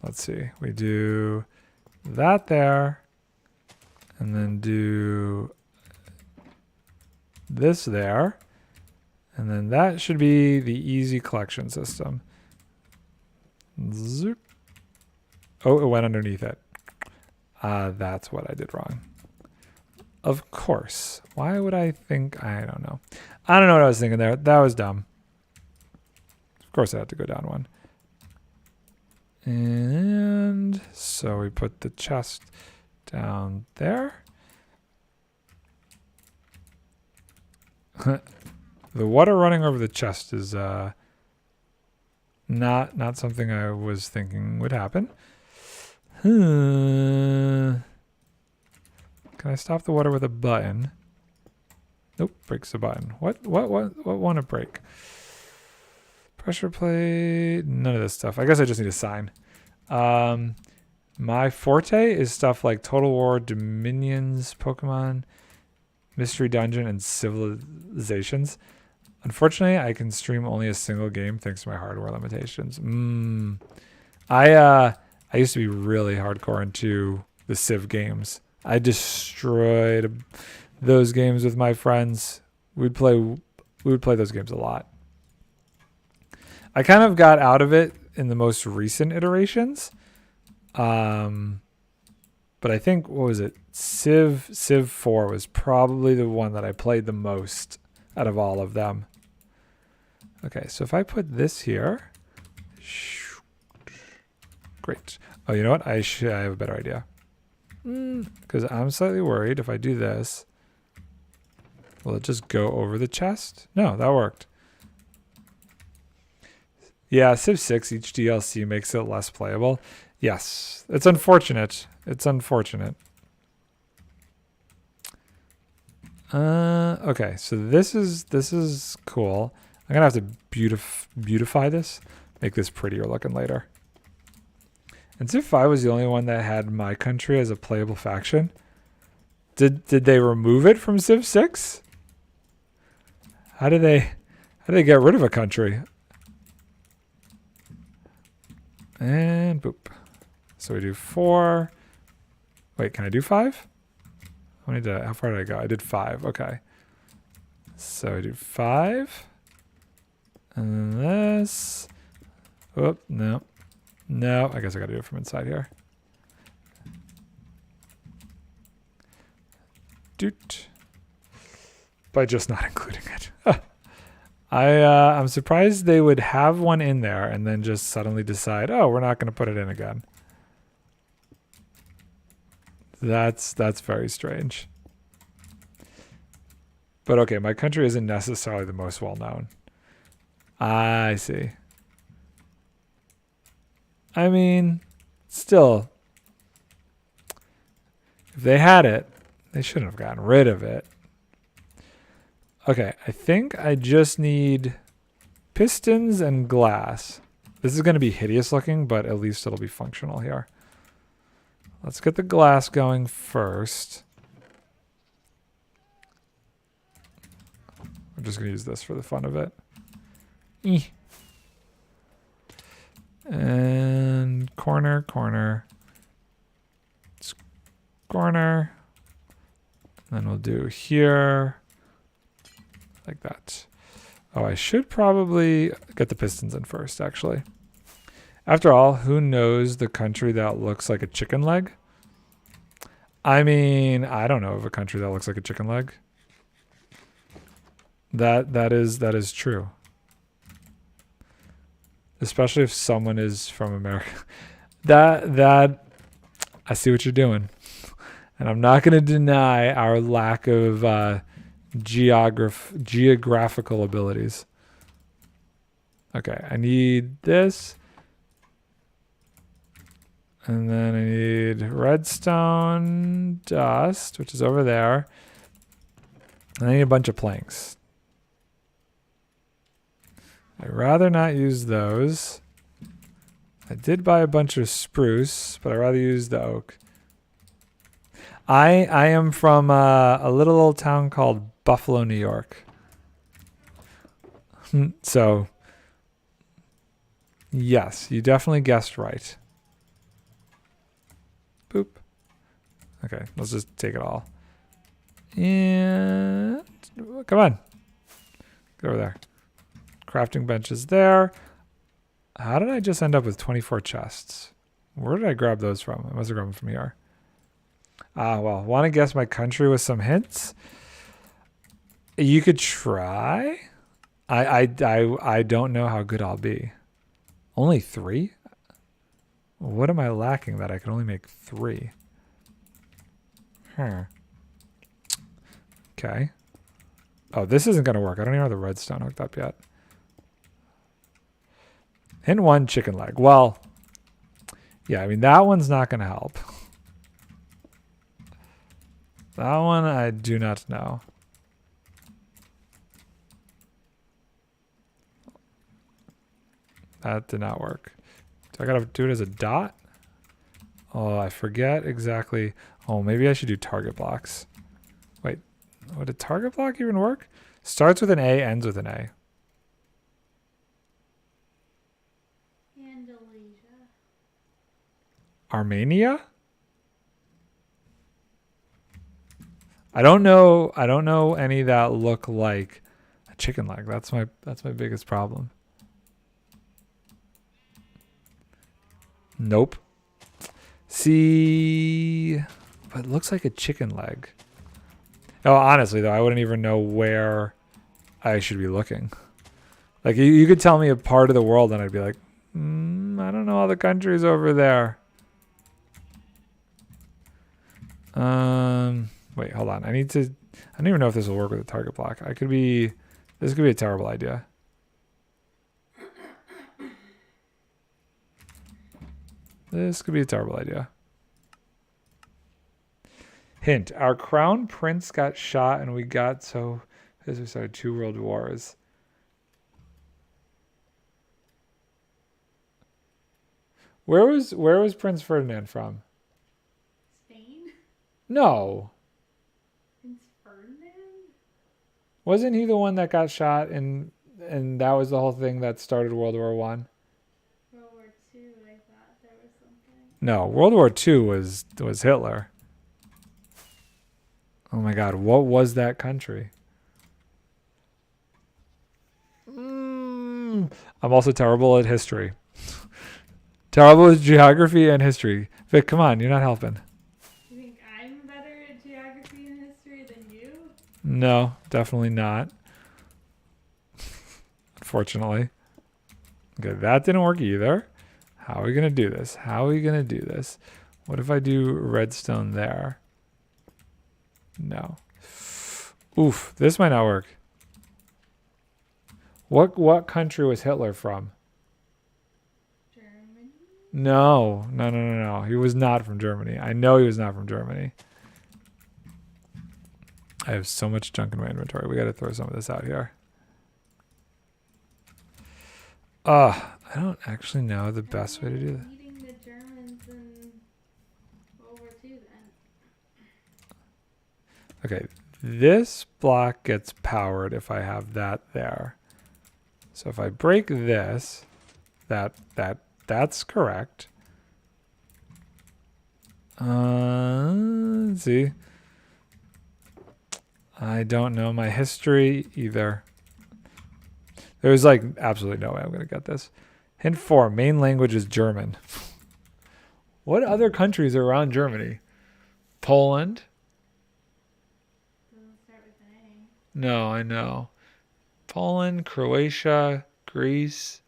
[SPEAKER 1] Let's see. We do that there, and then do this there, and then that should be the easy collection system. Zoop. Oh, it went underneath it. That's what I did wrong. Of course. Why would I think? I don't know. I don't know what I was thinking there. That was dumb. Of course I had to go down one. And so we put the chest down there. The water running over the chest is not something I was thinking would happen. Can I stop the water with a button? Nope, breaks the button. What want to break? Pressure plate, none of this stuff. I guess I just need a sign. My forte is stuff like Total War, Dominions, Pokemon, Mystery Dungeon, and Civilizations. Unfortunately, I can stream only a single game thanks to my hardware limitations. I used to be really hardcore into the Civ games. I destroyed those games with my friends. We would play those games a lot. I kind of got out of it in the most recent iterations. But I think, what was it? Civ 4 was probably the one that I played the most out of all of them. Okay, so if I put this here. Great. Oh, you know what? I have a better idea. Because I'm slightly worried if I do this. Will it just go over the chest? No, that worked. Yeah, Civ 6, each DLC makes it less playable. Yes, it's unfortunate. It's unfortunate. Okay, so this is cool. I'm gonna have to beautify this, make this prettier looking later. And Civ 5 was the only one that had my country as a playable faction. Did they remove it from Civ 6? How did they get rid of a country? And boop. So we do 4. Wait, can I do 5? How far did I go? I did 5. Okay. So I do 5. And then this. Whoop, no. No, I guess I gotta do it from inside here. Doot. By just not including it. I'm surprised they would have one in there and then just suddenly decide, oh, we're not going to put it in again. That's very strange. But okay, my country isn't necessarily the most well known. I see. I mean, still, if they had it, they shouldn't have gotten rid of it. Okay, I think I just need pistons and glass. This is going to be hideous looking, but at least it'll be functional here. Let's get the glass going first. I'm just going to use this for the fun of it. And corner. Corner. Then we'll do here. Like that. Oh, I should probably get the pistons in first, actually. After all, who knows the country that looks like a chicken leg? I mean, I don't know of a country that looks like a chicken leg. That is true. Especially if someone is from America. That I see what you're doing. And I'm not going to deny our lack of geographical abilities. Okay, I need this. And then I need redstone dust, which is over there. And I need a bunch of planks. I'd rather not use those. I did buy a bunch of spruce, but I'd rather use the oak. I am from a little old town called Buffalo, New York. So, yes, you definitely guessed right. Boop. Okay, let's just take it all. And come on. Get over there. Crafting bench is there. How did I just end up with 24 chests? Where did I grab those from? I must have grabbed them from here. Ah, well, want to guess my country with some hints? You could try. I don't know how good I'll be. Only 3? What am I lacking that I can only make 3? Huh. Okay. Oh, this isn't going to work. I don't even have the redstone hooked up yet. Hint 1, chicken leg. Well, yeah, I mean, that one's not going to help. That one I do not know. That did not work. Do I got to do it as a dot? Oh, I forget exactly. Oh, maybe I should do target blocks. Wait, would a target block even work? Starts with an A, ends with an A.
[SPEAKER 2] Andalusia.
[SPEAKER 1] Armenia? I don't know any that look like a chicken leg. That's my biggest problem. Nope. See, but it looks like a chicken leg. Oh, honestly though, I wouldn't even know where I should be looking. Like you could tell me a part of the world and I'd be like, I don't know all the countries over there. Wait, hold on. I don't even know if this will work with a target block. This could be a terrible idea. This could be a terrible idea. Hint, our crown prince got shot and we started 2 world wars. Where was Prince Ferdinand from?
[SPEAKER 2] Spain?
[SPEAKER 1] No.
[SPEAKER 2] Prince Ferdinand?
[SPEAKER 1] Wasn't he the one that got shot and that was the whole thing that started World War One?
[SPEAKER 2] World War II, I thought there was something.
[SPEAKER 1] No, World War II was Hitler. Oh my God, what was that country? I'm also terrible at history. Terrible at geography and history. Vic, come on, you're not helping.
[SPEAKER 2] You think I'm better at geography and history than you?
[SPEAKER 1] No, definitely not. Unfortunately. Okay, that didn't work either. How are we going to do this? What if I do redstone there? No. Oof, this might not work. What country was Hitler from?
[SPEAKER 2] Germany?
[SPEAKER 1] No. He was not from Germany. I know he was not from Germany. I have so much junk in my inventory. We got to throw some of this out here. I don't actually know the best way to do that.
[SPEAKER 2] Beating the Germans in World War II then.
[SPEAKER 1] Okay, this block gets powered if I have that there. So if I break this, that's correct. Let's see. I don't know my history either. There's like absolutely no way I'm going to get this. Hint 4, main language is German. What other countries are around Germany? Poland?
[SPEAKER 2] Doesn't start with an A.
[SPEAKER 1] No, I know. Poland, Croatia, Greece.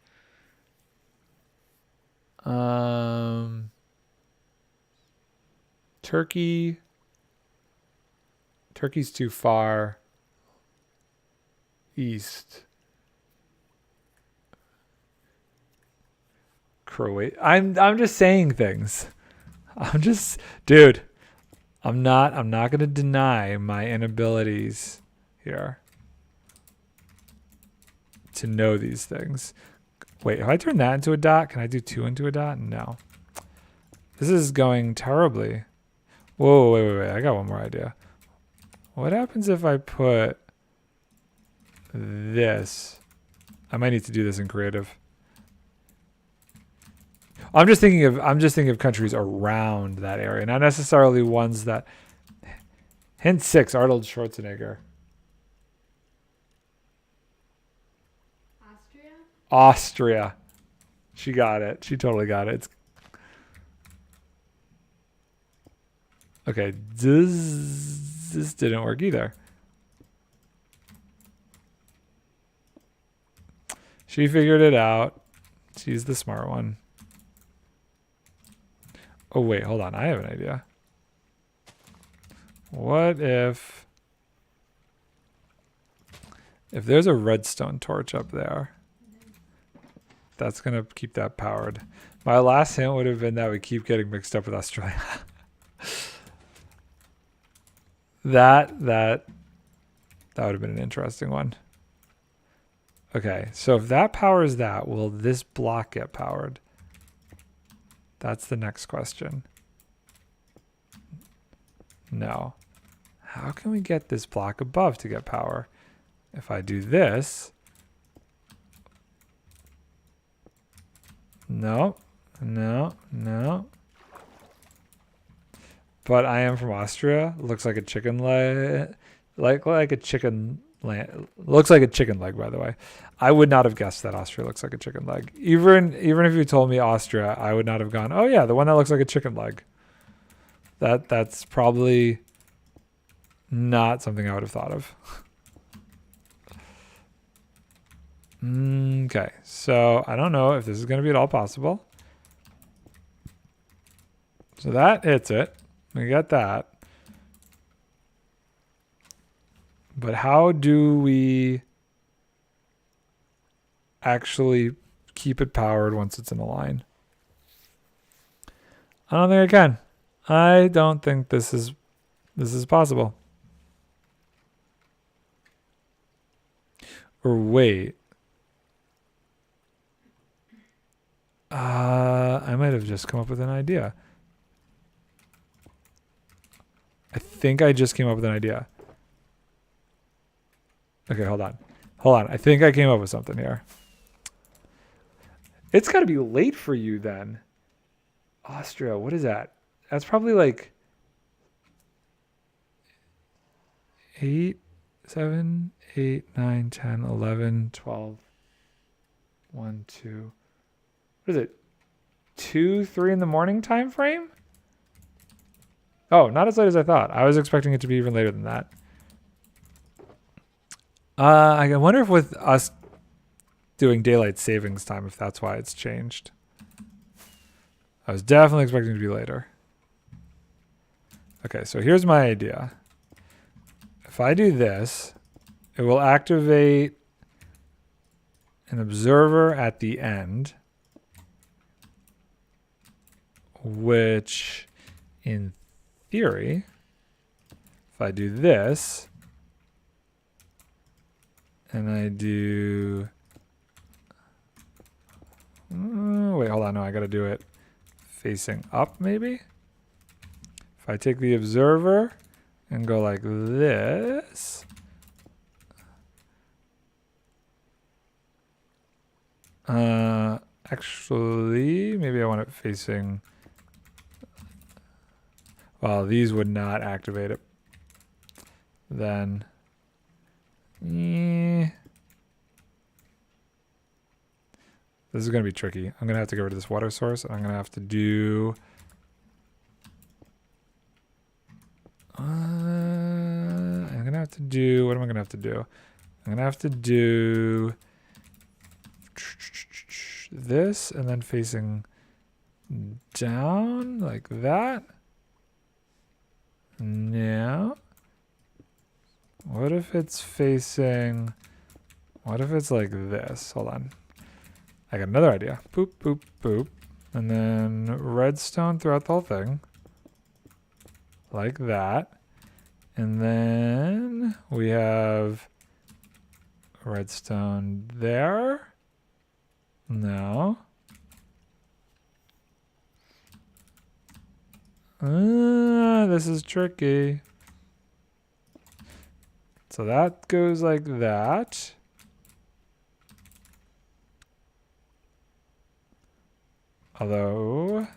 [SPEAKER 1] Turkey. Turkey's too far east. Croatia. I'm just saying things. Dude. I'm not going to deny my inabilities here to know these things. Wait, if I turn that into a dot, can I do 2 into a dot? No. This is going terribly. Whoa, wait. I got one more idea. What happens if I put this? I might need to do this in creative. I'm just thinking of countries around that area, not necessarily ones that. Hint 6, Arnold Schwarzenegger. Austria. She got it. She totally got it. Okay, this didn't work either. She figured it out. She's the smart one. Oh, wait, hold on. I have an idea. What if there's a redstone torch up there? That's going to keep that powered. My last hint would have been that we keep getting mixed up with Australia. That would have been an interesting one. Okay, so if that powers that, will this block get powered? That's the next question. No. How can we get this block above to get power? If I do this... No. But I am from Austria. Looks like a chicken leg. Like a chicken leg. Looks like a chicken leg, by the way. I would not have guessed that Austria looks like a chicken leg. Even if you told me Austria, I would not have gone, oh yeah, the one that looks like a chicken leg. That's probably not something I would have thought of. Okay, so I don't know if this is going to be at all possible. So that hits it. We got that. But how do we actually keep it powered once it's in a line? I don't think I can. I don't think this is possible. Or wait. I might have just come up with an idea. I think I just came up with an idea. Okay, hold on. I think I came up with something here. It's got to be late for you then. Austria, what is that? That's probably like 8, 7, 8, 9, 10, 11, 12, 1, 2. What is it? 2, 3 in the morning time frame? Oh, not as late as I thought. I was expecting it to be even later than that. I wonder if with us doing daylight savings time, if that's why it's changed. I was definitely expecting it to be later. Okay, so here's my idea. If I do this, it will activate an observer at the end, which in theory, if I do this, and I do... wait, hold on. No, I got to do it facing up, maybe? If I take the observer and go like this... actually, maybe I want it facing... Well, these would not activate it. Then... This is going to be tricky. I'm going to have to get rid of this water source. And I'm going to have to do... I'm going to have to do... What am I going to have to do? I'm going to have to do... this and then facing down like that. Now... What if it's facing... What if it's like this? Hold on. I got another idea. Boop, boop, boop. And then redstone throughout the whole thing. Like that. And then we have redstone there. No. This is tricky. So that goes like that. Although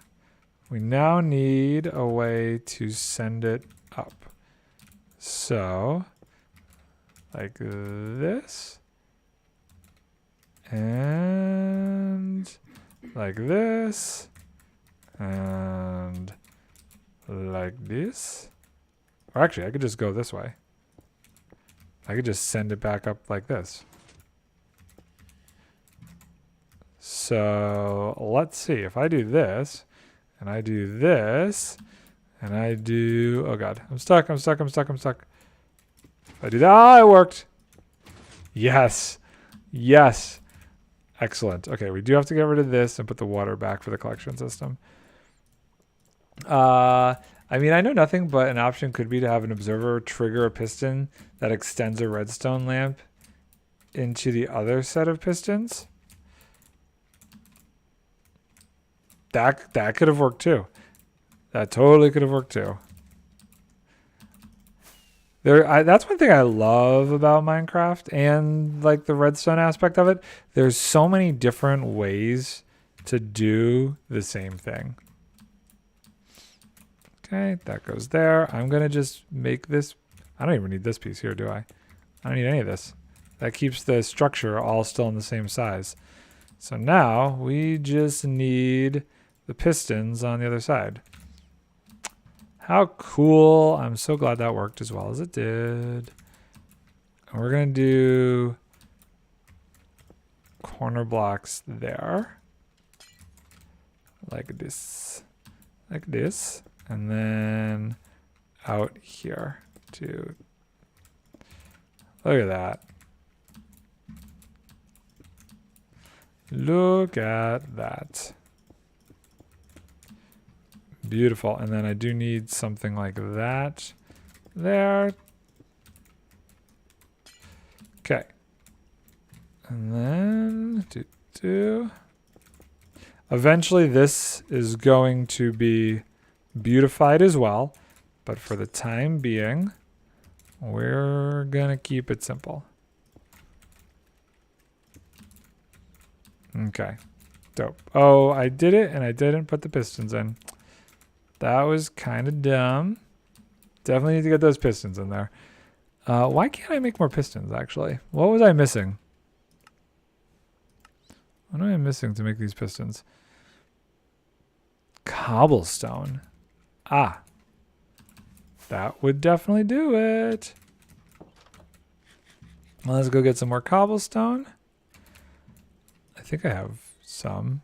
[SPEAKER 1] we now need a way to send it up. So like this. And like this. And like this. Or actually, I could just go this way. I could just send it back up like this. So let's see. If I do this, and I do this, and I do... Oh, God. I'm stuck. I'm stuck. I'm stuck. I'm stuck. If I do that... Oh, it worked. Yes. Yes. Excellent. Okay, we do have to get rid of this and put the water back for the collection system. I mean, I know nothing, but an option could be to have an observer trigger a piston that extends a redstone lamp into the other set of pistons. That could have worked too. That totally could have worked too. That's one thing I love about Minecraft and like the redstone aspect of it. There's so many different ways to do the same thing. Okay, that goes there. I'm going to just make this. I don't even need this piece here, do I? I don't need any of this. That keeps the structure all still in the same size. So now we just need the pistons on the other side. How cool. I'm so glad that worked as well as it did. And we're going to do corner blocks there. Like this. Like this. And then out here too. Look at that. Look at that. Beautiful. And then I do need something like that there. Okay. And then eventually this is going to be beautified as well, but for the time being, we're gonna keep it simple. Okay, dope. Oh, I did it and I didn't put the pistons in. That was kind of dumb. Definitely need to get those pistons in there. Why can't I make more pistons, actually? What was I missing? What am I missing to make these pistons? Cobblestone. Ah. That would definitely do it. Well, let's go get some more cobblestone. I think I have some.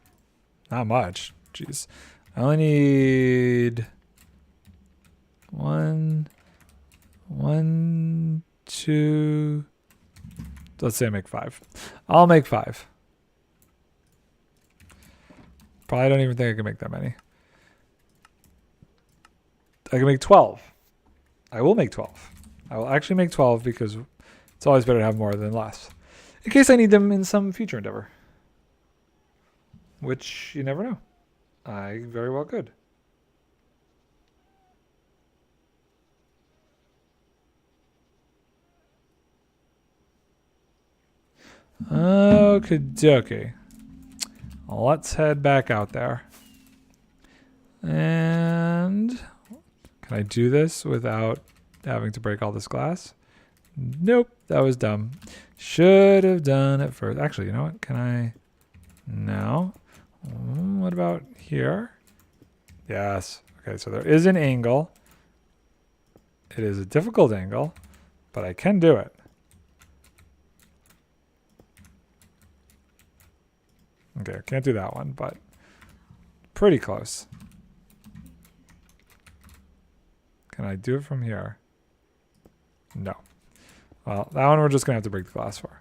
[SPEAKER 1] Not much. Jeez. I only need one, two. Let's say I make 5. I'll make 5. Probably don't even think I can make that many. I can make 12. I will make 12. I will actually make 12 because it's always better to have more than less. In case I need them in some future endeavor. Which you never know. I very well could. Okie dokie. Let's head back out there. And can I do this without having to break all this glass? Nope, that was dumb. Should have done it first. Actually, you know what? Can I? No. What about here? Yes. Okay, so there is an angle. It is a difficult angle, but I can do it. Okay, I can't do that one, but pretty close. Can I do it from here? No. Well, that one we're just going to have to break the glass for.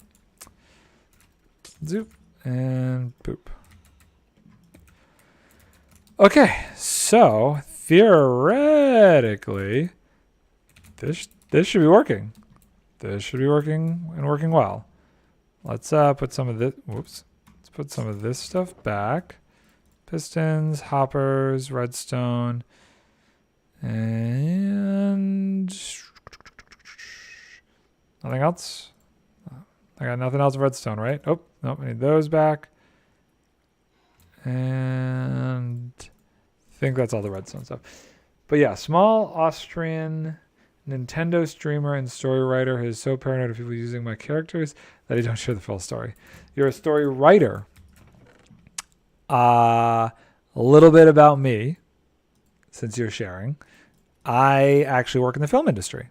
[SPEAKER 1] Zoop and boop. Okay, so theoretically, this This should be working. This should be working and working well. Let's put some of this. Whoops. Let's put some of this stuff back. Pistons, hoppers, redstone, and nothing else. I got nothing else redstone, right? Oh, nope. I need those back. And I think that's all the redstone stuff. But yeah, small Austrian Nintendo streamer and story writer who is so paranoid of people using my characters that he don't share the full story. You're a story writer. A little bit about me, since you're sharing. I actually work in the film industry.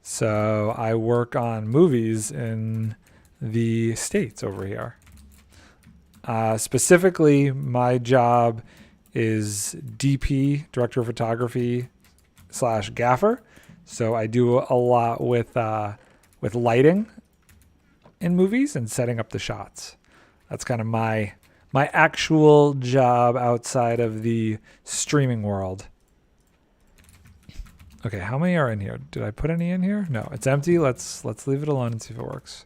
[SPEAKER 1] So I work on movies in the States over here. Specifically, my job is DP, director of photography / gaffer. So I do a lot with lighting in movies and setting up the shots. That's kind of my actual job outside of the streaming world. Okay, how many are in here? Did I put any in here? No, it's empty. Let's leave it alone and see if it works.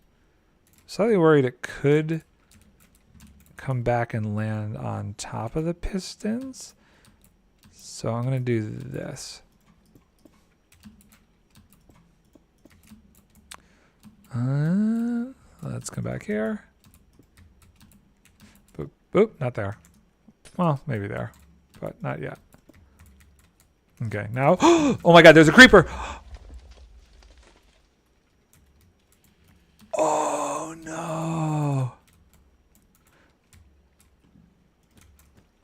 [SPEAKER 1] Slightly worried it could come back and land on top of the pistons. So I'm going to do this. Let's come back here. Boop, boop, not there. Well, maybe there, but not yet. Okay, now, oh my God, there's a creeper. Oh no.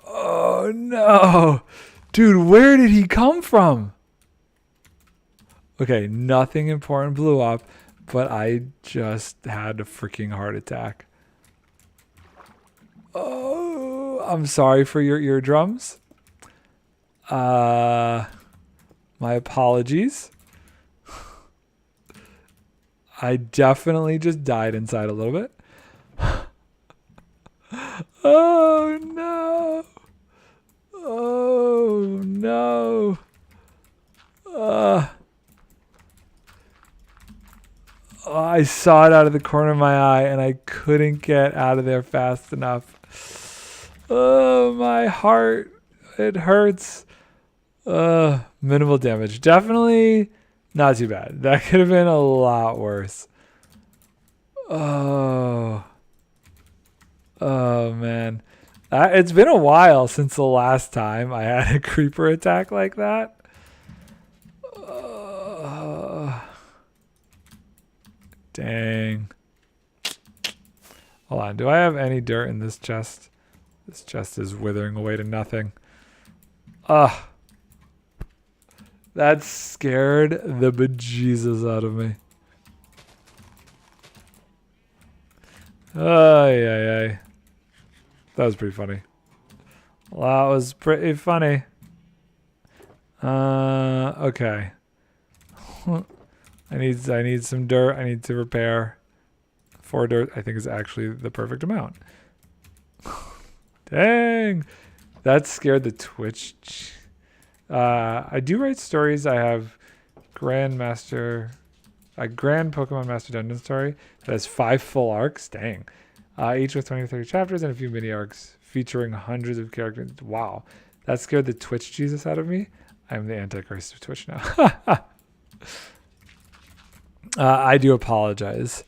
[SPEAKER 1] Oh no. Dude, where did he come from? Okay, nothing important blew up, but I just had a freaking heart attack. Oh, I'm sorry for your eardrums. My apologies. I definitely just died inside a little bit. Oh no. Oh no. I saw it out of the corner of my eye and I couldn't get out of there fast enough. Oh, my heart. It hurts. Minimal damage. Definitely not too bad. That could have been a lot worse. Oh. Oh, man. It's been a while since the last time I had a creeper attack like that. Dang. Hold on. Do I have any dirt in this chest? This chest is withering away to nothing. That scared the bejesus out of me. Ay. That was pretty funny. Well, that was pretty funny. Okay. I need some dirt. I need to repair. 4 dirt, I think, is actually the perfect amount. Dang. That scared the Twitch. I do write stories. I have Grand Pokemon Master Dungeon story that has 5 full arcs. Dang. Each with 20 to 30 chapters and a few mini arcs featuring hundreds of characters. Wow. That scared the Twitch Jesus out of me. I'm the Antichrist of Twitch now. I do apologize.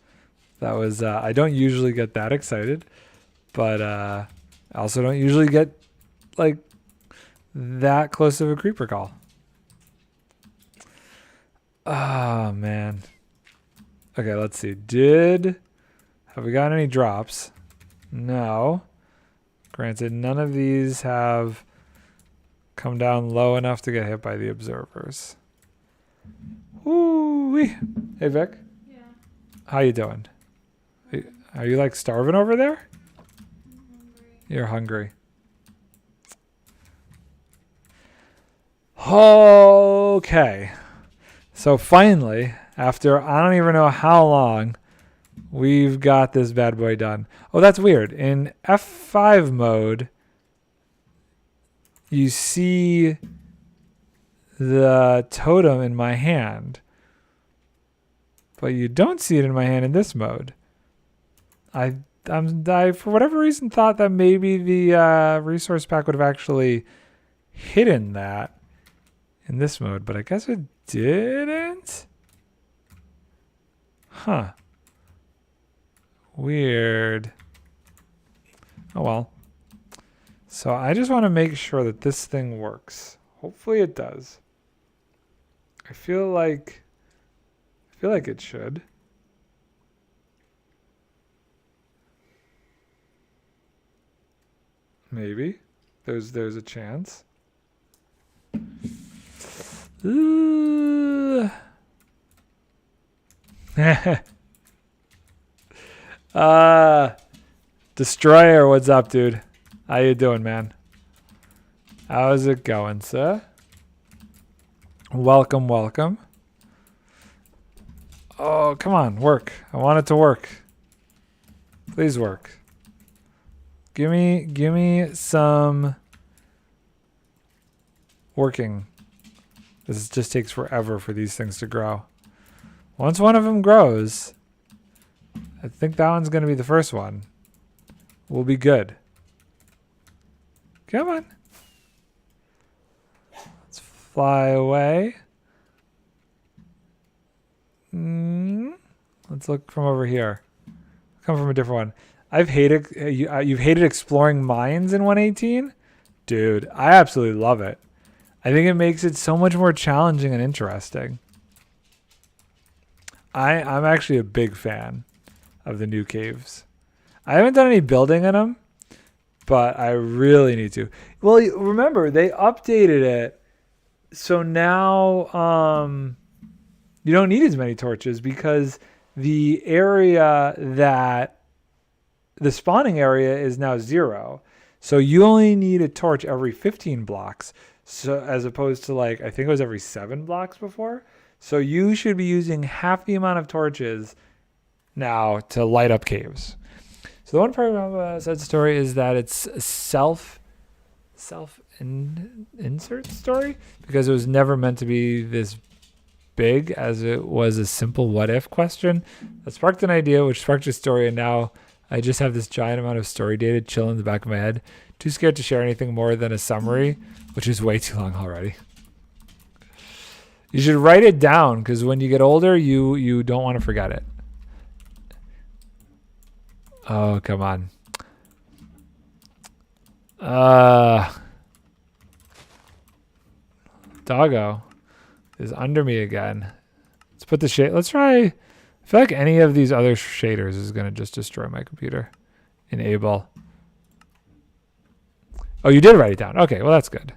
[SPEAKER 1] That was, I don't usually get that excited, but I also don't usually get like that close of a creeper call. Oh, man. Okay, let's see. Have we got any drops? No. Granted, none of these have come down low enough to get hit by the observers. Ooh-wee. Hey, Vic.
[SPEAKER 2] Yeah.
[SPEAKER 1] How you doing? Are you like starving over there?
[SPEAKER 2] I'm hungry.
[SPEAKER 1] You're hungry. Okay. So finally, after I don't even know how long, we've got this bad boy done. Oh, that's weird. In F5 mode, you see the totem in my hand, but you don't see it in my hand in this mode. I for whatever reason thought that maybe the resource pack would have actually hidden that in this mode, but I guess it didn't. Huh. Weird. Oh well. So I just want to make sure that this thing works. Hopefully it does. I feel like it should. Maybe. There's a chance. Ooh. Destroyer, what's up, dude? How you doing, man? How's it going, sir? Welcome, welcome. Oh, come on, work. I want it to work. Please work. Give me some working. This just takes forever for these things to grow. Once one of them grows, I think that one's going to be the first one. We'll be good. Come on. Let's fly away. Let's look from over here. Come from a different one. You've hated exploring mines in 118? Dude, I absolutely love it. I think it makes it so much more challenging and interesting. I'm actually a big fan of the new caves. I haven't done any building in them, but I really need to. Well, remember, they updated it, so now you don't need as many torches because the area the spawning area is now 0. So you only need a torch every 15 blocks. So as opposed to I think it was every 7 blocks before. So you should be using half the amount of torches now to light up caves. So the one part of said story is that it's a self-insert story because it was never meant to be this big, as it was a simple what if question that sparked an idea, which sparked a story, and now I just have this giant amount of story data chill in the back of my head. Too scared to share anything more than a summary, which is way too long already. You should write it down because when you get older, you don't want to forget it. Oh, come on. Doggo is under me again. Let's put the shade. Let's try. I feel like any of these other shaders is going to just destroy my computer. Enable. Oh, you did write it down. Okay, well, that's good.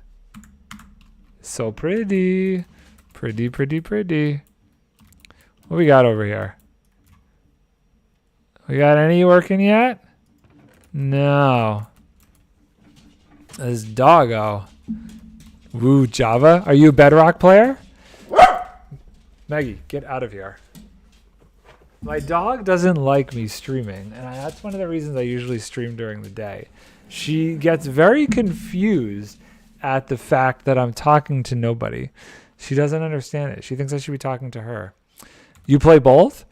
[SPEAKER 1] So pretty. Pretty, pretty, pretty. What we got over here? We got any working yet? No. This doggo. Woo, Java. Are you a Bedrock player? Maggie, get out of here. My dog doesn't like me streaming, and that's one of the reasons I usually stream during the day. She gets very confused at the fact that I'm talking to nobody. She doesn't understand it. She thinks I should be talking to her. You play both?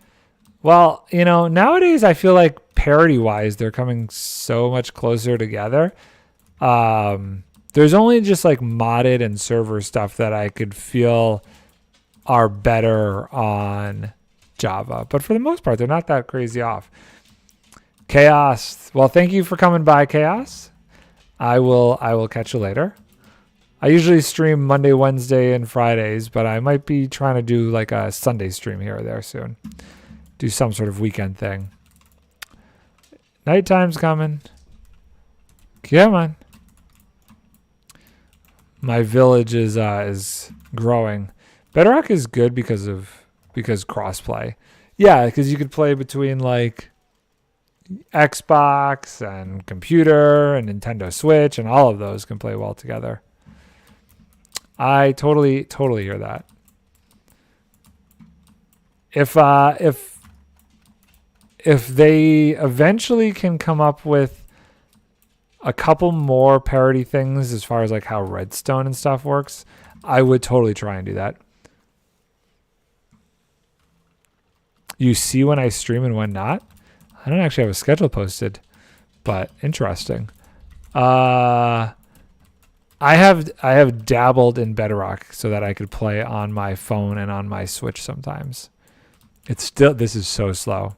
[SPEAKER 1] Well, nowadays I feel like parity-wise, they're coming so much closer together. There's only just modded and server stuff that I could feel are better on Java. But for the most part, they're not that crazy off. Chaos. Well, thank you for coming by, Chaos. I will catch you later. I usually stream Monday, Wednesday, and Fridays, but I might be trying to do a Sunday stream here or there soon. Do some sort of weekend thing. Nighttime's coming. Come on. My village is growing. Bedrock is good because crossplay. Yeah, because you could play between Xbox and computer and Nintendo Switch, and all of those can play well together. I totally hear that. If they eventually can come up with a couple more parity things as far as how redstone and stuff works, I would totally try and do that. You see when I stream and when not? I don't actually have a schedule posted, but interesting. I have dabbled in Bedrock so that I could play on my phone and on my Switch sometimes. This is so slow.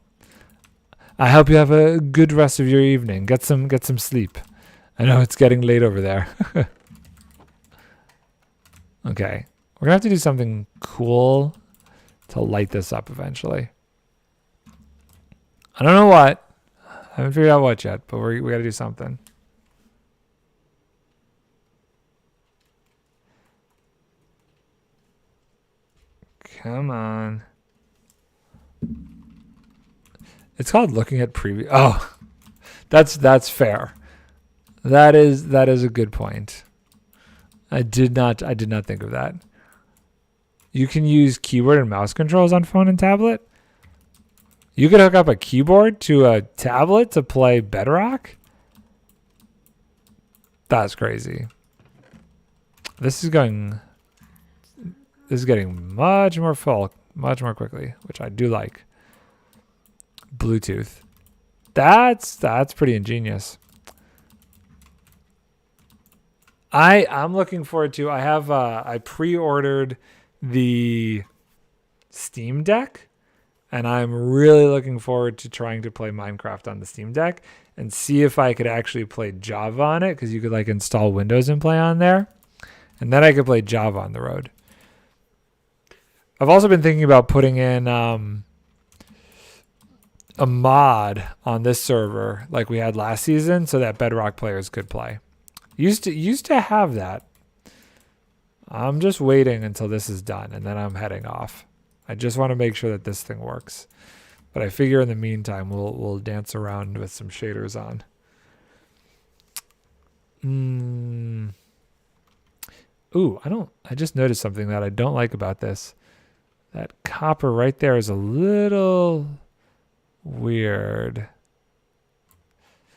[SPEAKER 1] I hope you have a good rest of your evening. Get some sleep. I know it's getting late over there. Okay. We're gonna have to do something cool to light this up eventually. I don't know what. I haven't figured out what yet, but we gotta do something. Come on. It's called looking at preview. Oh, that's fair. That is a good point. I did not think of that. You can use keyboard and mouse controls on phone and tablet. You could hook up a keyboard to a tablet to play Bedrock. That's crazy. This is getting much more full, much more quickly, which I do like. Bluetooth. That's pretty ingenious. I'm looking forward to. I pre-ordered the Steam Deck, and I'm really looking forward to trying to play Minecraft on the Steam Deck and see if I could actually play Java on it, because you could like install Windows and play on there, and then I could play Java on the road. I've also been thinking about putting in a mod on this server like we had last season so that Bedrock players could play. Used to have that. I'm just waiting until this is done and then I'm heading off. I just want to make sure that this thing works. But I figure in the meantime we'll dance around with some shaders on. Ooh, I just noticed something that I don't like about this. That copper right there is a little weird.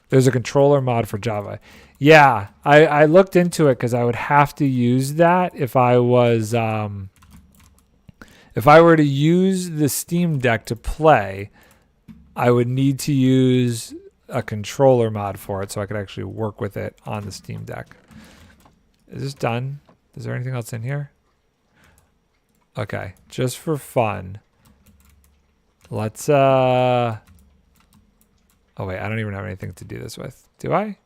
[SPEAKER 1] There's a controller mod for Java. Yeah, I looked into it because I would have to use that if I was if I were to use the Steam Deck to play, I would need to use a controller mod for it so I could actually work with it on the Steam Deck. Is this done? Is there anything else in here? Okay, just for fun. Let's oh wait, I don't even have anything to do this with. Do I?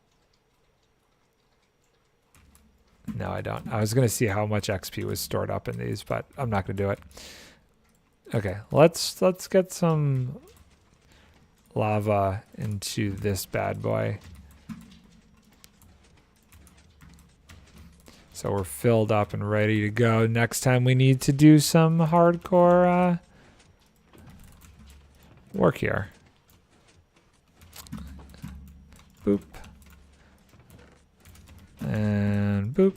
[SPEAKER 1] No, I don't. I was going to see how much XP was stored up in these, but I'm not going to do it. Okay, let's get some lava into this bad boy. So we're filled up and ready to go. Next time we need to do some hardcore work here. Boop. And boop.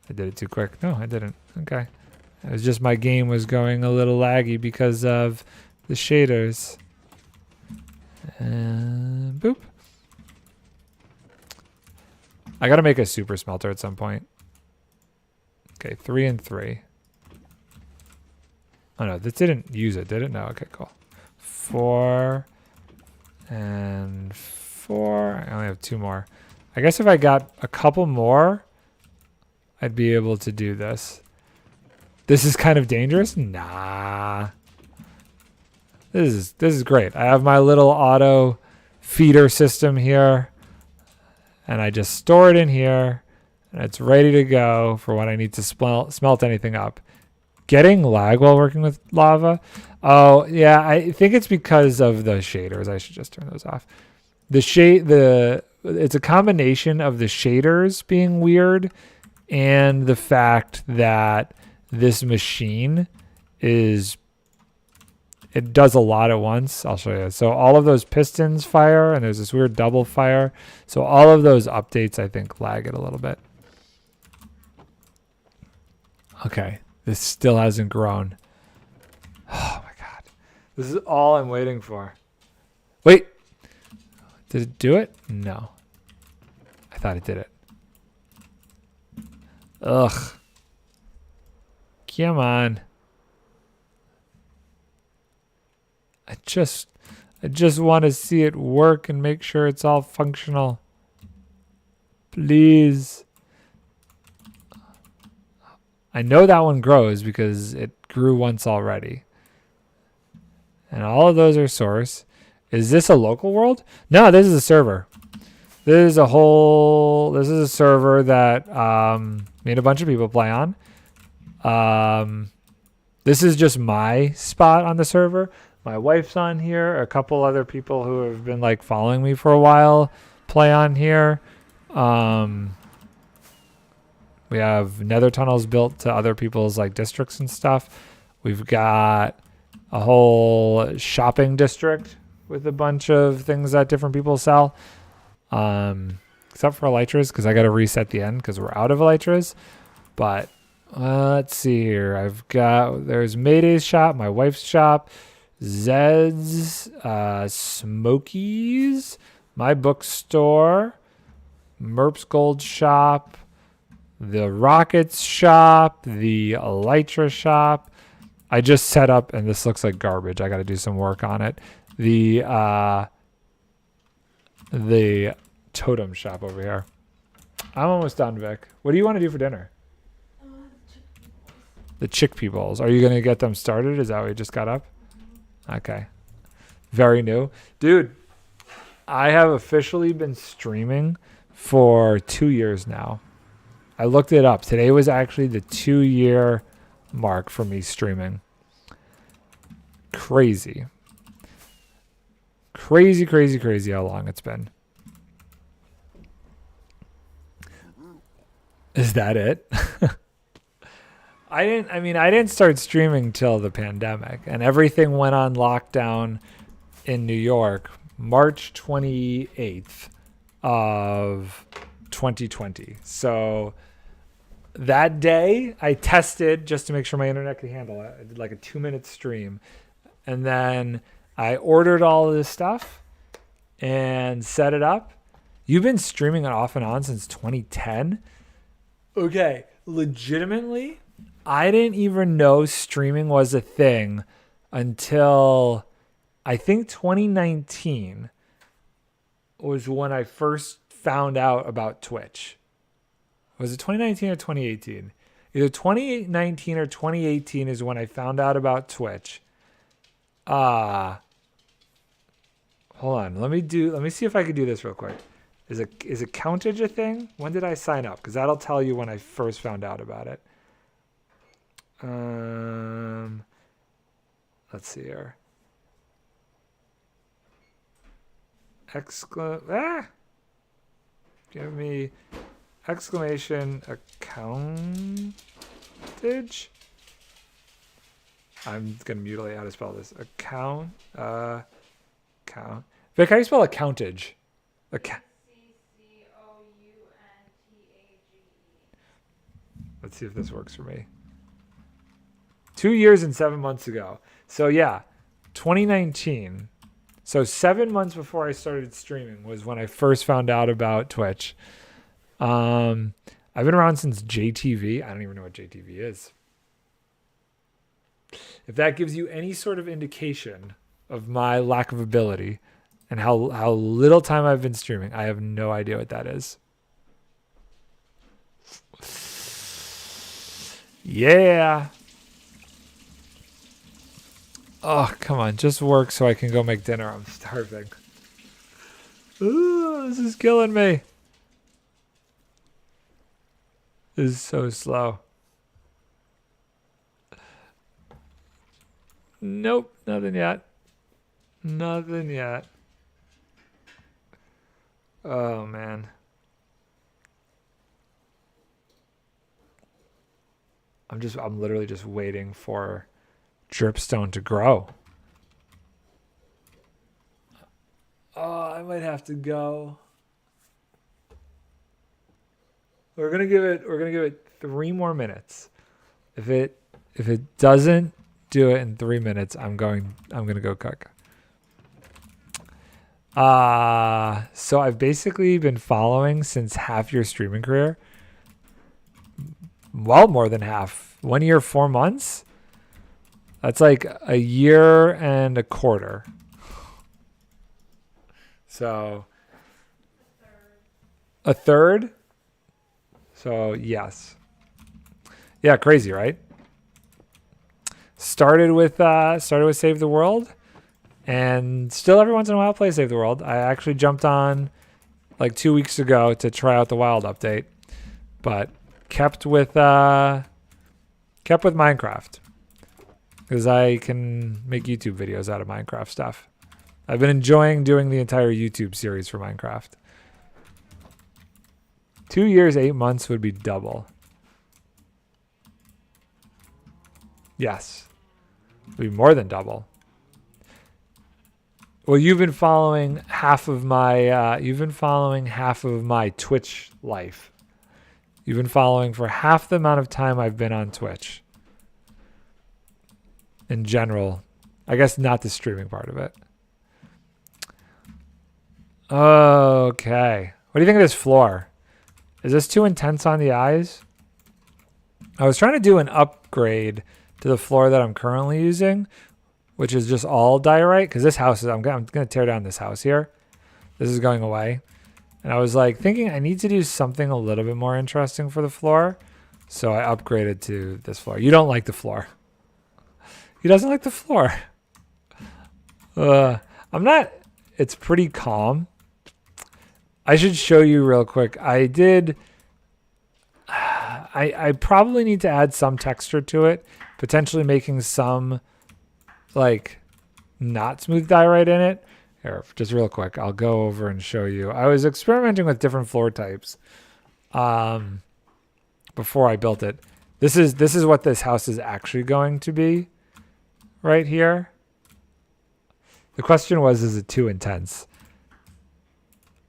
[SPEAKER 1] I did it too quick. No, I didn't. Okay. It was just my game was going a little laggy because of the shaders. And boop. I gotta make a super smelter at some point. Okay, 3 and 3. Oh no, this didn't use it, did it? No, okay, cool. 4 and 4. I only have 2 more. I guess if I got a couple more, I'd be able to do this. This is kind of dangerous? Nah. This is great. I have my little auto feeder system here, and I just store it in here, and it's ready to go for when I need to smelt anything up. Getting lag while working with lava? Oh, yeah, I think it's because of the shaders. I should just turn those off. It's a combination of the shaders being weird and the fact that this machine it does a lot at once. I'll show you. So all of those pistons fire and there's this weird double fire. So all of those updates, I think, lag it a little bit. Okay. This still hasn't grown. Oh my God. This is all I'm waiting for. Wait. Did it do it? No. I thought it did it. Ugh. Come on. just want to see it work and make sure it's all functional. Please. I know that one grows because it grew once already. And all of those are source. Is this a local world? No, this is a server. This is a server that me and a bunch of people play on. This is just my spot on the server. My wife's on here. A couple other people who have been like following me for a while play on here. We have nether tunnels built to other people's like districts and stuff. We've got a whole shopping district with a bunch of things that different people sell. Except for elytras, because I got to reset the end because we're out of elytras. But let's see here. There's Mayday's shop, my wife's shop, Zed's, Smokies, my bookstore, Merp's Gold shop, the Rockets shop, the Elytra shop. I just set up, and this looks like garbage. I got to do some work on it. The totem shop over here. I'm almost done, Vic. What do you want to do for dinner? The chickpea bowls. Are you going to get them started? Is that what you just got up? Okay. Very new. Dude, I have officially been streaming for 2 years now. I looked it up. Today was actually the 2-year mark for me streaming. Crazy. Crazy, crazy, crazy how long it's been. Is that it? I didn't start streaming till the pandemic, and everything went on lockdown in New York March 28th of 2020. So that day I tested just to make sure my internet could handle it. I did like a 2-minute stream, and then I ordered all of this stuff and set it up. You've been streaming off and on since 2010? Okay, legitimately, I didn't even know streaming was a thing until I think 2019 was when I first found out about Twitch. Was it 2019 or 2018? Either 2019 or 2018 is when I found out about Twitch. Hold on. Let me see if I can do this real quick. Is countage a thing? When did I sign up? Because that'll tell you when I first found out about it. Let's see here. Give me exclamation accountage. I'm gonna mutilate how to spell this. Count. Vic, how do you spell accountage? Let's see if this works for me. 2 years and 7 months ago. So yeah, 2019. So 7 months before I started streaming was when I first found out about Twitch. I've been around since JTV. I don't even know what JTV is. If that gives you any sort of indication of my lack of ability and how little time I've been streaming, I have no idea what that is. Yeah. Oh, come on. Just work so I can go make dinner. I'm starving. Ooh, this is killing me. This is so slow. Nope, nothing yet. Nothing yet. Oh, man. I'm literally just waiting for dripstone to grow. Oh, I might have to go. We're gonna give it 3 more minutes. If it doesn't do it in 3 minutes, I'm gonna go cook. So I've basically been following since half your streaming career. Well, more than half. 1 year, 4 months. That's like a year and a quarter So a third. So yes. Yeah, crazy, right? Started with Save the World, and still every once in a while play Save the World. I actually jumped on like 2 weeks ago to try out the Wild update, but kept with Minecraft because I can make YouTube videos out of Minecraft stuff. I've been enjoying doing the entire YouTube series for Minecraft. 2 years, 8 months would be double. Yes. It would be more than double. Well, you've been following half of my Twitch life. You've been following for half the amount of time I've been on Twitch. In general. I guess not the streaming part of it. Okay. What do you think of this floor? Is this too intense on the eyes? I was trying to do an upgrade to the floor that I'm currently using, which is just all diorite, because this house is, I'm going to tear down this house here. This is going away. And I was like thinking I need to do something a little bit more interesting for the floor. So I upgraded to this floor. You don't like the floor. He doesn't like the floor. I'm not, it's pretty calm. I should show you real quick. I probably need to add some texture to it, potentially making some like not smooth diorite in it. Here, just real quick, I'll go over and show you. I was experimenting with different floor types before I built it. This is what this house is actually going to be right here. The question was, is it too intense?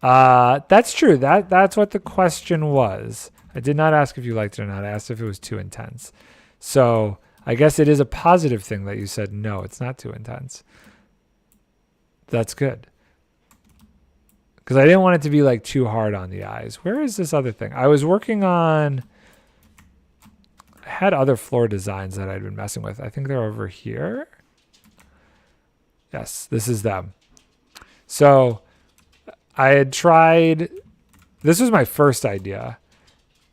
[SPEAKER 1] That's true. That's what the question was. I did not ask if you liked it or not. I asked if it was too intense. So I guess it is a positive thing that you said, no, it's not too intense. That's good. Because I didn't want it to be like too hard on the eyes. Where is this other thing? I was working on, I had other floor designs that I'd been messing with. I think they're over here. Yes, this is them. So I had tried, this was my first idea.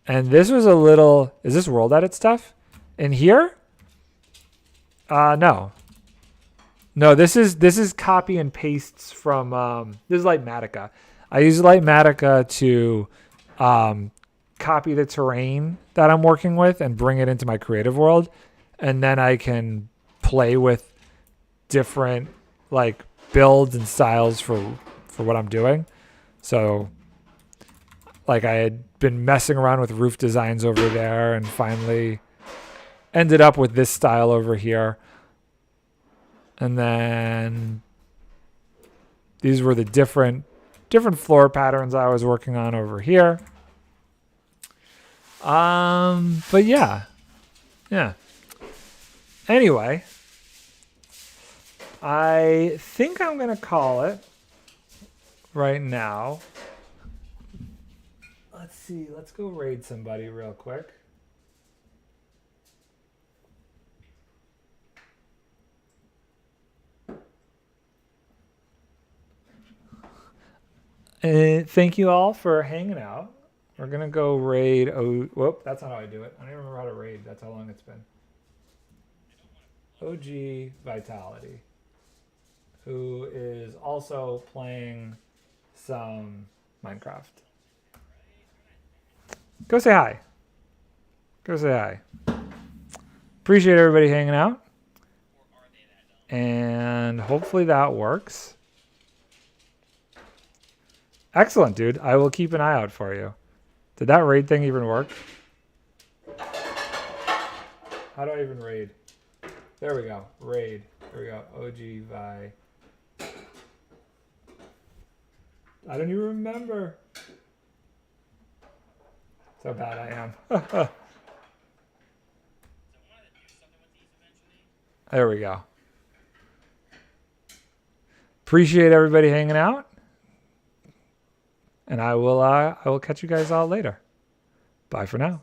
[SPEAKER 1] And this was a little, is this world edit stuff in here? No. No, this is copy and pastes from, this is Lightmatica. I use Lightmatica to copy the terrain that I'm working with and bring it into my creative world. And then I can play with different like builds and styles for what I'm doing. So like I had been messing around with roof designs over there and finally ended up with this style over here. And then these were the different floor patterns I was working on over here. But yeah. Anyway, I think I'm going to call it right now. Let's see. Let's go raid somebody real quick. Thank you all for hanging out. We're going to go raid. Whoop, that's not how I do it. I don't even remember how to raid. That's how long it's been. OG Vitality, who is also playing some Minecraft. Go say hi. Go say hi. Appreciate everybody hanging out. And hopefully that works. Excellent, dude. I will keep an eye out for you. Did that raid thing even work? How do I even raid? There we go. Raid. There we go. OG Vi. I don't even remember. That's how bad I am. There we go. Appreciate everybody hanging out. And I will catch you guys all later. Bye for now.